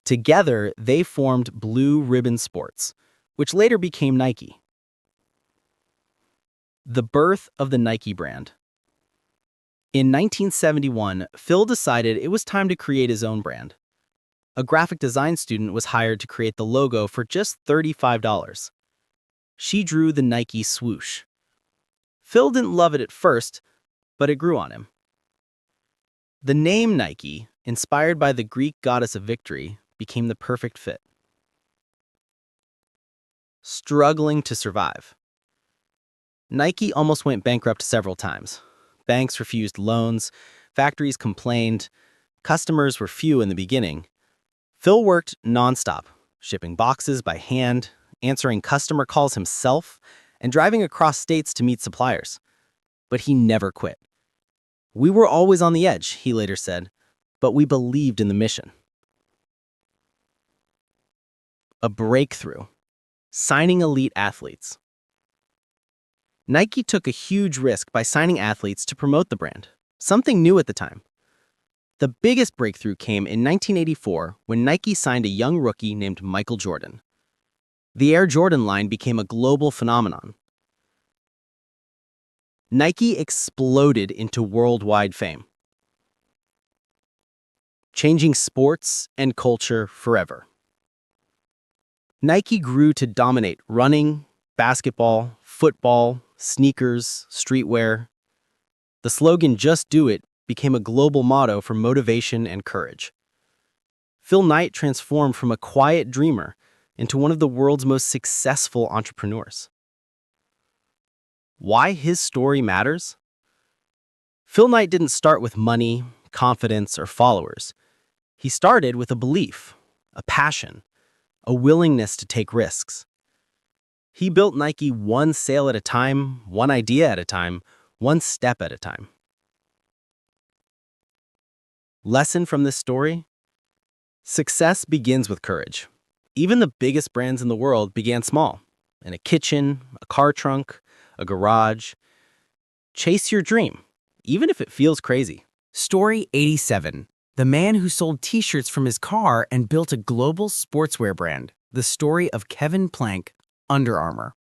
Together, they formed Blue Ribbon Sports, which later became Nike. The birth of the Nike brand. In 1971, Phil decided it was time to create his own brand. A graphic design student was hired to create the logo for just $35. She drew the Nike swoosh. Phil didn't love it at first, but it grew on him. The name Nike, inspired by the Greek goddess of victory, became the perfect fit. Struggling to survive. Nike almost went bankrupt several times. Banks refused loans, factories complained, customers were few in the beginning. Phil worked nonstop, shipping boxes by hand, answering customer calls himself, and driving across states to meet suppliers. But he never quit. "We were always on the edge," he later said, "but we believed in the mission." A breakthrough. Signing elite athletes. Nike took a huge risk by signing athletes to promote the brand, something new at the time. The biggest breakthrough came in 1984 when Nike signed a young rookie named Michael Jordan. The Air Jordan line became a global phenomenon. Nike exploded into worldwide fame, changing sports and culture forever. Nike grew to dominate running, basketball, football, sneakers, streetwear. The slogan "Just Do It" became a global motto for motivation and courage. Phil Knight transformed from a quiet dreamer into one of the world's most successful entrepreneurs. Why his story matters? Phil Knight didn't start with money, confidence, or followers. He started with a belief, a passion, a willingness to take risks. He built Nike one sale at a time, one idea at a time, one step at a time. Lesson from this story? Success begins with courage. Even the biggest brands in the world began small, in a kitchen, a car trunk, a garage. Chase your dream, even if it feels crazy. Story 87. The man who sold t-shirts from his car and built a global sportswear brand. The story of Kevin Plank, Under Armour.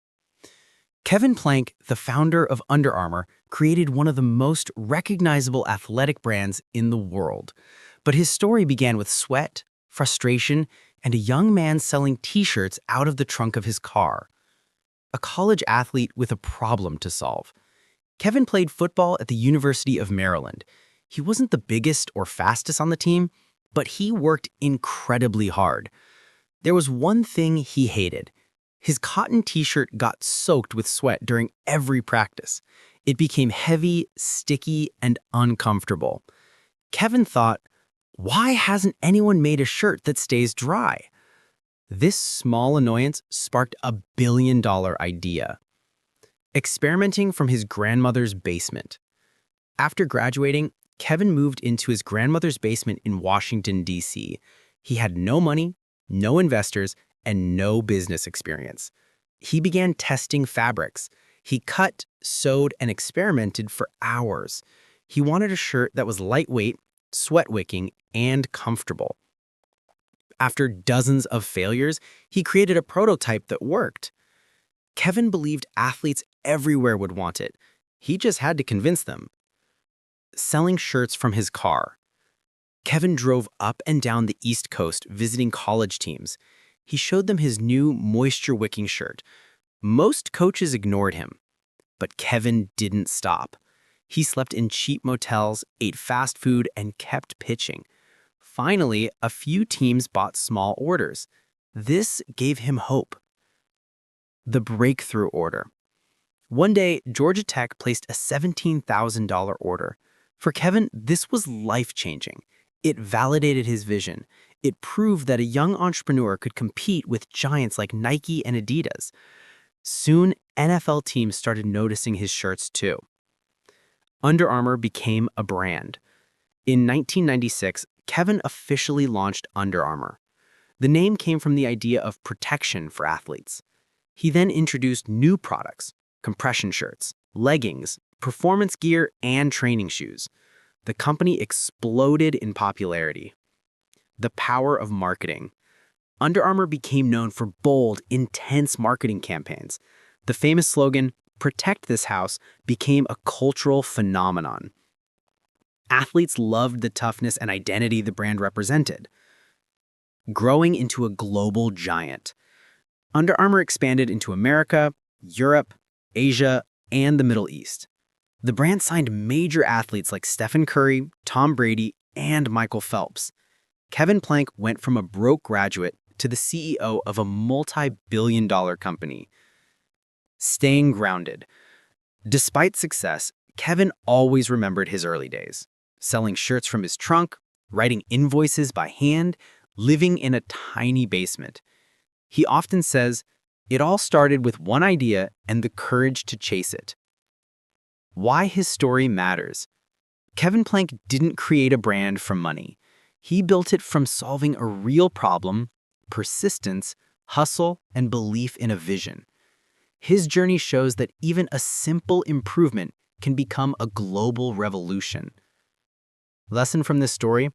Kevin Plank, the founder of Under Armour, created one of the most recognizable athletic brands in the world. But his story began with sweat, frustration, and a young man selling t-shirts out of the trunk of his car. A college athlete with a problem to solve. Kevin played football at the University of Maryland. He wasn't the biggest or fastest on the team, but he worked incredibly hard. There was one thing he hated. His cotton t-shirt got soaked with sweat during every practice. It became heavy, sticky, and uncomfortable. Kevin thought, why hasn't anyone made a shirt that stays dry? This small annoyance sparked a billion-dollar idea. Experimenting from his grandmother's basement. After graduating, Kevin moved into his grandmother's basement in Washington, D.C. He had no money, no investors, and no business experience. He began testing fabrics. He cut, sewed, and experimented for hours. He wanted a shirt that was lightweight, sweat-wicking, and comfortable. After dozens of failures, he created a prototype that worked. Kevin believed athletes everywhere would want it. He just had to convince them. Selling shirts from his car. Kevin drove up and down the East Coast visiting college teams. He showed them his new moisture-wicking shirt. Most coaches ignored him, but Kevin didn't stop. He slept in cheap motels, ate fast food, and kept pitching. Finally, a few teams bought small orders. This gave him hope. The breakthrough order. One day, Georgia Tech placed a $17,000 order. For Kevin, this was life-changing. It validated his vision. It proved that a young entrepreneur could compete with giants like Nike and Adidas. Soon, NFL teams started noticing his shirts too. Under Armour became a brand. In 1996, Kevin officially launched Under Armour. The name came from the idea of protection for athletes. He then introduced new products, compression shirts, leggings, performance gear, and training shoes. The company exploded in popularity. The power of marketing. Under Armour became known for bold, intense marketing campaigns. The famous slogan, "Protect this house," became a cultural phenomenon. Athletes loved the toughness and identity the brand represented. Growing into a global giant. Under Armour expanded into America, Europe, Asia, and the Middle East. The brand signed major athletes like Stephen Curry, Tom Brady, and Michael Phelps. Kevin Plank went from a broke graduate to the CEO of a multi-billion-dollar company. Staying grounded. Despite success, Kevin always remembered his early days, selling shirts from his trunk, writing invoices by hand, living in a tiny basement. He often says, "It all started with one idea and the courage to chase it." Why his story matters. Kevin Plank didn't create a brand from money. He built it from solving a real problem, persistence, hustle, and belief in a vision. His journey shows that even a simple improvement can become a global revolution. Lesson from this story: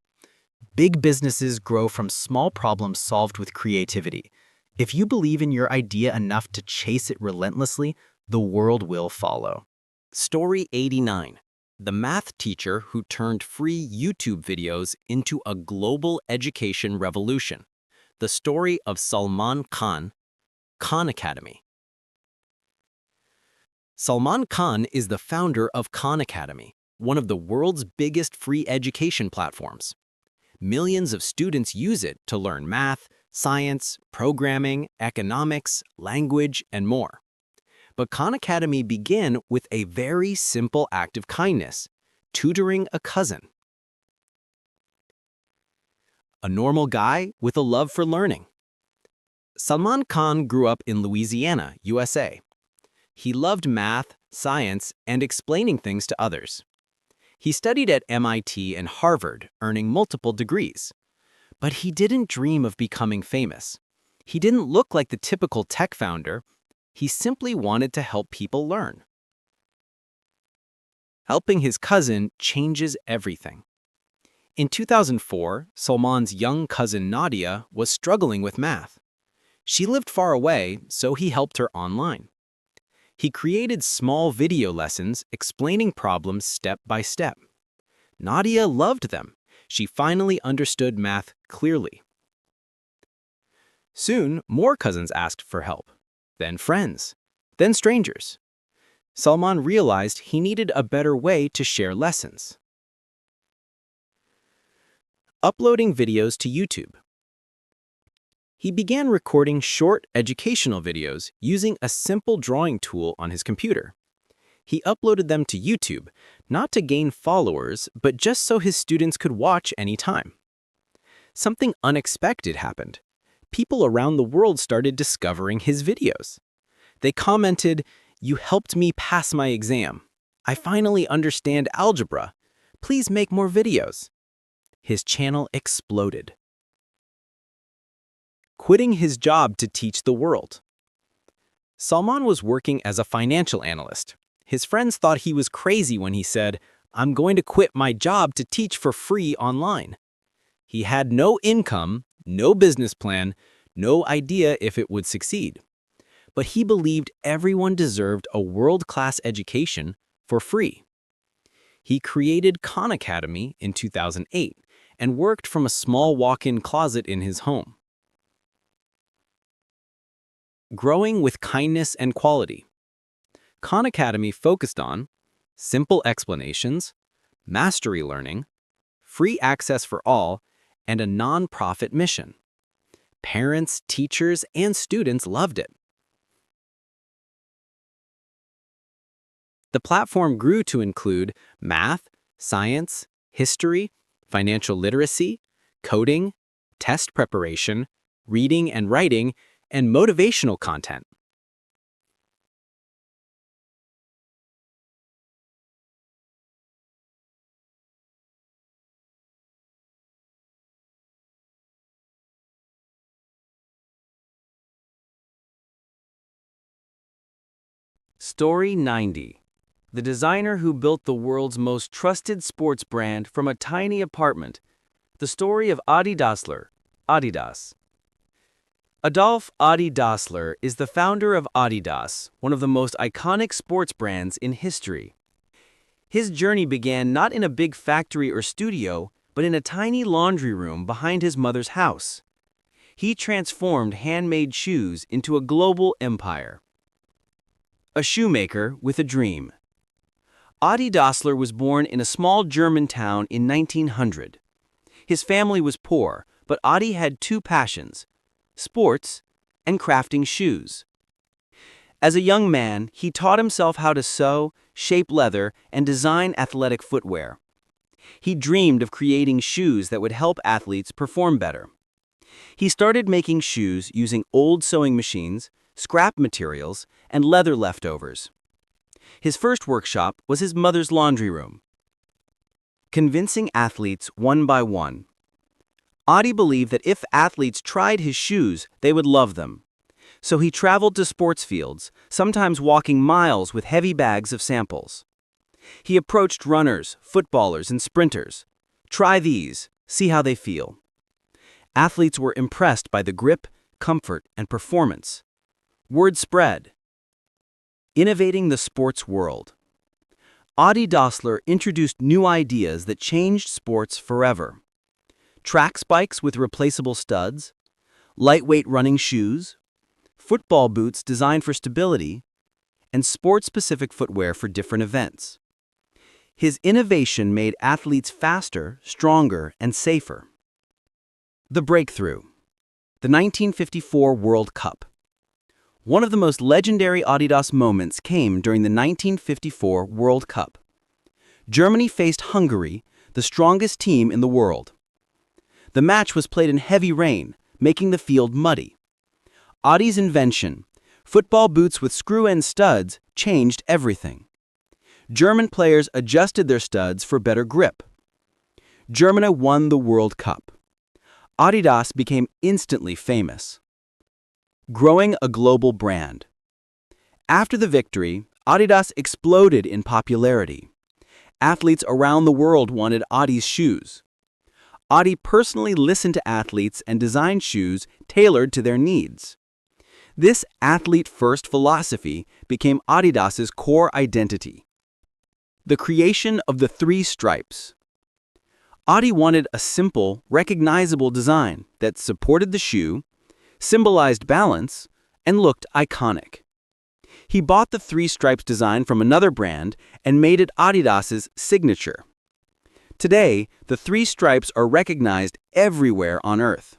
big businesses grow from small problems solved with creativity. If you believe in your idea enough to chase it relentlessly, the world will follow. Story 89. The math teacher who turned free YouTube videos into a global education revolution. The story of Salman Khan, Khan Academy. Salman Khan is the founder of Khan Academy, one of the world's biggest free education platforms. Millions of students use it to learn math, science, programming, economics, language, and more. But Khan Academy began with a very simple act of kindness: tutoring a cousin. A normal guy with a love for learning. Salman Khan grew up in Louisiana, USA. He loved math, science, and explaining things to others. He studied at MIT and Harvard, earning multiple degrees. But he didn't dream of becoming famous. He didn't look like the typical tech founder. He simply wanted to help people learn. Helping his cousin changes everything. In 2004, Salman's young cousin Nadia was struggling with math. She lived far away, so he helped her online. He created small video lessons explaining problems step by step. Nadia loved them. She finally understood math clearly. Soon, more cousins asked for help, then friends, then strangers. Salman realized he needed a better way to share lessons. Uploading videos to YouTube. He began recording short educational videos using a simple drawing tool on his computer. He uploaded them to YouTube, not to gain followers, but just so his students could watch anytime. Something unexpected happened. People around the world started discovering his videos. They commented, "You helped me pass my exam. I finally understand algebra. Please make more videos." His channel exploded. Quitting his job to teach the world. Salman was working as a financial analyst. His friends thought he was crazy when he said, "I'm going to quit my job to teach for free online." He had no income, no business plan, no idea if it would succeed. But he believed everyone deserved a world-class education for free. He created Khan Academy in 2008 and worked from a small walk-in closet in his home. Growing with kindness and quality. Khan Academy focused on simple explanations, mastery learning, free access for all, and a non-profit mission. Parents, teachers, and students loved it. The platform grew to include math, science, history, financial literacy, coding, test preparation, reading and writing, and motivational content. Story 90. The designer who built the world's most trusted sports brand from a tiny apartment. The story of Adi Dassler, Adidas. Adolf Adi Dassler is the founder of Adidas, one of the most iconic sports brands in history. His journey began not in a big factory or studio, but in a tiny laundry room behind his mother's house. He transformed handmade shoes into a global empire. A shoemaker with a dream. Adi Dassler was born in a small German town in 1900. His family was poor, but Adi had two passions: sports and crafting shoes. As a young man, he taught himself how to sew, shape leather, and design athletic footwear. He dreamed of creating shoes that would help athletes perform better. He started making shoes using old sewing machines, scrap materials, and leather leftovers. His first workshop was his mother's laundry room. Convincing athletes one by one. Adi believed that if athletes tried his shoes, they would love them. So he traveled to sports fields, sometimes walking miles with heavy bags of samples. He approached runners, footballers, and sprinters. Try these, see how they feel. Athletes were impressed by the grip, comfort, and performance. Word spread. Innovating the sports world. Audie Dassler introduced new ideas that changed sports forever. Track spikes with replaceable studs, lightweight running shoes, football boots designed for stability, and sport-specific footwear for different events. His innovation made athletes faster, stronger, and safer. The breakthrough. The 1954 World Cup. One of the most legendary Adidas moments came during the 1954 World Cup. Germany faced Hungary, the strongest team in the world. The match was played in heavy rain, making the field muddy. Audie's invention, football boots with screw-end studs, changed everything. German players adjusted their studs for better grip. Germany won the World Cup. Adidas became instantly famous. Growing a global brand. After the victory, Adidas exploded in popularity. Athletes around the world wanted Audie's shoes. Audie personally listened to athletes and designed shoes tailored to their needs. This athlete-first philosophy became Adidas's core identity. The creation of the 3 stripes. Audie wanted a simple, recognizable design that supported the shoe, symbolized balance, and looked iconic. He bought the 3 stripes design from another brand and made it Adidas's signature. Today, the 3 stripes are recognized everywhere on Earth.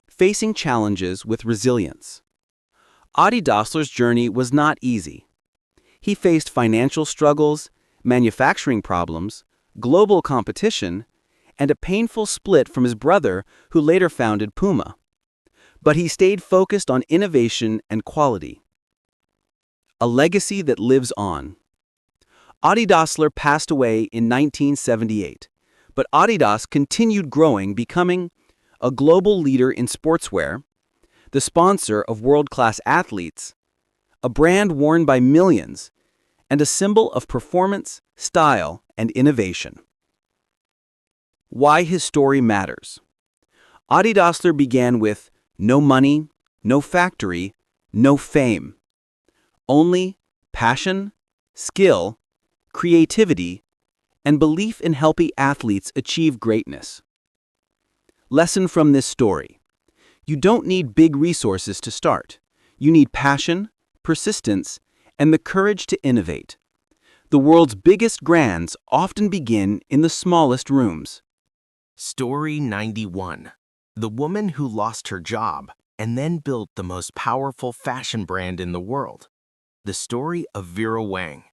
Facing challenges with resilience. Audie Dassler's journey was not easy. He faced financial struggles, manufacturing problems, global competition, and a painful split from his brother who later founded Puma. But he stayed focused on innovation and quality. A legacy that lives on. Audie Dassler passed away in 1978, but Adidas continued growing, becoming a global leader in sportswear, the sponsor of world-class athletes, a brand worn by millions, and a symbol of performance, style, and innovation. Why his story matters. Audie Dassler began with no money, no factory, no fame. Only passion, skill, creativity, and belief in helping athletes achieve greatness. Lesson from this story. You don't need big resources to start. You need passion, persistence, and the courage to innovate. The world's biggest brands often begin in the smallest rooms. Story 91. The woman who lost her job and then built the most powerful fashion brand in the world. The story of Vera Wang.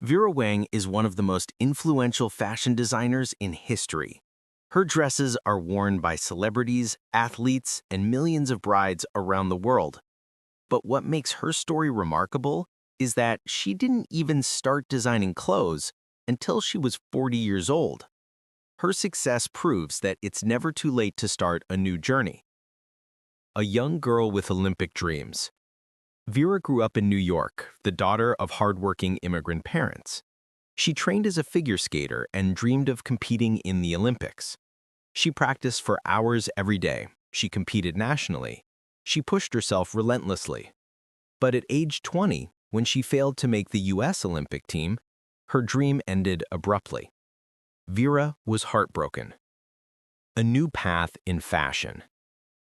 Vera Wang is one of the most influential fashion designers in history. Her dresses are worn by celebrities, athletes, and millions of brides around the world. But what makes her story remarkable is that she didn't even start designing clothes until she was 40 years old. Her success proves that it's never too late to start a new journey. A young girl with Olympic dreams. Vera grew up in New York, the daughter of hardworking immigrant parents. She trained as a figure skater and dreamed of competing in the Olympics. She practiced for hours every day. She competed nationally. She pushed herself relentlessly. But at age 20, when she failed to make the U.S. Olympic team, her dream ended abruptly. Vera was heartbroken. A new path in fashion.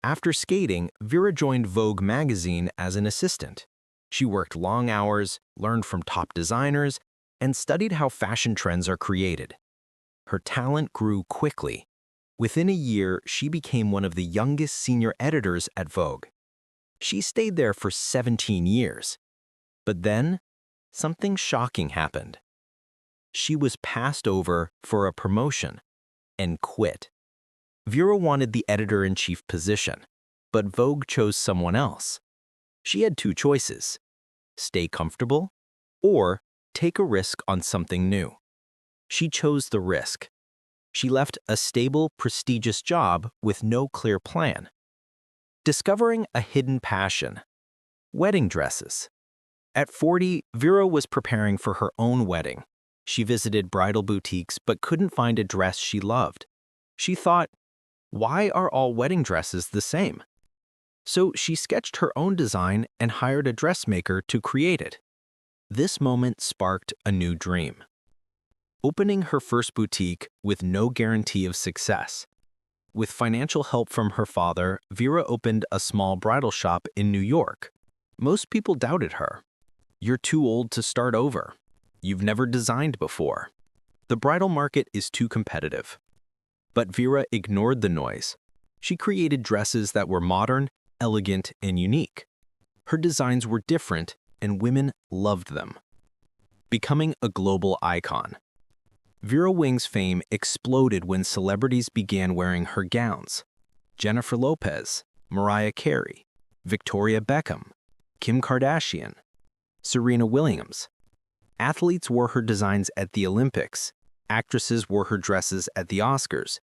After skating, Vera joined Vogue magazine as an assistant. She worked long hours, learned from top designers, and studied how fashion trends are created. Her talent grew quickly. Within a year, she became one of the youngest senior editors at Vogue. She stayed there for 17 years. But then, something shocking happened. She was passed over for a promotion and quit. Vera wanted the editor-in-chief position, but Vogue chose someone else. She had 2 choices: stay comfortable or take a risk on something new. She chose the risk. She left a stable, prestigious job with no clear plan. Discovering a hidden passion. Wedding dresses. At 40, Vera was preparing for her own wedding. She visited bridal boutiques but couldn't find a dress she loved. She thought, why are all wedding dresses the same? So she sketched her own design and hired a dressmaker to create it. This moment sparked a new dream. Opening her first boutique with no guarantee of success. With financial help from her father, Vera opened a small bridal shop in New York. Most people doubted her. You're too old to start over. You've never designed before. The bridal market is too competitive. But Vera ignored the noise. She created dresses that were modern, elegant, and unique. Her designs were different, and women loved them. Becoming a global icon. Vera Wang's fame exploded when celebrities began wearing her gowns. Jennifer Lopez, Mariah Carey, Victoria Beckham, Kim Kardashian, Serena Williams. Athletes wore her designs at the Olympics. Actresses wore her dresses at the Oscars.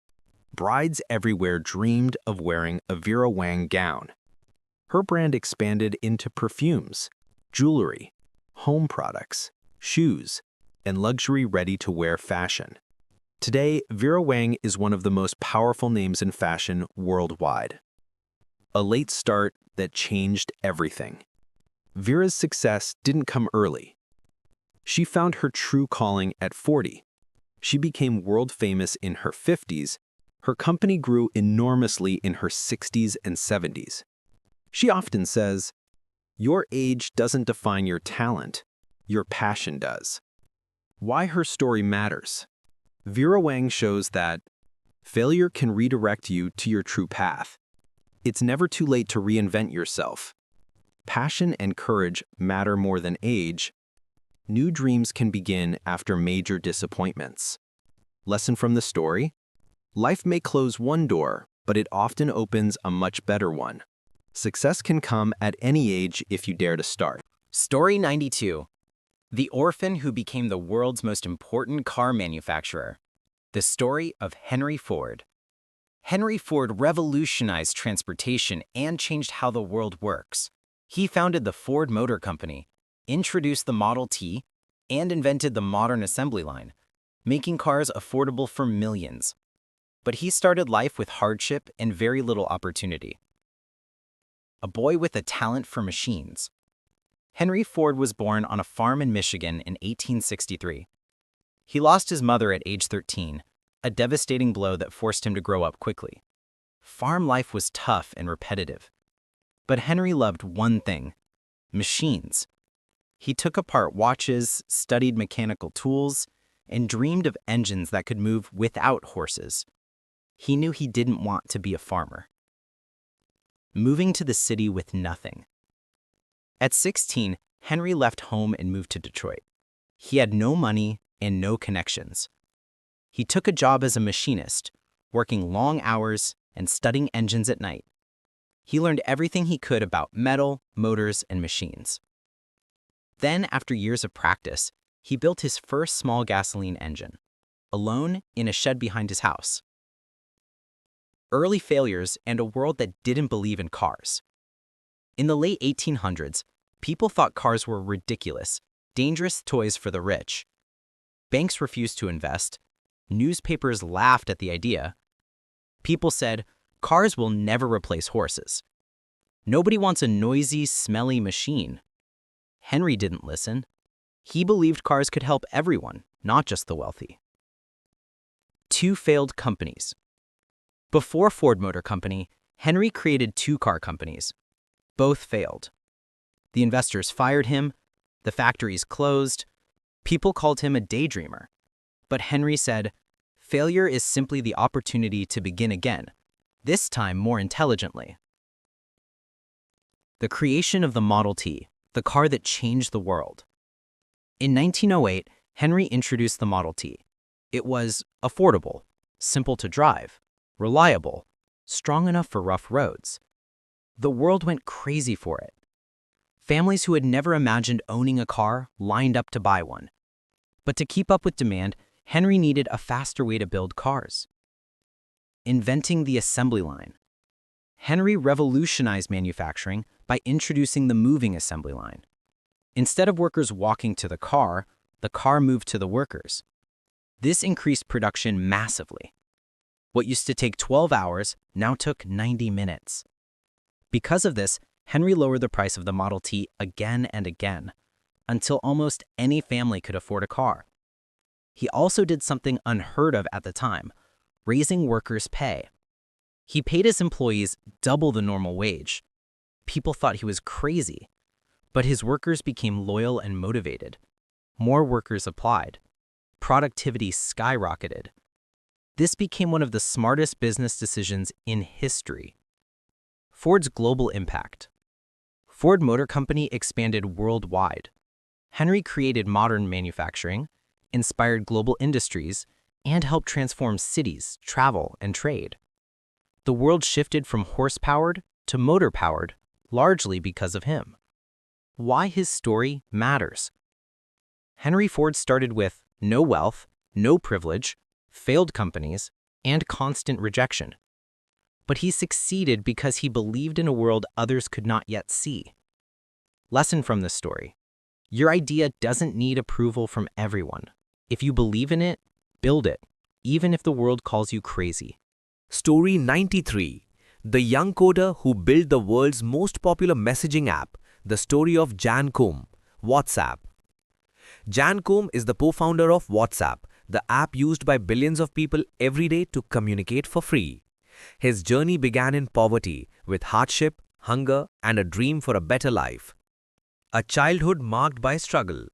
Brides everywhere dreamed of wearing a Vera Wang gown. Her brand expanded into perfumes, jewelry, home products, shoes, and luxury ready-to-wear fashion. Today, Vera Wang is one of the most powerful names in fashion worldwide. A late start that changed everything. Vera's success didn't come early. She found her true calling at 40. She became world famous in her 50s. Her company grew enormously in her 60s and 70s. She often says, "Your age doesn't define your talent, your passion does." Why her story matters. Vera Wang shows that failure can redirect you to your true path. It's never too late to reinvent yourself. Passion and courage matter more than age. New dreams can begin after major disappointments. Lesson from the story: life may close one door, but it often opens a much better one. Success can come at any age if you dare to start. Story 92. The orphan who became the world's most important car manufacturer. The story of Henry Ford. Henry Ford revolutionized transportation and changed how the world works. He founded the Ford Motor Company, introduced the Model T, and invented the modern assembly line, making cars affordable for millions. But he started life with hardship and very little opportunity. A boy with a talent for machines. Henry Ford was born on a farm in Michigan in 1863. He lost his mother at age 13, a devastating blow that forced him to grow up quickly. Farm life was tough and repetitive. But Henry loved one thing: machines. He took apart watches, studied mechanical tools, and dreamed of engines that could move without horses. He knew he didn't want to be a farmer. Moving to the city with nothing. At 16, Henry left home and moved to Detroit. He had no money and no connections. He took a job as a machinist, working long hours and studying engines at night. He learned everything he could about metal, motors, and machines. Then, after years of practice, he built his first small gasoline engine, alone in a shed behind his house. Early failures and a world that didn't believe in cars. In the late 1800s, people thought cars were ridiculous, dangerous toys for the rich. Banks refused to invest. Newspapers laughed at the idea. People said, cars will never replace horses. Nobody wants a noisy, smelly machine. Henry didn't listen. He believed cars could help everyone, not just the wealthy. 2 failed companies. Before Ford Motor Company, Henry created 2 car companies. Both failed. The investors fired him, the factories closed, people called him a daydreamer. But Henry said, failure is simply the opportunity to begin again, this time more intelligently. The creation of the Model T, the car that changed the world. In 1908, Henry introduced the Model T. It was affordable, simple to drive, reliable, strong enough for rough roads. The world went crazy for it. Families who had never imagined owning a car lined up to buy one. But to keep up with demand, Henry needed a faster way to build cars. Inventing the assembly line. Henry revolutionized manufacturing by introducing the moving assembly line. Instead of workers walking to the car moved to the workers. This increased production massively. What used to take 12 hours now took 90 minutes. Because of this, Henry lowered the price of the Model T again and again, until almost any family could afford a car. He also did something unheard of at the time, raising workers' pay. He paid his employees double the normal wage. People thought he was crazy, but his workers became loyal and motivated. More workers applied. Productivity skyrocketed. This became one of the smartest business decisions in history. Ford's global impact. Ford Motor Company expanded worldwide. Henry created modern manufacturing, inspired global industries, and helped transform cities, travel, and trade. The world shifted from horse-powered to motor-powered, largely because of him. Why his story matters. Henry Ford started with no wealth, no privilege, failed companies, and constant rejection. But he succeeded because he believed in a world others could not yet see. Lesson from this story. Your idea doesn't need approval from everyone. If you believe in it, build it, even if the world calls you crazy. Story 93. The young coder who built the world's most popular messaging app, the story of Jan Koum, WhatsApp. Jan Koum is the co-founder of WhatsApp, the app used by billions of people every day to communicate for free. His journey began in poverty, with hardship, hunger, and a dream for a better life. A childhood marked by struggle.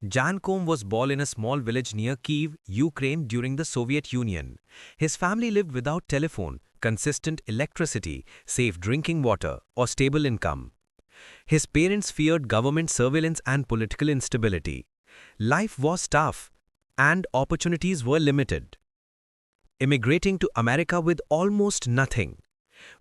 Jan Koum was born in a small village near Kyiv, Ukraine during the Soviet Union. His family lived without telephone, consistent electricity, safe drinking water, or stable income. His parents feared government surveillance and political instability. Life was tough, and opportunities were limited. Immigrating to America with almost nothing.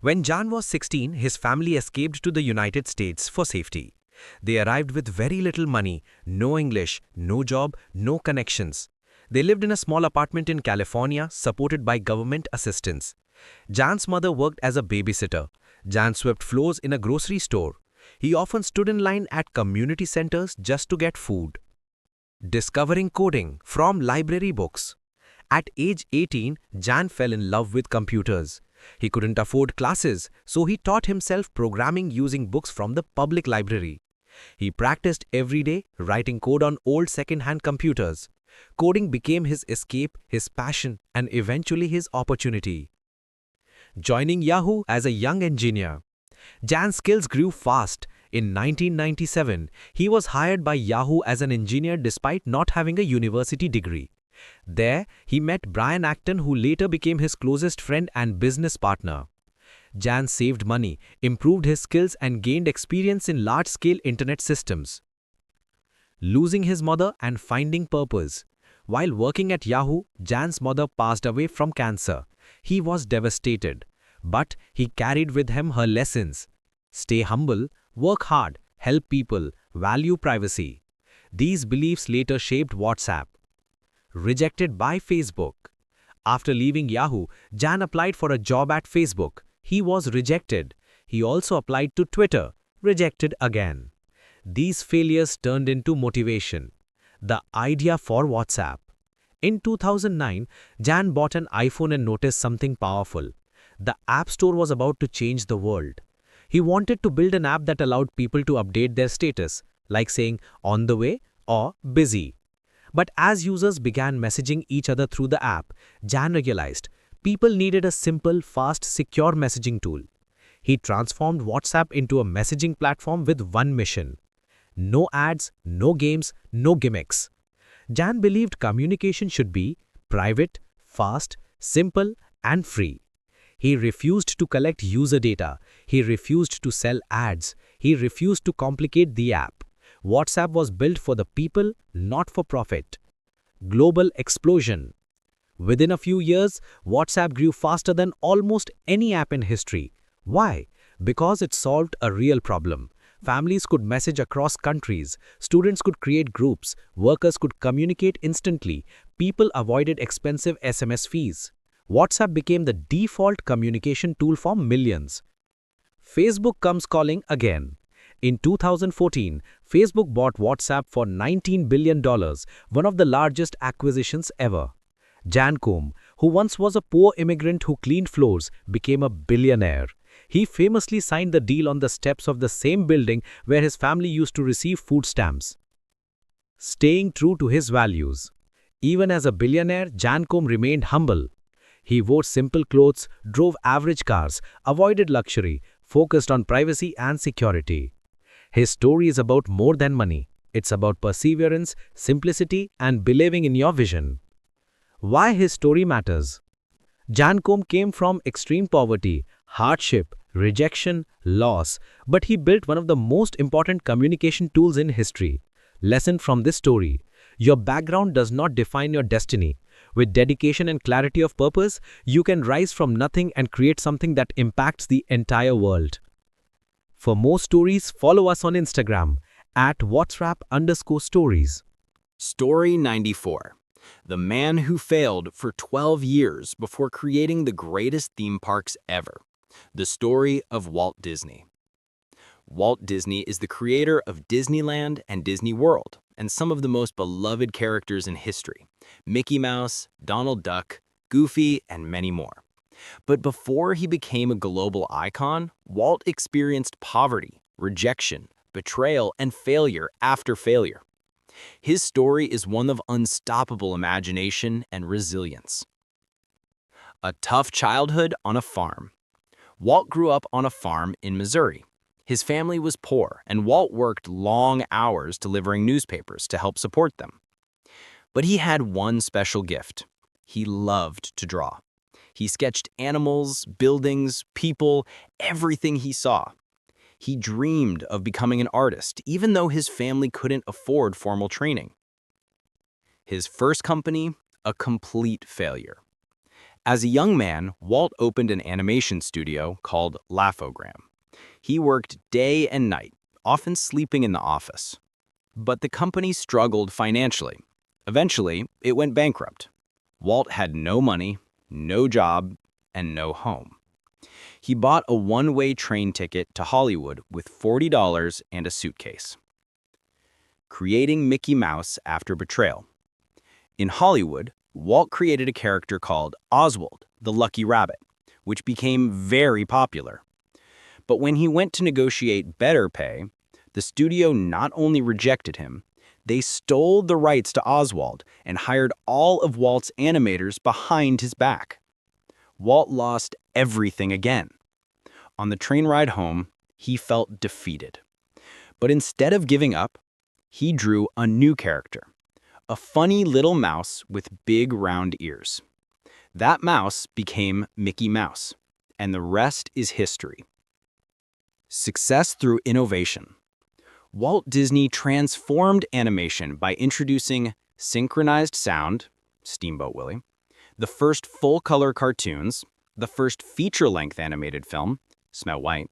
When Jan was 16, his family escaped to the United States for safety. They arrived with very little money, no English, no job, no connections. They lived in a small apartment in California, supported by government assistance. Jan's mother worked as a babysitter. Jan swept floors in a grocery store. He often stood in line at community centers just to get food. Discovering coding from library books. At age 18, Jan fell in love with computers. He couldn't afford classes, so he taught himself programming using books from the public library. He practiced every day, writing code on old second-hand computers. Coding became his escape, his passion, and eventually his opportunity. Joining Yahoo as a young engineer. Jan's skills grew fast. In 1997, he was hired by Yahoo as an engineer despite not having a university degree. There, he met Brian Acton, who later became his closest friend and business partner. Jan saved money, improved his skills, and gained experience in large-scale internet systems. Losing his mother and finding purpose. While working at Yahoo, Jan's mother passed away from cancer. He was devastated, but he carried with him her lessons. Stay humble, work hard, help people, value privacy. These beliefs later shaped WhatsApp. Rejected by Facebook. After leaving Yahoo, Jan applied for a job at Facebook. He was rejected. He also applied to Twitter, rejected again. These failures turned into motivation. The idea for WhatsApp. In 2009, Jan bought an iPhone and noticed something powerful. The App Store was about to change the world. He wanted to build an app that allowed people to update their status, like saying on the way or busy. But as users began messaging each other through the app, Jan realized people needed a simple, fast, secure messaging tool. He transformed WhatsApp into a messaging platform with one mission. No ads, no games, no gimmicks. Jan believed communication should be private, fast, simple, and free. He refused to collect user data. He refused to sell ads. He refused to complicate the app. WhatsApp was built for the people, not for profit. Global explosion. Within a few years, WhatsApp grew faster than almost any app in history. Why? Because it solved a real problem. Families could message across countries, students could create groups, workers could communicate instantly, people avoided expensive SMS fees. WhatsApp became the default communication tool for millions. Facebook comes calling again. In 2014, Facebook bought WhatsApp for $19 billion, one of the largest acquisitions ever. Jan Koum, who once was a poor immigrant who cleaned floors, became a billionaire. He famously signed the deal on the steps of the same building where his family used to receive food stamps. Staying true to his values. Even as a billionaire, Jan Koum remained humble. He wore simple clothes, drove average cars, avoided luxury, focused on privacy and security. His story is about more than money. It's about perseverance, simplicity, and believing in your vision. Why his story matters? Jan Koum came from extreme poverty, hardship, rejection, loss, but he built one of the most important communication tools in history. Lesson from this story: your background does not define your destiny. With dedication and clarity of purpose, you can rise from nothing and create something that impacts the entire world. For more stories, follow us on Instagram @WhatsApp_stories. Story 94. The man who failed for 12 years before creating the greatest theme parks ever. The story of Walt Disney. Walt Disney is the creator of Disneyland and Disney World, and some of the most beloved characters in history: Mickey Mouse, Donald Duck, Goofy, and many more. But before he became a global icon, Walt experienced poverty, rejection, betrayal, and failure after failure. His story is one of unstoppable imagination and resilience. A tough childhood on a farm. Walt grew up on a farm in Missouri. His family was poor, and Walt worked long hours delivering newspapers to help support them. But he had one special gift. He loved to draw. He sketched animals, buildings, people, everything he saw. He dreamed of becoming an artist, even though his family couldn't afford formal training. His first company, a complete failure. As a young man, Walt opened an animation studio called Laugh-O-Gram. He worked day and night, often sleeping in the office. But the company struggled financially. Eventually, it went bankrupt. Walt had no money, no job, and no home. He bought a one-way train ticket to Hollywood with $40 and a suitcase. Creating Mickey Mouse after betrayal. In Hollywood, Walt created a character called Oswald, the Lucky Rabbit, which became very popular. But when he went to negotiate better pay, the studio not only rejected him, they stole the rights to Oswald and hired all of Walt's animators behind his back. Walt lost everything again. On the train ride home, he felt defeated. But instead of giving up, he drew a new character, a funny little mouse with big round ears. That mouse became Mickey Mouse, and the rest is history. Success through innovation. Walt Disney transformed animation by introducing synchronized sound, Steamboat Willie, the first full-color cartoons, the first feature-length animated film, Snow White.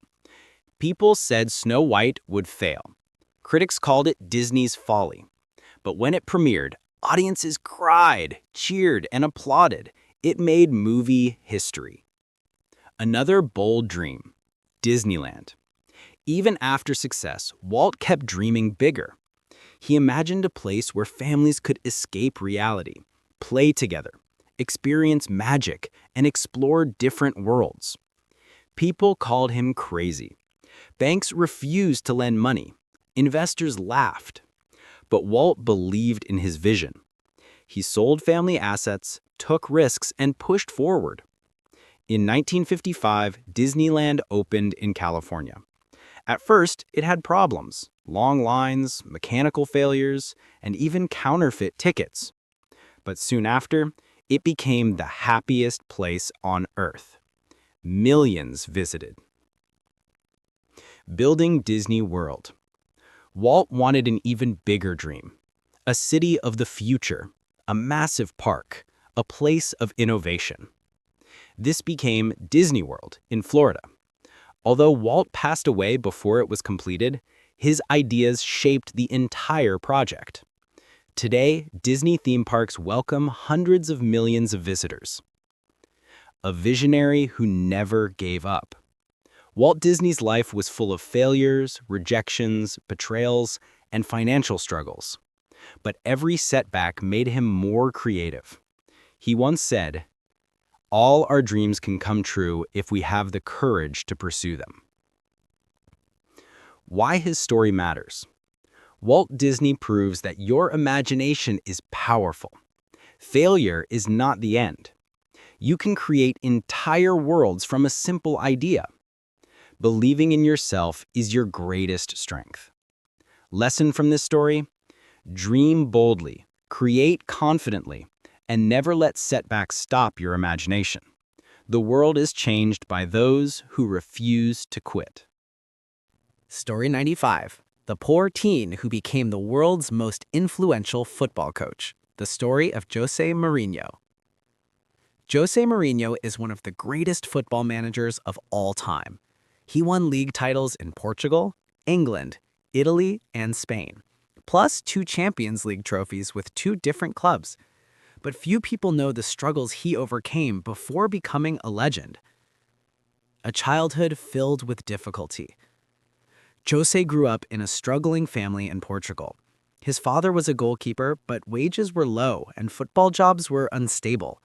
People said Snow White would fail. Critics called it Disney's folly. But when it premiered, audiences cried, cheered, and applauded. It made movie history. Another bold dream, Disneyland. Even after success, Walt kept dreaming bigger. He imagined a place where families could escape reality, play together, experience magic, and explore different worlds. People called him crazy. Banks refused to lend money. Investors laughed. But Walt believed in his vision. He sold family assets, took risks, and pushed forward. In 1955, Disneyland opened in California. At first, it had problems: long lines, mechanical failures, and even counterfeit tickets. But soon after, it became the happiest place on Earth. Millions visited. Building Disney World. Walt wanted an even bigger dream: a city of the future, a massive park, a place of innovation. This became Disney World in Florida. Although Walt passed away before it was completed, his ideas shaped the entire project. Today, Disney theme parks welcome hundreds of millions of visitors. a visionary who never gave up. Walt Disney's life was full of failures, rejections, betrayals, and financial struggles. But every setback made him more creative. He once said, "All our dreams can come true if we have the courage to pursue them." Why his story matters. Walt Disney proves that your imagination is powerful. Failure is not the end. You can create entire worlds from a simple idea. Believing in yourself is your greatest strength. Lesson from this story: dream boldly, create confidently, and never let setbacks stop your imagination. The world is changed by those who refuse to quit. Story 95. The poor teen who became the world's most influential football coach. The story of Jose Mourinho. Jose Mourinho is one of the greatest football managers of all time. He won league titles in Portugal, England, Italy, and Spain, plus 2 Champions League trophies with 2 different clubs. But few people know the struggles he overcame before becoming a legend. A childhood filled with difficulty. Jose grew up in a struggling family in Portugal. His father was a goalkeeper, but wages were low and football jobs were unstable.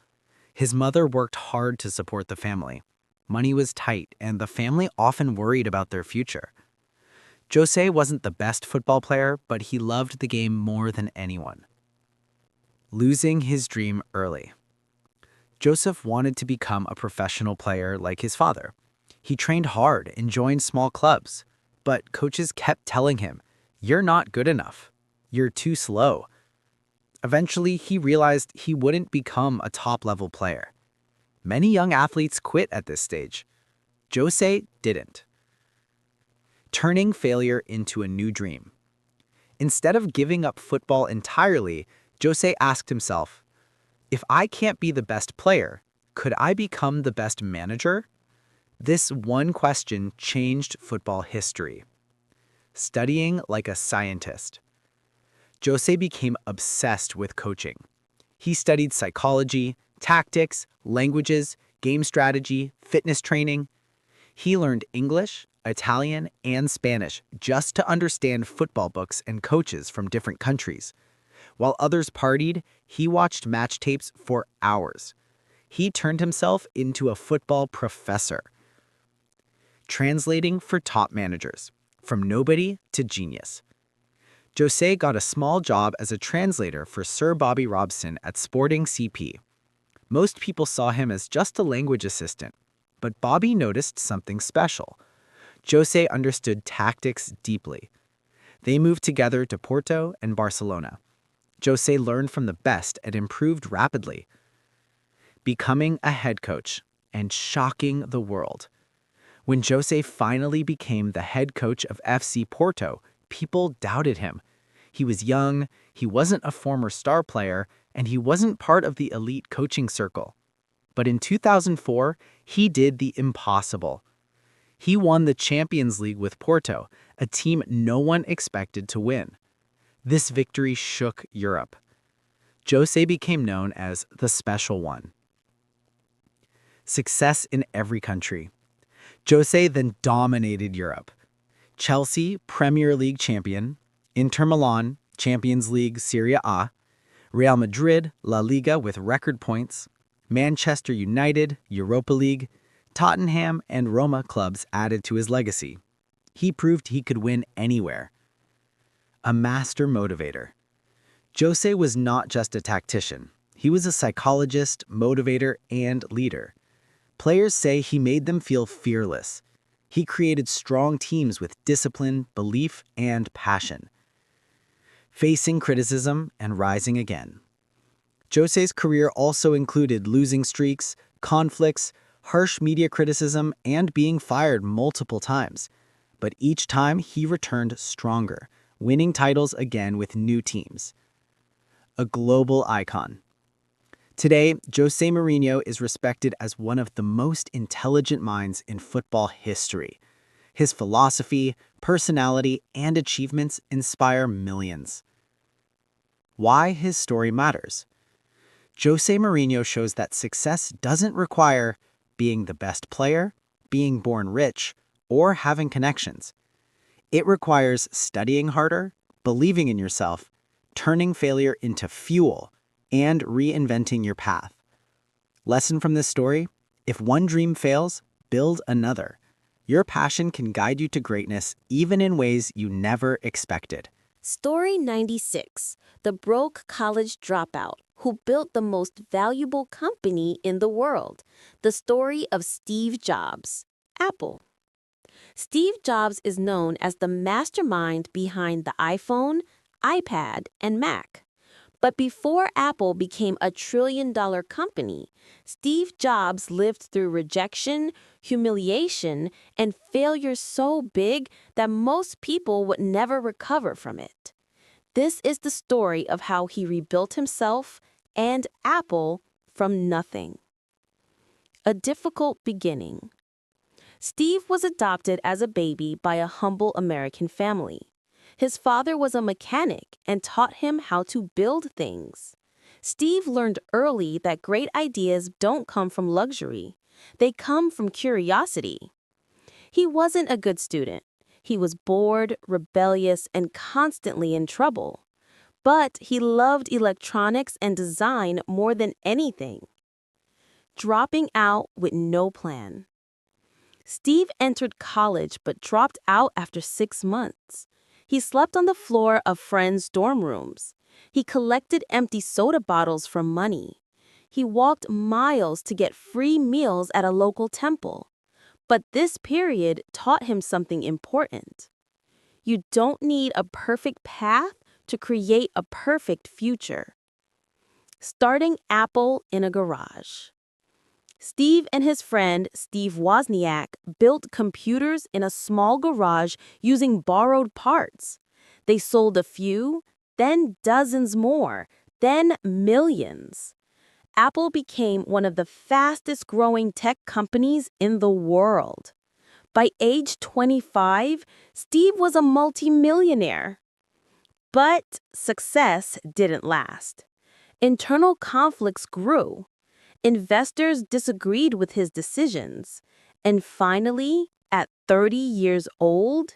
His mother worked hard to support the family. Money was tight, and the family often worried about their future. Jose wasn't the best football player, but he loved the game more than anyone. Losing his dream early. Joseph wanted to become a professional player like his father. He trained hard and joined small clubs, but coaches kept telling him, "You're not good enough. You're too slow." Eventually, he realized he wouldn't become a top-level player. Many young athletes quit at this stage. Jose didn't. Turning failure into a new dream. Instead of giving up football entirely, Jose asked himself, if I can't be the best player, could I become the best manager? This one question changed football history. Studying like a scientist. Jose became obsessed with coaching. He studied psychology, tactics, languages, game strategy, fitness training. He learned English, Italian, and Spanish just to understand football books and coaches from different countries. While others partied, he watched match tapes for hours. He turned himself into a football professor. Translating for top managers, from nobody to genius. Jose got a small job as a translator for Sir Bobby Robson at Sporting CP. Most people saw him as just a language assistant, but Bobby noticed something special. Jose understood tactics deeply. They moved together to Porto and Barcelona. Jose learned from the best and improved rapidly, becoming a head coach and shocking the world. When Jose finally became the head coach of FC Porto, people doubted him. He was young, he wasn't a former star player, and he wasn't part of the elite coaching circle. But in 2004, he did the impossible. He won the Champions League with Porto, a team no one expected to win. This victory shook Europe. Jose became known as the Special One. Success in every country. Jose then dominated Europe. Chelsea, Premier League champion. Inter Milan, Champions League Serie A. Real Madrid, La Liga with record points. Manchester United, Europa League. Tottenham and Roma clubs added to his legacy. He proved he could win anywhere. A master motivator. Jose was not just a tactician. He was a psychologist, motivator, and leader. Players say he made them feel fearless. He created strong teams with discipline, belief, and passion. Facing criticism and rising again. Jose's career also included losing streaks, conflicts, harsh media criticism, and being fired multiple times. But each time he returned stronger, winning titles again with new teams. A global icon. Today, Jose Mourinho is respected as one of the most intelligent minds in football history. His philosophy, personality, and achievements inspire millions. Why his story matters. Jose Mourinho shows that success doesn't require being the best player, being born rich, or having connections. It requires studying harder, believing in yourself, turning failure into fuel, and reinventing your path. Lesson from this story: if one dream fails, build another. Your passion can guide you to greatness even in ways you never expected. Story 96, the broke college dropout who built the most valuable company in the world. The story of Steve Jobs, Apple. Steve Jobs is known as the mastermind behind the iPhone, iPad, and Mac. But before Apple became a trillion-dollar company, Steve Jobs lived through rejection, humiliation, and failure so big that most people would never recover from it. This is the story of how he rebuilt himself and Apple from nothing. A difficult beginning. Steve was adopted as a baby by a humble American family. His father was a mechanic and taught him how to build things. Steve learned early that great ideas don't come from luxury. They come from curiosity. He wasn't a good student. He was bored, rebellious, and constantly in trouble. But he loved electronics and design more than anything. Dropping out with no plan. Steve entered college but dropped out after 6 months. He slept on the floor of friends' dorm rooms. He collected empty soda bottles for money. He walked miles to get free meals at a local temple. But this period taught him something important. You don't need a perfect path to create a perfect future. Starting Apple in a garage. Steve and his friend, Steve Wozniak, built computers in a small garage using borrowed parts. They sold a few, then dozens more, then millions. Apple became one of the fastest-growing tech companies in the world. By age 25, Steve was a multimillionaire. But success didn't last. Internal conflicts grew. Investors disagreed with his decisions. And finally, at 30 years old,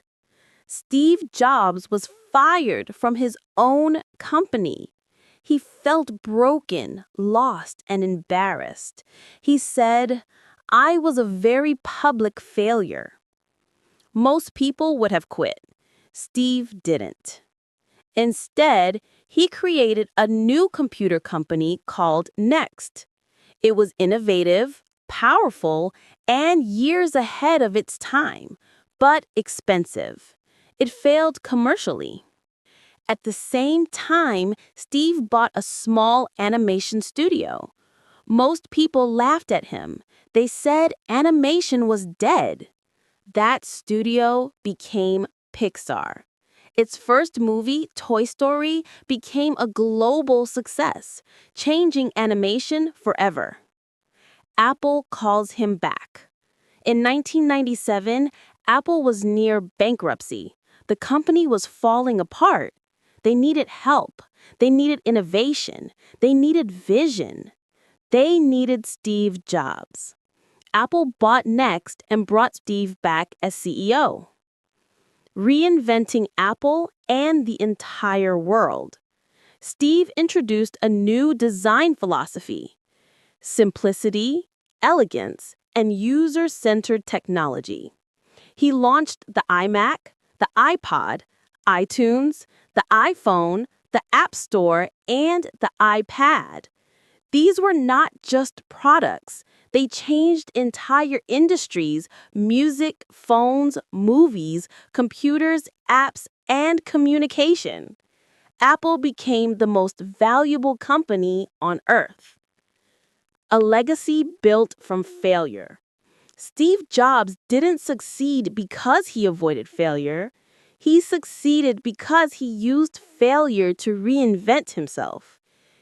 Steve Jobs was fired from his own company. He felt broken, lost, and embarrassed. He said, "I was a very public failure." Most people would have quit. Steve didn't. Instead, he created a new computer company called Next. It was innovative, powerful, and years ahead of its time, but expensive. It failed commercially. At the same time, Steve bought a small animation studio. Most people laughed at him. They said animation was dead. That studio became Pixar. Its first movie, Toy Story, became a global success, changing animation forever. Apple calls him back. In 1997, Apple was near bankruptcy. The company was falling apart. They needed help. They needed innovation. They needed vision. They needed Steve Jobs. Apple bought Next and brought Steve back as CEO. Reinventing Apple and the entire world. Steve introduced a new design philosophy: simplicity, elegance, and user-centered technology. He launched the iMac, the iPod, iTunes, the iPhone, the App Store, and the iPad. These were not just products. They changed entire industries: music, phones, movies, computers, apps, and communication. Apple became the most valuable company on earth. A legacy built from failure. Steve Jobs didn't succeed because he avoided failure. He succeeded because he used failure to reinvent himself.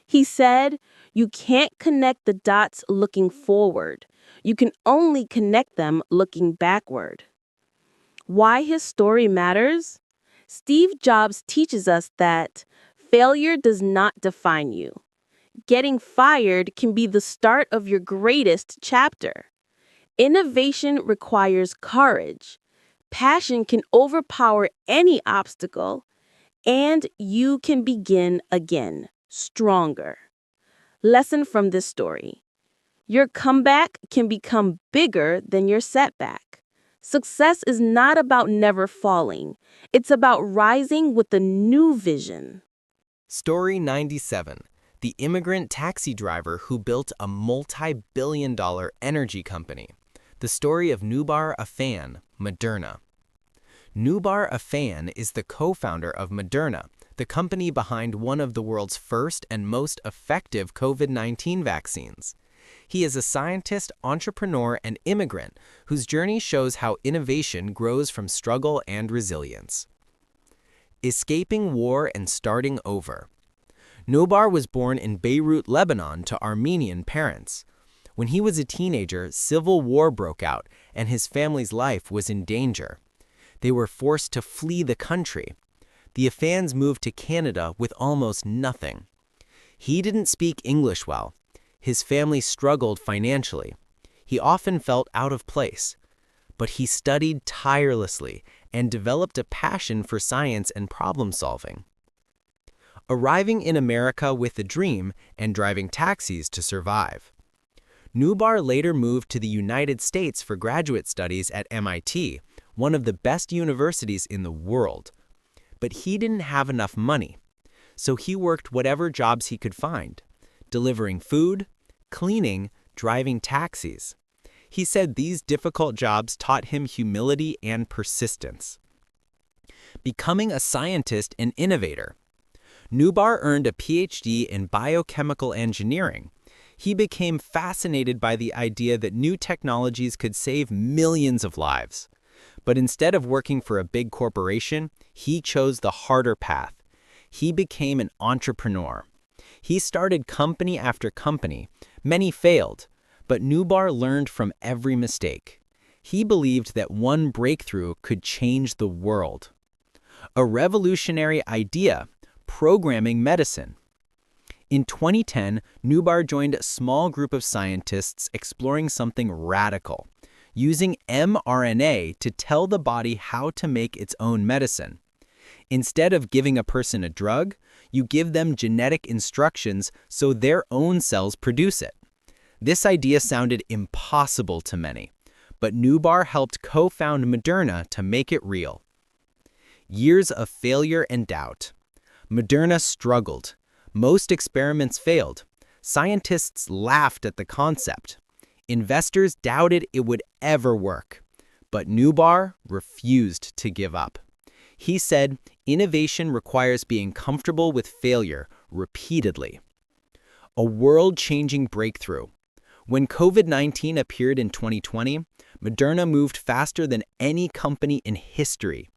He said, "You can't connect the dots looking forward. You can only connect them looking backward." Why his story matters? Steve Jobs teaches us that failure does not define you. getting fired can be the start of your greatest chapter. Innovation requires courage. Passion can overpower any obstacle, and you can begin again, stronger. Lesson from this story: your comeback can become bigger than your setback. Success is not about never falling. It's about rising with a new vision. Story 97. The immigrant taxi driver who built a multi-billion-dollar energy company. The story of Nubar Afan, Moderna. Nubar Afan is the co-founder of Moderna, the company behind one of the world's first and most effective COVID-19 vaccines. He is a scientist, entrepreneur, and immigrant whose journey shows how innovation grows from struggle and resilience. Escaping war and starting over. Nubar was born in Beirut, Lebanon, to Armenian parents. When he was a teenager, civil war broke out, and his family's life was in danger. They were forced to flee the country. The Afans moved to Canada with almost nothing. He didn't speak English well. His family struggled financially. He often felt out of place. But he studied tirelessly and developed a passion for science and problem solving. Arriving in America with a dream and driving taxis to survive. Nubar later moved to the United States for graduate studies at MIT, one of the best universities in the world. But he didn't have enough money, so he worked whatever jobs he could find, delivering food, cleaning, driving taxis. He said these difficult jobs taught him humility and persistence. Becoming a scientist and innovator. Nubar earned a PhD in biochemical engineering. He became fascinated by the idea that new technologies could save millions of lives. But instead of working for a big corporation, he chose the harder path. He became an entrepreneur. He started company after company. Many failed, but Nubar learned from every mistake. He believed that one breakthrough could change the world. A revolutionary idea: programming medicine. In 2010, Nubar joined a small group of scientists exploring something radical, using mRNA to tell the body how to make its own medicine. Instead of giving a person a drug, you give them genetic instructions so their own cells produce it. This idea sounded impossible to many, but Nubar helped co-found Moderna to make it real. Years of failure and doubt. Moderna struggled. Most experiments failed. Scientists laughed at the concept. Investors doubted it would ever work. But Nubar refused to give up. He said, innovation requires being comfortable with failure repeatedly. A world-changing breakthrough. When COVID-19 appeared in 2020, Moderna moved faster than any company in history.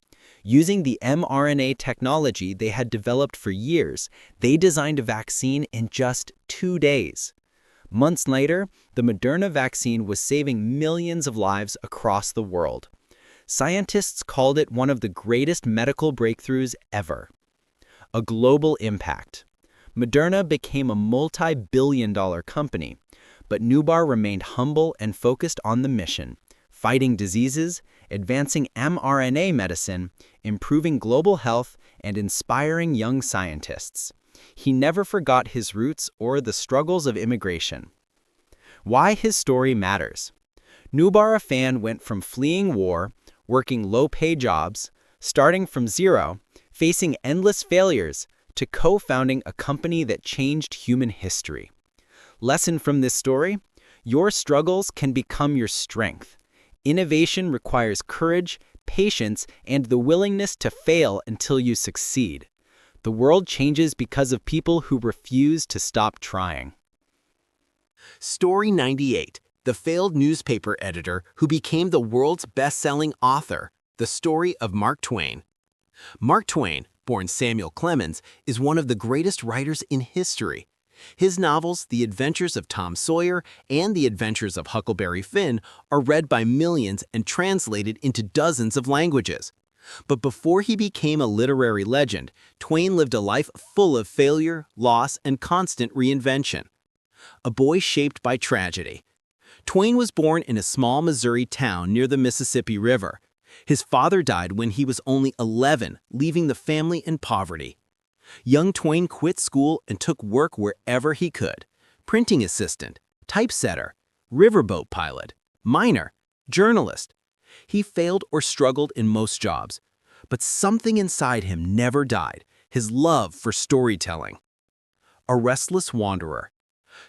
Using the mRNA technology they had developed for years, they designed a vaccine in just 2 days. Months later, the Moderna vaccine was saving millions of lives across the world. Scientists called it one of the greatest medical breakthroughs ever. A global impact. Moderna became a multi-billion-dollar company, but Nubar remained humble and focused on the mission: fighting diseases, advancing mRNA medicine, improving global health, and inspiring young scientists. He never forgot his roots or the struggles of immigration. Why his story matters. Nubar Afan went from fleeing war, working low-pay jobs, starting from zero, facing endless failures, to co-founding a company that changed human history. Lesson from this story: your struggles can become your strength. Innovation requires courage, patience, and the willingness to fail until you succeed. The world changes because of people who refuse to stop trying. Story 98. The failed newspaper editor who became the world's best-selling author. The story of Mark Twain. Mark Twain, born Samuel Clemens, is one of the greatest writers in history. His novels, The Adventures of Tom Sawyer and The Adventures of Huckleberry Finn, are read by millions and translated into dozens of languages. But before he became a literary legend, Twain lived a life full of failure, loss, and constant reinvention. A boy shaped by tragedy. Twain was born in a small Missouri town near the Mississippi River. His father died when he was only 11, leaving the family in poverty. Young Twain quit school and took work wherever he could: printing assistant, typesetter, riverboat pilot, miner, journalist. He failed or struggled in most jobs, but something inside him never died: his love for storytelling. A restless wanderer.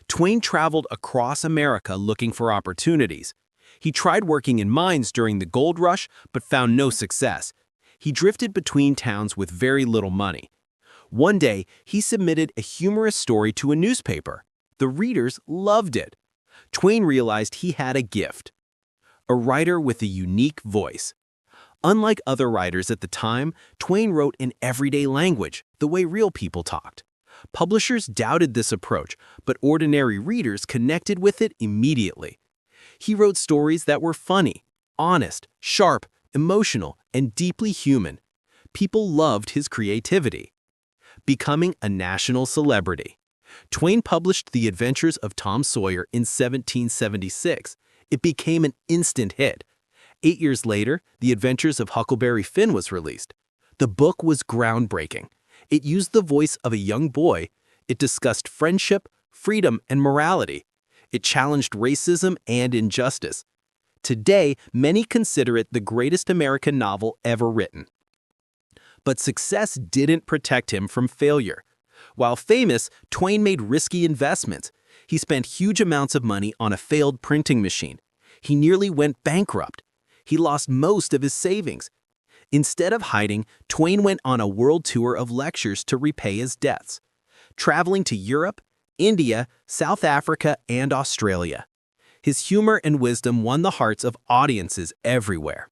Twain traveled across America looking for opportunities. He tried working in mines during the gold rush, but found no success. He drifted between towns with very little money. One day, he submitted a humorous story to a newspaper. The readers loved it. Twain realized he had a gift: a writer with a unique voice. Unlike other writers at the time, Twain wrote in everyday language, the way real people talked. Publishers doubted this approach, but ordinary readers connected with it immediately. He wrote stories that were funny, honest, sharp, emotional, and deeply human. People loved his creativity. Becoming a national celebrity. Twain published The Adventures of Tom Sawyer in 1776. It became an instant hit. 8 years later, The Adventures of Huckleberry Finn was released. The book was groundbreaking. It used the voice of a young boy. It discussed friendship, freedom, and morality. It challenged racism and injustice. Today, many consider it the greatest American novel ever written. But success didn't protect him from failure. While famous, Twain made risky investments. He spent huge amounts of money on a failed printing machine. He nearly went bankrupt. He lost most of his savings. Instead of hiding, Twain went on a world tour of lectures to repay his debts, traveling to Europe, India, South Africa, and Australia. His humor and wisdom won the hearts of audiences everywhere.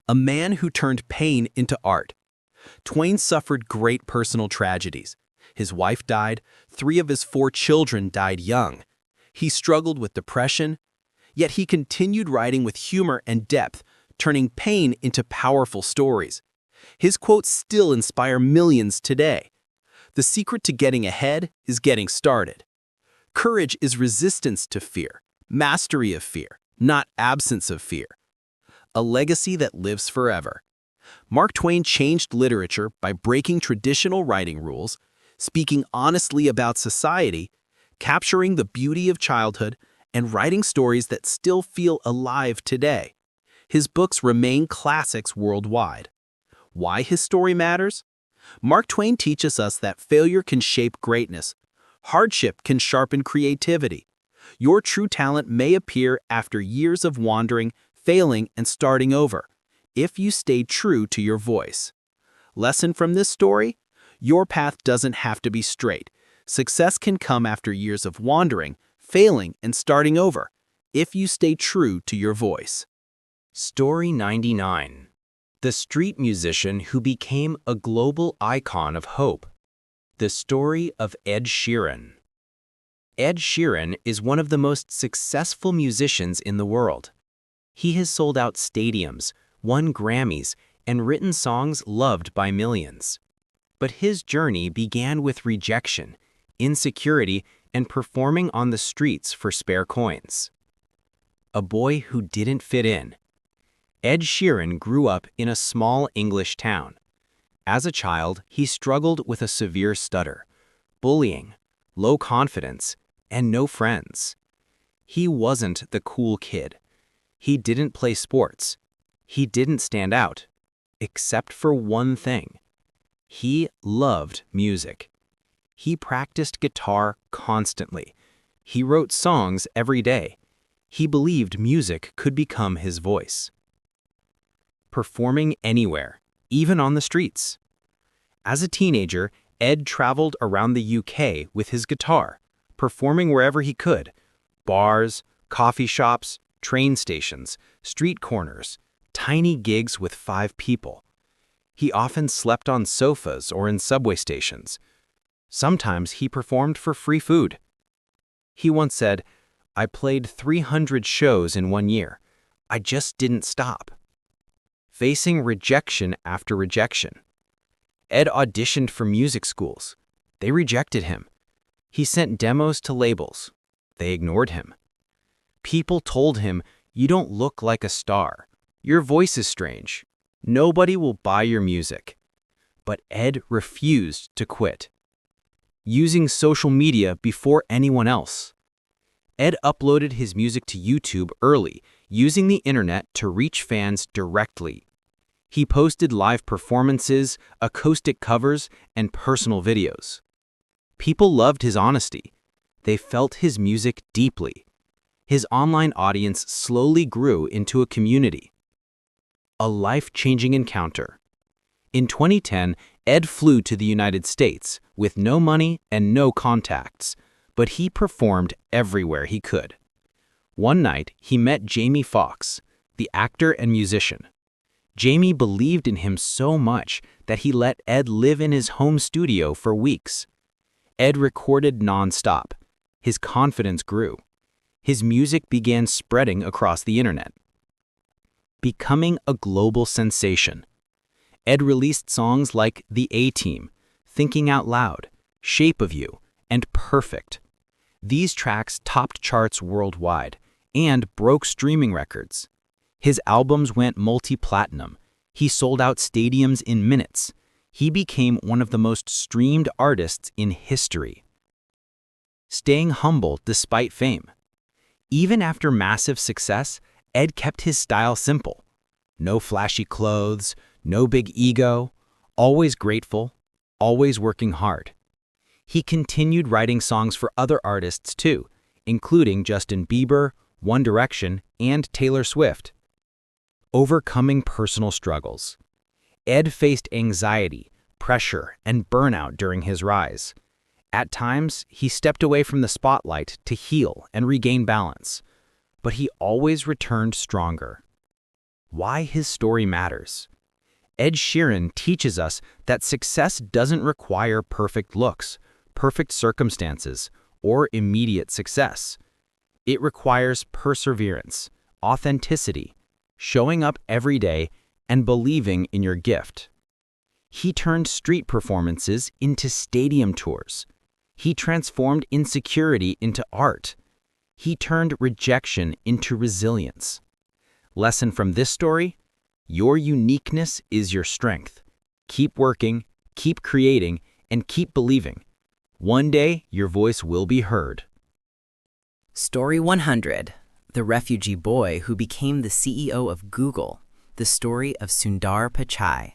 A man who turned pain into art. Twain suffered great personal tragedies. His wife died. 3 of his 4 children died young. He struggled with depression, yet he continued writing with humor and depth, turning pain into powerful stories. His quotes still inspire millions today. The secret to getting ahead is getting started. Courage is resistance to fear, mastery of fear, not absence of fear. A legacy that lives forever. Mark Twain changed literature by breaking traditional writing rules, speaking honestly about society, capturing the beauty of childhood, and writing stories that still feel alive today. His books remain classics worldwide. Why his story matters? Mark Twain teaches us that failure can shape greatness. Hardship can sharpen creativity. Your true talent may appear after years of wandering, failing, and starting over, if you stay true to your voice. Lesson from this story? Your path doesn't have to be straight. Success can come after years of wandering, failing, and starting over, if you stay true to your voice. Story 99. The street musician who became a global icon of hope. The story of Ed Sheeran. Ed Sheeran is one of the most successful musicians in the world. He has sold out stadiums, won Grammys, and written songs loved by millions. But his journey began with rejection, insecurity, and performing on the streets for spare coins. A boy who didn't fit in. Ed Sheeran grew up in a small English town. As a child, he struggled with a severe stutter, bullying, low confidence, and no friends. He wasn't the cool kid. He didn't play sports. He didn't stand out, except for one thing. He loved music. He practiced guitar constantly. He wrote songs every day. He believed music could become his voice. Performing anywhere, even on the streets. As a teenager, Ed traveled around the UK with his guitar, performing wherever he could: bars, coffee shops, train stations, street corners, tiny gigs with 5 people. He often slept on sofas or in subway stations. Sometimes he performed for free food. He once said, "I played 300 shows in 1 year. I just didn't stop." facing rejection after rejection. Ed auditioned for music schools. They rejected him. He sent demos to labels. They ignored him. People told him, "You don't look like a star. Your voice is strange. Nobody will buy your music." But Ed refused to quit. Using social media before anyone else. Ed uploaded his music to YouTube early, using the internet to reach fans directly. He posted live performances, acoustic covers, and personal videos. People loved his honesty. They felt his music deeply. His online audience slowly grew into a community. A life-changing encounter. In 2010, Ed flew to the United States with no money and no contacts, but he performed everywhere he could. One night, he met Jamie Foxx, the actor and musician. Jamie believed in him so much that he let Ed live in his home studio for weeks. Ed recorded non-stop. His confidence grew. His music began spreading across the internet, becoming a global sensation. Ed released songs like The A-Team, Thinking Out Loud, Shape of You, and Perfect. These tracks topped charts worldwide and broke streaming records. His albums went multi-platinum. He sold out stadiums in minutes. He became one of the most streamed artists in history. Staying humble despite fame. Even after massive success, Ed kept his style simple. No flashy clothes, no big ego, always grateful, always working hard. He continued writing songs for other artists too, including Justin Bieber, One Direction, and Taylor Swift. Overcoming personal struggles. Ed faced anxiety, pressure, and burnout during his rise. At times, he stepped away from the spotlight to heal and regain balance, but he always returned stronger. Why his story matters. Ed Sheeran teaches us that success doesn't require perfect looks, perfect circumstances, or immediate success. It requires perseverance, authenticity, showing up every day, and believing in your gift. He turned street performances into stadium tours. He transformed insecurity into art. He turned rejection into resilience. Lesson from this story: your uniqueness is your strength. Keep working, keep creating, and keep believing. One day, your voice will be heard. Story 100. The refugee boy who became the CEO of Google. The story of Sundar Pichai.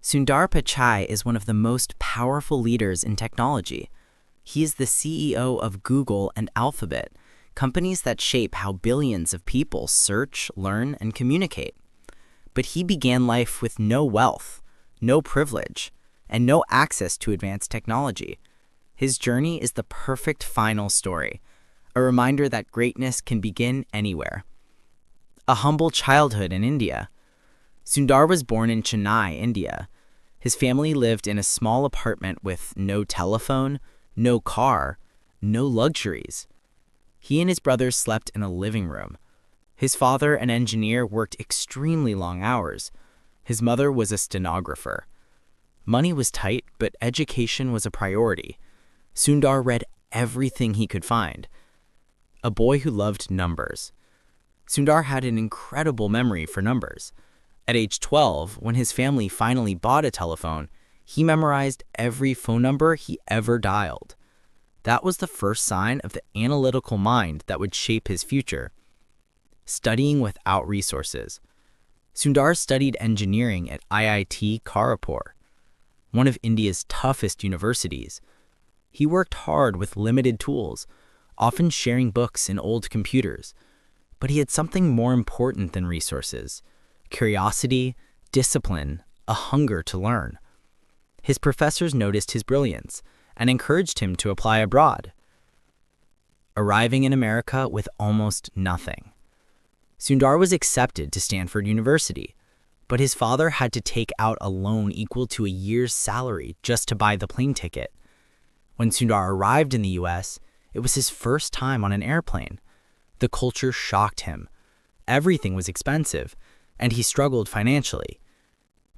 Sundar Pichai is one of the most powerful leaders in technology. He is the CEO of Google and Alphabet, companies that shape how billions of people search, learn, and communicate. But he began life with no wealth, no privilege, and no access to advanced technology. His journey is the perfect final story, a reminder that greatness can begin anywhere. A humble childhood in India. Sundar was born in Chennai, India. His family lived in a small apartment with no telephone, no car, no luxuries. He and his brothers slept in a living room. His father, an engineer, worked extremely long hours. His mother was a stenographer. Money was tight, but education was a priority. Sundar read everything he could find. A boy who loved numbers. Sundar had an incredible memory for numbers. At age 12, when his family finally bought a telephone, he memorized every phone number he ever dialed. That was the first sign of the analytical mind that would shape his future. Studying without resources. Sundar studied engineering at IIT Kharagpur, one of India's toughest universities. He worked hard with limited tools, often sharing books and old computers. But he had something more important than resources: curiosity, discipline, a hunger to learn. His professors noticed his brilliance and encouraged him to apply abroad. Arriving in America with almost nothing. Sundar was accepted to Stanford University, but his father had to take out a loan equal to a year's salary just to buy the plane ticket. When Sundar arrived in the US, it was his first time on an airplane. The culture shocked him. Everything was expensive. and he struggled financially.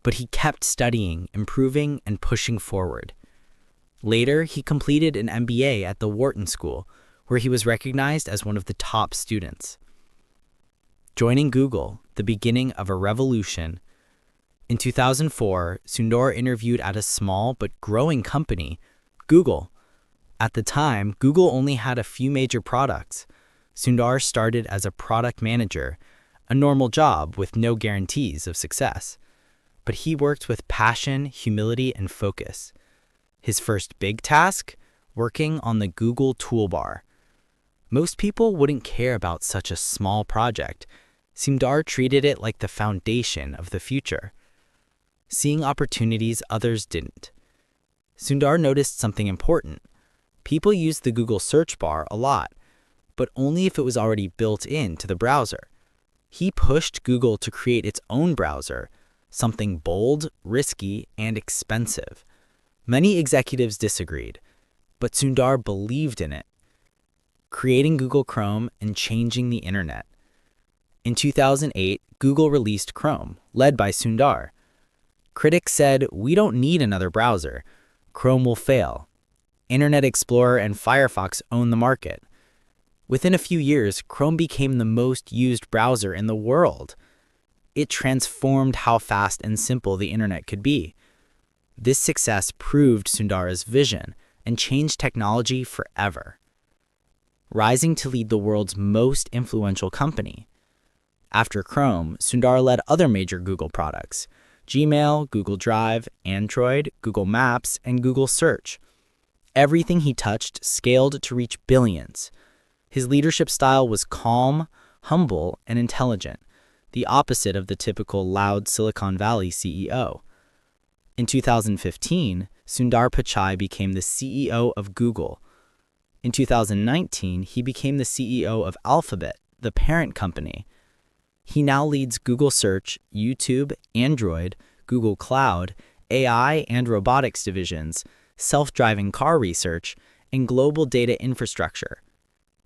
But he kept studying, improving, and pushing forward. Later, he completed an MBA at the Wharton School, where he was recognized as one of the top students. Joining Google, the beginning of a revolution. In 2004, Sundar interviewed at a small but growing company, Google. At the time, Google only had a few major products. Sundar started as a product manager, a normal job with no guarantees of success. But he worked with passion, humility, and focus. His first big task? Working on the Google toolbar. Most people wouldn't care about such a small project. Sundar treated it like the foundation of the future. Seeing opportunities others didn't. Sundar noticed something important. People used the Google search bar a lot, but only if it was already built into the browser. He pushed Google to create its own browser, something bold, risky, and expensive. Many executives disagreed, but Sundar believed in it, creating Google Chrome and changing the internet. In 2008, Google released Chrome, led by Sundar. Critics said, "We don't need another browser. Chrome will fail." Internet Explorer and Firefox own the market. Within a few years, Chrome became the most used browser in the world. It transformed how fast and simple the internet could be. This success proved Sundar's vision and changed technology forever. Rising to lead the world's most influential company. After Chrome, Sundar led other major Google products: Gmail, Google Drive, Android, Google Maps, and Google Search. Everything he touched scaled to reach billions. His leadership style was calm, humble, and intelligent, the opposite of the typical loud Silicon Valley CEO. In 2015, Sundar Pichai became the CEO of Google. In 2019, he became the CEO of Alphabet, the parent company. He now leads Google Search, YouTube, Android, Google Cloud, AI and robotics divisions, self-driving car research, and global data infrastructure.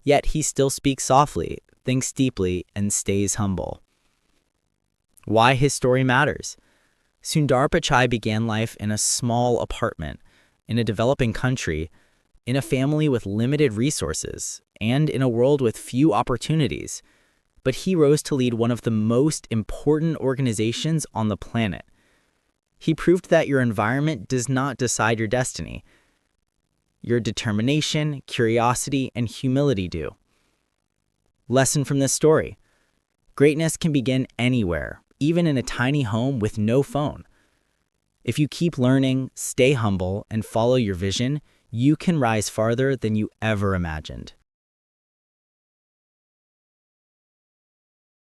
Yet he still speaks softly, thinks deeply, and stays humble. Why his story matters. Sundar Pichai began life in a small apartment, in a developing country, in a family with limited resources, and in a world with few opportunities. But he rose to lead one of the most important organizations on the planet. He proved that your environment does not decide your destiny. Your determination, curiosity, and humility do. Lesson from this story. Greatness can begin anywhere, even in a tiny home with no phone. If you keep learning, stay humble, and follow your vision, you can rise farther than you ever imagined.